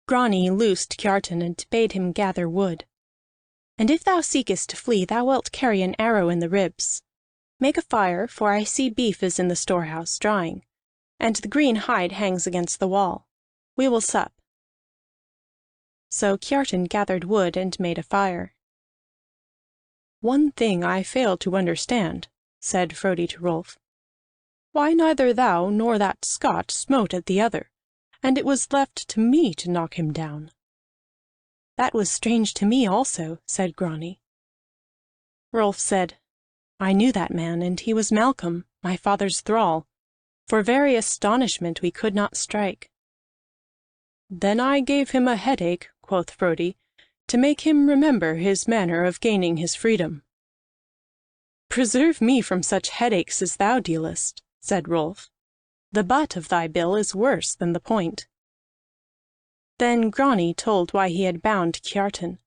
Grani loosed Kiartan and bade him gather wood. "And if thou seekest to flee, thou wilt carry an arrow in the ribs. Make a fire, for I see beef is in the storehouse drying, and the green hide hangs against the wall. We will sup." So Kiartan gathered wood and made a fire. "One thing I fail to understand," said Frodi to Rolf. "Why neither thou nor that Scot smote at the other, and it was left to me to knock him down." "That was strange to me also," said Grani. Rolf said, "I knew that man, and he was Malcolm, my father's thrall. For very astonishment we could not strike." "Then I gave him a headache," quoth Frodi, "to make him remember his manner of gaining his freedom." "Preserve me from such headaches as thou dealest," said Rolf. "The butt of thy bill is worse than the point." Then Grani told why he had bound Kiartan.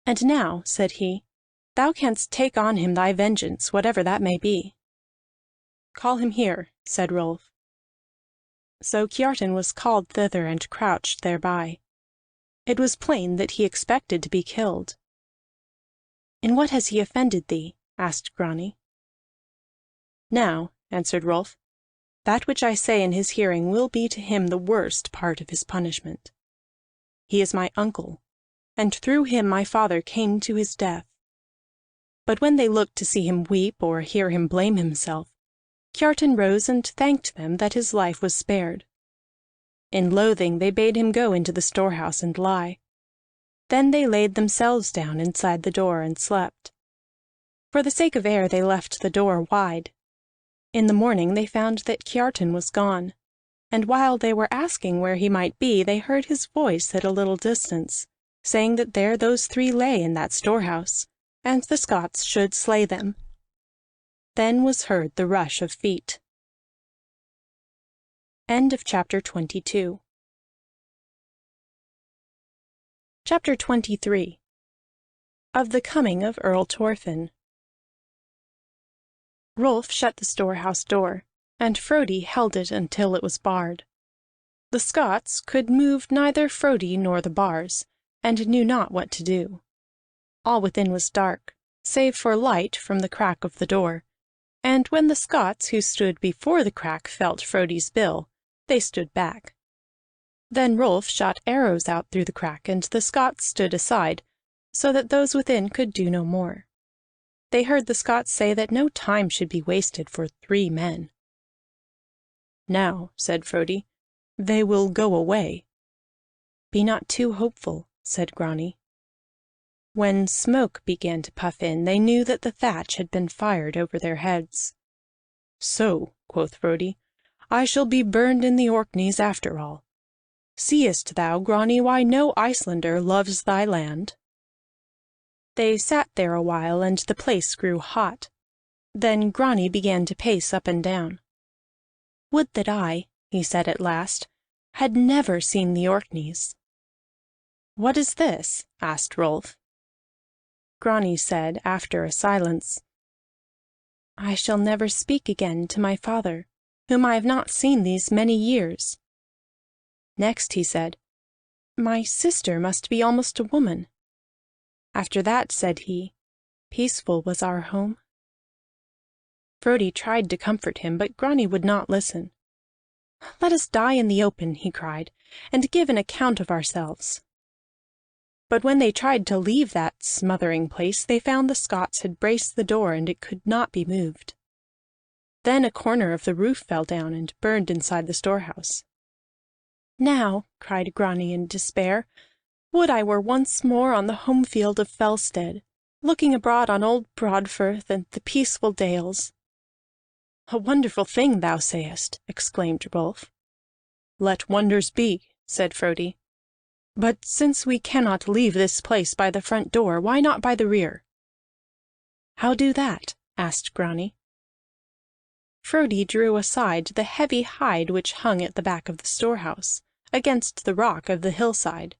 "And now," said he, "thou canst take on him thy vengeance, whatever that may be." "Call him here," said Rolf. So Kiartan was called thither and crouched thereby. It was plain that he expected to be killed. "In what has he offended thee?" asked Grani. "Now," answered Rolf, that which I say in his hearing will be to him the worst part of his punishment. He is my uncle, and through him my father came to his death. But when they looked to see him weep or hear him blame himself, Kiartan rose and thanked them that his life was spared. In loathing they bade him go into the storehouse and lie. Then they laid themselves down inside the door and slept. For the sake of air they left the door wide. In the morning they found that Kiartan was gone, and while they were asking where he might be, they heard his voice at a little distance, saying that there those three lay in that storehouse, and the Scots should slay them. Then was heard the rush of feet. End of chapter 22. Chapter 23. Of the coming of Earl Thorfinn. Rolf shut the storehouse door, and Frodi held it until it was barred. The Scots could move neither Frodi nor the bars, and knew not what to do. All within was dark, save for light from the crack of the door, and when the Scots who stood before the crack felt Frodi's bill, they stood back. Then Rolf shot arrows out through the crack, and the Scots stood aside, so that those within could do no more. They heard the Scots say that no time should be wasted for 3 men. "Now," said Frodi, "they will go away." "Be not too hopeful," said Grani. When smoke began to puff in, they knew that the thatch had been fired over their heads. "So," quoth Frodi, "I shall be burned in the Orkneys after all. Seest thou, Grani, why no Icelander loves thy land?" They sat there a while, and the place grew hot. Then Grani began to pace up and down. "Would that I," he said at last, "had never seen the Orkneys." "What is this?" asked Rolf. Grani said, after a silence, "I shall never speak again to my father, whom I have not seen these many years." Next he said, "My sister must be almost a woman." After that said he, "Peaceful was our home." Frodi tried to comfort him, but Grani would not listen. "Let us die in the open," he cried, "and give an account of ourselves." But when they tried to leave that smothering place, they found the Scots had braced the door, and it could not be moved. Then a corner of the roof fell down and burned inside the storehouse. "Now," cried Grani in despair, "would I were once more on the home field of Felstead, looking abroad on old Broadfirth and the peaceful dales." "A wonderful thing thou sayest," exclaimed Rolf. "Let wonders be," said Frodi. "But since we cannot leave this place by the front door, why not by the rear?" "How do that?" asked Grani. Frodi drew aside the heavy hide which hung at the back of the storehouse, against the rock of the hillside.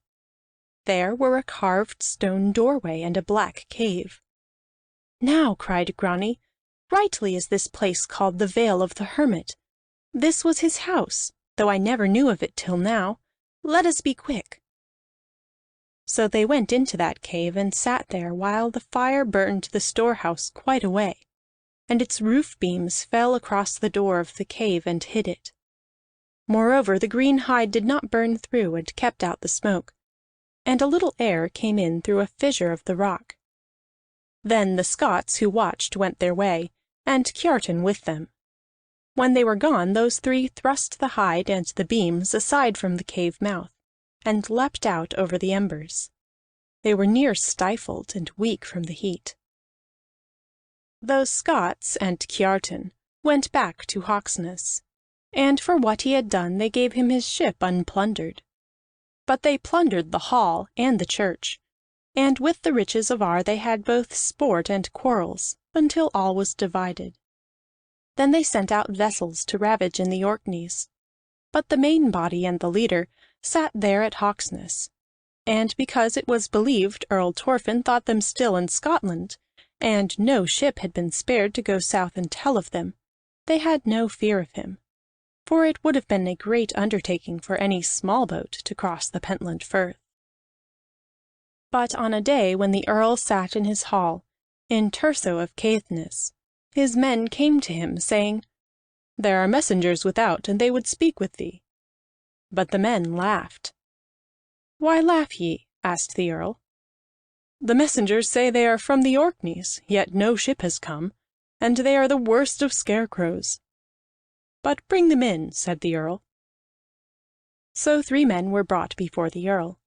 There were a carved stone doorway and a black cave. "Now," cried Grani, "rightly is this place called the Vale of the Hermit. This was his house, though I never knew of it till now. Let us be quick." So they went into that cave and sat there while the fire burned the storehouse quite away, and its roof beams fell across the door of the cave and hid it. Moreover, the green hide did not burn through and kept out the smoke, and a little air came in through a fissure of the rock. Then the Scots who watched went their way, and Kiartan with them. When they were gone, those three thrust the hide and the beams aside from the cave mouth, and leapt out over the embers. They were near stifled and weak from the heat. Those Scots and Kiartan went back to Hawksness, and for what he had done they gave him his ship unplundered. But they plundered the hall and the church, and with the riches of Ar they had both sport and quarrels, until all was divided. Then they sent out vessels to ravage in the Orkneys. But the main body and the leader sat there at Hawksness, and because it was believed Earl Thorfinn thought them still in Scotland, and no ship had been spared to go south and tell of them, they had no fear of him, for it would have been a great undertaking for any small boat to cross the Pentland Firth. But on a day when the Earl sat in his hall, in Terso of Caithness, his men came to him, saying, There are messengers without, and they would speak with thee." But the men laughed. "Why laugh ye?" asked the Earl. "The messengers say they are from the Orkneys, yet no ship has come, and they are the worst of scarecrows." "But bring them in," said the Earl. So 3 men were brought before the Earl.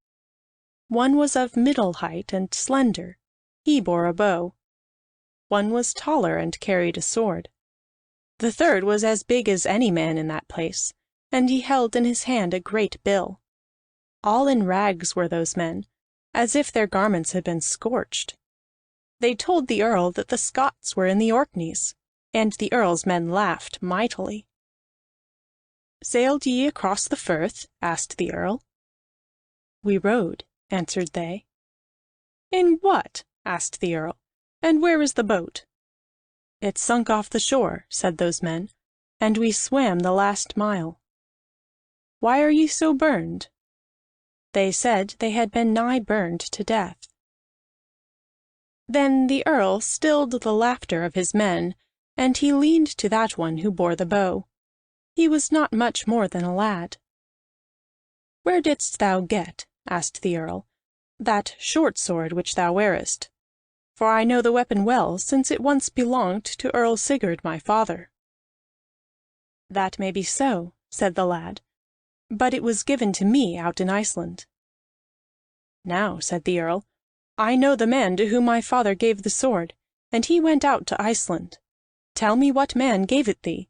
One was of middle height and slender; he bore a bow. One was taller and carried a sword. The third was as big as any man in that place, and he held in his hand a great bill. All in rags were those men, as if their garments had been scorched. They told the Earl that the Scots were in the Orkneys, and the Earl's men laughed mightily. "Sailed ye across the firth?" asked the Earl. "We rowed," answered they. "In what?" asked the Earl. "And where is the boat?" "It sunk off the shore," said those men, "and we swam the last mile." "Why are ye so burned?" They said they had been nigh burned to death. Then the Earl stilled the laughter of his men, and he leaned to that one who bore the bow. He was not much more than a lad. "Where didst thou get," asked the Earl, "that short sword which thou wearest? For I know the weapon well, since it once belonged to Earl Sigurd my father." "That may be so," said the lad, "but it was given to me out in Iceland." "Now," said the Earl, "I know the man to whom my father gave the sword, and he went out to Iceland. Tell me what man gave it thee.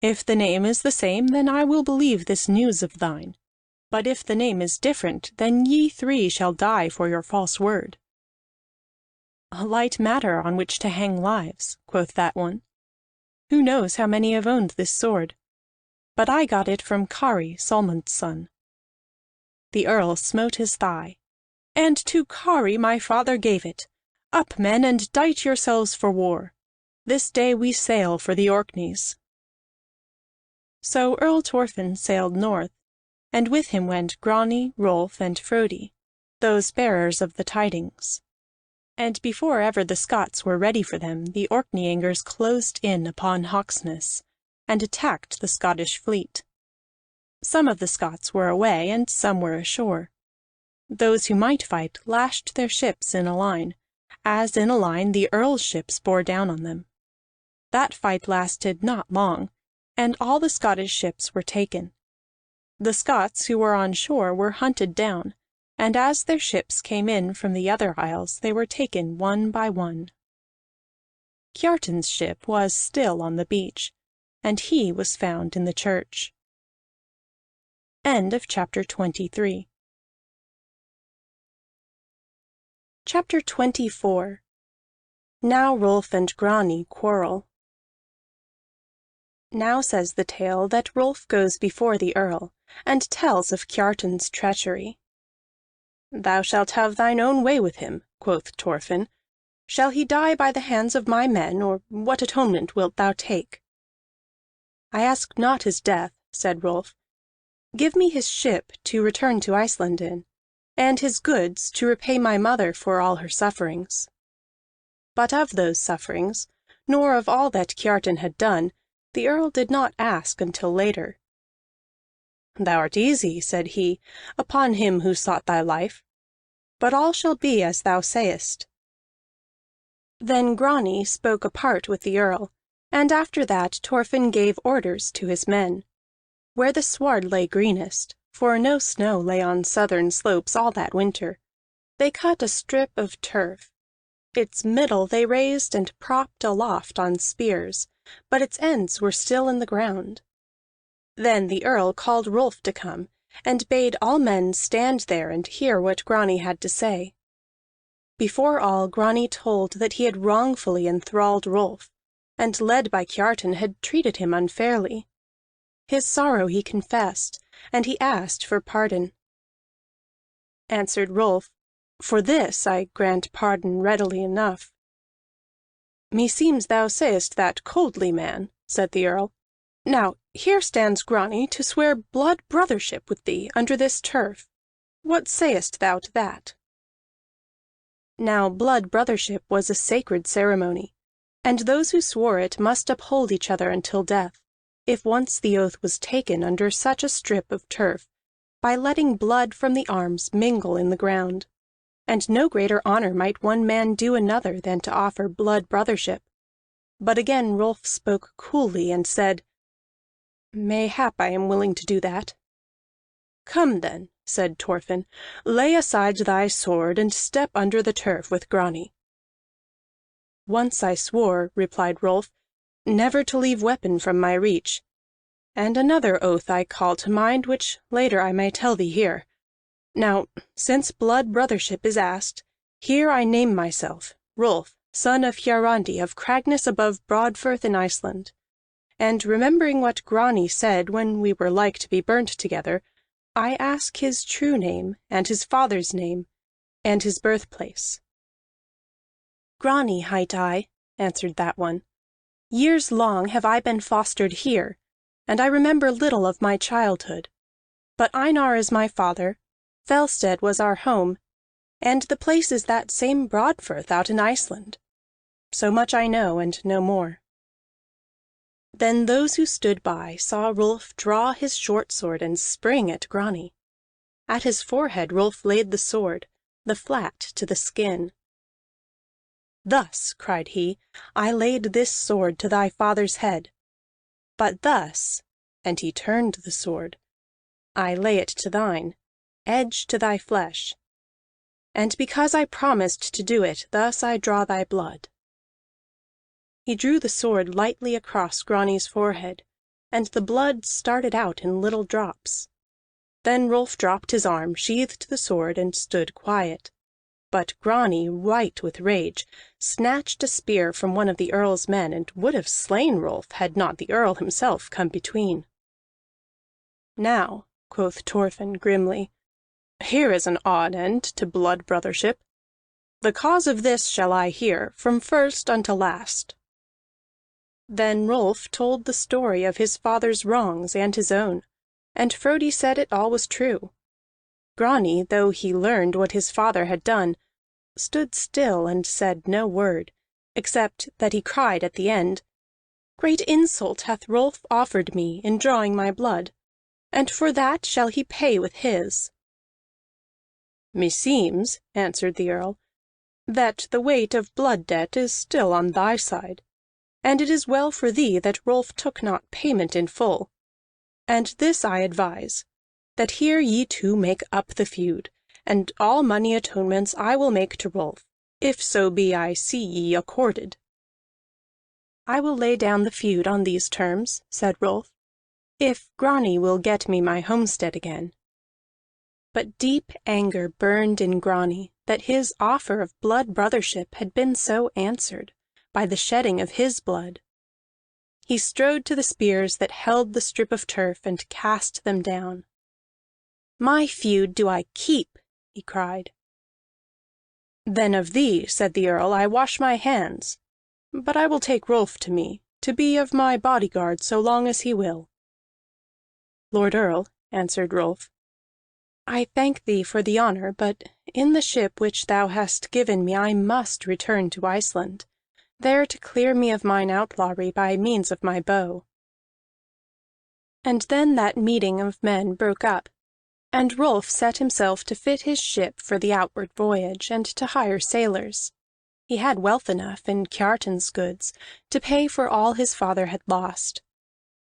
If the name is the same, then I will believe this news of thine. But if the name is different, then ye 3 shall die for your false word." "A light matter on which to hang lives," quoth that one. "Who knows how many have owned this sword? But I got it from Kari, Solmund's son." The Earl smote his thigh. "And to Kari my father gave it! Up, men, and dight yourselves for war. This day we sail for the Orkneys." So Earl Thorfinn sailed north, and with him went Grani, Rolf, and Frodi, those bearers of the tidings. And before ever the Scots were ready for them, the Orkneyingers closed in upon Hawksness, and attacked the Scottish fleet. Some of the Scots were away, and some were ashore. Those who might fight lashed their ships in a line, as in a line the Earl's ships bore down on them. That fight lasted not long, and all the Scottish ships were taken. The Scots who were on shore were hunted down, and as their ships came in from the other isles they were taken one by one. Kiartan's ship was still on the beach, and he was found in the church. End of chapter 23. Chapter 24. Now Rolf and Grani quarrel. Now says the tale that Rolf goes before the Earl, and tells of Kiartan's treachery. "Thou shalt have thine own way with him," quoth Thorfinn. "Shall he die by the hands of my men, or what atonement wilt thou take?" "I ask not his death," said Rolf. "Give me his ship to return to Iceland in, and his goods to repay my mother for all her sufferings." But of those sufferings, nor of all that Kiartan had done, the Earl did not ask until later. "Thou art easy," said he, "upon him who sought thy life. But all shall be as thou sayest." Then Grani spoke apart with the Earl, and after that Thorfinn gave orders to his men. Where the sward lay greenest, for no snow lay on southern slopes all that winter, they cut a strip of turf. Its middle they raised and propped aloft on spears, but its ends were still in the ground. Then the Earl called Rolf to come, and bade all men stand there and hear what Grani had to say. Before all, Grani told that he had wrongfully enthralled Rolf, and led by Kiartan had treated him unfairly. His sorrow he confessed, and he asked for pardon. Answered Rolf, "For this I grant pardon readily enough." "Meseems thou sayest that coldly, man," said the Earl. "Now here stands Grani to swear blood brothership with thee under this turf. What sayest thou to that?" Now blood brothership was a sacred ceremony, and those who swore it must uphold each other until death, if once the oath was taken under such a strip of turf, by letting blood from the arms mingle in the ground. And no greater honor might one man do another than to offer blood brothership. But again Rolf spoke coolly and said, "Mayhap I am willing to do that." "Come then," said Thorfinn, "lay aside thy sword, and step under the turf with Grani." "Once I swore," replied Rolf, "never to leave weapon from my reach. And another oath I call to mind, which later I may tell thee here. Now, since blood brothership is asked, here I name myself, Rolf, son of Hiarandi of Cragness above Broadfirth in Iceland. And remembering what Grani said when we were like to be burnt together, I ask his true name, and his father's name, and his birthplace." "Grani hight I," answered that one. "Years long have I been fostered here, and I remember little of my childhood. But Einar is my father, Felstead was our home, and the place is that same Broadfirth out in Iceland. So much I know, and no more." Then those who stood by saw Rolf draw his short sword and spring at Grani. At his forehead Rolf laid the sword, the flat to the skin. "Thus," cried he, "I laid this sword to thy father's head. But thus," and he turned the sword, "I lay it to thine, edge to thy flesh. And because I promised to do it, thus I draw thy blood." He drew the sword lightly across Grani's forehead, and the blood started out in little drops. Then Rolf dropped his arm, sheathed the sword, and stood quiet. But Grani, white with rage, snatched a spear from one of the Earl's men, and would have slain Rolf had not the Earl himself come between. "Now," quoth Thorfinn grimly, "here is an odd end to blood brothership. The cause of this shall I hear, from first unto last." Then Rolf told the story of his father's wrongs and his own, and Frodi said it all was true. Grani, though he learned what his father had done, stood still and said no word, except that he cried at the end, "Great insult hath Rolf offered me in drawing my blood, and for that shall he pay with his." "Meseems," answered the Earl, "that the weight of blood debt is still on thy side, and it is well for thee that Rolf took not payment in full. And this I advise, that here ye two make up the feud, and all money atonements I will make to Rolf, if so be I see ye accorded." "I will lay down the feud on these terms," said Rolf, "if Grani will get me my homestead again." But deep anger burned in Grani that his offer of blood brothership had been so answered, by the shedding of his blood. He strode to the spears that held the strip of turf and cast them down. "My feud do I keep!" he cried. "Then of thee," said the Earl, "I wash my hands. But I will take Rolf to me, to be of my bodyguard so long as he will." "Lord Earl," answered Rolf, "I thank thee for the honor, but in the ship which thou hast given me I must return to Iceland, there to clear me of mine outlawry by means of my bow." And then that meeting of men broke up, and Rolf set himself to fit his ship for the outward voyage, and to hire sailors. He had wealth enough in Kjartan's goods to pay for all his father had lost.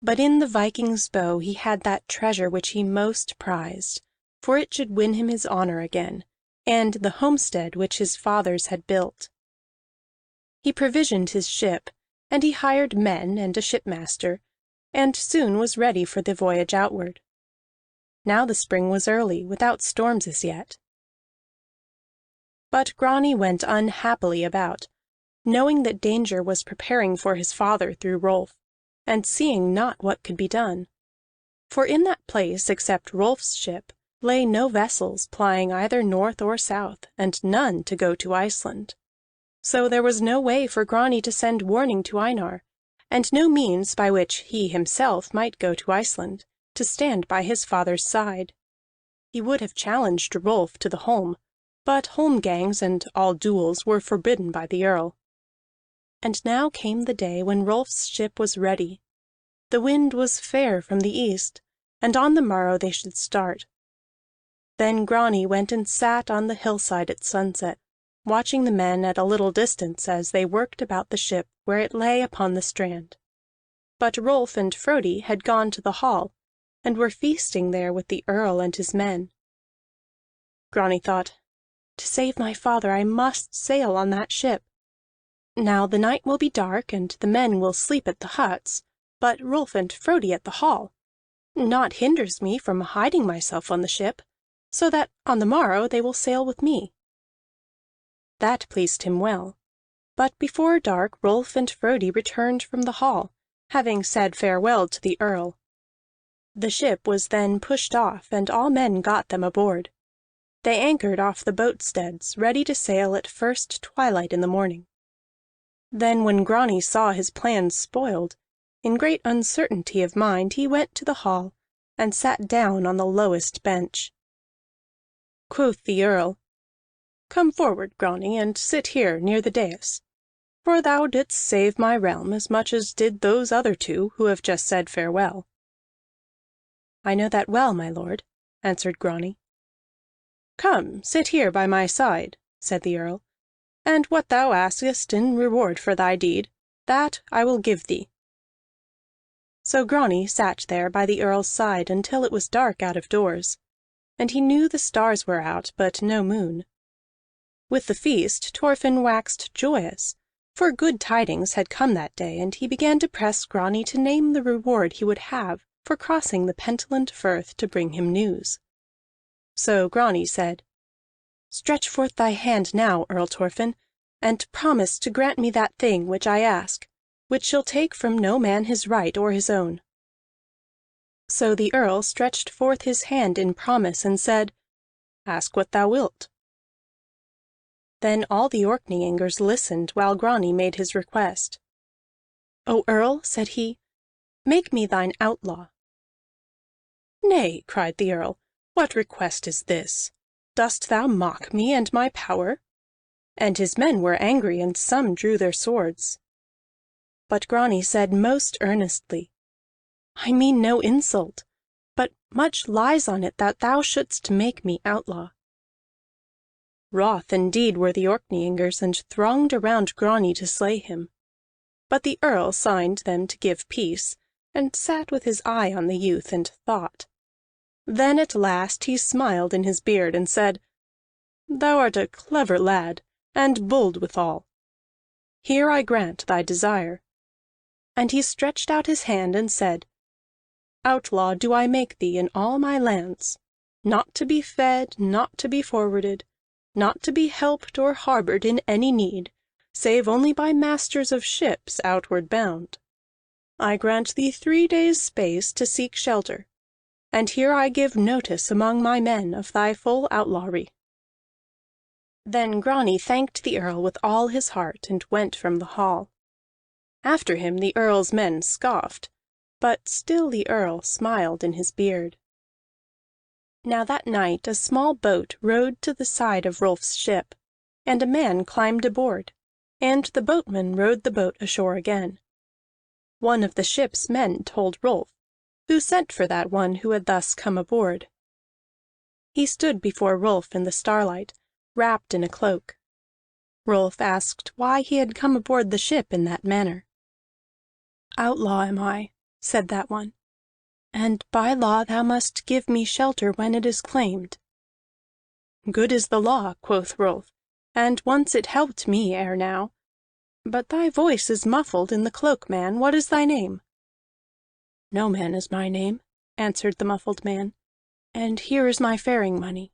But in the Viking's bow he had that treasure which he most prized, for it should win him his honor again, and the homestead which his fathers had built. He provisioned his ship, and he hired men and a shipmaster, and soon was ready for the voyage outward. Now the spring was early, without storms as yet. But Grani went unhappily about, knowing that danger was preparing for his father through Rolf, and seeing not what could be done. For in that place, except Rolf's ship, lay no vessels plying either north or south, and none to go to Iceland. So there was no way for Grani to send warning to Einar, and no means by which he himself might go to Iceland, to stand by his father's side. He would have challenged Rolf to the holm, but holmgangs and all duels were forbidden by the Earl. And now came the day when Rolf's ship was ready. The wind was fair from the east, and on the morrow they should start. Then Grani went and sat on the hillside at sunset, watching the men at a little distance as they worked about the ship where it lay upon the strand. But Rolf and Frodi had gone to the hall, and were feasting there with the Earl and his men. Grani thought, "To save my father I must sail on that ship. Now the night will be dark, and the men will sleep at the huts, but Rolf and Frodi at the hall. Naught hinders me from hiding myself on the ship, so that on the morrow they will sail with me." That pleased him well. But before dark Rolf and Frodi returned from the hall, having said farewell to the Earl. The ship was then pushed off, and all men got them aboard. They anchored off the boatsteads, ready to sail at first twilight in the morning. Then when Grani saw his plans spoiled, in great uncertainty of mind he went to the hall, and sat down on the lowest bench. Quoth the Earl, "Come forward, Grani, and sit here near the dais, for thou didst save my realm as much as did those other two who have just said farewell." "I know that well, my lord," answered Grani. "Come, sit here by my side," said the Earl, "and what thou askest in reward for thy deed, that I will give thee." So Grani sat there by the Earl's side until it was dark out of doors, and he knew the stars were out, but no moon. With the feast Thorfinn waxed joyous, for good tidings had come that day, and he began to press Grani to name the reward he would have for crossing the Pentland Firth to bring him news. So Grani said, "Stretch forth thy hand now, Earl Thorfinn, and promise to grant me that thing which I ask, which shall take from no man his right or his own." So the Earl stretched forth his hand in promise, and said, "Ask what thou wilt." Then all the Orkneyingers listened while Grani made his request. "O Earl," said he, "make me thine outlaw." "Nay," cried the Earl, "what request is this? Dost thou mock me and my power?" And his men were angry, and some drew their swords. But Grani said most earnestly, "I mean no insult, but much lies on it that thou shouldst make me outlaw." Wroth indeed were the Orkneyingers, and thronged around Grani to slay him. But the Earl signed them to give peace, and sat with his eye on the youth, and thought. Then at last he smiled in his beard, and said, "Thou art a clever lad, and bold withal. Here I grant thy desire." And he stretched out his hand and said, "Outlaw do I make thee in all my lands, not to be fed, not to be forwarded, not to be helped or harbored in any need, save only by masters of ships outward bound. I grant thee 3 days' space to seek shelter, and here I give notice among my men of thy full outlawry." Then Grani thanked the Earl with all his heart, and went from the hall. After him the Earl's men scoffed, but still the Earl smiled in his beard. Now that night a small boat rowed to the side of Rolf's ship, and a man climbed aboard, and the boatman rowed the boat ashore again. One of the ship's men told Rolf, who sent for that one who had thus come aboard. He stood before Rolf in the starlight, wrapped in a cloak. Rolf asked why he had come aboard the ship in that manner. "Outlaw am I," said that one, "and by law thou must give me shelter when it is claimed." "Good is the law," quoth Rolf, "and once it helped me ere now. But thy voice is muffled in the cloak, man. What is thy name?" "No man is my name," answered the muffled man, "and here is my faring money."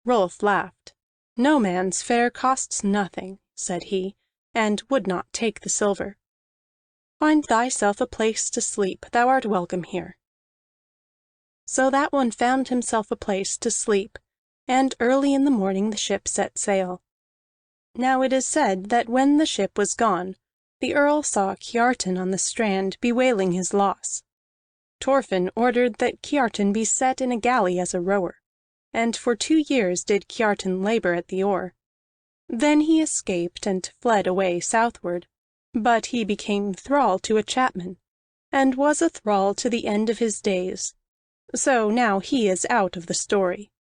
Rolf laughed. "No man's fare costs nothing," said he, and would not take the silver. "Find thyself a place to sleep. Thou art welcome here." So that one found himself a place to sleep, and early in the morning the ship set sail. Now it is said that when the ship was gone, the Earl saw Kiartan on the strand bewailing his loss. Thorfinn ordered that Kiartan be set in a galley as a rower, and for 2 years did Kiartan labor at the oar. Then he escaped and fled away southward, but he became thrall to a chapman. and was a thrall to the end of his days. So now he is out of the story.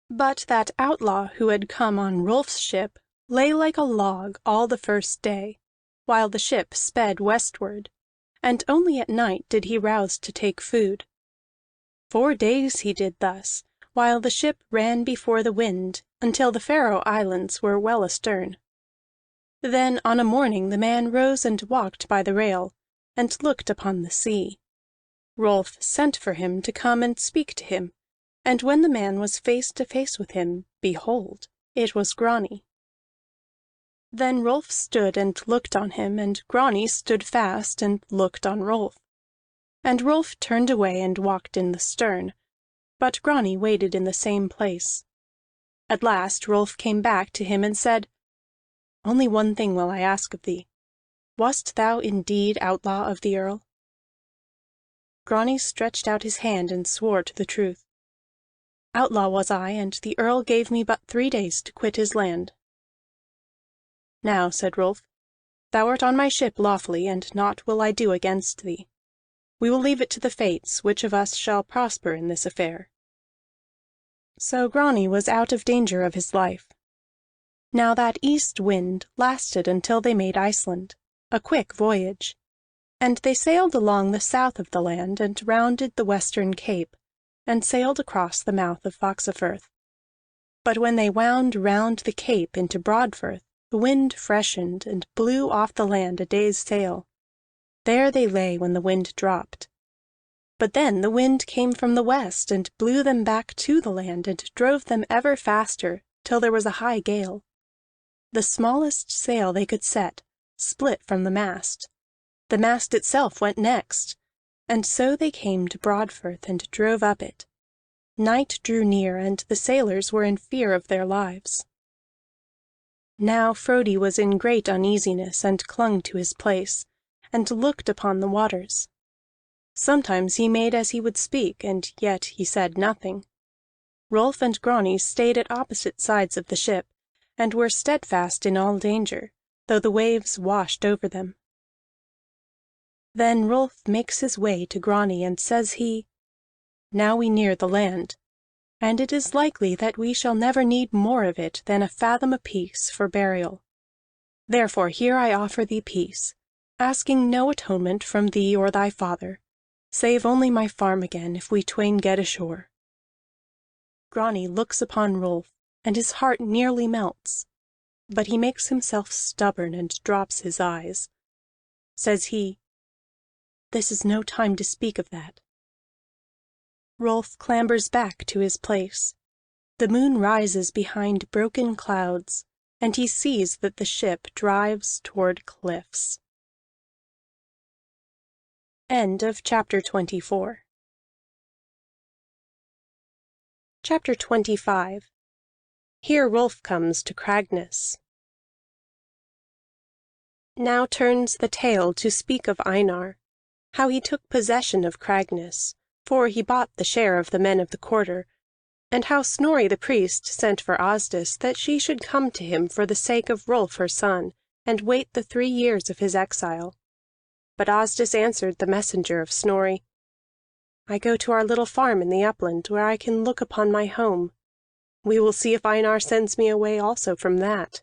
But that outlaw who had come on Rolf's ship lay like a log all the first day, while the ship sped westward, and only at night did he rouse to take food. 4 days he did thus, while the ship ran before the wind, until the Faroe Islands were well astern. Then on a morning the man rose and walked by the rail, and looked upon the sea. Rolf sent for him to come and speak to him, and when the man was face to face with him, behold, it was Grani. Then Rolf stood and looked on him, and Grani stood fast and looked on Rolf. And Rolf turned away and walked in the stern, but Grani waited in the same place. At last Rolf came back to him and said, "Only one thing will I ask of thee. Wast thou indeed outlaw of the Earl?" Grani stretched out his hand and swore to the truth. "Outlaw was I, and the Earl gave me but 3 days to quit his land." "Now," said Rolf, "thou art on my ship lawfully, and naught will I do against thee. We will leave it to the fates which of us shall prosper in this affair." So Grani was out of danger of his life. Now that east wind lasted until they made Iceland, a quick voyage, and they sailed along the south of the land, and rounded the western cape, and sailed across the mouth of Faxafirth. But when they wound round the cape into Broadfirth, the wind freshened, and blew off the land a day's sail. There they lay when the wind dropped. But then the wind came from the west, and blew them back to the land, and drove them ever faster, till there was a high gale. The smallest sail they could set split from the mast. The mast itself went next, and so they came to Broadfirth and drove up it. Night drew near, and the sailors were in fear of their lives. Now Frodi was in great uneasiness, and clung to his place, and looked upon the waters. Sometimes he made as he would speak, and yet he said nothing. Rolf and Grani stayed at opposite sides of the ship, and were steadfast in all danger, though the waves washed over them. Then Rolf makes his way to Grani, and says he, "Now we near the land, and it is likely that we shall never need more of it than a fathom apiece for burial. Therefore here I offer thee peace, asking no atonement from thee or thy father, save only my farm again if we twain get ashore." Grani looks upon Rolf, and his heart nearly melts, but he makes himself stubborn and drops his eyes. Says he, "This is no time to speak of that." Rolf clambers back to his place. The moon rises behind broken clouds, and he sees that the ship drives toward cliffs. End of chapter 24. Chapter 25. Here Rolf comes to Cragness. Now turns the tale to speak of Einar, how he took possession of Cragness, for he bought the share of the men of the quarter, and how Snorri the priest sent for Asdis that she should come to him for the sake of Rolf her son, and wait the 3 years of his exile. But Asdis answered the messenger of Snorri, "I go to our little farm in the upland, where I can look upon my home. We will see if Einar sends me away also from that."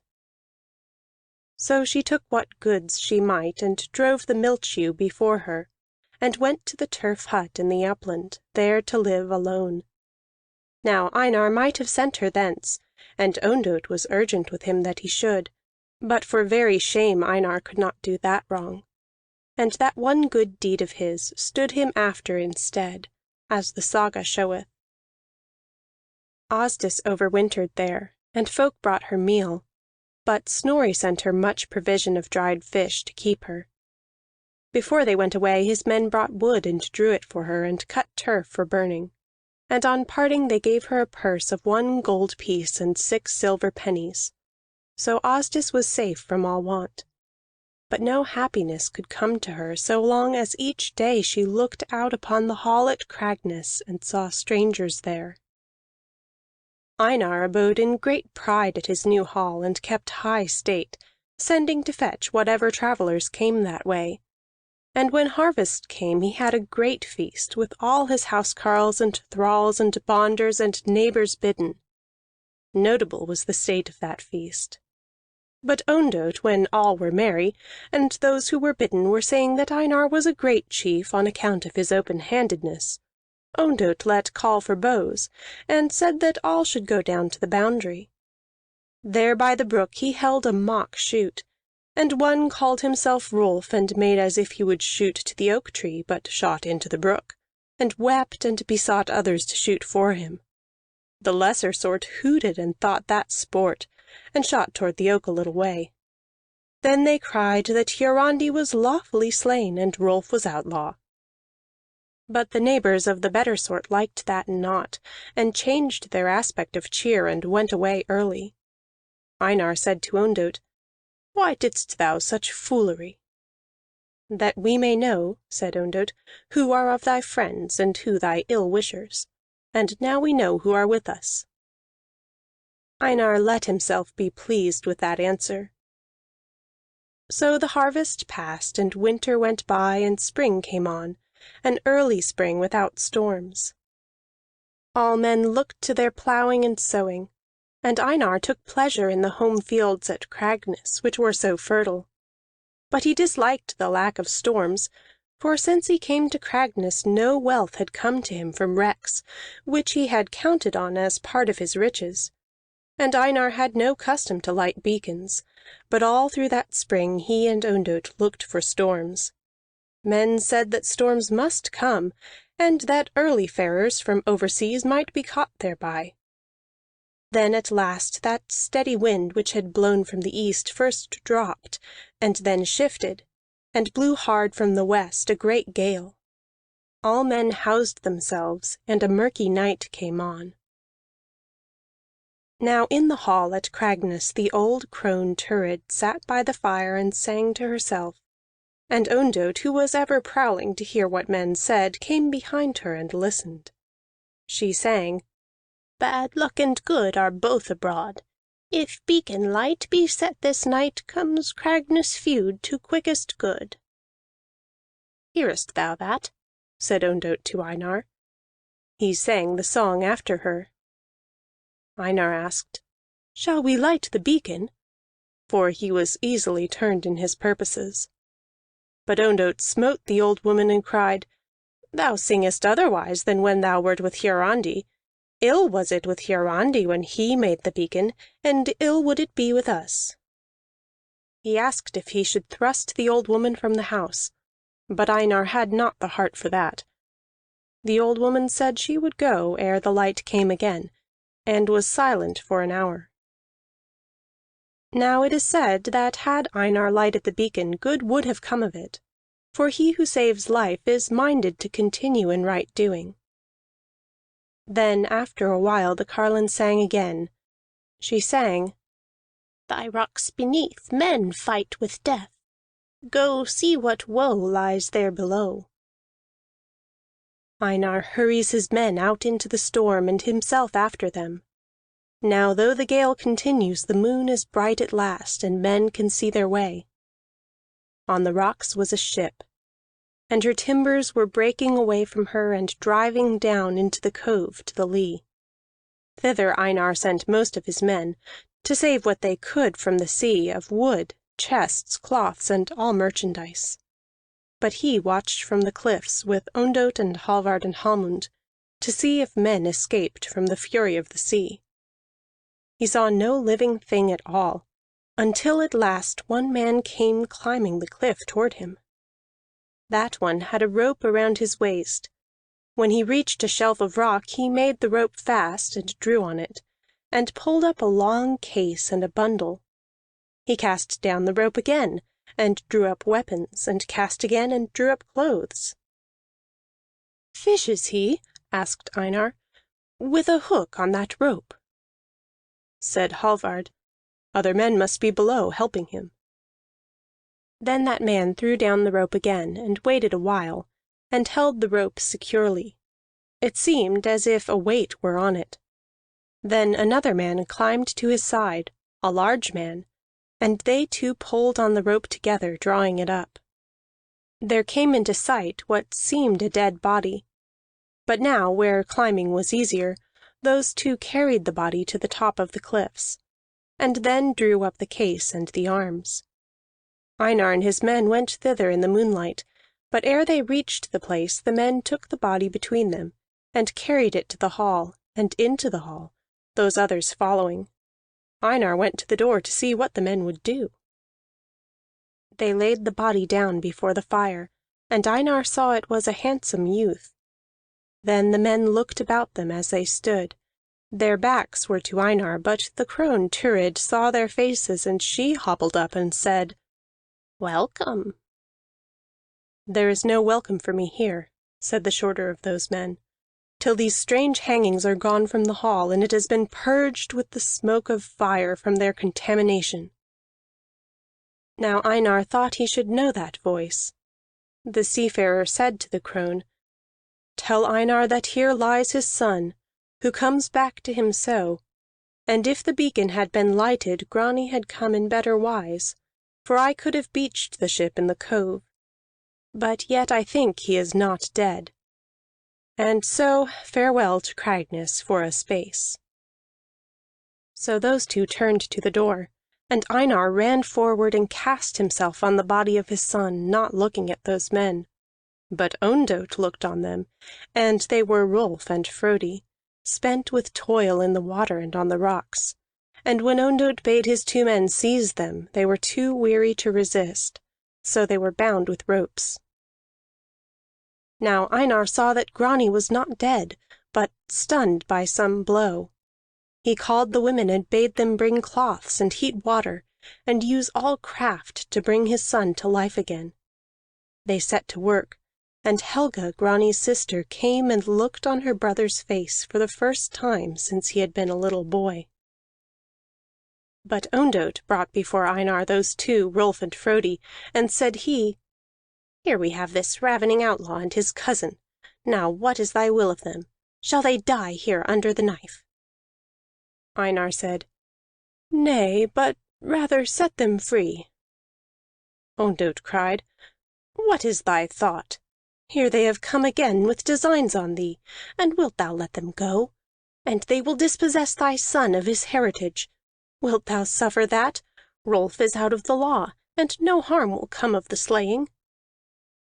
So she took what goods she might, and drove the milch ewe before her, and went to the turf hut in the upland, there to live alone. Now Einar might have sent her thence, and Ondott was urgent with him that he should, but for very shame Einar could not do that wrong. And that one good deed of his stood him after instead, as the saga showeth. Asdis overwintered there, and folk brought her meal, but Snorri sent her much provision of dried fish to keep her. Before they went away his men brought wood and drew it for her, and cut turf for burning. And on parting they gave her a purse of 1 gold piece and 6 silver pennies. So Asdis was safe from all want. But no happiness could come to her so long as each day she looked out upon the hall at Cragness and saw strangers there. Einar abode in great pride at his new hall, and kept high state, sending to fetch whatever travelers came that way. And when harvest came he had a great feast, with all his housecarls and thralls and bonders and neighbors bidden. Notable was the state of that feast. But Ondott, when all were merry, and those who were bidden were saying that Einar was a great chief on account of his open-handedness, Ondott let call for bows, and said that all should go down to the boundary. There by the brook he held a mock shoot, and one called himself Rolf, and made as if he would shoot to the oak tree, but shot into the brook, and wept and besought others to shoot for him. The lesser sort hooted and thought that sport, and shot toward the oak a little way. Then they cried that Hiarandi was lawfully slain, and Rolf was outlaw. But the neighbors of the better sort liked that not, and changed their aspect of cheer, and went away early. Einar said to Ondott, "Why didst thou such foolery?" "That we may know," said Ondott, "who are of thy friends, and who thy ill-wishers. And now we know who are with us." Einar let himself be pleased with that answer. So the harvest passed, and winter went by, and spring came on, an early spring without storms. All men looked to their ploughing and sowing, and Einar took pleasure in the home fields at Cragness, which were so fertile. But he disliked the lack of storms, for since he came to Cragness no wealth had come to him from wrecks, which he had counted on as part of his riches. And Einar had no custom to light beacons, but all through that spring he and Ondott looked for storms. Men said that storms must come, and that early-farers from overseas might be caught thereby. Then at last that steady wind which had blown from the east first dropped, and then shifted, and blew hard from the west, a great gale. All men housed themselves, and a murky night came on. Now in the hall at Cragness the old crone Thurid sat by the fire and sang to herself, and Ondott, who was ever prowling to hear what men said, came behind her and listened. She sang, "Bad luck and good are both abroad. If beacon light be set this night, comes Cragness feud to quickest good." "Hearest thou that?" said Ondott to Einar. He sang the song after her. Einar asked, "Shall we light the beacon?" For he was easily turned in his purposes. But Ondott smote the old woman and cried, "Thou singest otherwise than when thou wert with Hiarandi. Ill was it with Hiarandi when he made the beacon, and ill would it be with us." He asked if he should thrust the old woman from the house, but Einar had not the heart for that. The old woman said she would go ere the light came again, and was silent for an hour. Now it is said that had Einar lighted the beacon, good would have come of it, for he who saves life is minded to continue in right doing. Then after a while the carline sang again. She sang, "Thy rocks beneath men fight with death. Go see what woe lies there below." Einar hurries his men out into the storm, and himself after them. Now though the gale continues, the moon is bright at last, and men can see their way. On the rocks was a ship, and her timbers were breaking away from her and driving down into the cove to the lee. Thither Einar sent most of his men, to save what they could from the sea, of wood, chests, cloths, and all merchandise. But he watched from the cliffs with Ondott and Hallvard and Hallmund, to see if men escaped from the fury of the sea. He saw no living thing at all, until at last one man came climbing the cliff toward him. That one had a rope around his waist. When he reached a shelf of rock, he made the rope fast and drew on it, and pulled up a long case and a bundle. He cast down the rope again, and drew up weapons, and cast again, and drew up clothes. "Fishes he," asked Einar, "with a hook on that rope?" Said Hallvard, "Other men must be below, helping him." Then that man threw down the rope again, and waited a while, and held the rope securely. It seemed as if a weight were on it. Then another man climbed to his side, a large man, and they two pulled on the rope together, drawing it up. There came into sight what seemed a dead body. But now, where climbing was easier, those two carried the body to the top of the cliffs, and then drew up the case and the arms. Einar and his men went thither in the moonlight, but ere they reached the place the men took the body between them, and carried it to the hall, and into the hall, those others following. Einar went to the door to see what the men would do. They laid the body down before the fire, and Einar saw it was a handsome youth. Then the men looked about them as they stood. Their backs were to Einar, but the crone Thurid saw their faces, and she hobbled up and said, "Welcome." "There is no welcome for me here," said the shorter of those men, "till these strange hangings are gone from the hall, and it has been purged with the smoke of fire from their contamination." Now Einar thought he should know that voice. The seafarer said to the crone, "Tell Einar that here lies his son, who comes back to him so, and if the beacon had been lighted Grani had come in better wise, for I could have beached the ship in the cove. But yet I think he is not dead. And so farewell to Cragness for a space." So those two turned to the door, and Einar ran forward and cast himself on the body of his son, not looking at those men. But Ondott looked on them, and they were Rolf and Frodi, spent with toil in the water and on the rocks. And when Ondott bade his two men seize them, they were too weary to resist, so they were bound with ropes. Now Einar saw that Grani was not dead, but stunned by some blow. He called the women and bade them bring cloths and heat water, and use all craft to bring his son to life again. They set to work, and Helga, Grani's sister, came and looked on her brother's face for the first time since he had been a little boy. But Ondott brought before Einar those two, Rolf and Frodi, and said he, "Here we have this ravening outlaw and his cousin. Now what is thy will of them? Shall they die here under the knife?" Einar said, "Nay, but rather set them free." Ondott cried, "What is thy thought? Here they have come again with designs on thee, and wilt thou let them go? And they will dispossess thy son of his heritage. Wilt thou suffer that? Rolf is out of the law, and no harm will come of the slaying."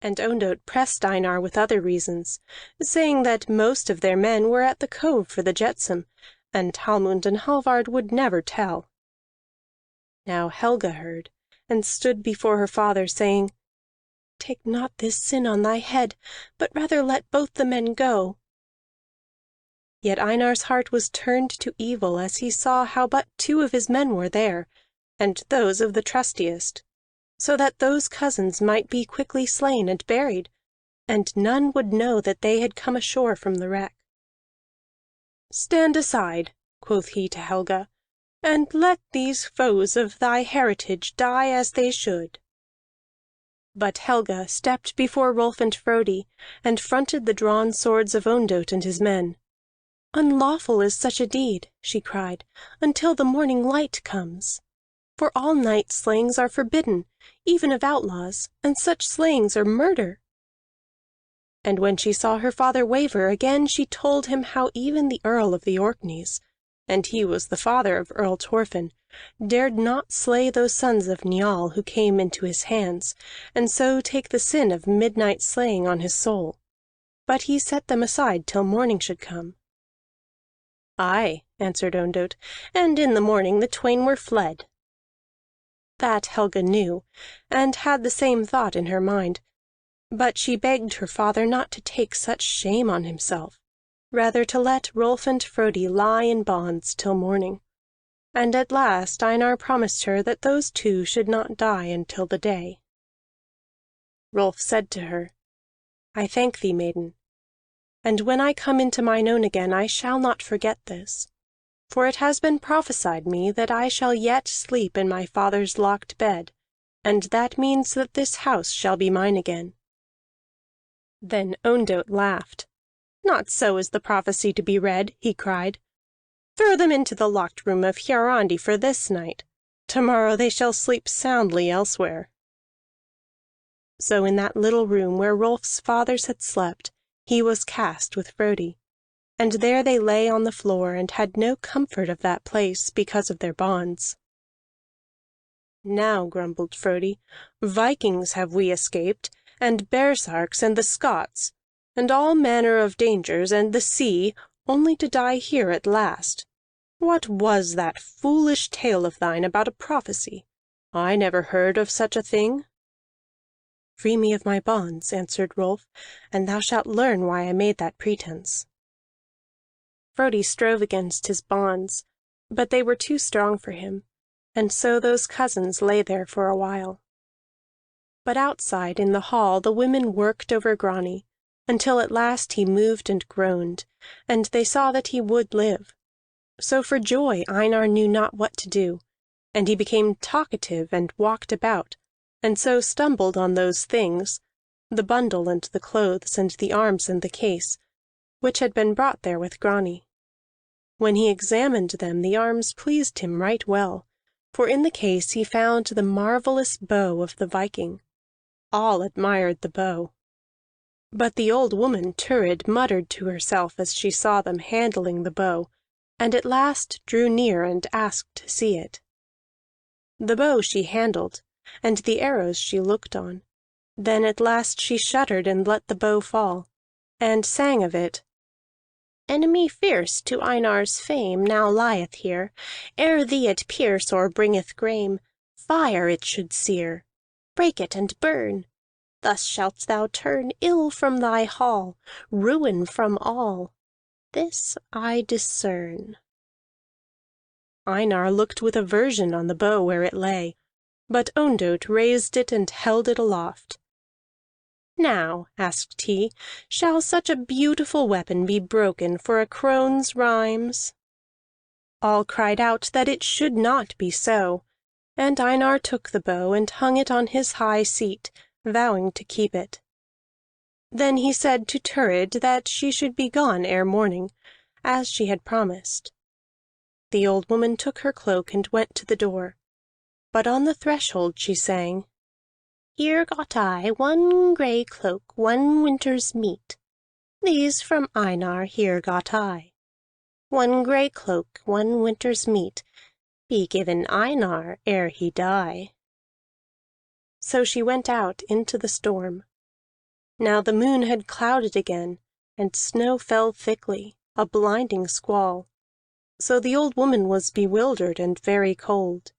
And Ondott pressed Einar with other reasons, saying that most of their men were at the cove for the jetsam, and Hallmund and Hallvard would never tell. Now Helga heard, and stood before her father, saying, "Take not this sin on thy head, but rather let both the men go." Yet Einar's heart was turned to evil as he saw how but two of his men were there, and those of the trustiest, so that those cousins might be quickly slain and buried, and none would know that they had come ashore from the wreck. "Stand aside," quoth he to Helga, "and let these foes of thy heritage die as they should." But Helga stepped before Rolf and Frodi, and fronted the drawn swords of Ondott and his men. "Unlawful is such a deed," she cried, "until the morning light comes. For all night slayings are forbidden, even of outlaws, and such slayings are murder." And when she saw her father waver, again she told him how even the Earl of the Orkneys, and he was the father of Earl Thorfinn, dared not slay those sons of Njal who came into his hands, and so take the sin of midnight slaying on his soul. But he set them aside till morning should come. "Aye," answered Ondott, "and in the morning the twain were fled." That Helga knew, and had the same thought in her mind, but she begged her father not to take such shame on himself, rather to let Rolf and Frodi lie in bonds till morning. And at last Einar promised her that those two should not die until the day. Rolf said to her, "I thank thee, maiden. And when I come into mine own again, I shall not forget this. For it has been prophesied me that I shall yet sleep in my father's locked bed, and that means that this house shall be mine again." Then Ondott laughed. "Not so is the prophecy to be read," he cried. "Throw them into the locked room of Hiarandi for this night. Tomorrow they shall sleep soundly elsewhere." So in that little room where Rolf's fathers had slept he was cast with Frodi, and there they lay on the floor, and had no comfort of that place because of their bonds. "Now," grumbled Frodi, "Vikings have we escaped, and berserkers, and the Scots, and all manner of dangers, and the sea, only to die here at last. What was that foolish tale of thine about a prophecy? I never heard of such a thing." "Free me of my bonds," answered Rolf, "and thou shalt learn why I made that pretense." Frodi strove against his bonds, but they were too strong for him, and so those cousins lay there for a while. But outside in the hall the women worked over Grani, until at last he moved and groaned, and they saw that he would live. So for joy Einar knew not what to do, and he became talkative and walked about, and so stumbled on those things, the bundle and the clothes and the arms and the case, which had been brought there with Grani. When he examined them, the arms pleased him right well, for in the case he found the marvelous bow of the Viking. All admired the bow. But the old woman Thurid muttered to herself as she saw them handling the bow, and at last drew near and asked to see it. The bow she handled, and the arrows she looked on. Then at last she shuddered and let the bow fall, and sang of it. "Enemy fierce to Einar's fame now lieth here. Ere thee it pierce or bringeth grame, fire it should sear. Break it and burn. Thus shalt thou turn ill from thy hall, ruin from all. This I discern." Einar looked with aversion on the bow where it lay, but Ondott raised it and held it aloft. "Now," asked he, "shall such a beautiful weapon be broken for a crone's rhymes?" All cried out that it should not be so, and Einar took the bow and hung it on his high seat, vowing to keep it. Then he said to Thurid that she should be gone ere morning, as she had promised. The old woman took her cloak and went to the door, but on the threshold she sang, "Here got I one grey cloak, one winter's meat. These from Einar here got I. One grey cloak, one winter's meat, be given Einar ere he die." So she went out into the storm. Now the moon had clouded again, and snow fell thickly, a blinding squall. So the old woman was bewildered and very cold.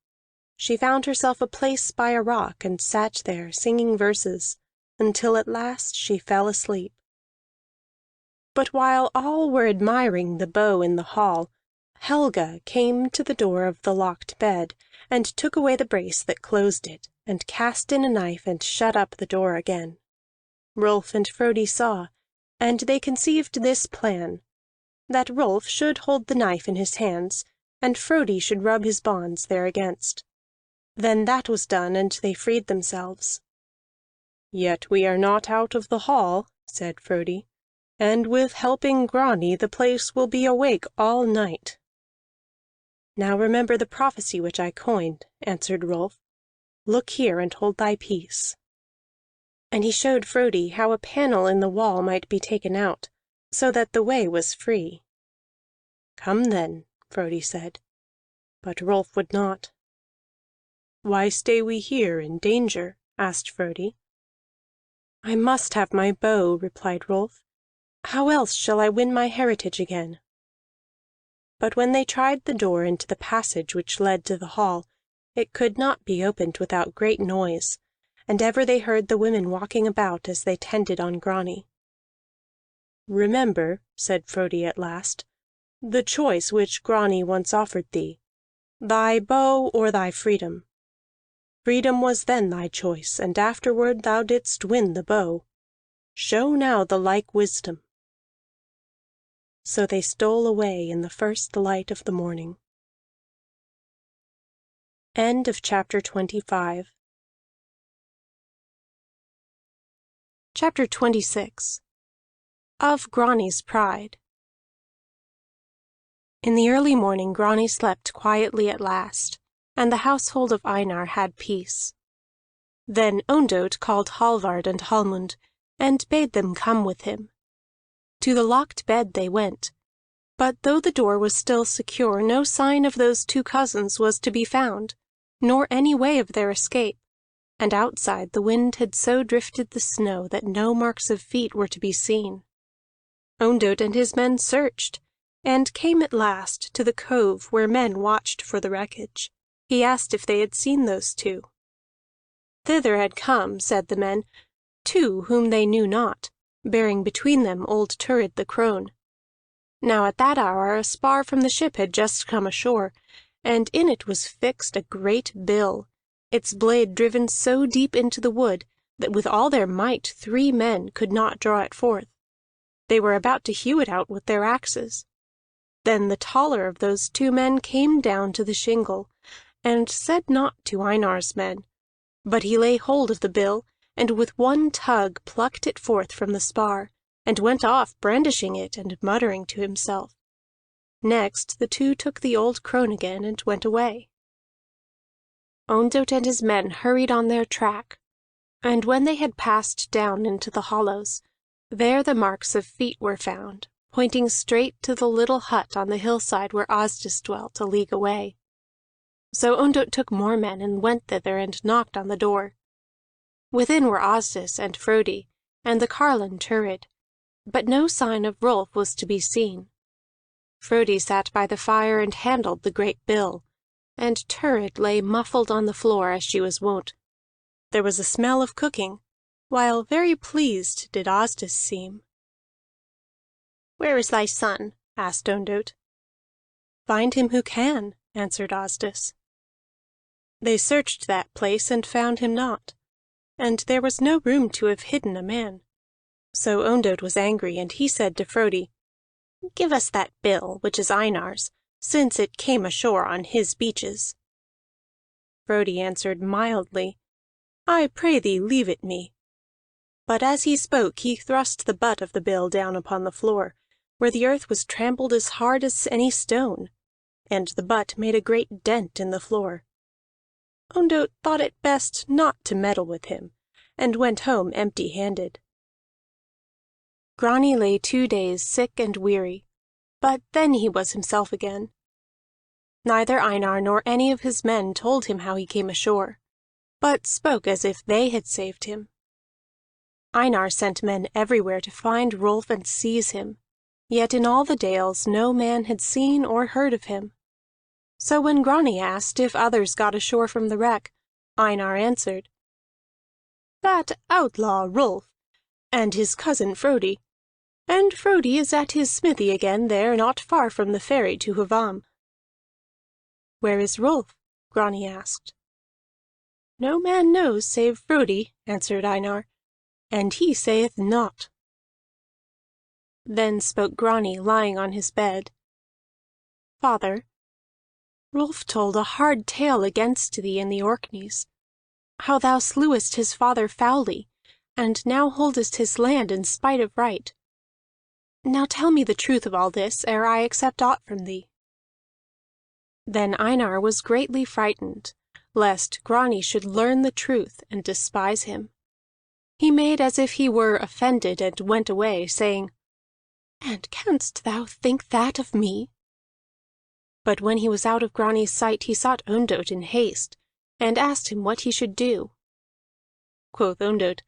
She found herself a place by a rock, and sat there singing verses, until at last she fell asleep. But while all were admiring the bow in the hall, Helga came to the door of the locked bed, and took away the brace that closed it, and cast in a knife and shut up the door again. Rolf and Frodi saw, and they conceived this plan, that Rolf should hold the knife in his hands, and Frodi should rub his bonds thereagainst. Then that was done, and they freed themselves. "Yet we are not out of the hall," said Frodi, "and with helping Grani the place will be awake all night." "Now remember the prophecy which I coined," answered Rolf. "Look here, and hold thy peace." And he showed Frodi how a panel in the wall might be taken out, so that the way was free. "Come then," Frodi said. But Rolf would not. "Why stay we here in danger?" asked Frodi. "I must have my bow," replied Rolf. "How else shall I win my heritage again?" But when they tried the door into the passage which led to the hall, it could not be opened without great noise, and ever they heard the women walking about as they tended on Grani. "Remember," said Frodi at last, "the choice which Grani once offered thee, thy bow or thy freedom. Freedom was then thy choice, and afterward thou didst win the bow. Show now the like wisdom." So they stole away in the first light of the morning. End of chapter 25. Chapter 26. Of Grani's Pride. In the early morning Grani slept quietly at last, and the household of Einar had peace. Then Ondott called Hallvard and Hallmund, and bade them come with him. To the locked bed they went, but though the door was still secure, no sign of those two cousins was to be found, nor any way of their escape, and outside the wind had so drifted the snow that no marks of feet were to be seen. Ondott and his men searched, and came at last to the cove where men watched for the wreckage. He asked if they had seen those two. Thither had come, said the men, two whom they knew not, bearing between them old Thurid the crone. Now at that hour a spar from the ship had just come ashore, and in it was fixed a great bill, its blade driven so deep into the wood that with all their might 3 men could not draw it forth. They were about to hew it out with their axes. Then the taller of those 2 men came down to the shingle, and said naught to Einar's men, but he lay hold of the bill, and with one tug plucked it forth from the spar, and went off brandishing it and muttering to himself. Next the 2 took the old crone again and went away. Ondott and his men hurried on their track, and when they had passed down into the hollows, there the marks of feet were found, pointing straight to the little hut on the hillside where Asdis dwelt a league away. So Ondott took more men and went thither and knocked on the door. Within were Asdis and Frodi, and the carline Thurid, but no sign of Rolf was to be seen. Frodi sat by the fire and handled the great bill, and Thurid lay muffled on the floor as she was wont. There was a smell of cooking, while very pleased did Asdis seem. "Where is thy son?" asked Ondott. "Find him who can," answered Asdis. They searched that place and found him not, and there was no room to have hidden a man. So Ondott was angry, and he said to Frodi, "Give us that bill, which is Einar's, since it came ashore on his beaches." Frodi answered mildly, "I pray thee leave it me." But as he spoke he thrust the butt of the bill down upon the floor, where the earth was trampled as hard as any stone, and the butt made a great dent in the floor. Ondott thought it best not to meddle with him, and went home empty-handed. Grani lay 2 days sick and weary, but then he was himself again. Neither Einar nor any of his men told him how he came ashore, but spoke as if they had saved him. Einar sent men everywhere to find Rolf and seize him, yet in all the dales no man had seen or heard of him. So when Grani asked if others got ashore from the wreck, Einar answered, "That outlaw Rolf, and his cousin Frodi, and Frodi is at his smithy again there not far from the ferry to Hvamm." "Where is Rolf?" Grani asked. "No man knows save Frodi," answered Einar, "and he sayeth naught." Then spoke Grani, lying on his bed. "Father, Rolf told a hard tale against thee in the Orkneys, how thou slewest his father foully, and now holdest his land in spite of right. Now tell me the truth of all this, ere I accept aught from thee." Then Einar was greatly frightened, lest Grani should learn the truth and despise him. He made as if he were offended, and went away, saying, "And canst thou think that of me?" But when he was out of Grani's sight, he sought Ondott in haste, and asked him what he should do. Quoth Ondott,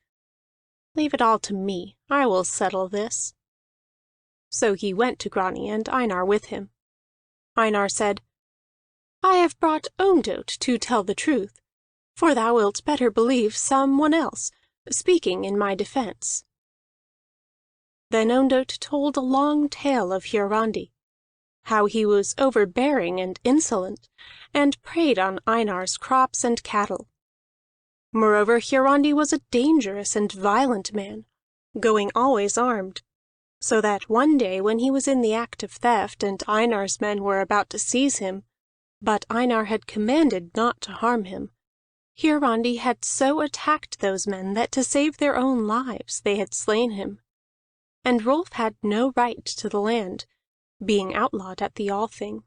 "Leave it all to me, I will settle this." So he went to Grani, and Einar with him. Einar said, "I have brought Ondott to tell the truth, for thou wilt better believe some one else, speaking in my defence." Then Ondott told a long tale of Hiarandi, how he was overbearing and insolent, and preyed on Einar's crops and cattle. Moreover, Hiarandi was a dangerous and violent man, going always armed, so that one day when he was in the act of theft, and Einar's men were about to seize him, but Einar had commanded not to harm him, Hiarandi had so attacked those men that to save their own lives they had slain him. And Rolf had no right to the land, being outlawed at the Althing.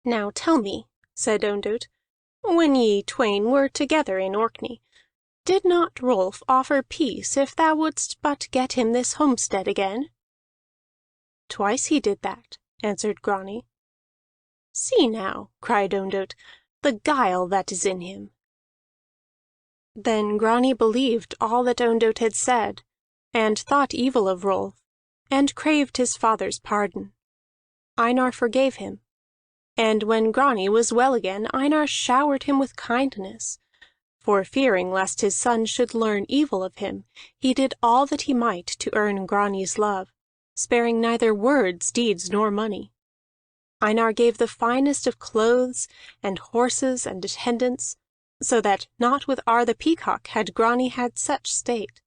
"Now tell me," said Ondott, When ye twain were together in Orkney, did not Rolf offer peace if thou wouldst but get him this homestead again?" "Twice he did that," answered Grani. "See now," cried Ondott, "the guile that is in him." Then Grani believed all that Ondott had said, and thought evil of Rolf, and craved his father's pardon. Einar forgave him, and when Grani was well again, Einar showered him with kindness. For fearing lest his son should learn evil of him, he did all that he might to earn Grani's love, sparing neither words, deeds, nor money. Einar gave the finest of clothes, and horses, and attendants, so that not with Ar the Peacock had Grani had such state.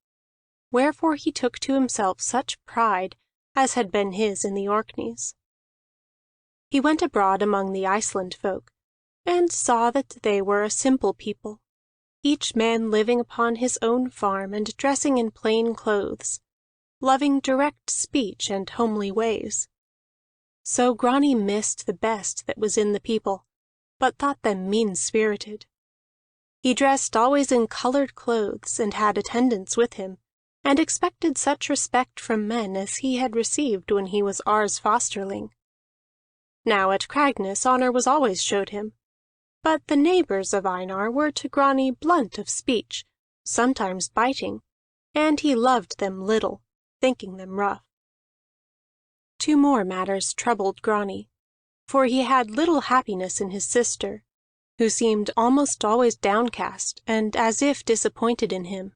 Wherefore he took to himself such pride as had been his in the Orkneys. He went abroad among the Iceland folk, and saw that they were a simple people, each man living upon his own farm and dressing in plain clothes, loving direct speech and homely ways. So Grani missed the best that was in the people, but thought them mean-spirited. He dressed always in colored clothes, and had attendants with him, and expected such respect from men as he had received when he was Ar's fosterling. Now at Cragness honor was always showed him, but the neighbors of Einar were to Grani blunt of speech, sometimes biting, and he loved them little, thinking them rough. Two more matters troubled Grani, for he had little happiness in his sister, who seemed almost always downcast and as if disappointed in him.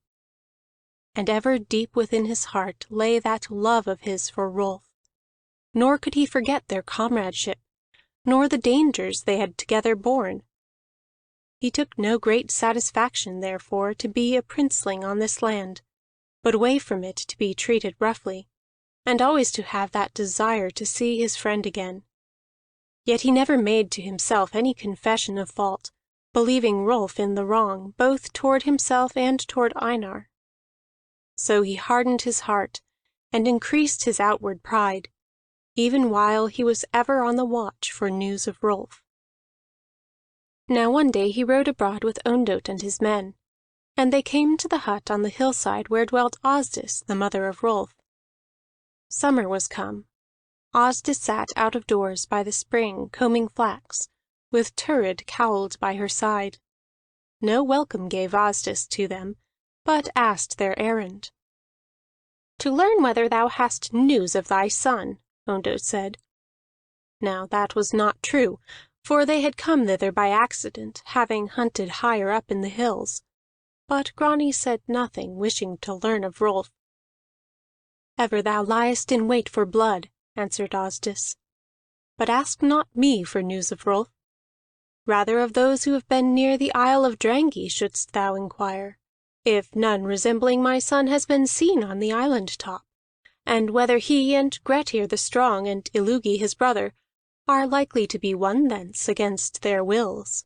And ever deep within his heart lay that love of his for Rolf, nor could he forget their comradeship, nor the dangers they had together borne. He took no great satisfaction, therefore, to be a princeling on this land, but away from it to be treated roughly, and always to have that desire to see his friend again. Yet he never made to himself any confession of fault, believing Rolf in the wrong, both toward himself and toward Einar. So he hardened his heart, and increased his outward pride, even while he was ever on the watch for news of Rolf. Now one day he rode abroad with Ondott and his men, and they came to the hut on the hillside where dwelt Asdis, the mother of Rolf. Summer was come. Asdis sat out of doors by the spring, combing flax, with Thurid cowled by her side. No welcome gave Asdis to them, but asked their errand. "To learn whether thou hast news of thy son," Ondott said. Now that was not true, for they had come thither by accident, having hunted higher up in the hills. But Grani said nothing, wishing to learn of Rolf. "Ever thou liest in wait for blood," answered Asdis. "But ask not me for news of Rolf. Rather of those who have been near the Isle of Drangey shouldst thou inquire, if none resembling my son has been seen on the island top, and whether he and Grettir the Strong and Illugi his brother are likely to be won thence against their wills."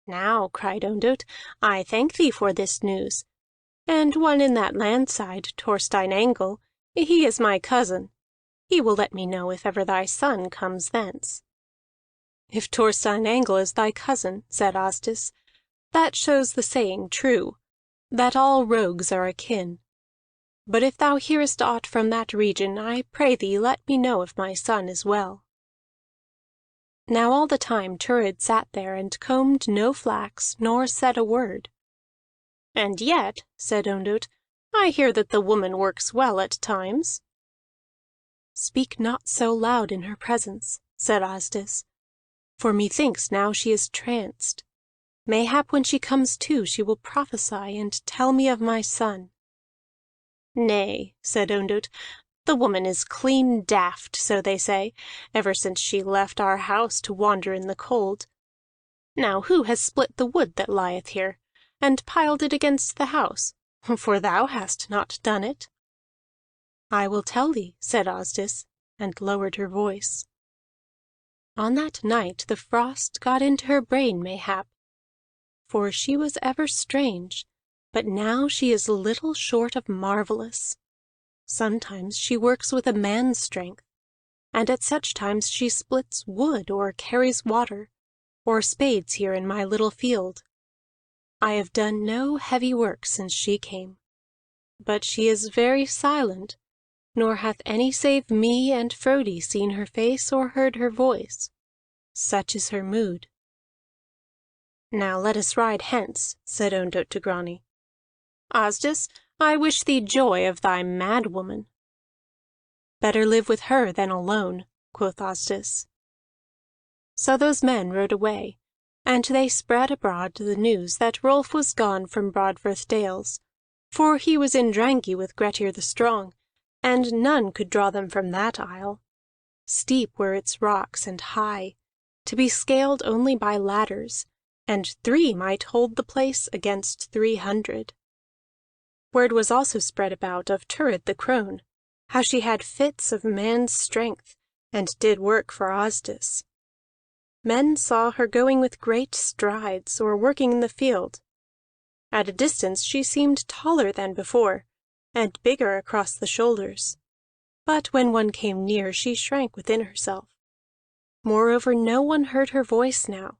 "Now," cried Ondott, "I thank thee for this news. And one in that land side, Thorstein Angle, he is my cousin. He will let me know if ever thy son comes thence." "If Thorstein Angle is thy cousin," said Asdis, "that shows the saying true, that all rogues are akin. But if thou hearest aught from that region, I pray thee let me know if my son is well." Now all the time Thurid sat there and combed no flax, nor said a word. "And yet," said Ondott, "I hear that the woman works well at times." "Speak not so loud in her presence," said Asdis, "for methinks now she is tranced. Mayhap when she comes to she will prophesy and tell me of my son." "Nay," said Ondott, "the woman is clean daft, so they say, ever since she left our house to wander in the cold. Now who has split the wood that lieth here, and piled it against the house? For thou hast not done it." "I will tell thee," said Asdis, and lowered her voice. "On that night the frost got into her brain, mayhap. For she was ever strange, but now she is little short of marvelous. Sometimes she works with a man's strength, and at such times she splits wood or carries water, or spades here in my little field. I have done no heavy work since she came. But she is very silent, nor hath any save me and Frodi seen her face or heard her voice. Such is her mood." "Now let us ride hence," said Ondott to Grani. "Asdis, I wish thee joy of thy mad woman." "Better live with her than alone," quoth Asdis. So those men rode away, and they spread abroad the news that Rolf was gone from Broadfirth Dales, for he was in Drangey with Grettir the Strong, and none could draw them from that isle. Steep were its rocks and high, to be scaled only by ladders, and 3 might hold the place against 300. Word was also spread about of Thurid the crone, how she had fits of man's strength, and did work for Asdis. Men saw her going with great strides, or working in the field. At a distance she seemed taller than before, and bigger across the shoulders. But when one came near, she shrank within herself. Moreover, no one heard her voice now,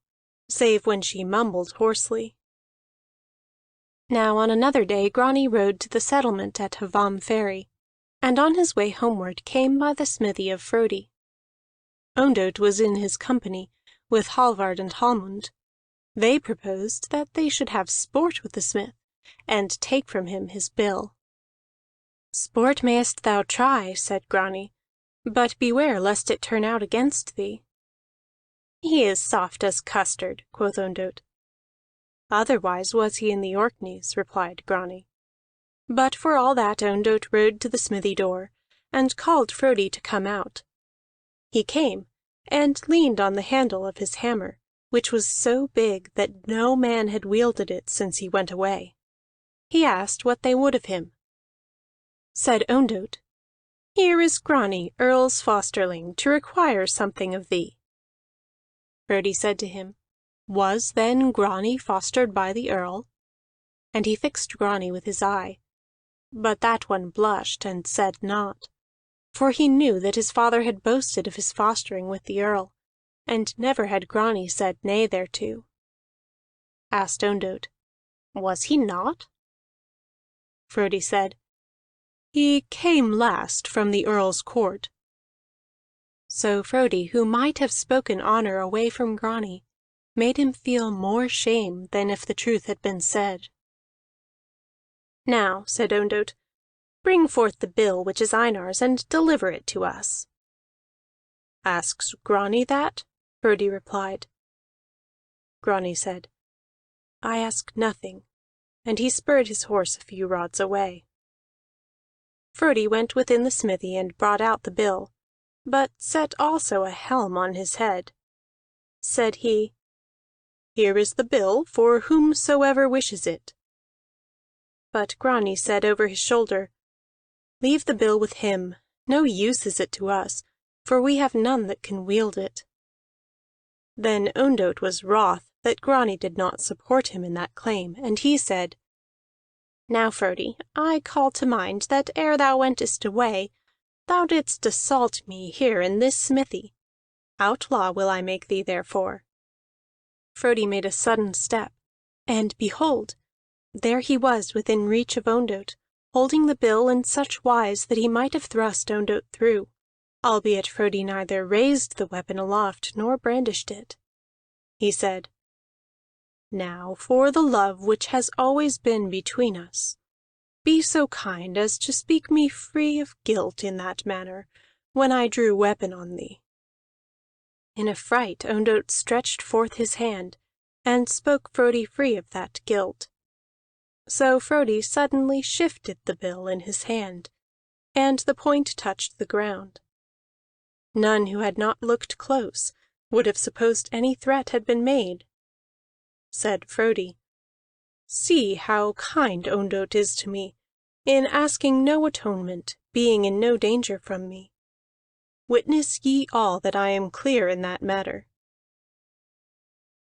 save when she mumbled hoarsely. Now on another day Grani rode to the settlement at Hvamm Ferry, and on his way homeward came by the smithy of Frodi. Ondott was in his company, with Hallvard and Hallmund. They proposed that they should have sport with the smith, and take from him his bill. "Sport mayest thou try," said Grani, "but beware lest it turn out against thee." "He is soft as custard," quoth Ondott. "Otherwise was he in the Orkneys," replied Grani. But for all that Ondott rode to the smithy door, and called Frodi to come out. He came, and leaned on the handle of his hammer, which was so big that no man had wielded it since he went away. He asked what they would of him. Said Ondott, "Here is Grani, Earl's fosterling, to require something of thee." Frodi said to him, "Was then Grani fostered by the Earl?" And he fixed Grani with his eye. But that one blushed and said naught, for he knew that his father had boasted of his fostering with the Earl, and never had Grani said nay thereto. Asked Ondott, "Was he not?" Frodi said, "He came last from the Earl's court." So Frodi, who might have spoken honor away from Grani, made him feel more shame than if the truth had been said. "Now," said Ondott, "bring forth the bill which is Einar's, and deliver it to us." "Asks Grani that?" Frodi replied. Grani said, "I ask nothing," and he spurred his horse a few rods away. Frodi went within the smithy and brought out the bill, but set also a helm on his head. Said he, "Here is the bill for whomsoever wishes it." But Grani said over his shoulder, "Leave the bill with him. No use is it to us, for we have none that can wield it." Then Ondott was wroth that Grani did not support him in that claim, and he said, "Now, Frodi, I call to mind that ere thou wentest away, thou didst assault me here in this smithy. Outlaw will I make thee therefore." Frodi made a sudden step, and behold, there he was within reach of Ondott, holding the bill in such wise that he might have thrust Ondott through, albeit Frodi neither raised the weapon aloft nor brandished it. He said, "Now, for the love which has always been between us, be so kind as to speak me free of guilt in that manner, when I drew weapon on thee." In a fright Ondott stretched forth his hand, and spoke Frodi free of that guilt. So Frodi suddenly shifted the bill in his hand, and the point touched the ground. None who had not looked close would have supposed any threat had been made. Said Frodi, "See how kind Ondott is to me, in asking no atonement, being in no danger from me. Witness ye all that I am clear in that matter."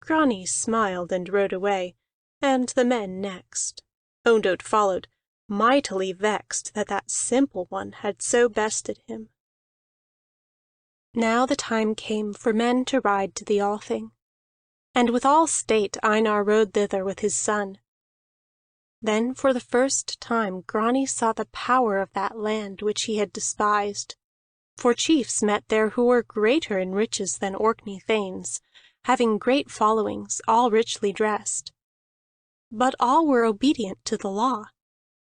Grani smiled and rode away, and the men next. Ondott followed, mightily vexed that that simple one had so bested him. Now the time came for men to ride to the Althing. and with all state Einar rode thither with his son. Then for the first time Grani saw the power of that land which he had despised. For chiefs met there who were greater in riches than Orkney thanes, having great followings, all richly dressed. But all were obedient to the law,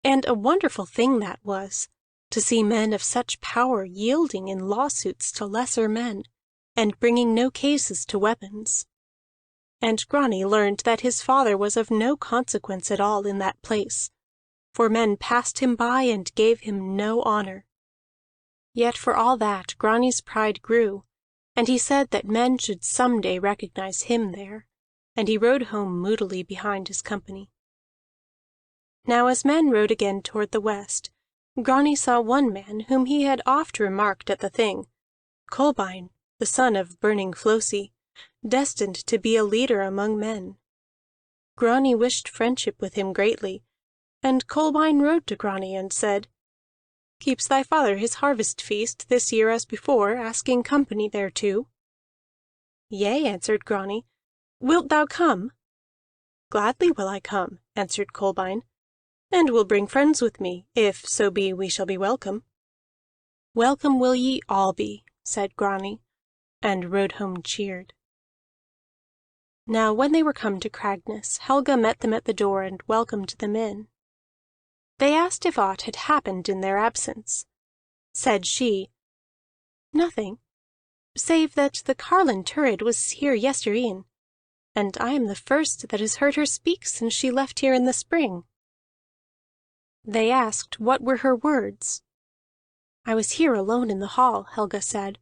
and a wonderful thing that was, to see men of such power yielding in lawsuits to lesser men, and bringing no cases to weapons. And Grani learned that his father was of no consequence at all in that place, for men passed him by and gave him no honor. Yet for all that Grani's pride grew, and he said that men should some day recognize him there, and he rode home moodily behind his company. Now as men rode again toward the west, Grani saw one man whom he had oft remarked at the Thing, Kolbein, the son of burning Flosi, destined to be a leader among men. Grani wished friendship with him greatly, and Kolbein rode to Grani and said, "Keeps thy father his harvest feast this year as before, asking company thereto?" "Yea," answered Grani. "Wilt thou come?" "Gladly will I come," answered Kolbein, "and will bring friends with me, if so be we shall be welcome." "Welcome will ye all be," said Grani, and rode home cheered. Now when they were come to Cragness, Helga met them at the door and welcomed them in. They asked if aught had happened in their absence. Said she, "Nothing, save that the carline Thurid was here yestreen, and I am the first that has heard her speak since she left here in the spring." They asked what were her words. "I was here alone in the hall," Helga said,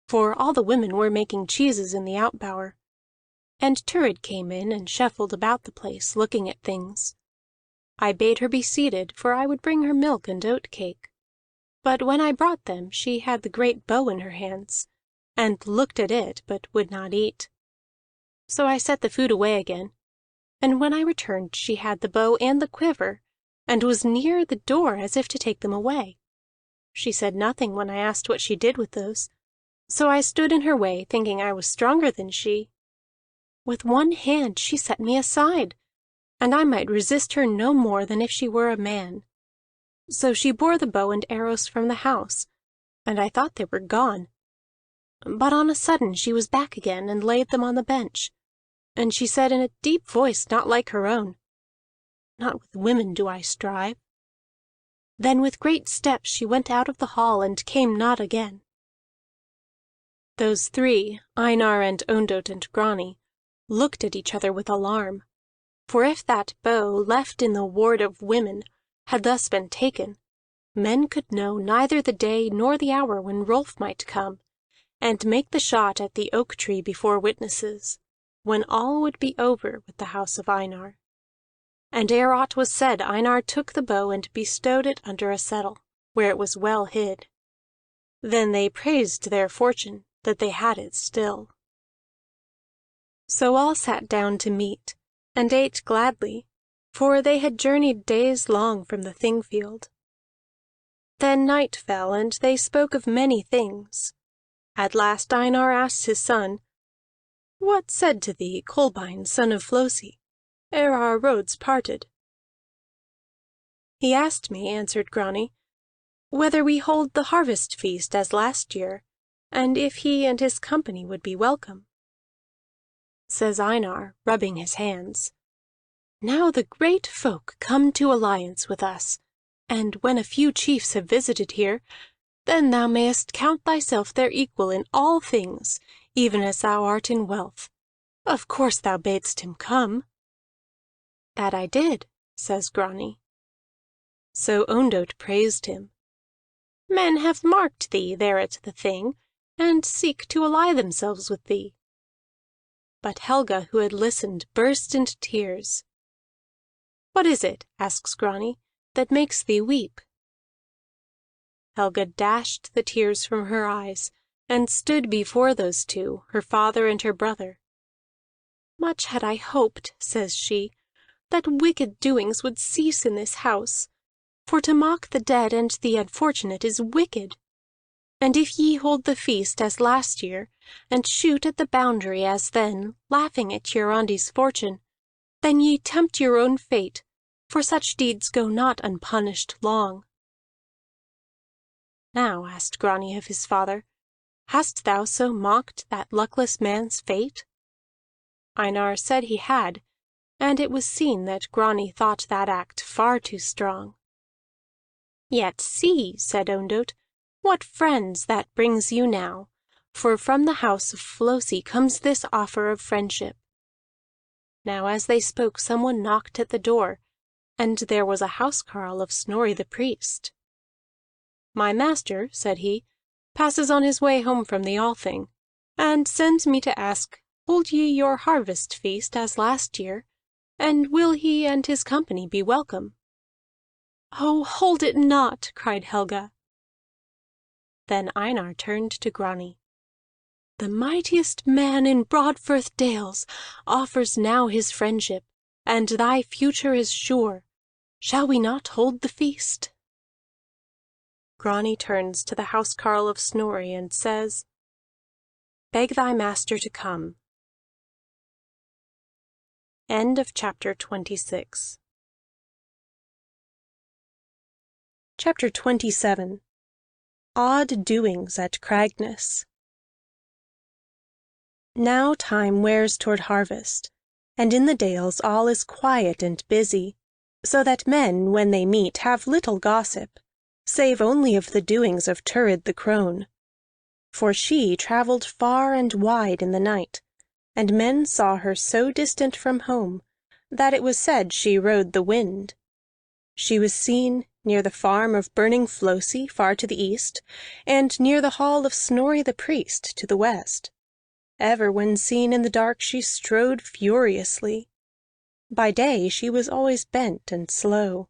"for all the women were making cheeses in the outbower. And Thurid came in and shuffled about the place, looking at things. I bade her be seated, for I would bring her milk and oat cake. But when I brought them, she had the great bow in her hands, and looked at it, but would not eat. So I set the food away again, and when I returned she had the bow and the quiver, and was near the door as if to take them away. She said nothing when I asked what she did with those, so I stood in her way, thinking I was stronger than she. With one hand she set me aside, and I might resist her no more than if she were a man. So she bore the bow and arrows from the house, and I thought they were gone. But on a sudden she was back again, and laid them on the bench, and she said in a deep voice not like her own, 'Not with women do I strive.' Then with great steps she went out of the hall, and came not again." Those three, Einar and Ondott and Grani, looked at each other with alarm. For if that bow, left in the ward of women, had thus been taken, men could know neither the day nor the hour when Rolf might come, and make the shot at the oak tree before witnesses, when all would be over with the house of Einar. And ere aught was said, Einar took the bow and bestowed it under a settle, where it was well hid. Then they praised their fortune that they had it still. So all sat down to meat, and ate gladly, for they had journeyed days long from the Thingfield. Then night fell, and they spoke of many things. At last Einar asked his son, "What said to thee Kolbein, son of Flosi, ere our roads parted?" "He asked me," answered Grani, "whether we hold the harvest feast as last year, and if he and his company would be welcome." Says Einar, rubbing his hands, "Now the great folk come to alliance with us, and when a few chiefs have visited here, then thou mayest count thyself their equal in all things, even as thou art in wealth. Of course thou badest him come." "That I did," says Grani. So Ondott praised him. "Men have marked thee there at the Thing, and seek to ally themselves with thee." But Helga, who had listened, burst into tears. "What is it," asks Grani, "that makes thee weep?" Helga dashed the tears from her eyes, and stood before those two, her father and her brother. "Much had I hoped," says she, "that wicked doings would cease in this house, for to mock the dead and the unfortunate is wicked. And if ye hold the feast as last year, and shoot at the boundary as then, laughing at Hiarandi's fortune, then ye tempt your own fate, for such deeds go not unpunished long." Now asked Grani of his father, "Hast thou so mocked that luckless man's fate?" Einar said he had, and it was seen that Grani thought that act far too strong. "Yet see," said Ondott, "what friends that brings you now, for from the house of Flosi comes this offer of friendship." Now as they spoke someone knocked at the door, and there was a housecarle of Snorri the Priest. "My master," said he, "passes on his way home from the Althing, and sends me to ask, hold ye your harvest feast as last year, and will he and his company be welcome?" "Oh, hold it not!" cried Helga. Then Einar turned to Grani. "The mightiest man in Broadfirth dales offers now his friendship, and thy future is sure. Shall we not hold the feast?" Grani turns to the housecarle of Snorri and says, "Beg thy master to come." End of chapter 26. Chapter 27. Odd Doings at Cragness. Now time wears toward harvest, and in the dales all is quiet and busy, so that men, when they meet, have little gossip, save only of the doings of Thurid the crone. For she traveled far and wide in the night, and men saw her so distant from home that it was said she rode the wind. She was seen near the farm of burning Flosi far to the east, and near the hall of Snorri the Priest to the west. Ever when seen in the dark she strode furiously. By day she was always bent and slow.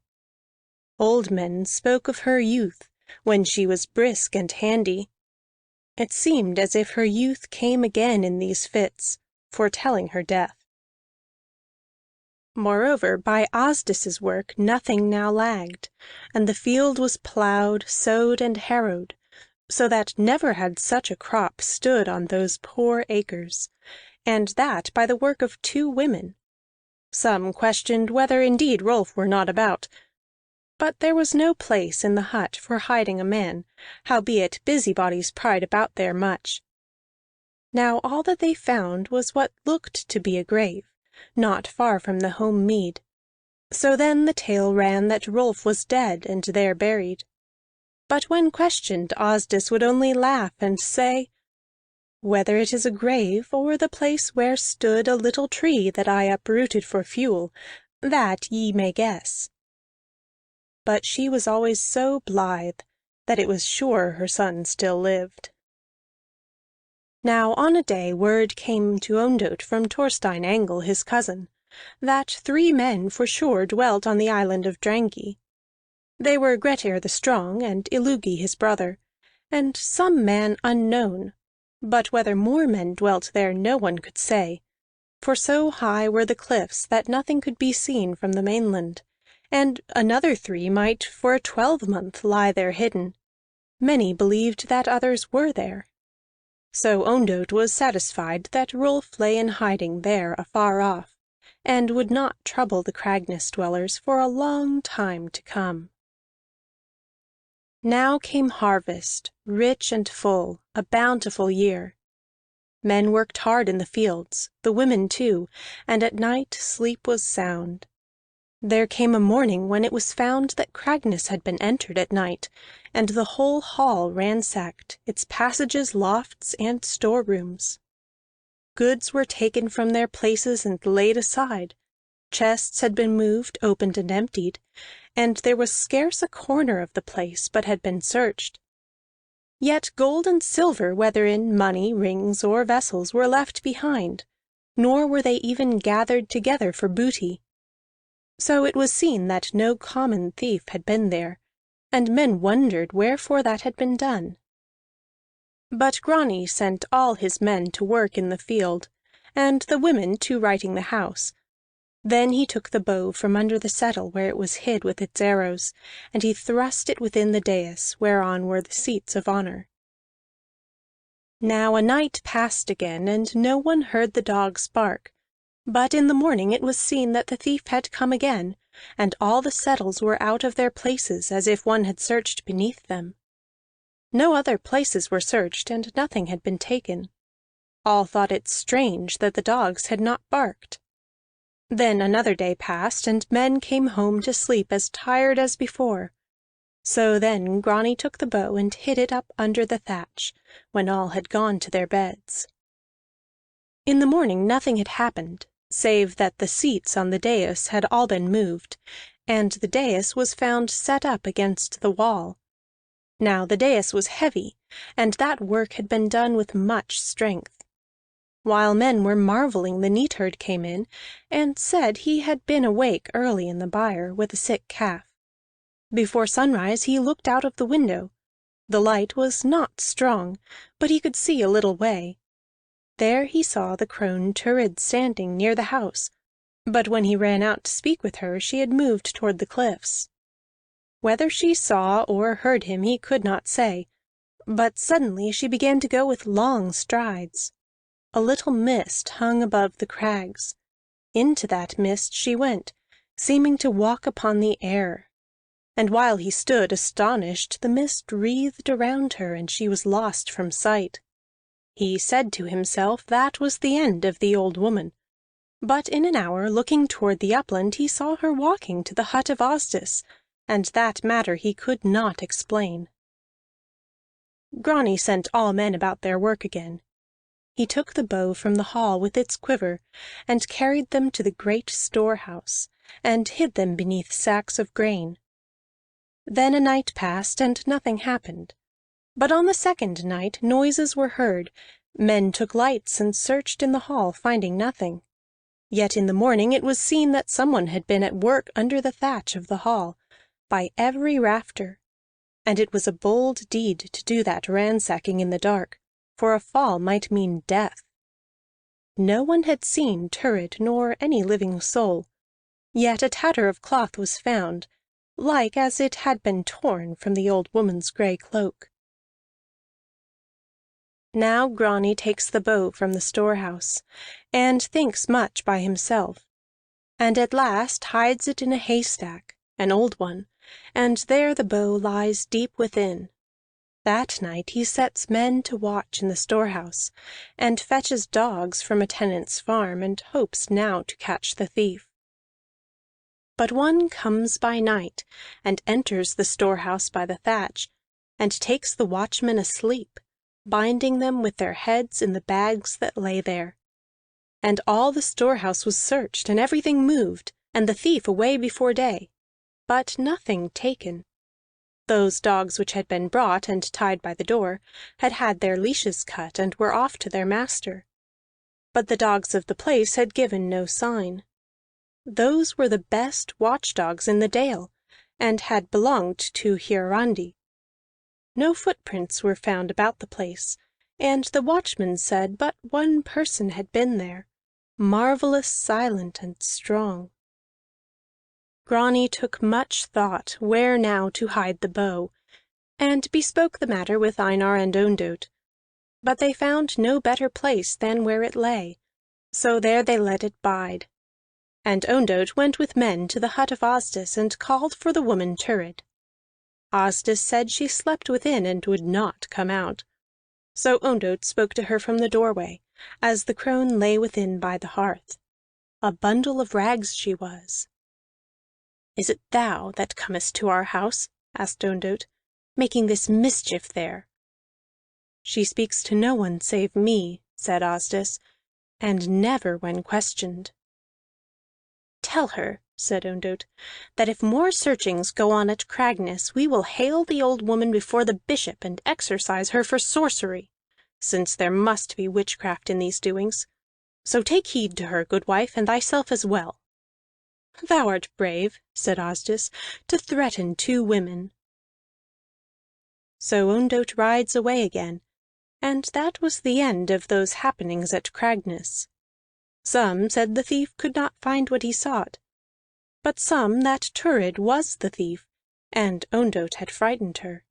Old men spoke of her youth, when she was brisk and handy. It seemed as if her youth came again in these fits, foretelling her death. Moreover, by Asdis's work nothing now lagged, and the field was ploughed, sowed, and harrowed, so that never had such a crop stood on those poor acres, and that by the work of 2 women. Some questioned whether indeed Rolf were not about, but there was no place in the hut for hiding a man, howbeit busybodies pried about there much. Now all that they found was what looked to be a grave, not far from the home mead. So then the tale ran that Rolf was dead and there buried. But when questioned, Asdis would only laugh and say, "Whether it is a grave, or the place where stood a little tree that I uprooted for fuel, that ye may guess." But she was always so blithe that it was sure her son still lived. Now on a day word came to Ondott from Thorstein Angle his cousin, that 3 men for sure dwelt on the island of Drangi. They were Grettir the Strong, and Illugi his brother, and some man unknown, but whether more men dwelt there no one could say, for so high were the cliffs that nothing could be seen from the mainland, and another 3 might for a 12-month lie there hidden. Many believed that others were there. So Ondott was satisfied that Rolf lay in hiding there afar off, and would not trouble the Cragness dwellers for a long time to come. Now came harvest, rich and full, a bountiful year. Men worked hard in the fields, the women too, and at night sleep was sound. There came a morning when it was found that Cragness had been entered at night, and the whole hall ransacked, its passages, lofts, and storerooms. Goods were taken from their places and laid aside. Chests had been moved, opened, and emptied, and there was scarce a corner of the place but had been searched. Yet gold and silver, whether in money, rings, or vessels, were left behind, nor were they even gathered together for booty. So it was seen that no common thief had been there, and men wondered wherefore that had been done. But Grani sent all his men to work in the field, and the women to righting the house. Then he took the bow from under the settle where it was hid with its arrows, and he thrust it within the dais, whereon were the seats of honor. Now a night passed again, and no one heard the dogs bark. But in the morning it was seen that the thief had come again, and all the settles were out of their places, as if one had searched beneath them. No other places were searched, and nothing had been taken. All thought it strange that the dogs had not barked. Then another day passed, and men came home to sleep as tired as before. So then Grani took the bow and hid it up under the thatch, when all had gone to their beds. In the morning nothing had happened, save that the seats on the dais had all been moved, and the dais was found set up against the wall. Now the dais was heavy, and that work had been done with much strength. While men were marveling, the neatherd came in, and said he had been awake early in the byre with a sick calf. Before sunrise he looked out of the window. The light was not strong, but he could see a little way. There he saw the crone Thurid standing near the house, but when he ran out to speak with her she had moved toward the cliffs. Whether she saw or heard him he could not say, but suddenly she began to go with long strides. A little mist hung above the crags. Into that mist she went, seeming to walk upon the air. And while he stood astonished, the mist wreathed around her, and she was lost from sight. He said to himself that was the end of the old woman. But in an hour, looking toward the upland, he saw her walking to the hut of Asdis, and that matter he could not explain. Grani sent all men about their work again. He took the bow from the hall with its quiver, and carried them to the great storehouse, and hid them beneath sacks of grain. Then a night passed, and nothing happened. But on the second night noises were heard. Men took lights and searched in the hall, finding nothing. Yet in the morning it was seen that someone had been at work under the thatch of the hall, by every rafter. And it was a bold deed to do that ransacking in the dark, for a fall might mean death. No one had seen Thurid nor any living soul, yet a tatter of cloth was found, like as it had been torn from the old woman's gray cloak. Now Grani takes the bow from the storehouse, and thinks much by himself, and at last hides it in a haystack, an old one, and there the bow lies deep within. That night he sets men to watch in the storehouse, and fetches dogs from a tenant's farm, and hopes now to catch the thief. But one comes by night, and enters the storehouse by the thatch, and takes the watchmen asleep, binding them with their heads in the bags that lay there. And all the storehouse was searched, and everything moved, and the thief away before day, but nothing taken. Those dogs which had been brought and tied by the door had had their leashes cut, and were off to their master. But the dogs of the place had given no sign. Those were the best watchdogs in the dale, and had belonged to Hiarandi. No footprints were found about the place, and the watchman said but one person had been there, marvelous silent and strong. Grani took much thought where now to hide the bow, and bespoke the matter with Einar and Ondott. But they found no better place than where it lay, so there they let it bide. And Ondott went with men to the hut of Asdis, and called for the woman Thurid. Asdis said she slept within and would not come out. So Ondott spoke to her from the doorway, as the crone lay within by the hearth. A bundle of rags she was. "Is it thou that comest to our house," asked Ondott, "making this mischief there?" "She speaks to no one save me," said Asdis, "and never when questioned." "Tell her," said Ondott, "that if more searchings go on at Cragness, we will hale the old woman before the bishop and exorcise her for sorcery, since there must be witchcraft in these doings. So take heed to her, good wife, and thyself as well." "Thou art brave," said Asdis, "to threaten two women." So Ondott rides away again, and that was the end of those happenings at Cragness. Some said the thief could not find what he sought, but some that Thurid was the thief, and Ondott had frightened her.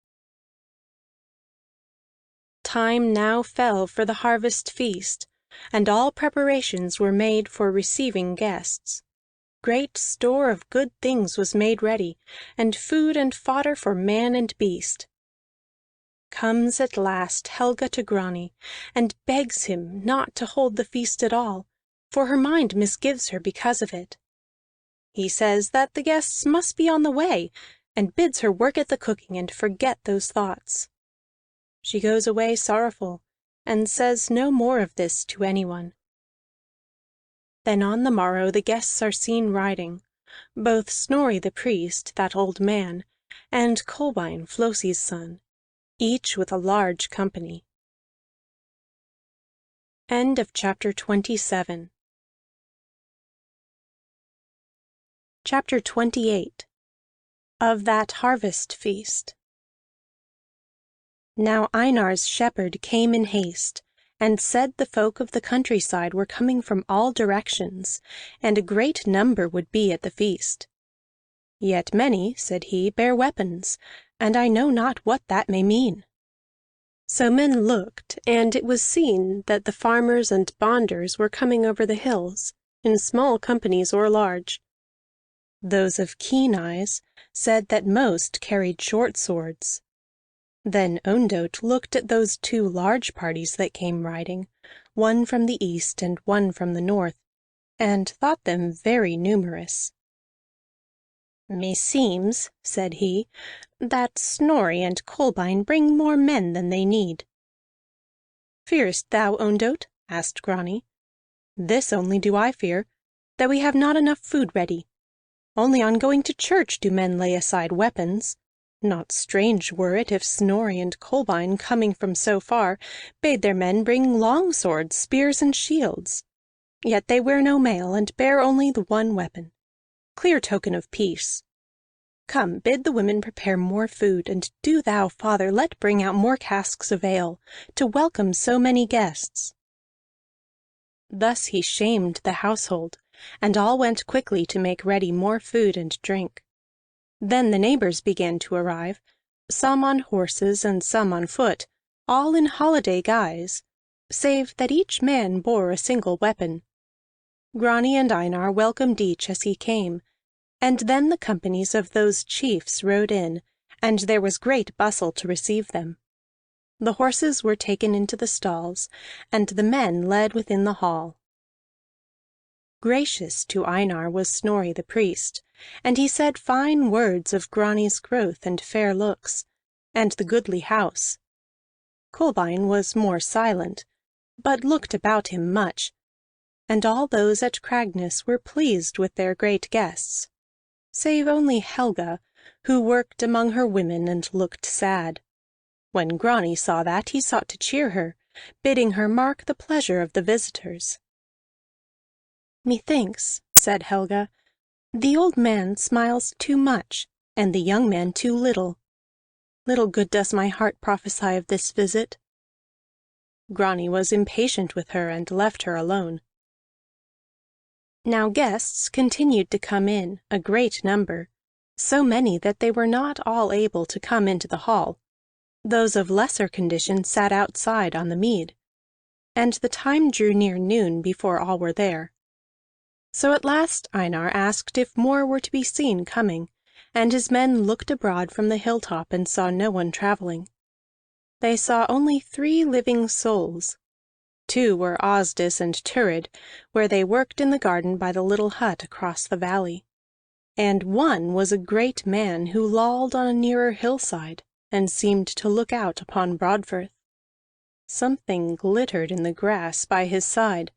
time now fell for the harvest feast, and all preparations were made for receiving guests. Great store of good things was made ready, and food and fodder for man and beast. Comes at last Helga to Grani, and begs him not to hold the feast at all, for her mind misgives her because of it. He says that the guests must be on the way, and bids her work at the cooking and forget those thoughts. She goes away sorrowful, and says no more of this to anyone. Then on the morrow the guests are seen riding, both Snorri the priest, that old man, and Kolbein, Flosi's son, each with a large company. End of chapter 27. Chapter 28. Of that harvest feast. Now Einar's shepherd came in haste, and said the folk of the countryside were coming from all directions, and a great number would be at the feast. Yet many, said he, bear weapons, and I know not what that may mean. So men looked, and it was seen that the farmers and bonders were coming over the hills, in small companies or large. Those of keen eyes said that most carried short swords. Then Ondott looked at those two large parties that came riding, one from the east and one from the north, and thought them very numerous. "Meseems," said he, "that Snorri and Kolbein bring more men than they need." "Fearest thou, Ondott?" asked Grani. "This only do I fear, that we have not enough food ready. Only on going to church do men lay aside weapons. Not strange were it if Snorri and Kolbein, coming from so far, bade their men bring long swords, spears, and shields. Yet they wear no mail, and bear only the one weapon. Clear token of peace. Come, bid the women prepare more food, and do thou, father, let bring out more casks of ale, to welcome so many guests." Thus he shamed the household, and all went quickly to make ready more food and drink. Then the neighbors began to arrive, some on horses and some on foot, all in holiday guise, save that each man bore a single weapon. Grani and Einar welcomed each as he came, and then the companies of those chiefs rode in, and there was great bustle to receive them. The horses were taken into the stalls, and the men led within the hall. Gracious to Einar was Snorri the priest, and he said fine words of Grani's growth and fair looks, and the goodly house. Kolbein was more silent, but looked about him much, and all those at Cragness were pleased with their great guests, save only Helga, who worked among her women and looked sad. When Grani saw that, he sought to cheer her, bidding her mark the pleasure of the visitors. "Methinks," said Helga, "the old man smiles too much, and the young man too little. Little good does my heart prophesy of this visit." Grani was impatient with her, and left her alone. Now guests continued to come in, a great number, so many that they were not all able to come into the hall. Those of lesser condition sat outside on the mead, and the time drew near noon before all were there. So at last Einar asked if more were to be seen coming, and his men looked abroad from the hilltop and saw no one traveling. They saw only 3 living souls. 2 were Asdis and Turid, where they worked in the garden by the little hut across the valley, and 1 was a great man who lolled on a nearer hillside, and seemed to look out upon Broadfirth. Something glittered in the grass by his side,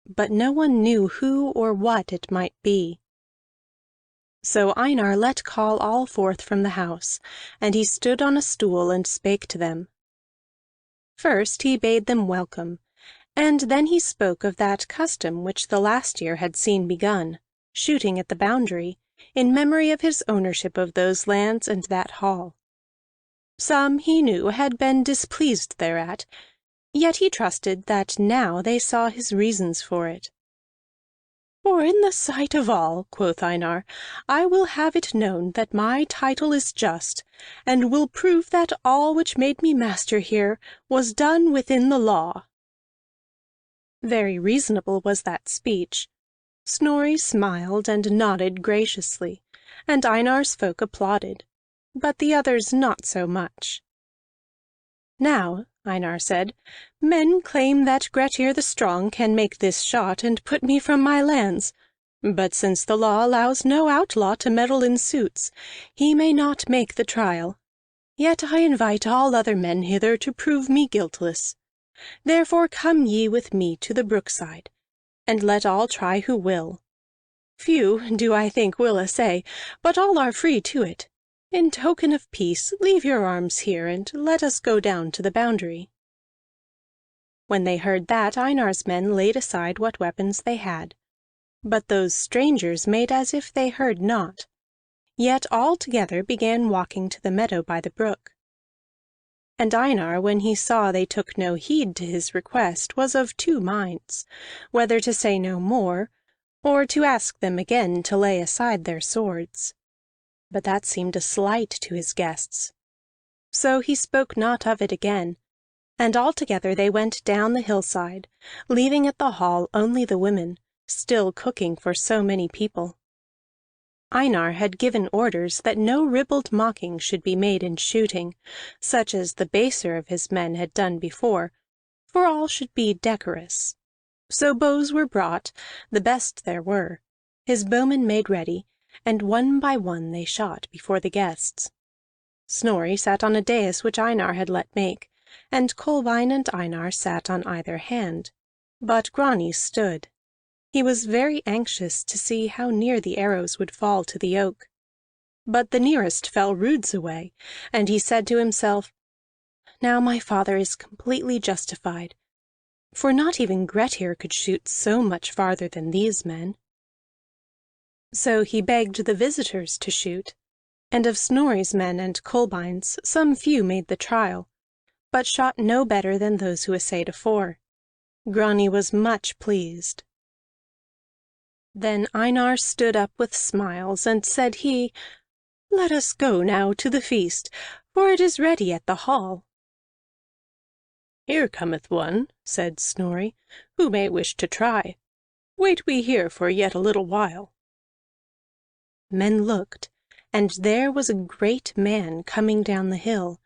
but no one knew who or what it might be. So Einar let call all forth from the house, and he stood on a stool and spake to them. First he bade them welcome, and then he spoke of that custom which the last year had seen begun, shooting at the boundary, in memory of his ownership of those lands and that hall. Some, he knew, had been displeased thereat, yet he trusted that now they saw his reasons for it. "For in the sight of all," quoth Einar, "I will have it known that my title is just, and will prove that all which made me master here was done within the law." Very reasonable was that speech. Snorri smiled and nodded graciously, and Einar's folk applauded, but the others not so much. "Now," Einar said, "men claim that Grettir the Strong can make this shot and put me from my lands. But since the law allows no outlaw to meddle in suits, he may not make the trial. Yet I invite all other men hither to prove me guiltless. Therefore come ye with me to the brookside, and let all try who will. Few, do I think, will essay, but all are free to it. In token of peace, leave your arms here, and let us go down to the boundary." When they heard that, Einar's men laid aside what weapons they had. But those strangers made as if they heard not. Yet all together began walking to the meadow by the brook. And Einar, when he saw they took no heed to his request, was of two minds, whether to say no more, or to ask them again to lay aside their swords. But that seemed a slight to his guests. So he spoke not of it again, and altogether they went down the hillside, leaving at the hall only the women, still cooking for so many people. Einar had given orders that no ribald mocking should be made in shooting, such as the baser of his men had done before, for all should be decorous. So bows were brought, the best there were, his bowmen made ready, and one by one they shot before the guests. Snorri sat on a dais which Einar had let make, and Kolbein and Einar sat on either hand, but Grani stood. He was very anxious to see how near the arrows would fall to the oak. But the nearest fell roods away, and he said to himself, "Now my father is completely justified, for not even Grettir could shoot so much farther than these men." So he begged the visitors to shoot, and of Snorri's men and Kolbein's some few made the trial, but shot no better than those who essayed afore. Grani was much pleased. Then Einar stood up with smiles, and said he, "Let us go now to the feast, for it is ready at the hall." "Here cometh one," said Snorri, "who may wish to try. Wait we here for yet a little while." Men looked, and there was a great man coming down the hill,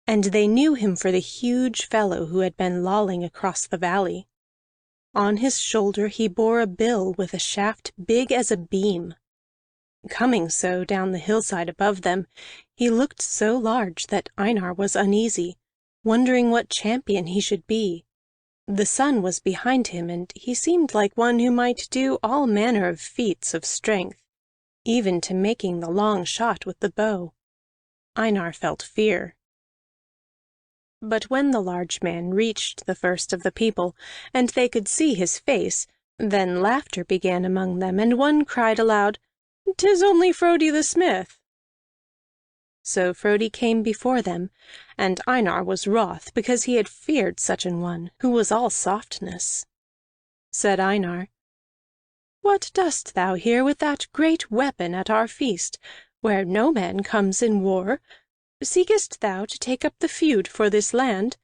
and they knew him for the huge fellow who had been lolling across the valley. On his shoulder he bore a bill with a shaft big as a beam. Coming so down the hillside above them, he looked so large that Einar was uneasy, wondering what champion he should be. The sun was behind him, and he seemed like one who might do all manner of feats of strength, even to making the long shot with the bow. Einar felt fear. But when the large man reached the first of the people, and they could see his face, then laughter began among them, and one cried aloud, "'Tis only Frodi the smith." So Frodi came before them, and Einar was wroth because he had feared such an one, who was all softness. Said Einar, "What dost thou here with that great weapon at our feast, where no man comes in war? Seekest thou to take up the feud for this land?"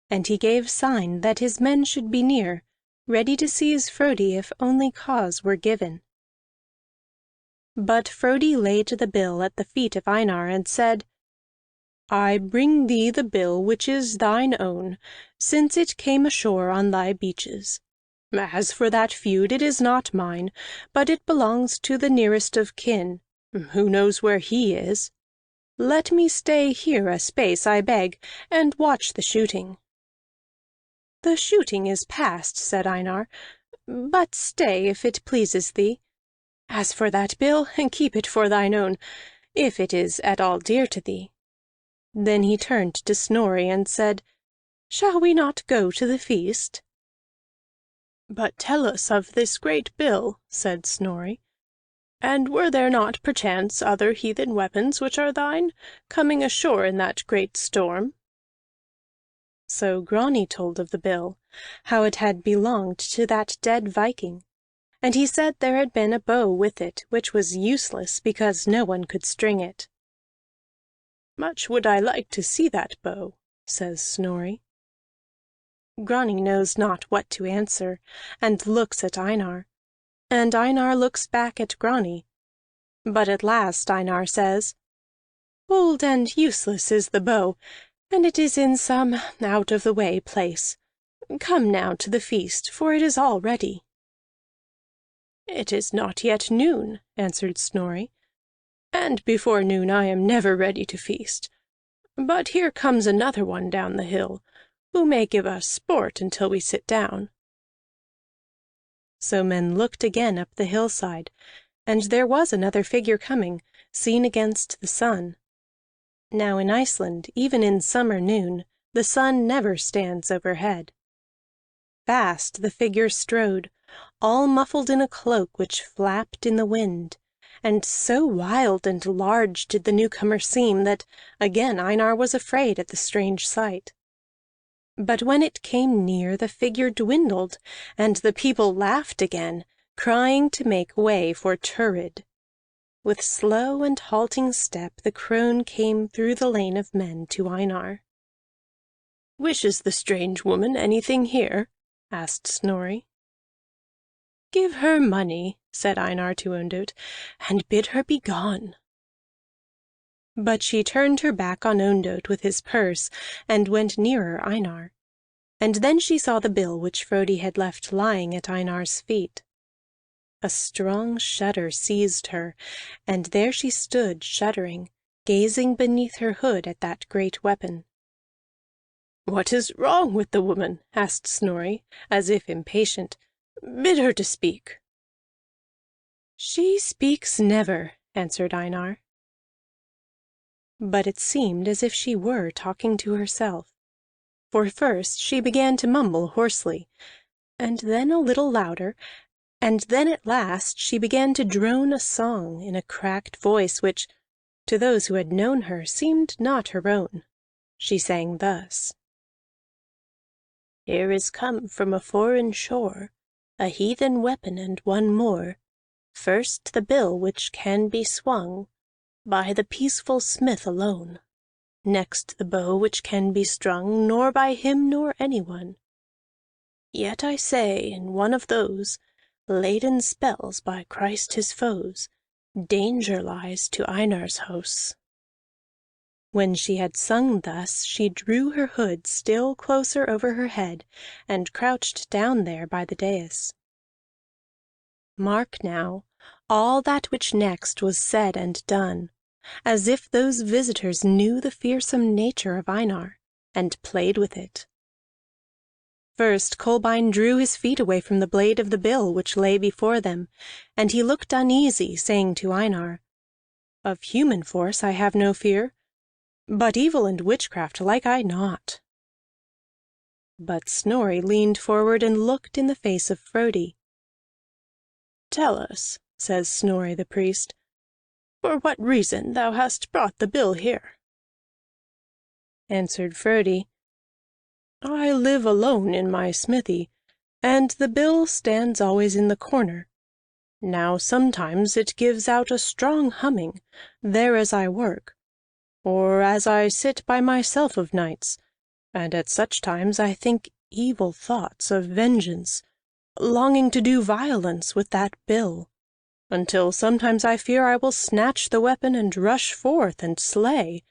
And he gave sign that his men should be near, ready to seize Frodi if only cause were given. But Frodi laid the bill at the feet of Einar, and said, "I bring thee the bill which is thine own, since it came ashore on thy beaches. As for that feud, it is not mine, but it belongs to the nearest of kin. Who knows where he is? Let me stay here a space, I beg, and watch the shooting." "The shooting is past," said Einar, "but stay, if it pleases thee. As for that bill, keep it for thine own, if it is at all dear to thee." Then he turned to Snorri and said, "Shall we not go to the feast?" "But tell us of this great bill," said Snorri. "And were there not perchance other heathen weapons which are thine, coming ashore in that great storm?" So Grani told of the bill, how it had belonged to that dead Viking, and he said there had been a bow with it, which was useless because no one could string it. "Much would I like to see that bow," says Snorri. Grani knows not what to answer, and looks at Einar, and Einar looks back at Grani. But at last Einar says, "Old and useless is the bow, and it is in some out-of-the-way place. Come now to the feast, for it is all ready." "It is not yet noon," answered Snorri, "and before noon I am never ready to feast. But here comes another one down the hill, who may give us sport until we sit down." So men looked again up the hillside, and there was another figure coming, seen against the sun. Now in Iceland, even in summer noon, the sun never stands overhead. Fast the figure strode, all muffled in a cloak which flapped in the wind, and so wild and large did the newcomer seem that again Einar was afraid at the strange sight. But when it came near, the figure dwindled, and the people laughed again, crying to make way for Thurid. With slow and halting step the crone came through the lane of men to Einar. "Wishes the strange woman anything here?" asked Snorri. "Give her money," said Einar to Ondott, "and bid her be gone." But she turned her back on Ondott with his purse, and went nearer Einar. And then she saw the bill which Frodi had left lying at Einar's feet. A strong shudder seized her, and there she stood shuddering, gazing beneath her hood at that great weapon. "What is wrong with the woman?" asked Snorri, as if impatient. "Bid her to speak." "She speaks never," answered Einar. But it seemed as if she were talking to herself. For first she began to mumble hoarsely, and then a little louder, and then at last she began to drone a song in a cracked voice which, to those who had known her, seemed not her own. She sang thus: "Here is come from a foreign shore a heathen weapon and one more. First the bill which can be swung by the peaceful smith alone. Next the bow which can be strung nor by him nor anyone. Yet I say in one of those, laden spells by Christ his foes, danger lies to Einar's house." When she had sung thus, she drew her hood still closer over her head, and crouched down there by the dais. Mark now all that which next was said and done, as if those visitors knew the fearsome nature of Einar, and played with it. First Kolbein drew his feet away from the blade of the bill which lay before them, and he looked uneasy, saying to Einar, "Of human force I have no fear, but evil and witchcraft like I not." But Snorri leaned forward and looked in the face of Frodi. "Tell us," says Snorri the priest, "for what reason thou hast brought the bill here." Answered Frodi, "I live alone in my smithy, and the bill stands always in the corner. Now sometimes it gives out a strong humming, there as I work, or as I sit by myself of nights, and at such times I think evil thoughts of vengeance, longing to do violence with that bill, until sometimes I fear I will snatch the weapon and rush forth and slay.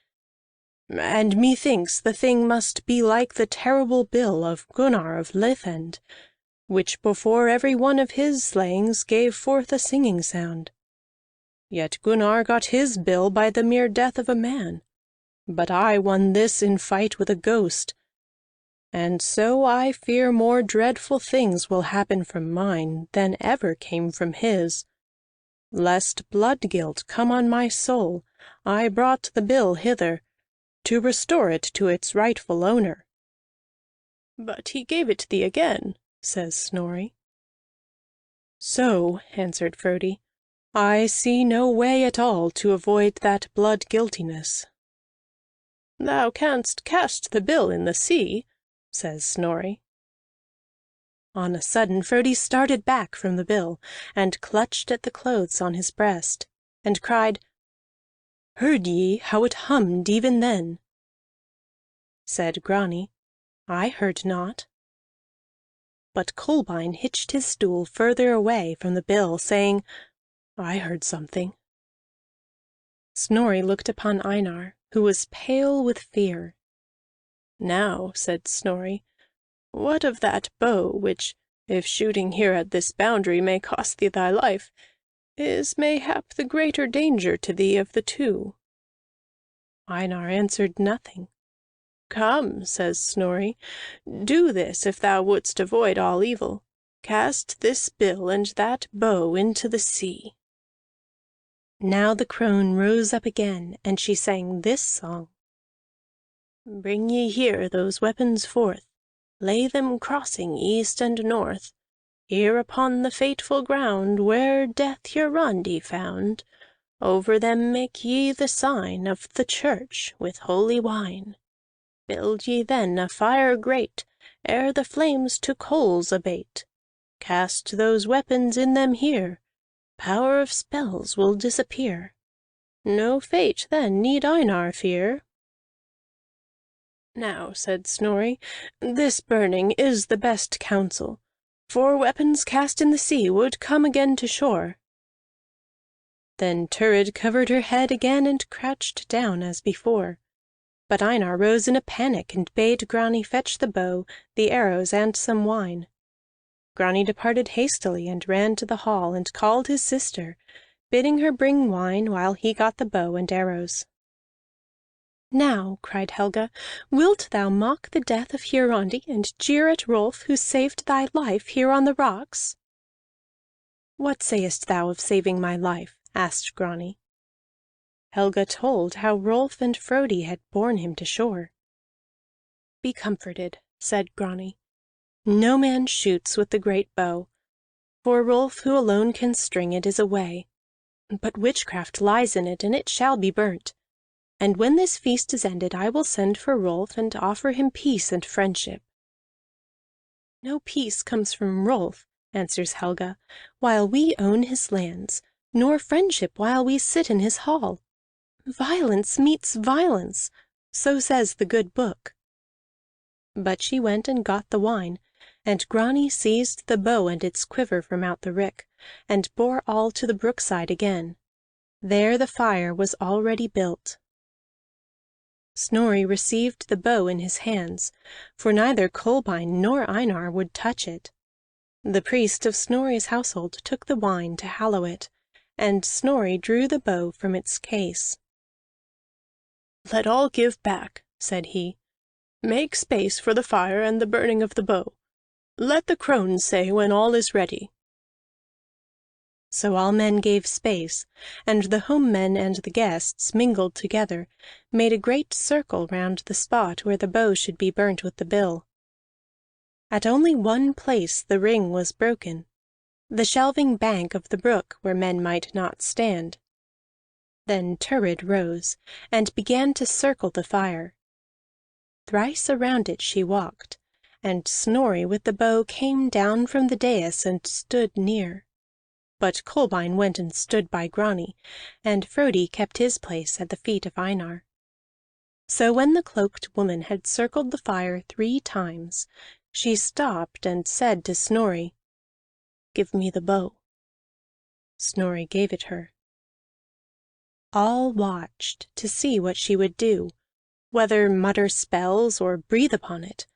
And methinks the thing must be like the terrible bill of Gunnar of Lithend, which before every one of his slayings gave forth a singing sound. Yet Gunnar got his bill by the mere death of a man, but I won this in fight with a ghost. And so I fear more dreadful things will happen from mine than ever came from his. Lest blood guilt come on my soul, I brought the bill hither, to restore it to its rightful owner." "But he gave it thee again," says Snorri. "So," answered Frodi, "I see no way at all to avoid that blood guiltiness." "Thou canst cast the bill in the sea," says Snorri. On a sudden Frodi started back from the bill, and clutched at the clothes on his breast, and cried, "Heard ye how it hummed even then?" Said Grani, "I heard not." But Kolbein hitched his stool further away from the bill, saying, "I heard something." Snorri looked upon Einar, who was pale with fear. "Now," said Snorri, "what of that bow, which, if shooting here at this boundary may cost thee thy life, is mayhap the greater danger to thee of the two?" Einar answered nothing. "Come," says Snorri, "do this if thou wouldst avoid all evil. Cast this bill and that bow into the sea." Now the crone rose up again, and she sang this song: "Bring ye here those weapons forth, lay them crossing east and north, here upon the fateful ground where death Hiarandi found. Over them make ye the sign of the church with holy wine. Build ye then a fire great, ere the flames to coals abate. Cast those weapons in them here, power of spells will disappear. No fate then need Einar fear." "Now," said Snorri, "this burning is the best counsel, for weapons cast in the sea would come again to shore." Then Thurid covered her head again and crouched down as before. But Einar rose in a panic and bade Grani fetch the bow, the arrows, and some wine. Grani departed hastily and ran to the hall and called his sister, bidding her bring wine while he got the bow and arrows. "Now," cried Helga, "wilt thou mock the death of Hiarandi, and jeer at Rolf, who saved thy life here on the rocks?" "What sayest thou of saving my life?" asked Grani. Helga told how Rolf and Frodi had borne him to shore. "Be comforted," said Grani. "No man shoots with the great bow, for Rolf, who alone can string it, is away. But witchcraft lies in it, and it shall be burnt. And when this feast is ended, I will send for Rolf and offer him peace and friendship." "No peace comes from Rolf," answers Helga, "while we own his lands, nor friendship while we sit in his hall. Violence meets violence, so says the good book." But she went and got the wine, and Grani seized the bow and its quiver from out the rick, and bore all to the brookside again. There the fire was already built. Snorri received the bow in his hands, for neither Kolbein nor Einar would touch it. The priest of Snorri's household took the wine to hallow it, and Snorri drew the bow from its case. "Let all give back," said he. "Make space for the fire and the burning of the bow. Let the crone say when all is ready." So all men gave space, and the home men and the guests, mingled together, made a great circle round the spot where the bow should be burnt with the bill. At only one place the ring was broken, the shelving bank of the brook where men might not stand. Then Thurid rose, and began to circle the fire. Thrice around it she walked, and Snorri with the bow came down from the dais and stood near. But Kolbein went and stood by Grani, and Frodi kept his place at the feet of Einar. So when the cloaked woman had circled the fire 3 times, she stopped and said to Snorri, "Give me the bow." Snorri gave it her. All watched to see what she would do, whether mutter spells or breathe upon it,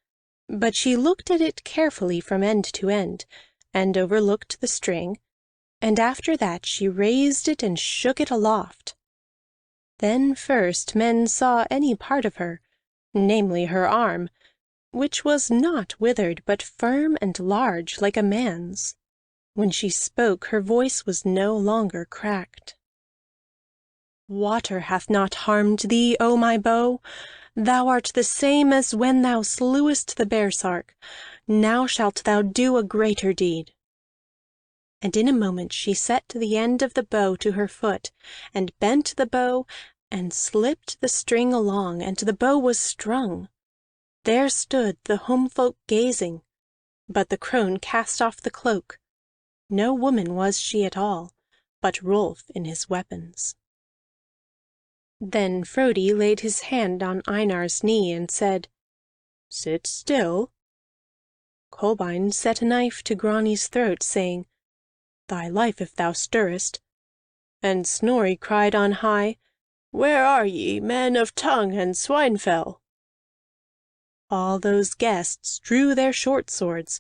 but she looked at it carefully from end to end, and overlooked the string, and after that she raised it and shook it aloft. Then first men saw any part of her, namely her arm, which was not withered, but firm and large like a man's. When she spoke, her voice was no longer cracked. "Water hath not harmed thee, O my bow! Thou art the same as when thou slewest the bearsark. Now shalt thou do a greater deed." And in a moment she set the end of the bow to her foot, and bent the bow, and slipped the string along, and the bow was strung. There stood the home folk gazing. But the crone cast off the cloak. No woman was she at all, but Rolf in his weapons. Then Frodi laid his hand on Einar's knee and said, "Sit still." Kolbein set a knife to Grani's throat, saying, "Thy life if thou stirrest." And Snorri cried on high, "Where are ye, men of Tongue and Swinefell?" All those guests drew their short swords,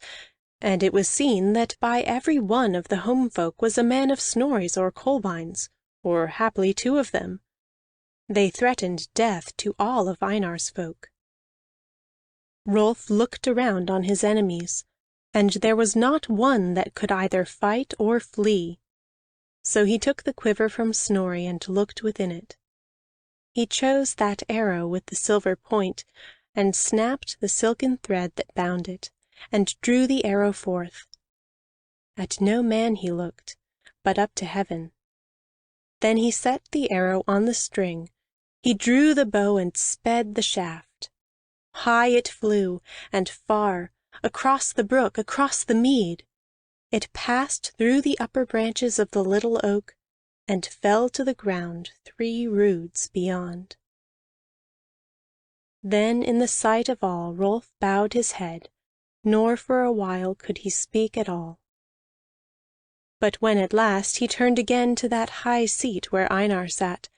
and it was seen that by every one of the home folk was a man of Snorri's or Kolbein's, or haply two of them. They threatened death to all of Einar's folk. Rolf looked around on his enemies, and there was not one that could either fight or flee. So he took the quiver from Snorri and looked within it. He chose that arrow with the silver point, and snapped the silken thread that bound it, and drew the arrow forth. At no man he looked, but up to heaven. Then he set the arrow on the string. He drew the bow and sped the shaft. High it flew, and far, across the brook, across the mead. It passed through the upper branches of the little oak, and fell to the ground 3 roods beyond. Then in the sight of all Rolf bowed his head, nor for a while could he speak at all. But when at last he turned again to that high seat where Einar sat,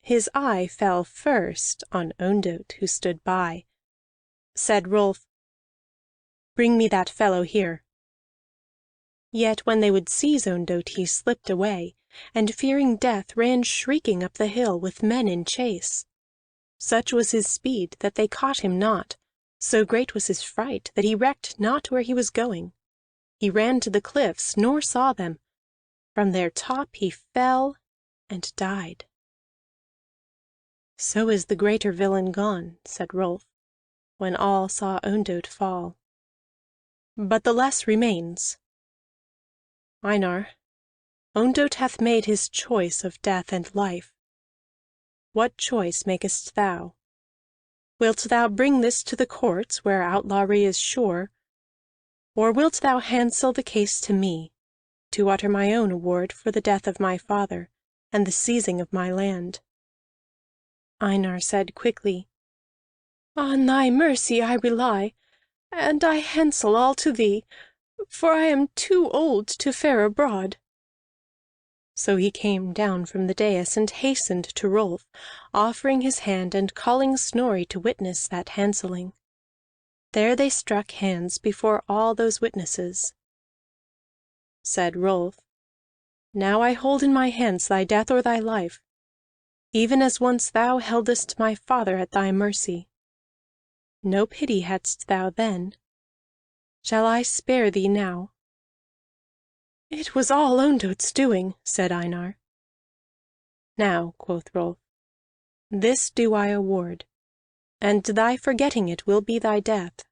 his eye fell first on Ondott, who stood by. Said Rolf, "Bring me that fellow here." Yet when they would seize Ondott he slipped away, and fearing death ran shrieking up the hill with men in chase. Such was his speed that they caught him not, so great was his fright that he recked not where he was going. He ran to the cliffs, nor saw them. From their top he fell and died. "So is the greater villain gone," said Rolf, when all saw Ondott fall. "But the less remains. Einar, Ondott hath made his choice of death and life. What choice makest thou? Wilt thou bring this to the courts, where outlawry is sure, or wilt thou handsel the case to me, to utter my own award for the death of my father and the seizing of my land?" Einar said quickly, "On thy mercy I rely, and I handsel all to thee, for I am too old to fare abroad." So he came down from the dais and hastened to Rolf, offering his hand and calling Snorri to witness that handselling. There they struck hands before all those witnesses. Said Rolf, "Now I hold in my hands thy death or thy life, even as once thou heldest my father at thy mercy. No pity hadst thou then. Shall I spare thee now?" "It was all Ondott's doing," said Einar. "Now," quoth Rolf, "this do I award, and thy forgetting it will be thy death.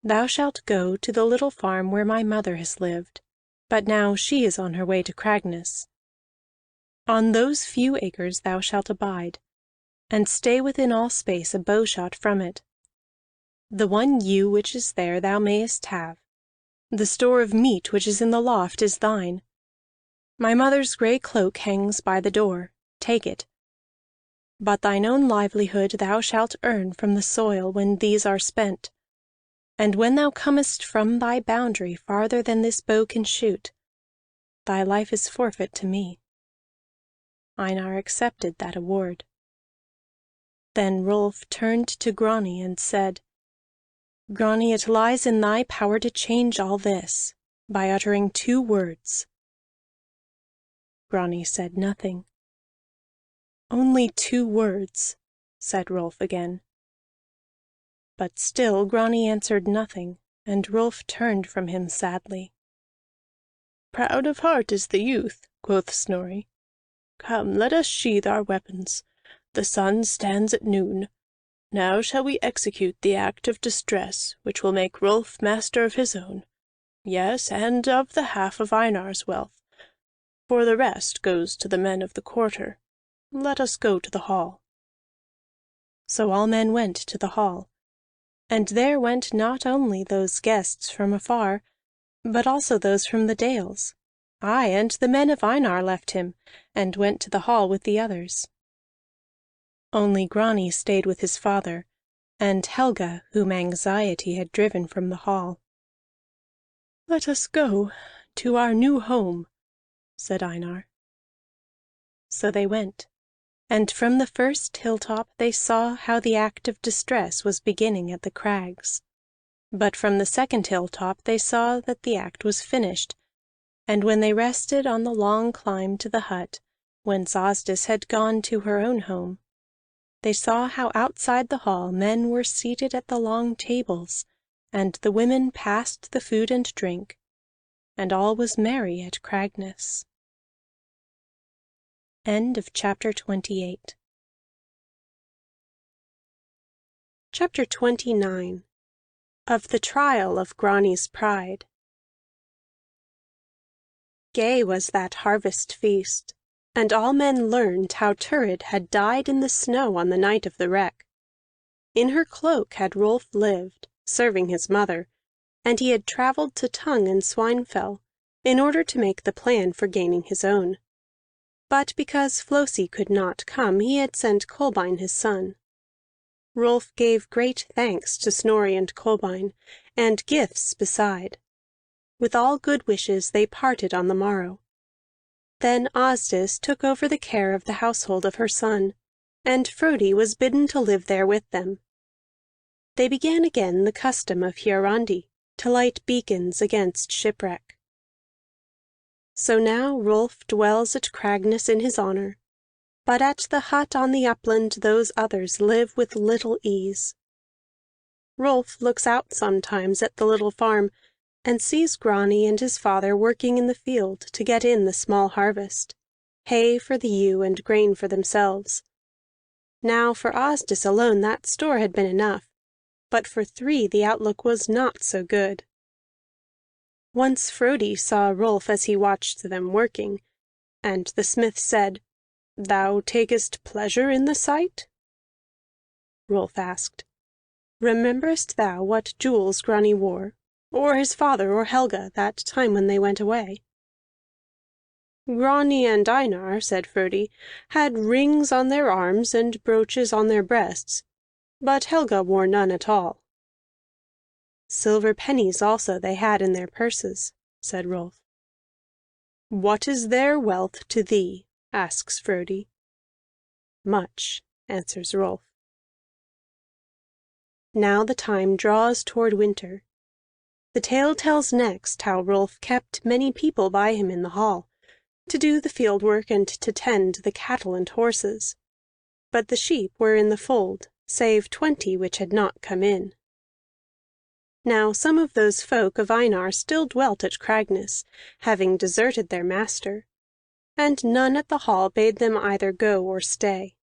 Thou shalt go to the little farm where my mother has lived, but now she is on her way to Cragness. On those few acres thou shalt abide, and stay within all space a bowshot from it. The one ewe which is there thou mayest have. The store of meat which is in the loft is thine. My mother's grey cloak hangs by the door. Take it. But thine own livelihood thou shalt earn from the soil when these are spent. And when thou comest from thy boundary farther than this bow can shoot, thy life is forfeit to me." Einar accepted that award. Then Rolf turned to Grani and said, "Grani, it lies in thy power to change all this, by uttering 2 words." Grani said nothing. "Only 2 words," said Rolf again. But still Grani answered nothing, and Rolf turned from him sadly. "Proud of heart is the youth," quoth Snorri. "Come, let us sheathe our weapons. The sun stands at noon. Now shall we execute the act of distress, which will make Rolf master of his own, yes, and of the half of Einar's wealth, for the rest goes to the men of the quarter. Let us go to the hall." So all men went to the hall. And there went not only those guests from afar, but also those from the dales. Aye, and the men of Einar left him, and went to the hall with the others. Only Grani stayed with his father, and Helga, whom anxiety had driven from the hall. "Let us go to our new home," said Einar. So they went, and from the first hilltop they saw how the act of distress was beginning at the crags. But from the second hilltop they saw that the act was finished, and when they rested on the long climb to the hut, whence Asdis had gone to her own home, they saw how outside the hall men were seated at the long tables, and the women passed the food and drink, and all was merry at Cragness. End of chapter 28. Chapter 29. Of the Trial of Grani's Pride. Gay was that harvest feast, and all men learned how Thurid had died in the snow on the night of the wreck. In her cloak had Rolf lived, serving his mother, and he had travelled to Tung and Swinefell in order to make the plan for gaining his own. But because Flosi could not come, he had sent Kolbein his son. Rolf gave great thanks to Snorri and Kolbein, and gifts beside. With all good wishes they parted on the morrow. Then Asdis took over the care of the household of her son, and Frodi was bidden to live there with them. They began again the custom of Hiarandi, to light beacons against shipwreck. So now Rolf dwells at Cragness in his honor, but at the hut on the upland those others live with little ease. Rolf looks out sometimes at the little farm, and sees Grani and his father working in the field to get in the small harvest, hay for the ewe and grain for themselves. Now for Asdis alone that store had been enough, but for three the outlook was not so good. Once Frodi saw Rolf as he watched them working, and the smith said, "Thou takest pleasure in the sight?" Rolf asked, "Rememberest thou what jewels Grani wore, or his father or Helga, that time when they went away?" "Grani and Einar," said Frodi, "had rings on their arms and brooches on their breasts, but Helga wore none at all." "Silver pennies also they had in their purses," said Rolf. "What is their wealth to thee?" asks Frodi. "Much," answers Rolf. Now the time draws toward winter. The tale tells next how Rolf kept many people by him in the hall, to do the field work and to tend the cattle and horses. But the sheep were in the fold, save 20 which had not come in. Now some of those folk of Einar still dwelt at Cragness, having deserted their master, and none at the hall bade them either go or stay.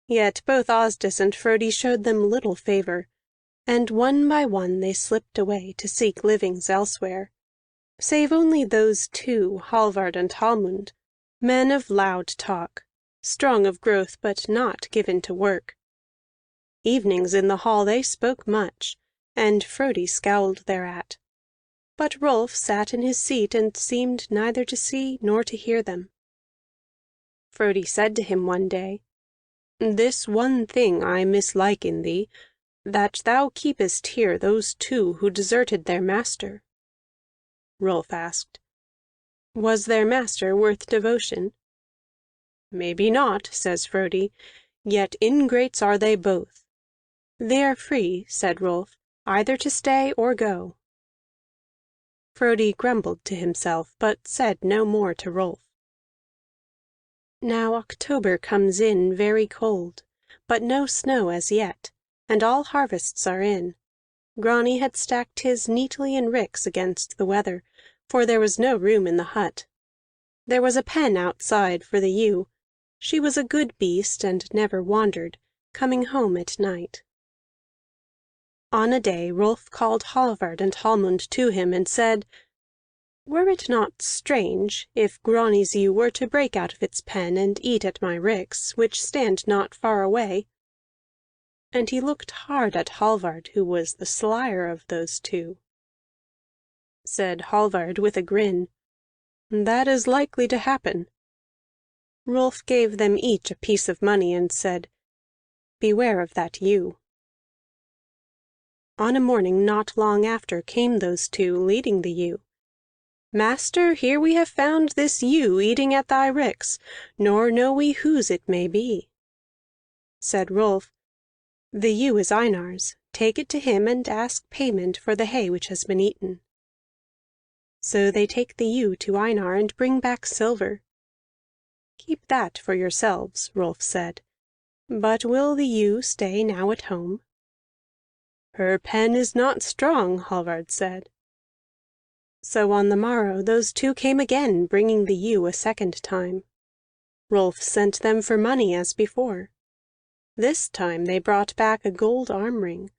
Yet both Asdis and Frodi showed them little favor, and one by one they slipped away to seek livings elsewhere, save only those two, Hallvard and Hallmund, men of loud talk, strong of growth but not given to work. Evenings in the hall they spoke much, and Frodi scowled thereat. But Rolf sat in his seat and seemed neither to see nor to hear them. Frodi said to him one day, "This one thing I mislike in thee, that thou keepest here those two who deserted their master." Rolf asked, "Was their master worth devotion?" "Maybe not," says Frodi, "yet ingrates are they both." "They are free," said Rolf, "either to stay or go." Frodi grumbled to himself, but said no more to Rolf. Now October comes in very cold, but no snow as yet, and all harvests are in. Grani had stacked his neatly in ricks against the weather, for there was no room in the hut. There was a pen outside for the ewe. She was a good beast, and never wandered, coming home at night. On a day Rolf called Hallvard and Hallmund to him, and said, "Were it not strange if Grani's ewe were to break out of its pen and eat at my ricks, which stand not far away?" and he looked hard at Hallvard, who was the slyer of those two. Said Hallvard with a grin, "That is likely to happen." Rolf gave them each a piece of money and said, "Beware of that ewe." On a morning not long after came those two, leading the ewe. "Master, here we have found this ewe eating at thy ricks, nor know we whose it may be." Said Rolf, "The ewe is Einar's. Take it to him and ask payment for the hay which has been eaten." So they take the ewe to Einar and bring back silver. "Keep that for yourselves," Rolf said. "But will the ewe stay now at home?" "Her pen is not strong," Hallvard said. So on the morrow those two came again, bringing the ewe a second time. Rolf sent them for money as before. This time they brought back a gold arm-ring,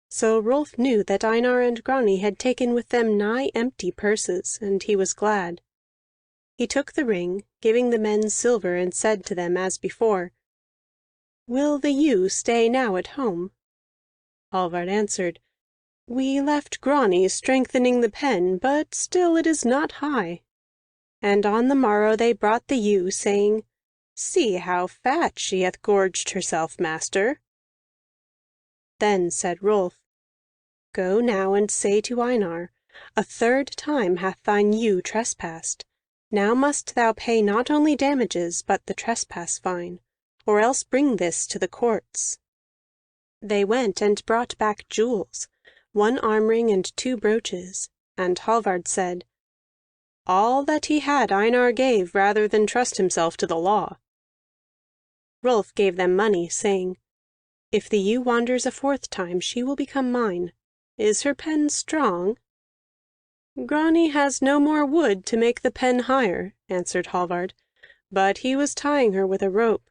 so Rolf knew that Einar and Grani had taken with them nigh empty purses, and he was glad. He took the ring, giving the men silver, and said to them as before, "Will the ewe stay now at home?" Hallvard answered, "We left Grani strengthening the pen, but still it is not high." And on the morrow they brought the ewe, saying, "See how fat she hath gorged herself, master." Then said Rolf, "Go now and say to Einar, a third time hath thine ewe trespassed. Now must thou pay not only damages, but the trespass fine, or else bring this to the courts." They went and brought back jewels, 1 arm-ring and 2 brooches, and Hallvard said, "All that he had Einar gave rather than trust himself to the law." Rolf gave them money, saying, "If the ewe wanders a 4th time, she will become mine. Is her pen strong?" "Grani has no more wood to make the pen higher," answered Hallvard, "but he was tying her with a rope."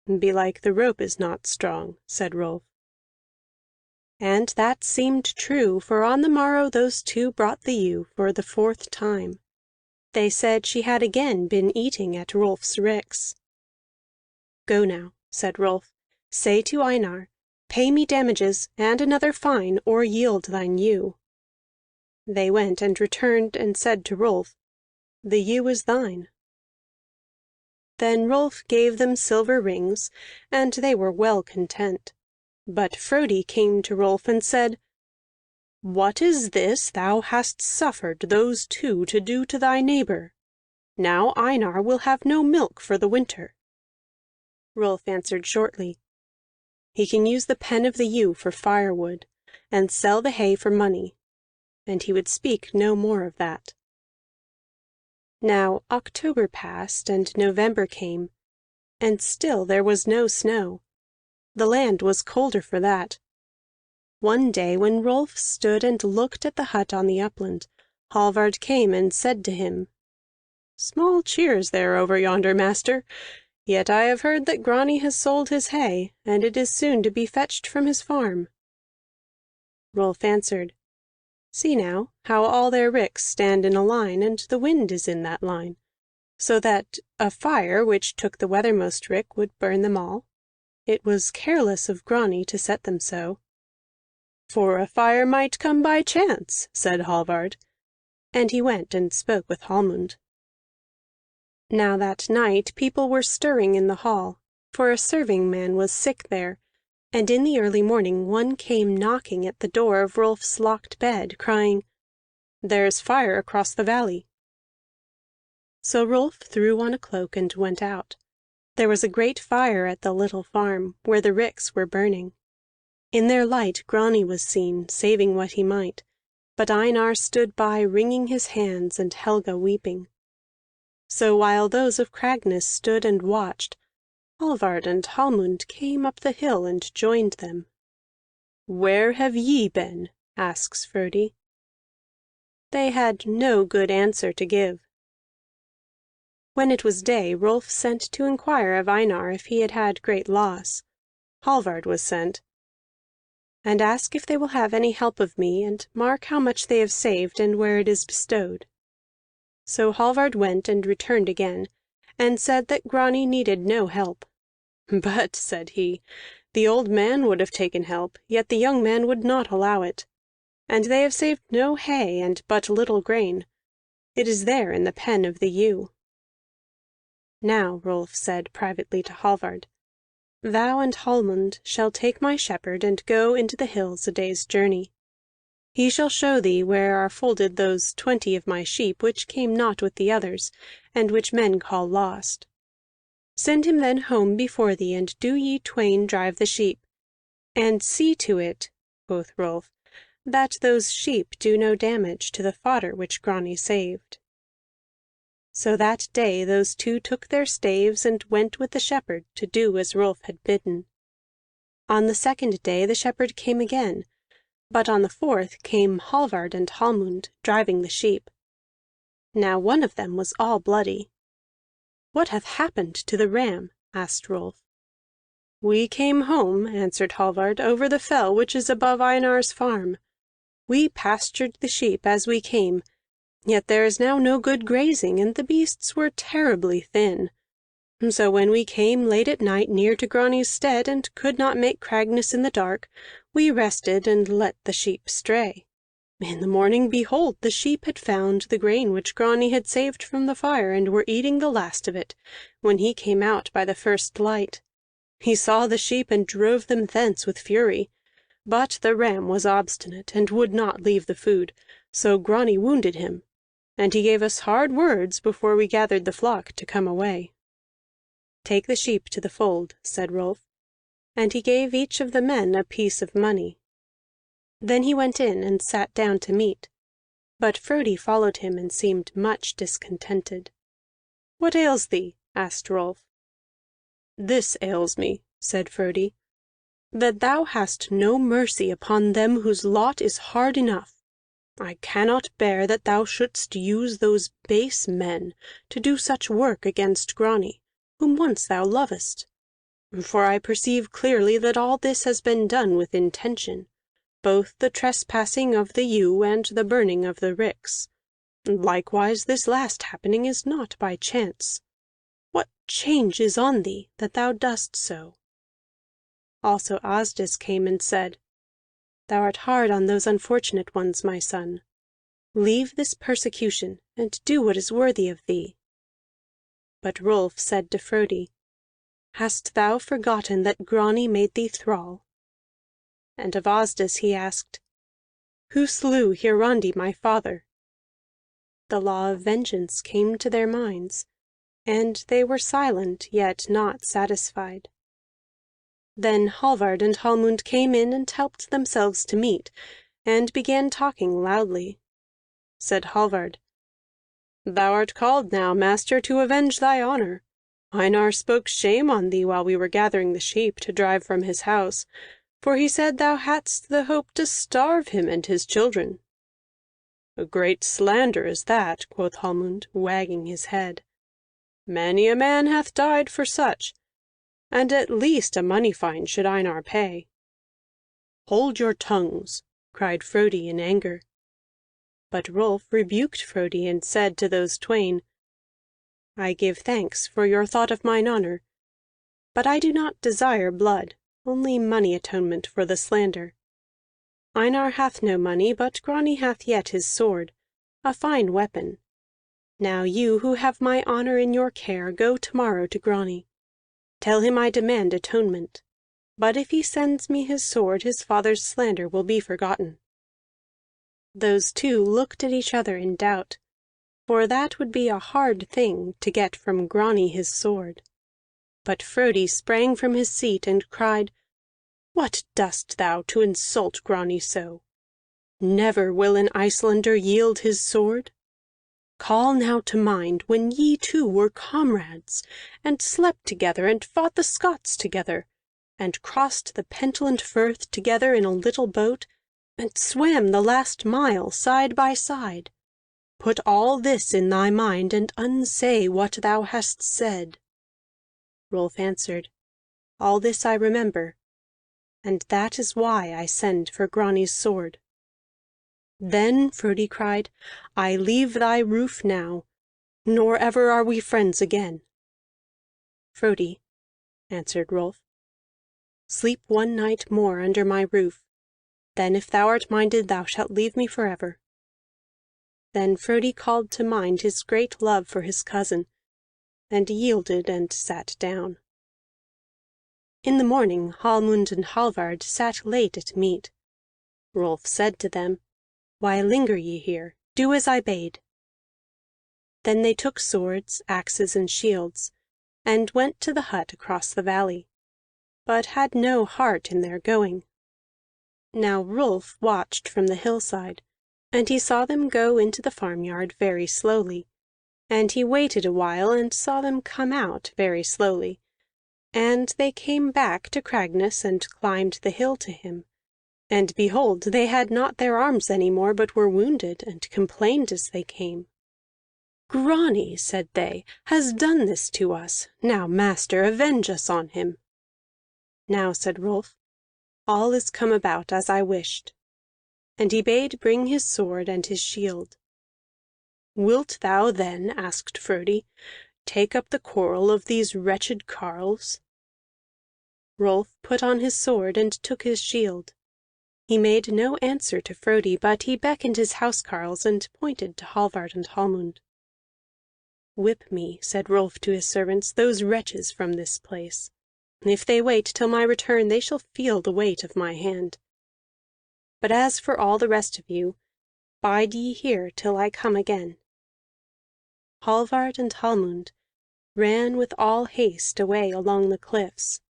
"Belike the rope is not strong," said Rolf. And that seemed true, for on the morrow those two brought the ewe for the 4th time. They said she had again been eating at Rolf's ricks. "Go now," said Rolf, "say to Einar, pay me damages and another fine, or yield thine ewe." They went and returned and said to Rolf, "The ewe is thine." Then Rolf gave them silver rings, and they were well content. But Frodi came to Rolf and said, "What is this thou hast suffered those two to do to thy neighbor? Now Einar will have no milk for the winter." Rolf answered shortly, "He can use the pen of the ewe for firewood, and sell the hay for money." And he would speak no more of that. Now October passed, and November came, and still there was no snow. The land was colder for that. One day when Rolf stood and looked at the hut on the upland, Hallvard came and said to him, "Small cheers there over yonder, master. Yet I have heard that Grani has sold his hay, and it is soon to be fetched from his farm." Rolf answered, "See now, how all their ricks stand in a line, and the wind is in that line, so that a fire which took the weathermost rick would burn them all. It was careless of Grani to set them so." "For a fire might come by chance," said Hallvard, and he went and spoke with Hallmund. Now that night people were stirring in the hall, for a serving man was sick there, and in the early morning one came knocking at the door of Rolf's locked bed, crying, "There's fire across the valley." So Rolf threw on a cloak and went out. There was a great fire at the little farm, where the ricks were burning. In their light Grani was seen, saving what he might, but Einar stood by wringing his hands, and Helga weeping. So while those of Cragness stood and watched, Hallvard and Hallmund came up the hill and joined them. "Where have ye been?" asks Frodi. They had no good answer to give. When it was day, Rolf sent to inquire of Einar if he had had great loss. Hallvard was sent. "And ask if they will have any help of me, and mark how much they have saved, and where it is bestowed." So Hallvard went and returned again, and said that Grani needed no help. "But," said he, The old man would have taken help, yet the young man would not allow it. And they have saved no hay, and but little grain. It is there in the pen of the ewe." Now Rolf said privately to Hallvard, "Thou and Hallmund shall take my shepherd and go into the hills a day's journey. He shall show thee where are folded those 20 of my sheep which came not with the others, and which men call lost. Send him then home before thee, and do ye twain drive the sheep. And see to it," quoth Rolf, "that those sheep do no damage to the fodder which Grani saved." So that day those two took their staves and went with the shepherd to do as Rolf had bidden. On the second day the shepherd came again, but on the fourth came Hallvard and Hallmund, driving the sheep. Now one of them was all bloody. "What hath happened to the ram?" asked Rolf. "We came home," answered Hallvard, "over the fell which is above Einar's farm. We pastured the sheep as we came, yet there is now no good grazing, and the beasts were terribly thin. So when we came late at night near to Grani's stead, and could not make Cragness in the dark, we rested and let the sheep stray. In the morning, behold, the sheep had found the grain which Grani had saved from the fire, and were eating the last of it, when he came out by the first light. He saw the sheep and drove them thence with fury. But the ram was obstinate, and would not leave the food, so Grani wounded him, and he gave us hard words before we gathered the flock to come away." "Take the sheep to the fold," said Rolf, and he gave each of the men a piece of money. Then he went in and sat down to meat, but Frodi followed him and seemed much discontented. "What ails thee?" asked Rolf. "This ails me," said Frodi, "that thou hast no mercy upon them whose lot is hard enough. I cannot bear that thou shouldst use those base men to do such work against Grani, whom once thou lovest. For I perceive clearly that all this has been done with intention, both the trespassing of the ewe and the burning of the ricks. Likewise this last happening is not by chance. What change is on thee, that thou dost so?" Also Asdis came and said, "Thou art hard on those unfortunate ones, my son. Leave this persecution, and do what is worthy of thee." But Rolf said to Frodi, "Hast thou forgotten that Grani made thee thrall?" And of Asdis he asked, "Who slew Hiarandi my father?" The law of vengeance came to their minds, and they were silent, yet not satisfied. Then Hallvard and Hallmund came in and helped themselves to meat, and began talking loudly. Said Hallvard, "Thou art called now, master, to avenge thy honor. Einar spoke shame on thee while we were gathering the sheep to drive from his house, for he said thou hadst the hope to starve him and his children." "A great slander is that," quoth Hallmund, wagging his head. "Many a man hath died for such, and at least a money fine should Einar pay." "Hold your tongues!" cried Frodi in anger. But Rolf rebuked Frodi and said to those twain, "I give thanks for your thought of mine honor, but I do not desire blood, only money atonement for the slander. Einar hath no money, but Grani hath yet his sword, a fine weapon. Now you, who have my honor in your care, go tomorrow to Grani. Tell him I demand atonement, but if he sends me his sword, his father's slander will be forgotten." Those two looked at each other in doubt, for that would be a hard thing to get from Grani his sword. But Frodi sprang from his seat and cried, "What dost thou to insult Grani so? Never will an Icelander yield his sword. Call now to mind when ye two were comrades, and slept together, and fought the Scots together, and crossed the Pentland Firth together in a little boat, and swam the last mile side by side. Put all this in thy mind, and unsay what thou hast said." Rolf answered, "All this I remember, and that is why I send for Grani's sword." Then Frodi cried, "I leave thy roof now, nor ever are we friends again." "Frodi," answered Rolf, Sleep one night more under my roof. Then, if thou art minded, thou shalt leave me forever." Then Frodi called to mind his great love for his cousin, and yielded and sat down. In the morning Hallmund and Hallvard sat late at meat. Rolf said to them, "Why linger ye here? Do as I bade." Then they took swords, axes, and shields, and went to the hut across the valley, but had no heart in their going. Now Rolf watched from the hillside, and he saw them go into the farmyard very slowly, and he waited a while and saw them come out very slowly. And they came back to Cragness and climbed the hill to him. And behold, they had not their arms any more, but were wounded, and complained as they came. "Grani," said they, "has done this to us. Now, master, avenge us on him." "Now," said Rolf, "all is come about as I wished." And he bade bring his sword and his shield. "Wilt thou then," asked Frodi, "take up the quarrel of these wretched carles?" Rolf put on his sword and took his shield. He made no answer to Frodi, but he beckoned his housecarles and pointed to Hallvard and Hallmund. "Whip me," said Rolf to his servants, "those wretches from this place. If they wait till my return, they shall feel the weight of my hand. But as for all the rest of you, bide ye here till I come again." Hallvard and Hallmund ran with all haste away along the cliffs,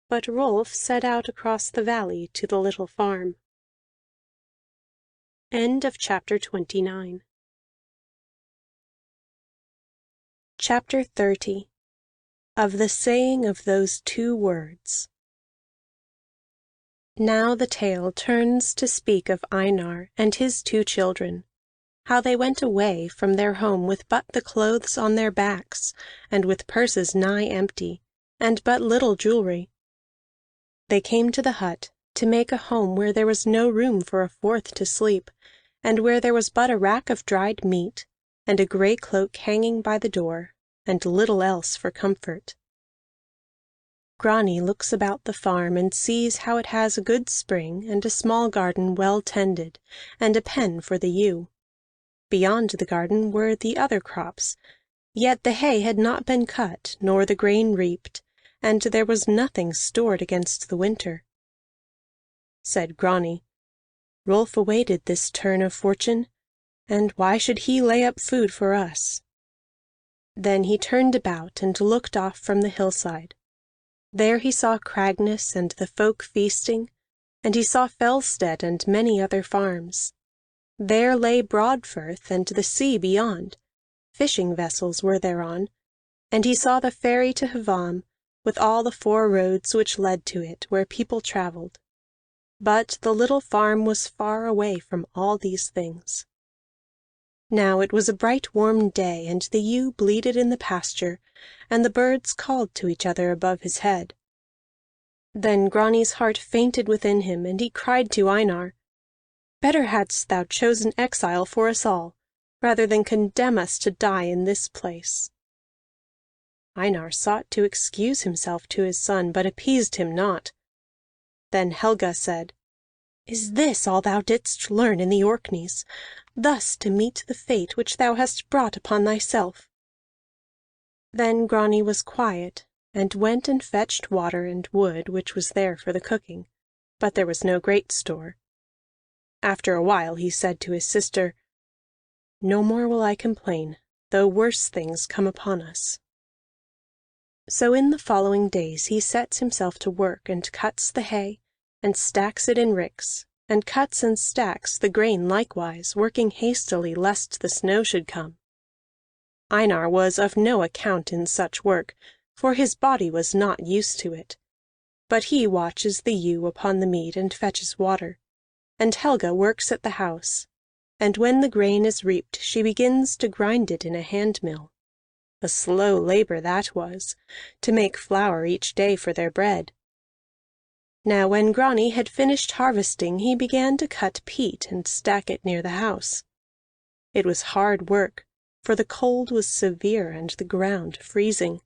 but Rolf set out across the valley to the little farm. End of chapter 29. Chapter 30. Of the saying of those two words. Now the tale turns to speak of Einar and his two children, how they went away from their home with but the clothes on their backs, and with purses nigh empty, and but little jewelry. They came to the hut, to make a home where there was no room for a fourth to sleep, and where there was but a rack of dried meat, and a grey cloak hanging by the door, and little else for comfort. Grani looks about the farm and sees how it has a good spring, and a small garden well tended, and a pen for the ewe. Beyond the garden were the other crops, yet the hay had not been cut, nor the grain reaped, and there was nothing stored against the winter. Said Grani, "Rolf awaited this turn of fortune, and why should he lay up food for us?" Then he turned about and looked off from the hillside. There he saw Cragness and the folk feasting, and he saw Fellstead and many other farms. There lay Broadfirth and the sea beyond, fishing vessels were thereon, and he saw the ferry to Hvamm, with all the four roads which led to it, where people travelled. But the little farm was far away from all these things. Now it was a bright warm day, and the ewe bleated in the pasture, and the birds called to each other above his head. Then Grani's heart fainted within him, and he cried to Einar, "Better hadst thou chosen exile for us all, rather than condemn us to die in this place." Einar sought to excuse himself to his son, but appeased him not. Then Helga said, "Is this all thou didst learn in the Orkneys, thus to meet the fate which thou hast brought upon thyself?" Then Grani was quiet, and went and fetched water and wood which was there for the cooking, but there was no great store. After a while he said to his sister, "No more will I complain, though worse things come upon us." So in the following days he sets himself to work, and cuts the hay, and stacks it in ricks, and cuts and stacks the grain likewise, working hastily lest the snow should come. Einar was of no account in such work, for his body was not used to it. But he watches the ewe upon the mead and fetches water, and Helga works at the house, and when the grain is reaped she begins to grind it in a hand-mill. A slow labor that was, to make flour each day for their bread. Now when Grani had finished harvesting, he began to cut peat and stack it near the house. It was hard work, for the cold was severe and the ground freezing.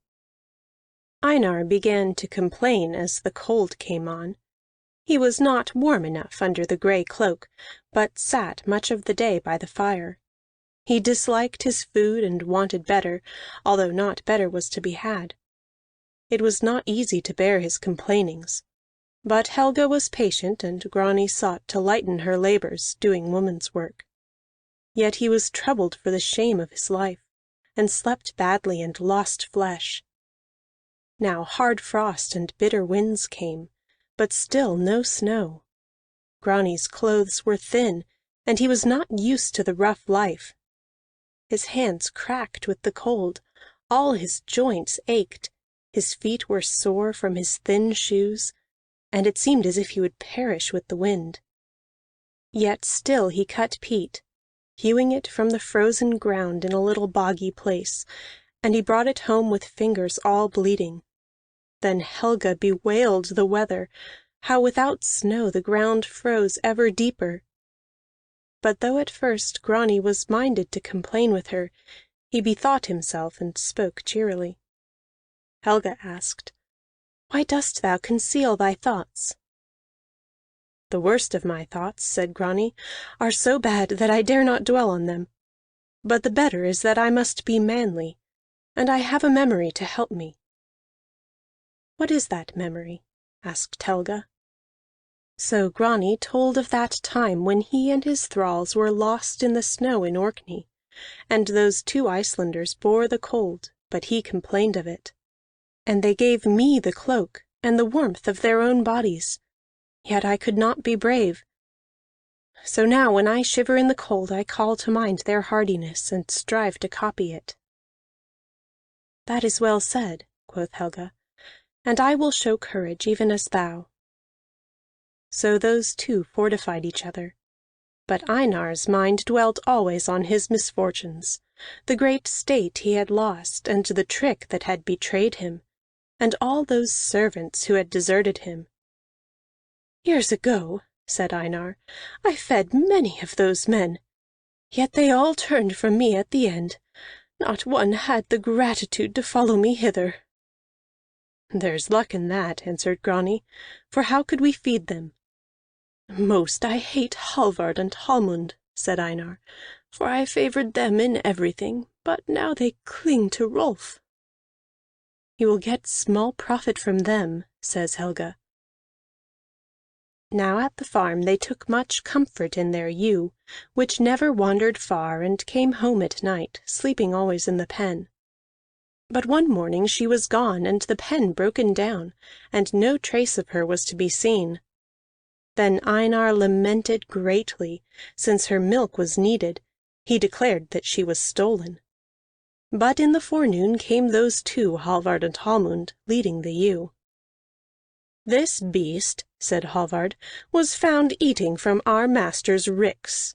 Einar began to complain as the cold came on. He was not warm enough under the gray cloak, but sat much of the day by the fire. He disliked his food and wanted better, although not better was to be had. It was not easy to bear his complainings, but Helga was patient, and Grani sought to lighten her labors, doing woman's work. Yet he was troubled for the shame of his life, and slept badly and lost flesh. Now hard frost and bitter winds came, but still no snow. Grani's clothes were thin, and he was not used to the rough life. His hands cracked with the cold, all his joints ached, his feet were sore from his thin shoes, and it seemed as if he would perish with the wind. Yet still he cut peat, hewing it from the frozen ground in a little boggy place, and he brought it home with fingers all bleeding. Then Helga bewailed the weather, how without snow the ground froze ever deeper. But though at first Grani was minded to complain with her, he bethought himself and spoke cheerily. Helga asked, "Why dost thou conceal thy thoughts?" "The worst of my thoughts," said Grani, "are so bad that I dare not dwell on them. But the better is that I must be manly, and I have a memory to help me." "What is that memory?" asked Helga. So Grani told of that time when he and his thralls were lost in the snow in Orkney, and those 2 Icelanders bore the cold, but he complained of it. And they gave me the cloak and the warmth of their own bodies, yet I could not be brave. So now when I shiver in the cold I call to mind their hardiness, and strive to copy it. "That is well said," quoth Helga, "and I will show courage even as thou." So those 2 fortified each other. But Einar's mind dwelt always on his misfortunes, the great state he had lost, and the trick that had betrayed him, and all those servants who had deserted him. "Years ago," said Einar, "I fed many of those men, yet they all turned from me at the end. Not one had the gratitude to follow me hither." "There's luck in that," answered Grani, "for how could we feed them?" "Most I hate Hallvard and Hallmund," said Einar, "for I favored them in everything, but now they cling to Rolf." "You will get small profit from them," says Helga. Now at the farm they took much comfort in their ewe, which never wandered far, and came home at night, sleeping always in the pen. But one morning she was gone, and the pen broken down, and no trace of her was to be seen. Then Einar lamented greatly, since her milk was needed. He declared that she was stolen. But in the forenoon came those 2, Hallvard and Hallmund, leading the ewe. "This beast," said Hallvard, "was found eating from our master's ricks."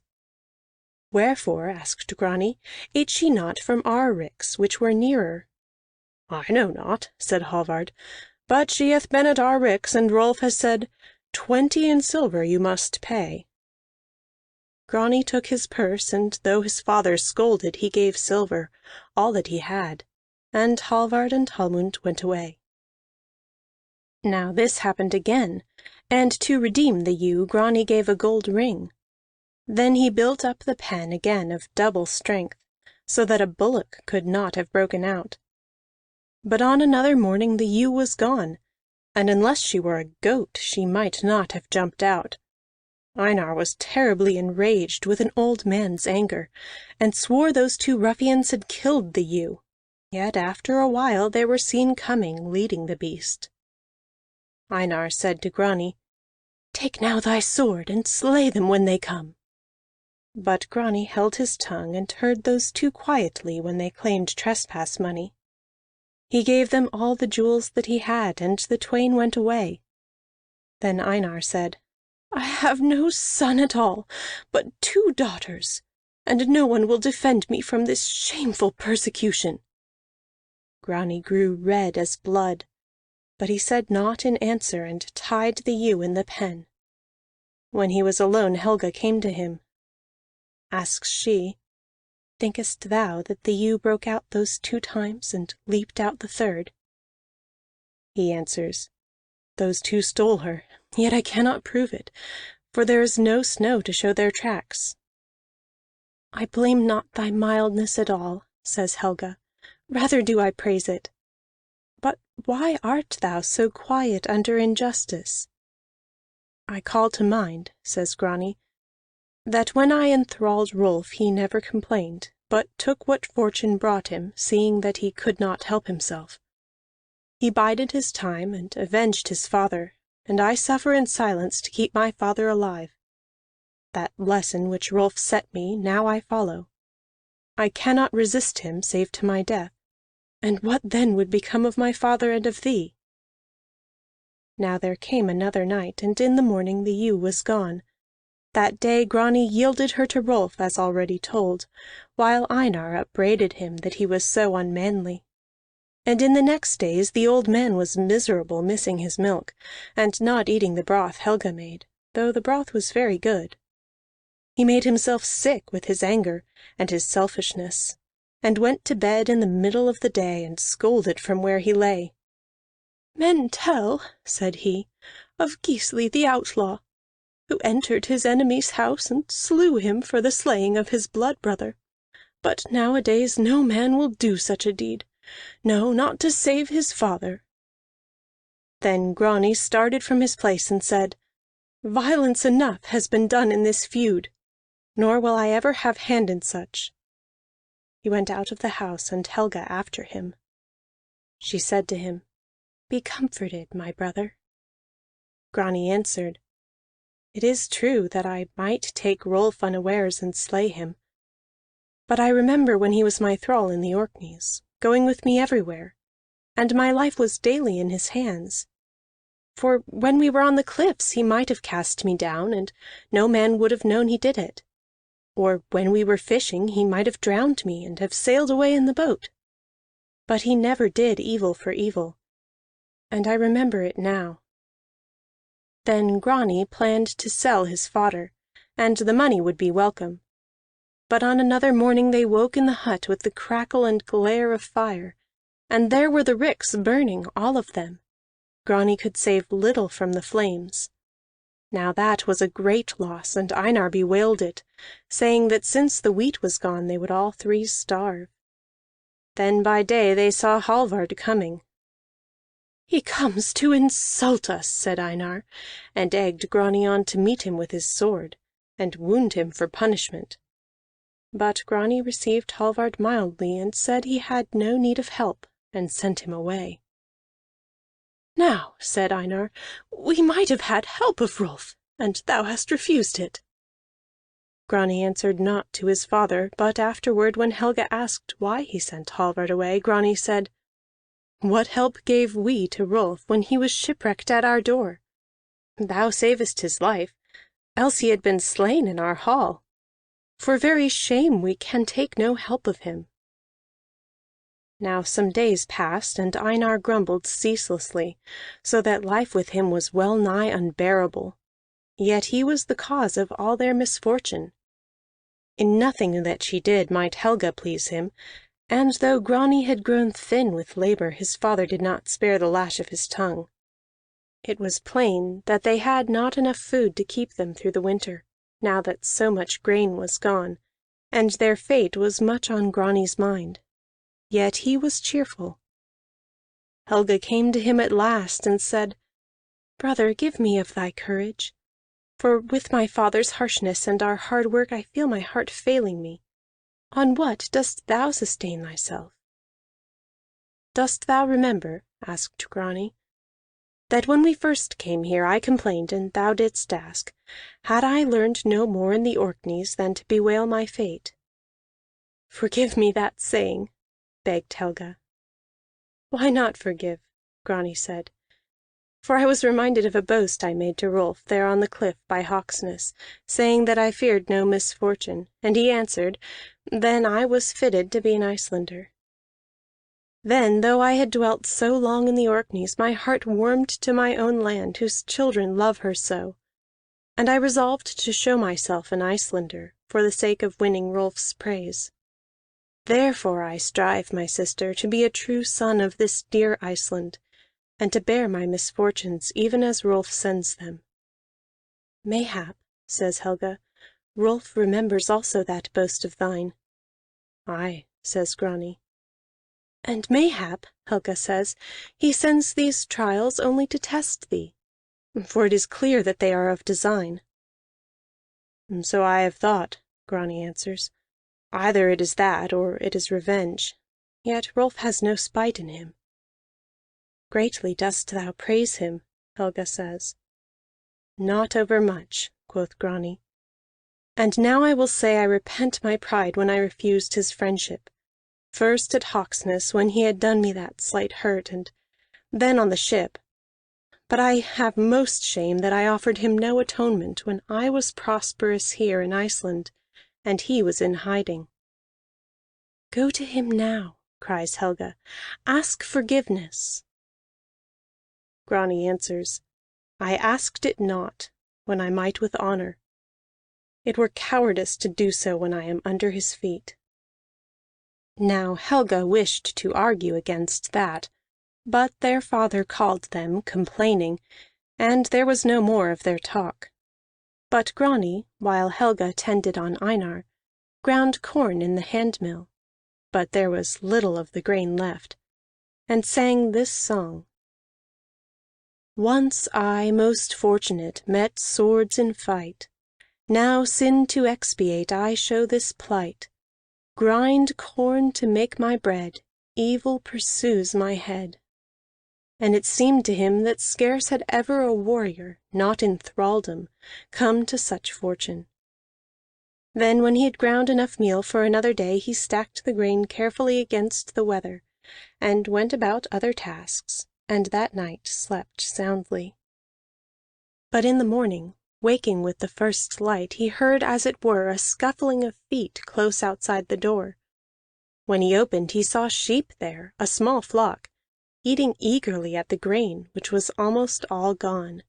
"Wherefore," asked Grani, "ate she not from our ricks, which were nearer?" "I know not," said Hallvard, "but she hath been at our ricks, and Rolf has said, 20 in silver you must pay." Grani took his purse, and though his father scolded, he gave silver, all that he had, and Hallvard and Hallmund went away. Now this happened again, and to redeem the ewe Grani gave a gold ring. Then he built up the pen again of double strength, so that a bullock could not have broken out. But on another morning the ewe was gone, and unless she were a goat she might not have jumped out. Einar was terribly enraged with an old man's anger, and swore those 2 ruffians had killed the ewe. Yet after a while they were seen coming, leading the beast. Einar said to Grani, "Take now thy sword, and slay them when they come." But Grani held his tongue, and heard those 2 quietly when they claimed trespass money. He gave them all the jewels that he had, and the twain went away. Then Einar said, "I have no son at all, but 2 daughters, and no one will defend me from this shameful persecution." Grani grew red as blood, but he said naught in answer, and tied the ewe in the pen. When he was alone, Helga came to him. Asks she, "Thinkest thou that the ewe broke out those 2 times, and leaped out the third?" He answers, "Those two stole her, yet I cannot prove it, for there is no snow to show their tracks." "I blame not thy mildness at all," says Helga. "Rather do I praise it. But why art thou so quiet under injustice?" "I call to mind," says Grani, "that when I enthralled Rolf he never complained, but took what fortune brought him, seeing that he could not help himself. He bided his time and avenged his father, and I suffer in silence to keep my father alive. That lesson which Rolf set me now I follow. I cannot resist him save to my death, and what then would become of my father and of thee?" Now there came another night, and in the morning the ewe was gone. That day Grani yielded her to Rolf, as already told, while Einar upbraided him that he was so unmanly. And in the next days the old man was miserable, missing his milk, and not eating the broth Helga made, though the broth was very good. He made himself sick with his anger and his selfishness, and went to bed in the middle of the day and scolded from where he lay. "Men tell," said he, "of Gisli the outlaw, who entered his enemy's house and slew him for the slaying of his blood-brother. But nowadays no man will do such a deed, no, not to save his father." Then Grani started from his place and said, "Violence enough has been done in this feud, nor will I ever have hand in such." He went out of the house, and Helga after him. She said to him, "Be comforted, my brother." Grani answered, "It is true that I might take Rolf unawares and slay him. But I remember when he was my thrall in the Orkneys, going with me everywhere, and my life was daily in his hands. For when we were on the cliffs he might have cast me down, and no man would have known he did it. Or when we were fishing he might have drowned me, and have sailed away in the boat. But he never did evil for evil, and I remember it now." Then Grani planned to sell his fodder, and the money would be welcome. But on another morning they woke in the hut with the crackle and glare of fire, and there were the ricks burning, all of them. Grani could save little from the flames. Now that was a great loss, and Einar bewailed it, saying that since the wheat was gone they would all three starve. Then by day they saw Hallvard coming. "He comes to insult us," said Einar, and egged Grani on to meet him with his sword, and wound him for punishment. But Grani received Hallvard mildly, and said he had no need of help, and sent him away. "Now," said Einar, "we might have had help of Rolf, and thou hast refused it." Grani answered not to his father, but afterward when Helga asked why he sent Hallvard away, Grani said, "What help gave we to Rolf when he was shipwrecked at our door? Thou savest his life, else he had been slain in our hall. For very shame we can take no help of him." Now some days passed, and Einar grumbled ceaselessly, so that life with him was well nigh unbearable. Yet he was the cause of all their misfortune. In nothing that she did might Helga please him, and though Grani had grown thin with labor, his father did not spare the lash of his tongue. It was plain that they had not enough food to keep them through the winter, now that so much grain was gone, and their fate was much on Grani's mind. Yet he was cheerful. Helga came to him at last and said, "Brother, give me of thy courage. For with my father's harshness and our hard work I feel my heart failing me. On what dost thou sustain thyself?" "Dost thou remember," asked Grani, "that when we first came here I complained, and thou didst ask, had I learned no more in the Orkneys than to bewail my fate?" "Forgive me that saying," begged Helga. "Why not forgive?" Grani said. "For I was reminded of a boast I made to Rolf there on the cliff by Hawksness, saying that I feared no misfortune, and he answered, 'Then I was fitted to be an Icelander.' Then, though I had dwelt so long in the Orkneys, my heart warmed to my own land, whose children love her so, and I resolved to show myself an Icelander, for the sake of winning Rolf's praise. Therefore I strive, my sister, to be a true son of this dear Iceland, and to bear my misfortunes, even as Rolf sends them." "Mayhap," says Helga, "Rolf remembers also that boast of thine." "Aye," says Grani. "And mayhap," Helga says, "he sends these trials only to test thee, for it is clear that they are of design." "So I have thought," Grani answers. "Either it is that, or it is revenge. Yet Rolf has no spite in him." "Greatly dost thou praise him," Helga says. "Not overmuch," quoth Grani. "And now I will say I repent my pride when I refused his friendship, first at Hawksness, when he had done me that slight hurt, and then on the ship. But I have most shame that I offered him no atonement when I was prosperous here in Iceland, and he was in hiding." "Go to him now," cries Helga. "Ask forgiveness." Grani answers, "I asked it not, when I might with honor. It were cowardice to do so when I am under his feet." Now Helga wished to argue against that, but their father called them, complaining, and there was no more of their talk. But Grani, while Helga tended on Einar, ground corn in the handmill, but there was little of the grain left, and sang this song: "Once I, most fortunate, met swords in fight. Now sin to expiate I show this plight. Grind corn to make my bread, evil pursues my head." And it seemed to him that scarce had ever a warrior, not in thraldom, come to such fortune. Then when he had ground enough meal for another day, he stacked the grain carefully against the weather, and went about other tasks, and that night slept soundly. But in the morning, waking with the first light, he heard as it were a scuffling of feet close outside the door. When he opened, he saw sheep there, a small flock, eating eagerly at the grain, which was almost all gone.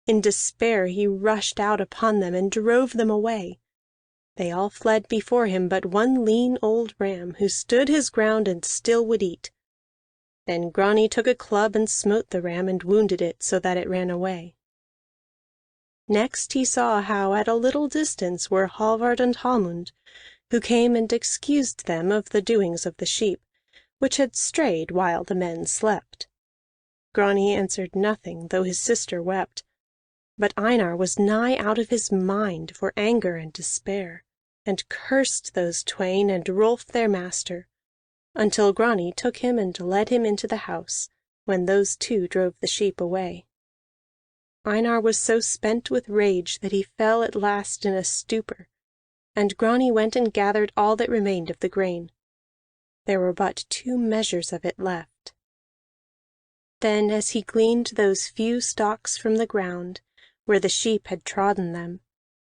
In despair he rushed out upon them and drove them away. They all fled before him but one lean old ram, who stood his ground and still would eat. Then Grani took a club and smote the ram, and wounded it so that it ran away. Next he saw how at a little distance were Hallvard and Hallmund, who came and excused them of the doings of the sheep, which had strayed while the men slept. Grani answered nothing, though his sister wept. But Einar was nigh out of his mind for anger and despair, and cursed those twain and Rolf their master, until Grani took him and led him into the house, when those two drove the sheep away. Einar was so spent with rage that he fell at last in a stupor, and Grani went and gathered all that remained of the grain. There were but 2 measures of it left. Then as he gleaned those few stalks from the ground, where the sheep had trodden them,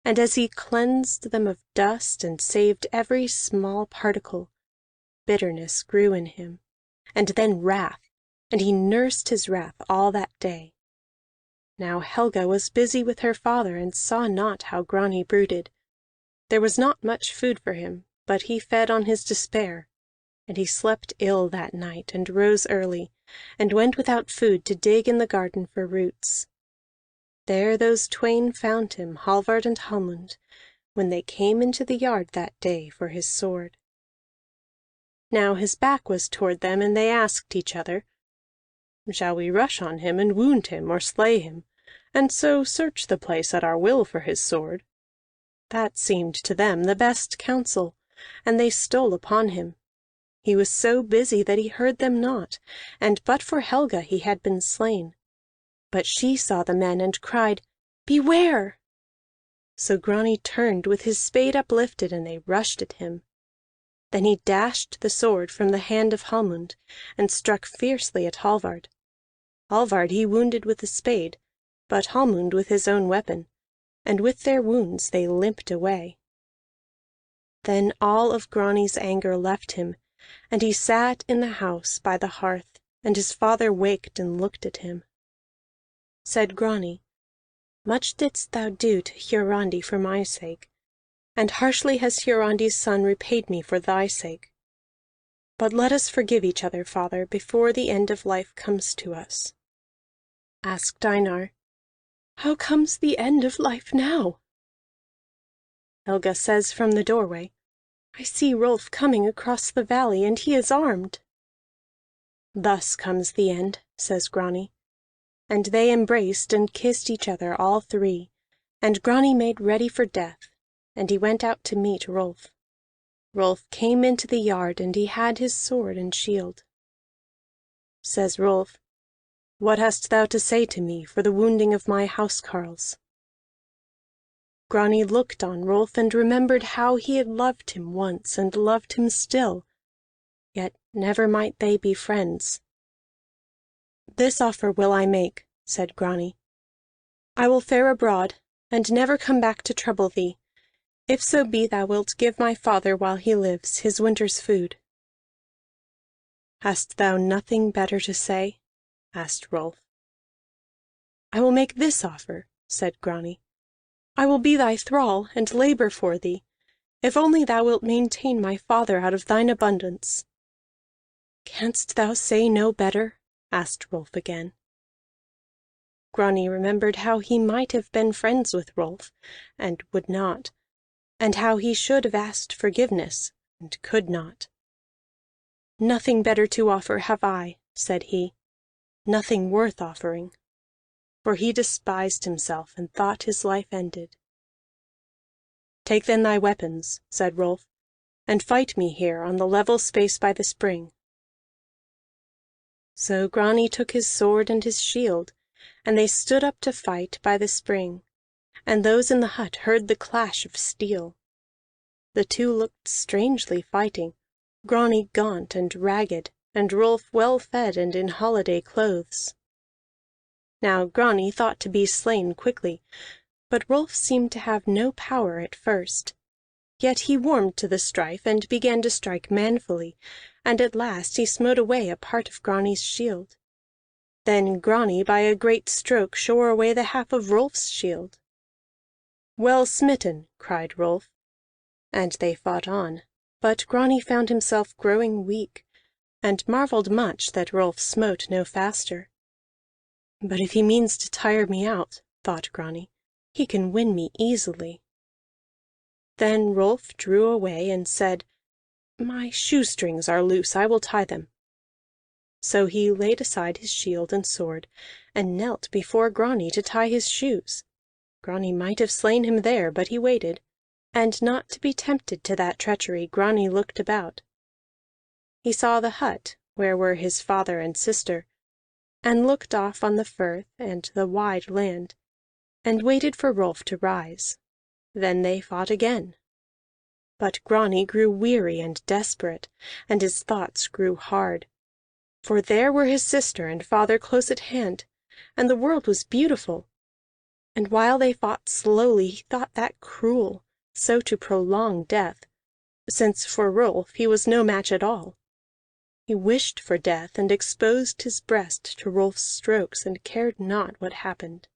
and as he cleansed them of dust and saved every small particle, bitterness grew in him, and then wrath, and he nursed his wrath all that day. Now Helga was busy with her father, and saw not how Grani brooded. There was not much food for him, but he fed on his despair, and he slept ill that night, and rose early, and went without food to dig in the garden for roots. There those twain found him, Hallvard and Hallmund, when they came into the yard that day for his sword. Now his back was toward them, and they asked each other, "Shall we rush on him and wound him, or slay him, and so search the place at our will for his sword?" That seemed to them the best counsel, and they stole upon him. He was so busy that he heard them not, and but for Helga he had been slain. But she saw the men and cried, "Beware!" So Grani turned with his spade uplifted, and they rushed at him. Then he dashed the sword from the hand of Hallmund, and struck fiercely at Hallvard. Hallvard he wounded with the spade, but Hallmund with his own weapon, and with their wounds they limped away. Then all of Grani's anger left him, and he sat in the house by the hearth, and his father waked and looked at him. Said Grani, "Much didst thou do to Hiarandi for my sake, and harshly has Hiarandi's son repaid me for thy sake. But let us forgive each other, father, before the end of life comes to us." Asked Einar, "How comes the end of life now?" Helga says from the doorway, "I see Rolf coming across the valley, and he is armed." "Thus comes the end," says Grani. And they embraced and kissed each other, all three, and Grani made ready for death, and he went out to meet Rolf. Rolf came into the yard, and he had his sword and shield. Says Rolf, "What hast thou to say to me for the wounding of my housecarls?" Grani looked on Rolf and remembered how he had loved him once and loved him still, yet never might they be friends. "This offer will I make," said Grani. "I will fare abroad, and never come back to trouble thee, if so be thou wilt give my father while he lives his winter's food." "Hast thou nothing better to say?" asked Rolf. "I will make this offer," said Grani. "I will be thy thrall, and labor for thee, if only thou wilt maintain my father out of thine abundance." "Canst thou say no better?" asked Rolf again. Grani remembered how he might have been friends with Rolf, and would not, and how he should have asked forgiveness, and could not. "Nothing better to offer have I," said he, "nothing worth offering." For he despised himself, and thought his life ended. "Take then thy weapons," said Rolf, "and fight me here on the level space by the spring." So Grani took his sword and his shield, and they stood up to fight by the spring, and those in the hut heard the clash of steel. The two looked strangely fighting, Grani gaunt and ragged, and Rolf well fed and in holiday clothes. Now Grani thought to be slain quickly, but Rolf seemed to have no power at first. Yet he warmed to the strife, and began to strike manfully, and at last he smote away a part of Grani's shield. Then Grani by a great stroke shore away the half of Rolf's shield. "Well smitten!" cried Rolf. And they fought on, but Grani found himself growing weak, and marvelled much that Rolf smote no faster. "But if he means to tire me out," thought Grani, "he can win me easily." Then Rolf drew away and said, "My shoestrings are loose, I will tie them." So he laid aside his shield and sword, and knelt before Grani to tie his shoes. Grani might have slain him there, but he waited, and not to be tempted to that treachery, Grani looked about. He saw the hut where were his father and sister, and looked off on the firth and the wide land, and waited for Rolf to rise. Then they fought again. But Grani grew weary and desperate, and his thoughts grew hard. For there were his sister and father close at hand, and the world was beautiful. And while they fought slowly, he thought that cruel, so to prolong death, since for Rolf he was no match at all. He wished for death, and exposed his breast to Rolf's strokes, and cared not what happened.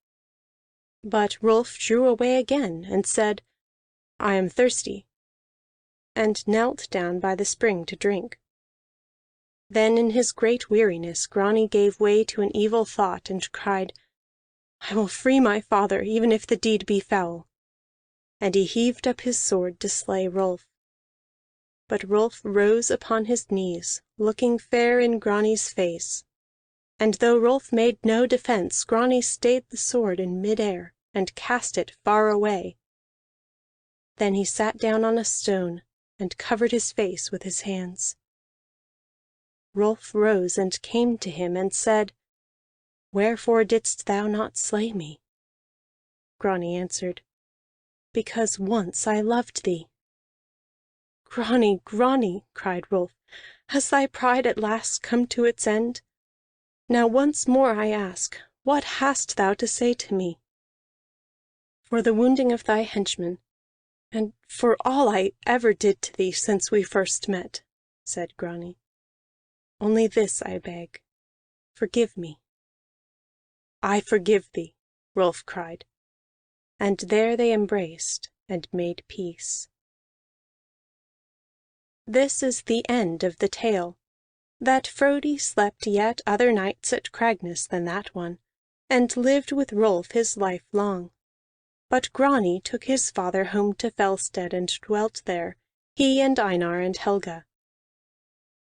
But Rolf drew away again, and said, "I am thirsty," and knelt down by the spring to drink. Then in his great weariness Grani gave way to an evil thought, and cried, "I will free my father, even if the deed be foul." And he heaved up his sword to slay Rolf. But Rolf rose upon his knees, looking fair in Grani's face. And though Rolf made no defense, Grani stayed the sword in mid-air, and cast it far away. Then he sat down on a stone, and covered his face with his hands. Rolf rose and came to him, and said, "Wherefore didst thou not slay me?" Grani answered, "Because once I loved thee." "Grani, Grani!" cried Rolf, "has thy pride at last come to its end? Now once more I ask, what hast thou to say to me?" "For the wounding of thy henchman, and for all I ever did to thee since we first met," said Grani. "Only this I beg, forgive me." "I forgive thee," Rolf cried, and there they embraced and made peace. This is the end of the tale, that Frodi slept yet other nights at Cragness than that one, and lived with Rolf his life long. But Grani took his father home to Fellstead and dwelt there, he and Einar and Helga.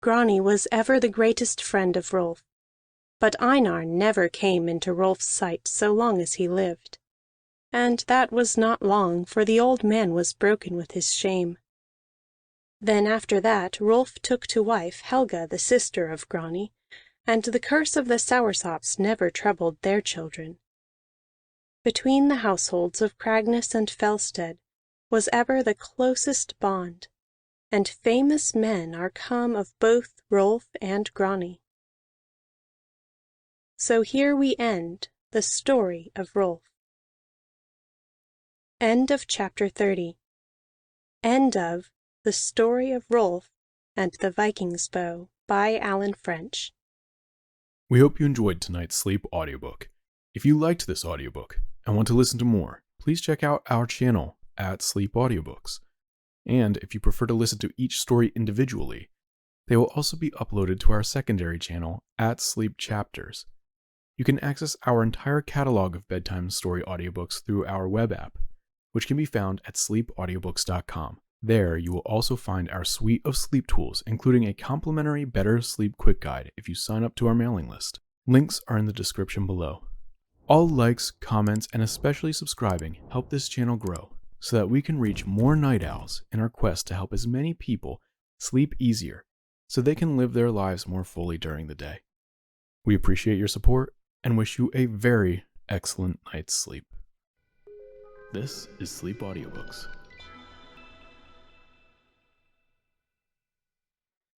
Grani was ever the greatest friend of Rolf, but Einar never came into Rolf's sight so long as he lived. And that was not long, for the old man was broken with his shame. Then after that Rolf took to wife Helga the sister of Grani, and the curse of the Soursops never troubled their children. Between the households of Cragness and Fellstead was ever the closest bond, and famous men are come of both Rolf and Grani. So here we end the story of Rolf. End of chapter 30. End of The Story of Rolf and the Viking's Bow by Alan French. We hope you enjoyed tonight's sleep audiobook. If you liked this audiobook and want to listen to more, please check out our channel at Sleep Audiobooks. And if you prefer to listen to each story individually, they will also be uploaded to our secondary channel at Sleep Chapters. You can access our entire catalog of bedtime story audiobooks through our web app, which can be found at sleepaudiobooks.com. There, you will also find our suite of sleep tools, including a complimentary Better Sleep Quick Guide if you sign up to our mailing list. Links are in the description below. All likes, comments, and especially subscribing help this channel grow so that we can reach more night owls in our quest to help as many people sleep easier so they can live their lives more fully during the day. We appreciate your support and wish you a very excellent night's sleep. This is Sleep Audiobooks.